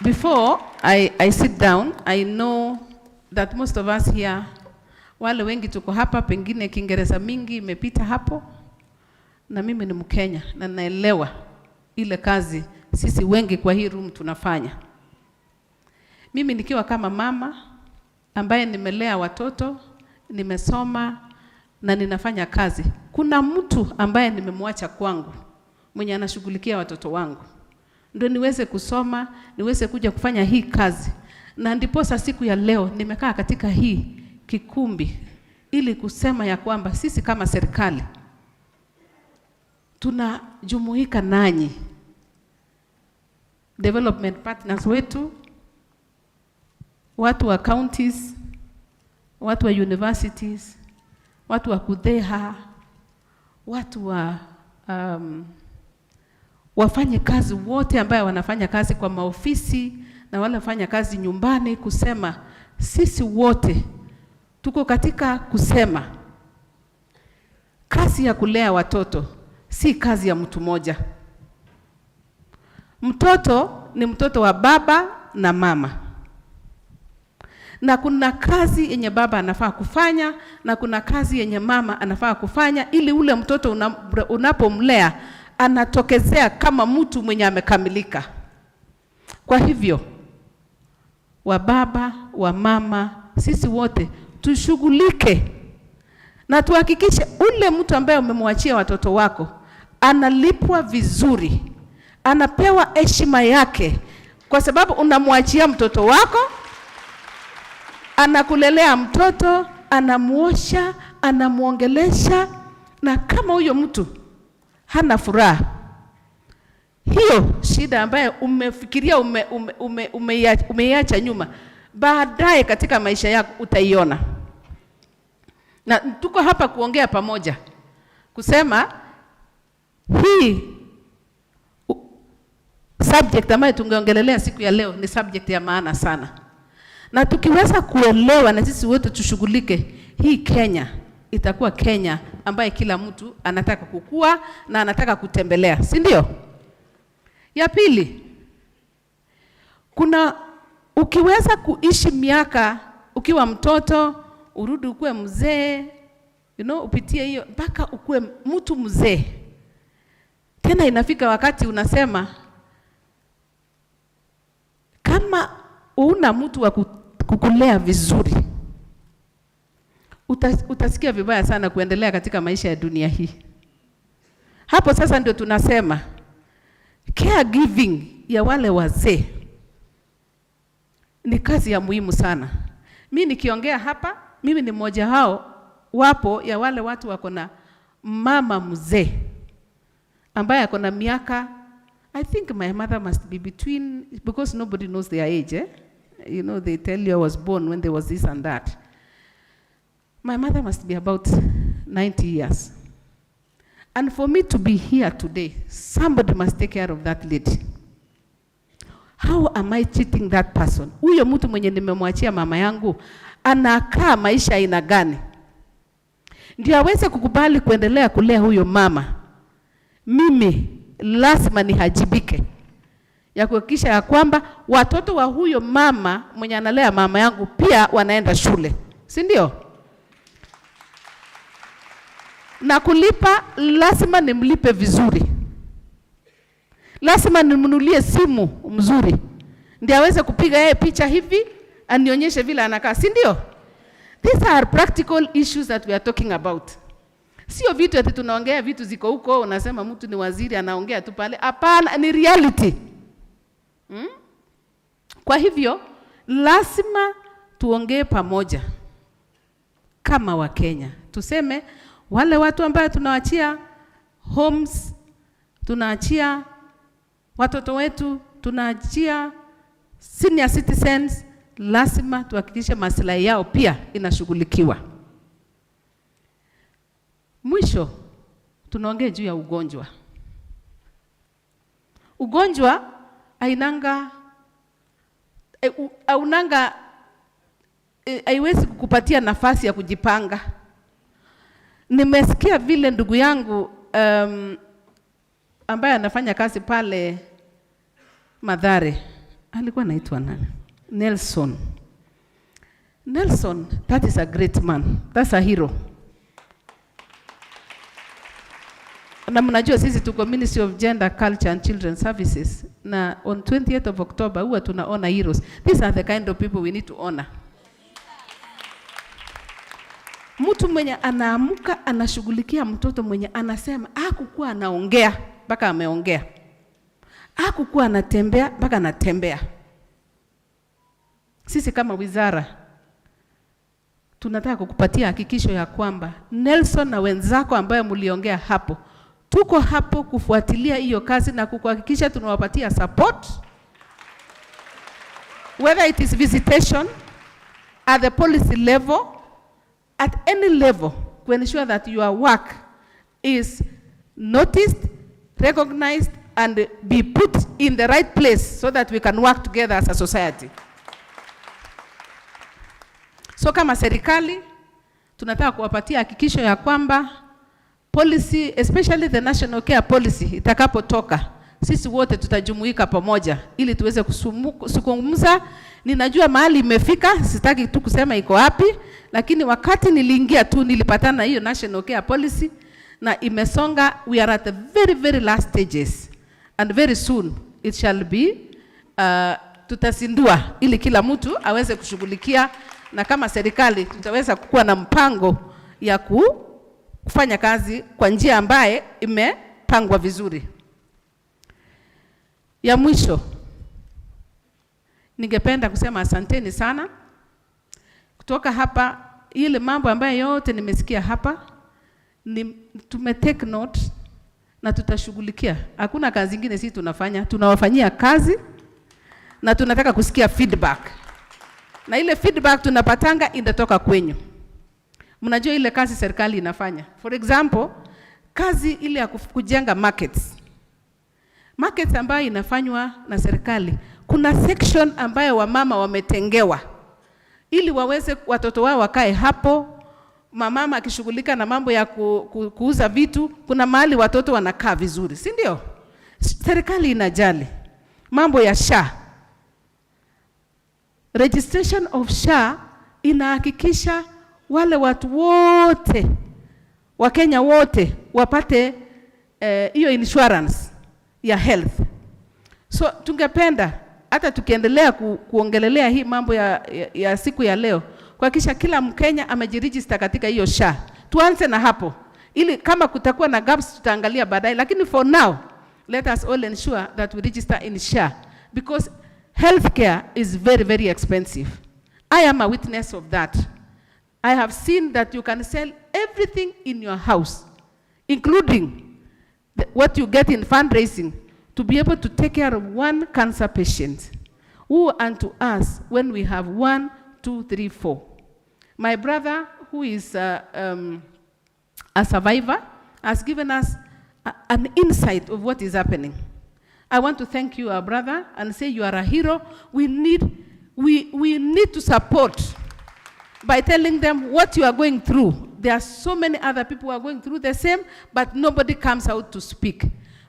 Before I sit down, I know that most of us here, wale wengi tuko hapa, pengine Kiingereza mingi imepita hapo, na mimi ni Mkenya na naelewa ile kazi sisi wengi kwa hii room tunafanya. Mimi nikiwa kama mama ambaye nimelea watoto, nimesoma na ninafanya kazi, kuna mtu ambaye nimemwacha kwangu mwenye anashughulikia watoto wangu, ndio niweze kusoma, niweze kuja kufanya hii kazi. Na ndiposa siku ya leo nimekaa katika hii kikumbi ili kusema ya kwamba sisi kama serikali tunajumuika nanyi, development partners wetu, watu wa counties, watu wa universities, watu wa KUDHEA, watu wa wafanye kazi wote ambaye wanafanya kazi kwa maofisi na wale wafanya kazi nyumbani, kusema sisi wote tuko katika kusema kazi ya kulea watoto si kazi ya mtu moja. Mtoto ni mtoto wa baba na mama, na kuna kazi yenye baba anafaa kufanya na kuna kazi yenye mama anafaa kufanya, ili ule mtoto unapomlea anatokezea kama mtu mwenye amekamilika. Kwa hivyo wa baba, wa mama, sisi wote tushughulike na tuhakikishe ule mtu ambaye umemwachia watoto wako analipwa vizuri, anapewa heshima yake, kwa sababu unamwachia mtoto wako, anakulelea mtoto, anamuosha, anamuongelesha, na kama huyo mtu hana furaha, hiyo shida ambayo umefikiria umeiacha nyuma, baadaye katika maisha yako utaiona. Na tuko hapa kuongea pamoja, kusema hii subject ambayo tungeongelelea siku ya leo ni subject ya maana sana. Na tukiweza kuelewa na sisi wote tushughulike, hii Kenya itakuwa Kenya ambaye kila mtu anataka kukua na anataka kutembelea, si ndio? Ya pili, kuna ukiweza kuishi miaka ukiwa mtoto, urudi ukue mzee, upitie hiyo mpaka ukue mtu mzee. Tena inafika wakati unasema kama una mtu wa kukulea vizuri, utasikia vibaya sana kuendelea katika maisha ya dunia hii. Hapo sasa ndio tunasema caregiving ya wale wazee ni kazi ya muhimu sana. Mimi nikiongea hapa, mimi ni mmoja hao wapo ya wale watu wako na mama mzee ambaye ako na miaka, I think my mother must be between, because nobody knows their age, they tell you I was born when there was this and that. My mother must be about 90 years. And for me to be here today, somebody must take care of that lady. How am I treating that person? Huyo mtu mwenye nimemwachia mama yangu anakaa maisha aina gani ndio aweze kukubali kuendelea kulea huyo mama? Mimi lazima nihajibike ya kuhakikisha ya kwamba watoto wa huyo mama mwenye analea mama yangu pia wanaenda shule, si ndio? Na kulipa lazima nimlipe vizuri. Lazima nimnunulie simu mzuri. Ndiye aweze kupiga yeye picha hivi anionyeshe vile anakaa, si ndio? These are practical issues that we are talking about. Sio vitu ati tunaongea vitu ziko huko unasema mtu ni waziri anaongea tu pale. Hapana, ni reality. Kwa hivyo lazima tuongee pamoja kama Wakenya. Tuseme wale watu ambao tunawaachia homes, tunaachia watoto wetu, tunaachia senior citizens, lazima tuhakikishe maslahi yao pia inashughulikiwa. Mwisho tunaongea juu ya ugonjwa. Ugonjwa haiwezi kukupatia nafasi ya kujipanga. Nimesikia vile ndugu yangu ambaye anafanya kazi pale Mathare, alikuwa anaitwa nani? Nelson, that is a great man. That's a hero. Na mnajua sisi tuko Ministry of Gender, Culture and Children's Services, na on 20th of October huwa tunaona heroes. These are the kind of people we need to honor. Mtu mwenye anaamuka anashughulikia mtoto mwenye anasema hakukuwa anaongea mpaka ameongea. Hakukuwa anatembea mpaka anatembea. Sisi kama wizara tunataka kukupatia hakikisho ya kwamba Nelson na wenzako ambaye mliongea hapo, tuko hapo kufuatilia hiyo kazi na kukuhakikisha tunawapatia support, whether it is visitation at the policy level, at any level, to ensure that your work is noticed, recognized, and be put in the right place so that we can work together as a society. So kama serikali, tunataka kuwapatia hakikisho ya kwamba policy, especially the national care policy, itakapotoka, sisi wote tutajumuika pamoja ili tuweze kusungumza. Ninajua mahali imefika, sitaki tu kusema iko wapi, lakini wakati niliingia tu nilipatana na hiyo national care policy na imesonga. We are at the very, very last stages and very soon it shall be tutasindua ili kila mtu aweze kushughulikia, na kama serikali tutaweza kuwa na mpango ya kufanya kazi kwa njia ambaye imepangwa vizuri. Ya mwisho, ningependa kusema asanteni sana. Kutoka hapa, ile mambo ambayo yote nimesikia hapa, tumetake note na tutashughulikia. Hakuna kazi nyingine sisi tunafanya, tunawafanyia kazi na tunataka kusikia feedback. Na ile feedback tunapatanga inatoka kwenyu. Mnajua ile kazi serikali inafanya. For example, kazi ile ya kujenga markets. Markets ambayo inafanywa na serikali, kuna section ambayo wamama wametengewa ili waweze watoto wao wakae hapo. Mama akishughulika na mambo ya kuuza vitu, kuna mahali watoto wanakaa vizuri, si ndio? Serikali inajali mambo ya SHA. Registration of SHA inahakikisha wale watu wote wa Kenya wote wapate hiyo insurance ya health. So tungependa hata tukiendelea kuongelelea hii mambo ya siku ya leo, kuhakikisha kila Mkenya amejiregister katika hiyo SHA. Tuanze na hapo, ili kama kutakuwa na gaps tutaangalia baadaye, lakini for now let us all ensure that we register in SHA, because healthcare is very, very expensive. I am a witness of that. I have seen that you can sell everything in your house, including what you get in fundraising, to be able to take care of one cancer patient, who unto us when we have 1, 2, 3, 4. My brother, who is a survivor, has given us an insight of what is happening. I want to thank you, our brother, and say you are a hero. We need to support by telling them what you are going through. There are so many other people who are going through the same, but nobody comes out to speak.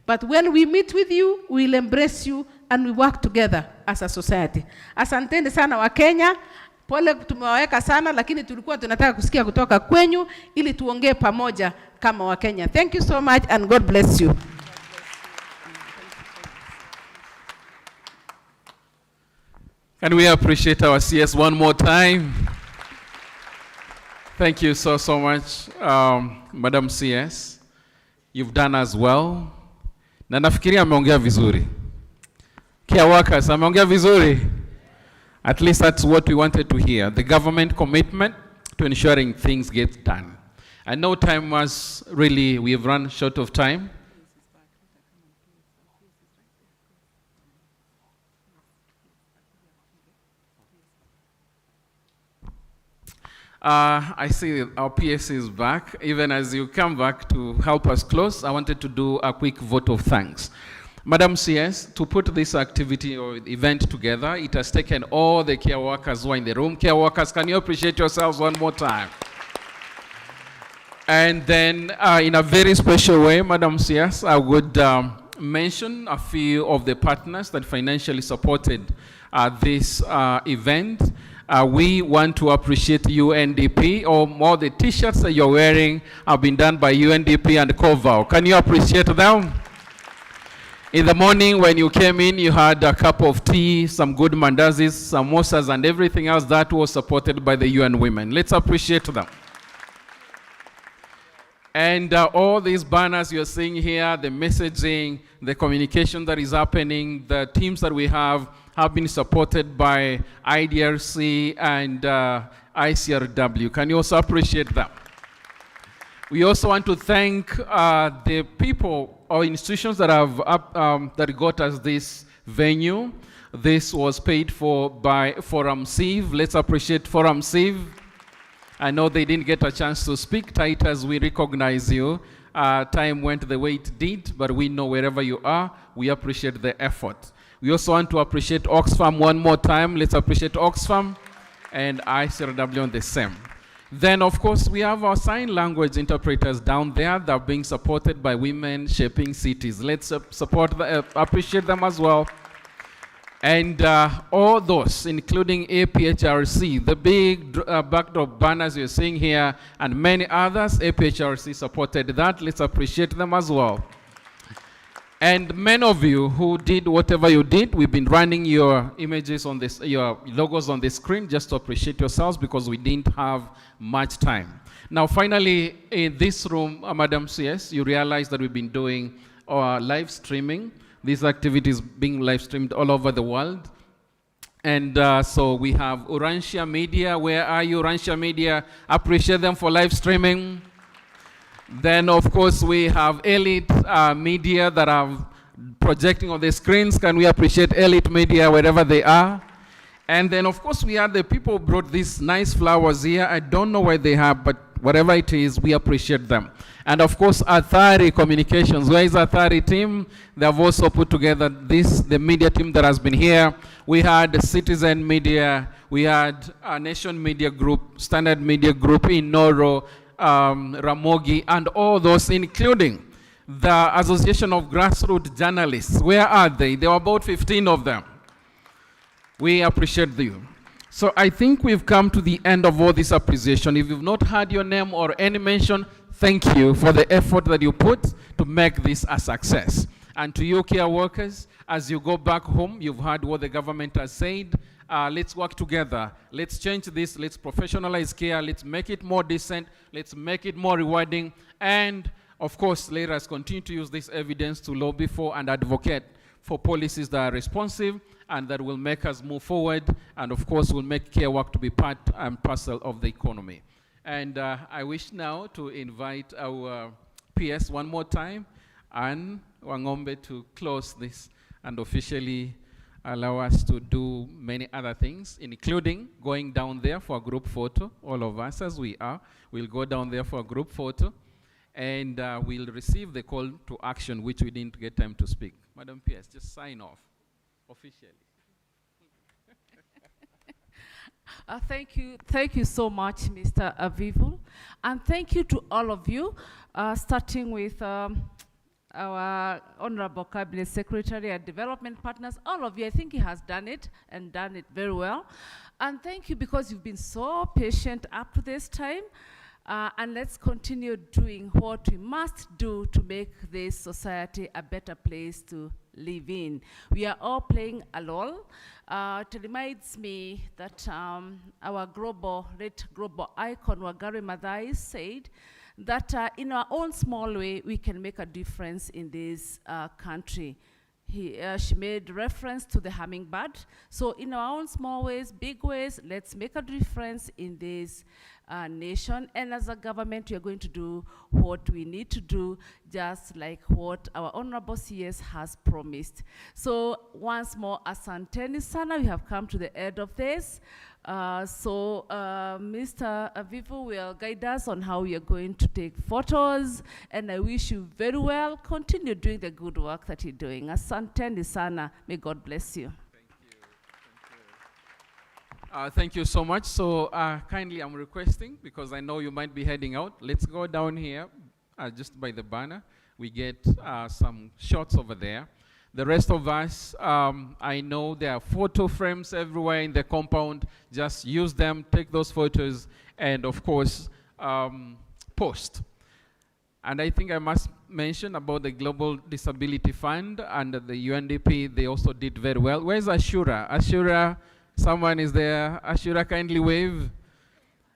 But when we meet with you, we will embrace you and we work together as a society. Asanteni sana wa Kenya. Pole tumewaweka sana, lakini tulikuwa tunataka kusikia kutoka kwenyu ili tuongee pamoja kama Wakenya. Thank you so much and God bless you. Can we appreciate our CS one more time? Thank you so much, Madam CS. You've done as well. Na nafikiria ameongea vizuri. Care workers, ameongea vizuri. At least that's what we wanted to hear. The government commitment to ensuring things get done. I know time was really, we've run short of time. I see our PS is back. Even as you come back to help us close, I wanted to do a quick vote of thanks. Madam CS, to put this activity or event together, it has taken all the care workers who are in the room. Care workers, can you appreciate yourselves one more time? And then in a very special way, Madam CS, I would mention a few of the partners that financially supported this event. We want to appreciate UNDP, or more the t-shirts that you're wearing have been done by UNDP and COVAL. Can you appreciate them? In the morning when you came in, you had a cup of tea, some good mandazis, samosas, and everything else that was supported by the UN Women. Let's appreciate them. And all these banners you're seeing here, the messaging, the communication that is happening, the teams that we have been supported by IDRC and ICRW. Can you also appreciate that? We also want to thank the people or institutions that have that got us this venue. This was paid for by Forum Civ. Let's appreciate Forum Civ. I know they didn't get a chance to speak. Titus, we recognize you. Time went the way it did, but we know wherever you are, we appreciate the effort. We also want to appreciate Oxfam one more time. Let's appreciate Oxfam and ICRW on the same. Then, of course, we have our sign language interpreters down there that are being supported by Women Shaping Cities. Let's appreciate them as well. And all those, including APHRC, the big backdrop banners you're seeing here, and many others, APHRC supported that. Let's appreciate them as well. And many of you who did whatever you did, we've been running your images on this, your logos on the screen, just to appreciate yourselves, because we didn't have much time. Now, finally, in this room, Madam CS, you realize that we've been doing our live streaming. These activities being live streamed all over the world. And so we have Urantia Media. Where are you, Urantia Media? Appreciate them for live streaming. Then, of course, we have Elite Media that are projecting on the screens. Can we appreciate Elite Media wherever they are? And then, of course, we have the people who brought these nice flowers here. I don't know why they have, but whatever it is, we appreciate them. And of course, Athari Communications. Where is Athari team? They have also put together the media team that has been here. We had Citizen Media, we had Nation Media Group, Standard Media Group, Inoro, Ramogi, and all those, including the Association of Grassroots Journalists. Where are they? There were about 15 of them. We appreciate you. So I think we've come to the end of all this appreciation. If you've not heard your name or any mention, thank you for the effort that you put to make this a success. And to you care workers, as you go back home, you've heard what the government has said. Let's work together. Let's change this. Let's professionalize care. Let's make it more decent. Let's make it more rewarding. And of course, let us continue to use this evidence to lobby for and advocate for policies that are responsive and that will make us move forward, and of course will make care work to be part and parcel of the economy. And I wish now to invite our PS one more time, Anne Wangombe, to close this and officially allow us to do many other things, including going down there for a group photo. All of us, as we are, will go down there for a group photo, and we'll receive the call to action, which we didn't get time to speak. Madam PS, just sign off officially. Thank you so much, Mr. Avivu, and thank you to all of you, starting with our Honorable Cabinet Secretary and Development Partners, all of you, I think he has done it and done it very well. And thank you because you've been so patient up to this time. And let's continue doing what we must do to make this society a better place to live in. We are all playing a role. It reminds me that our late global icon, Wangari Maathai, said that in our own small way, we can make a difference in this country. She made reference to the hummingbird. So in our own small ways, big ways, let's make a difference in this nation. And as a government, we are going to do what we need to do, just like what our Honorable CS has promised. So once more, asanteni sana, we have come to the end of this. Mr. Avivu will guide us on how we are going to take photos, and I wish you very well. Continue doing the good work that you're doing. Asanteni sana. May God bless you. Thank you so much. So kindly, I'm requesting, because I know you might be heading out, let's go down here, just by the banner. We get some shots over there. The rest of us, I know there are photo frames everywhere in the compound. Just use them, take those photos, and of course, post. And I think I must mention about the Global Disability Fund and the UNDP. They also did very well. Where's Ashura? Ashura, someone is there. Ashura, kindly wave.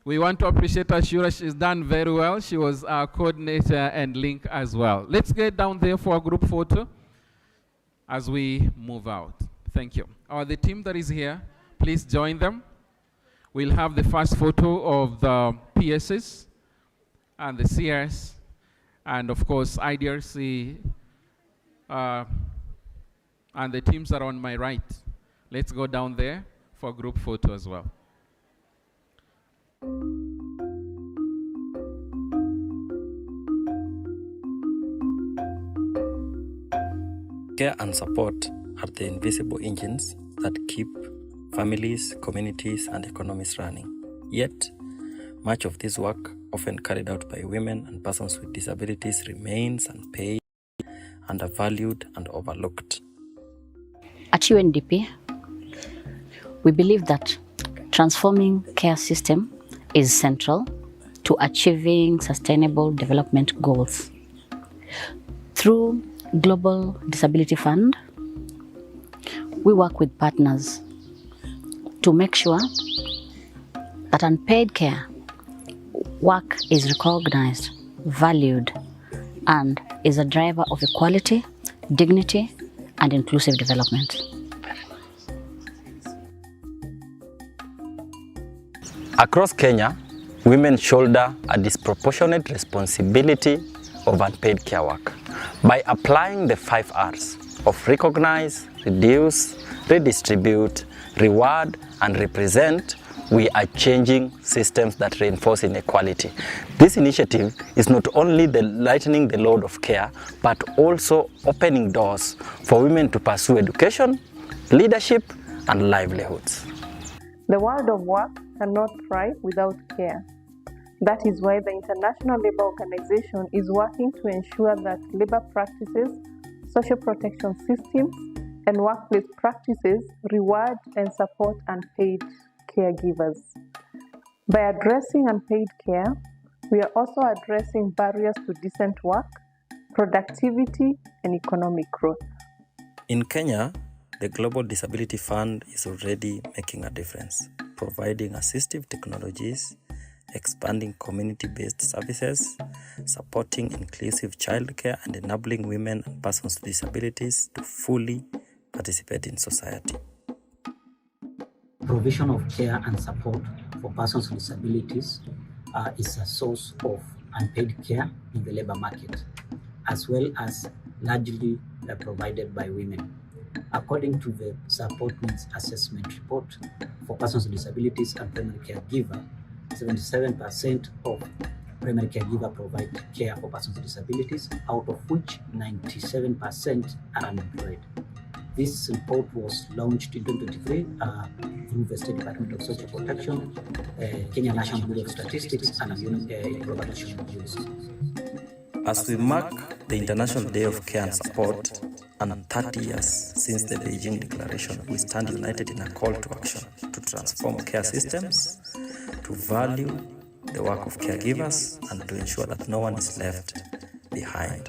We want to appreciate Ashura. She's done very well. She was our coordinator and link as well. Let's get down there for a group photo as we move out. Thank you. The team that is here, please join them. We'll have the first photo of the PSs and the CS, and of course IDRC, and the teams are on my right. Let's go down there for a group photo as well. Care and support are the invisible engines that keep families, communities, and economies running. Yet, much of this work, often carried out by women and persons with disabilities, remains unpaid, undervalued, and overlooked. At UNDP, we believe that transforming care system is central to achieving sustainable development goals. Through Global Disability Fund, we work with partners to make sure that unpaid care work is recognized, valued, and is a driver of equality, dignity, and inclusive development. Across Kenya, women shoulder a disproportionate responsibility of unpaid care work. By applying the 5 R's of recognize, reduce, redistribute, reward, and represent, we are changing systems that reinforce inequality. This initiative is not only lightening the load of care, but also opening doors for women to pursue education, leadership, and livelihoods. The world of work cannot thrive without care. That is why the International Labour Organization is working to ensure that labor practices, social protection systems, and workplace practices reward and support unpaid caregivers. By addressing unpaid care, we are also addressing barriers to decent work, productivity, and economic growth. In Kenya, the Global Disability Fund is already making a difference, providing assistive technologies, expanding community-based services, supporting inclusive childcare, and enabling women and persons with disabilities to fully participate in society. Provision of care and support for persons with disabilities is a source of unpaid care in the labor market, as well as largely provided by women. According to the Support Needs Assessment Report for persons with disabilities and primary caregiver, 77% of primary caregiver provide care for persons with disabilities, out of which 97% are unemployed. This report was launched in 2023 through the State Department of Social Protection, Kenya National Bureau of Statistics, and Global National News. As we mark the the International Day of Care and Support and 30 years since the Beijing Declaration, we stand united in a call to action to transform care systems, to value the work of caregivers, and to ensure that no one is left behind.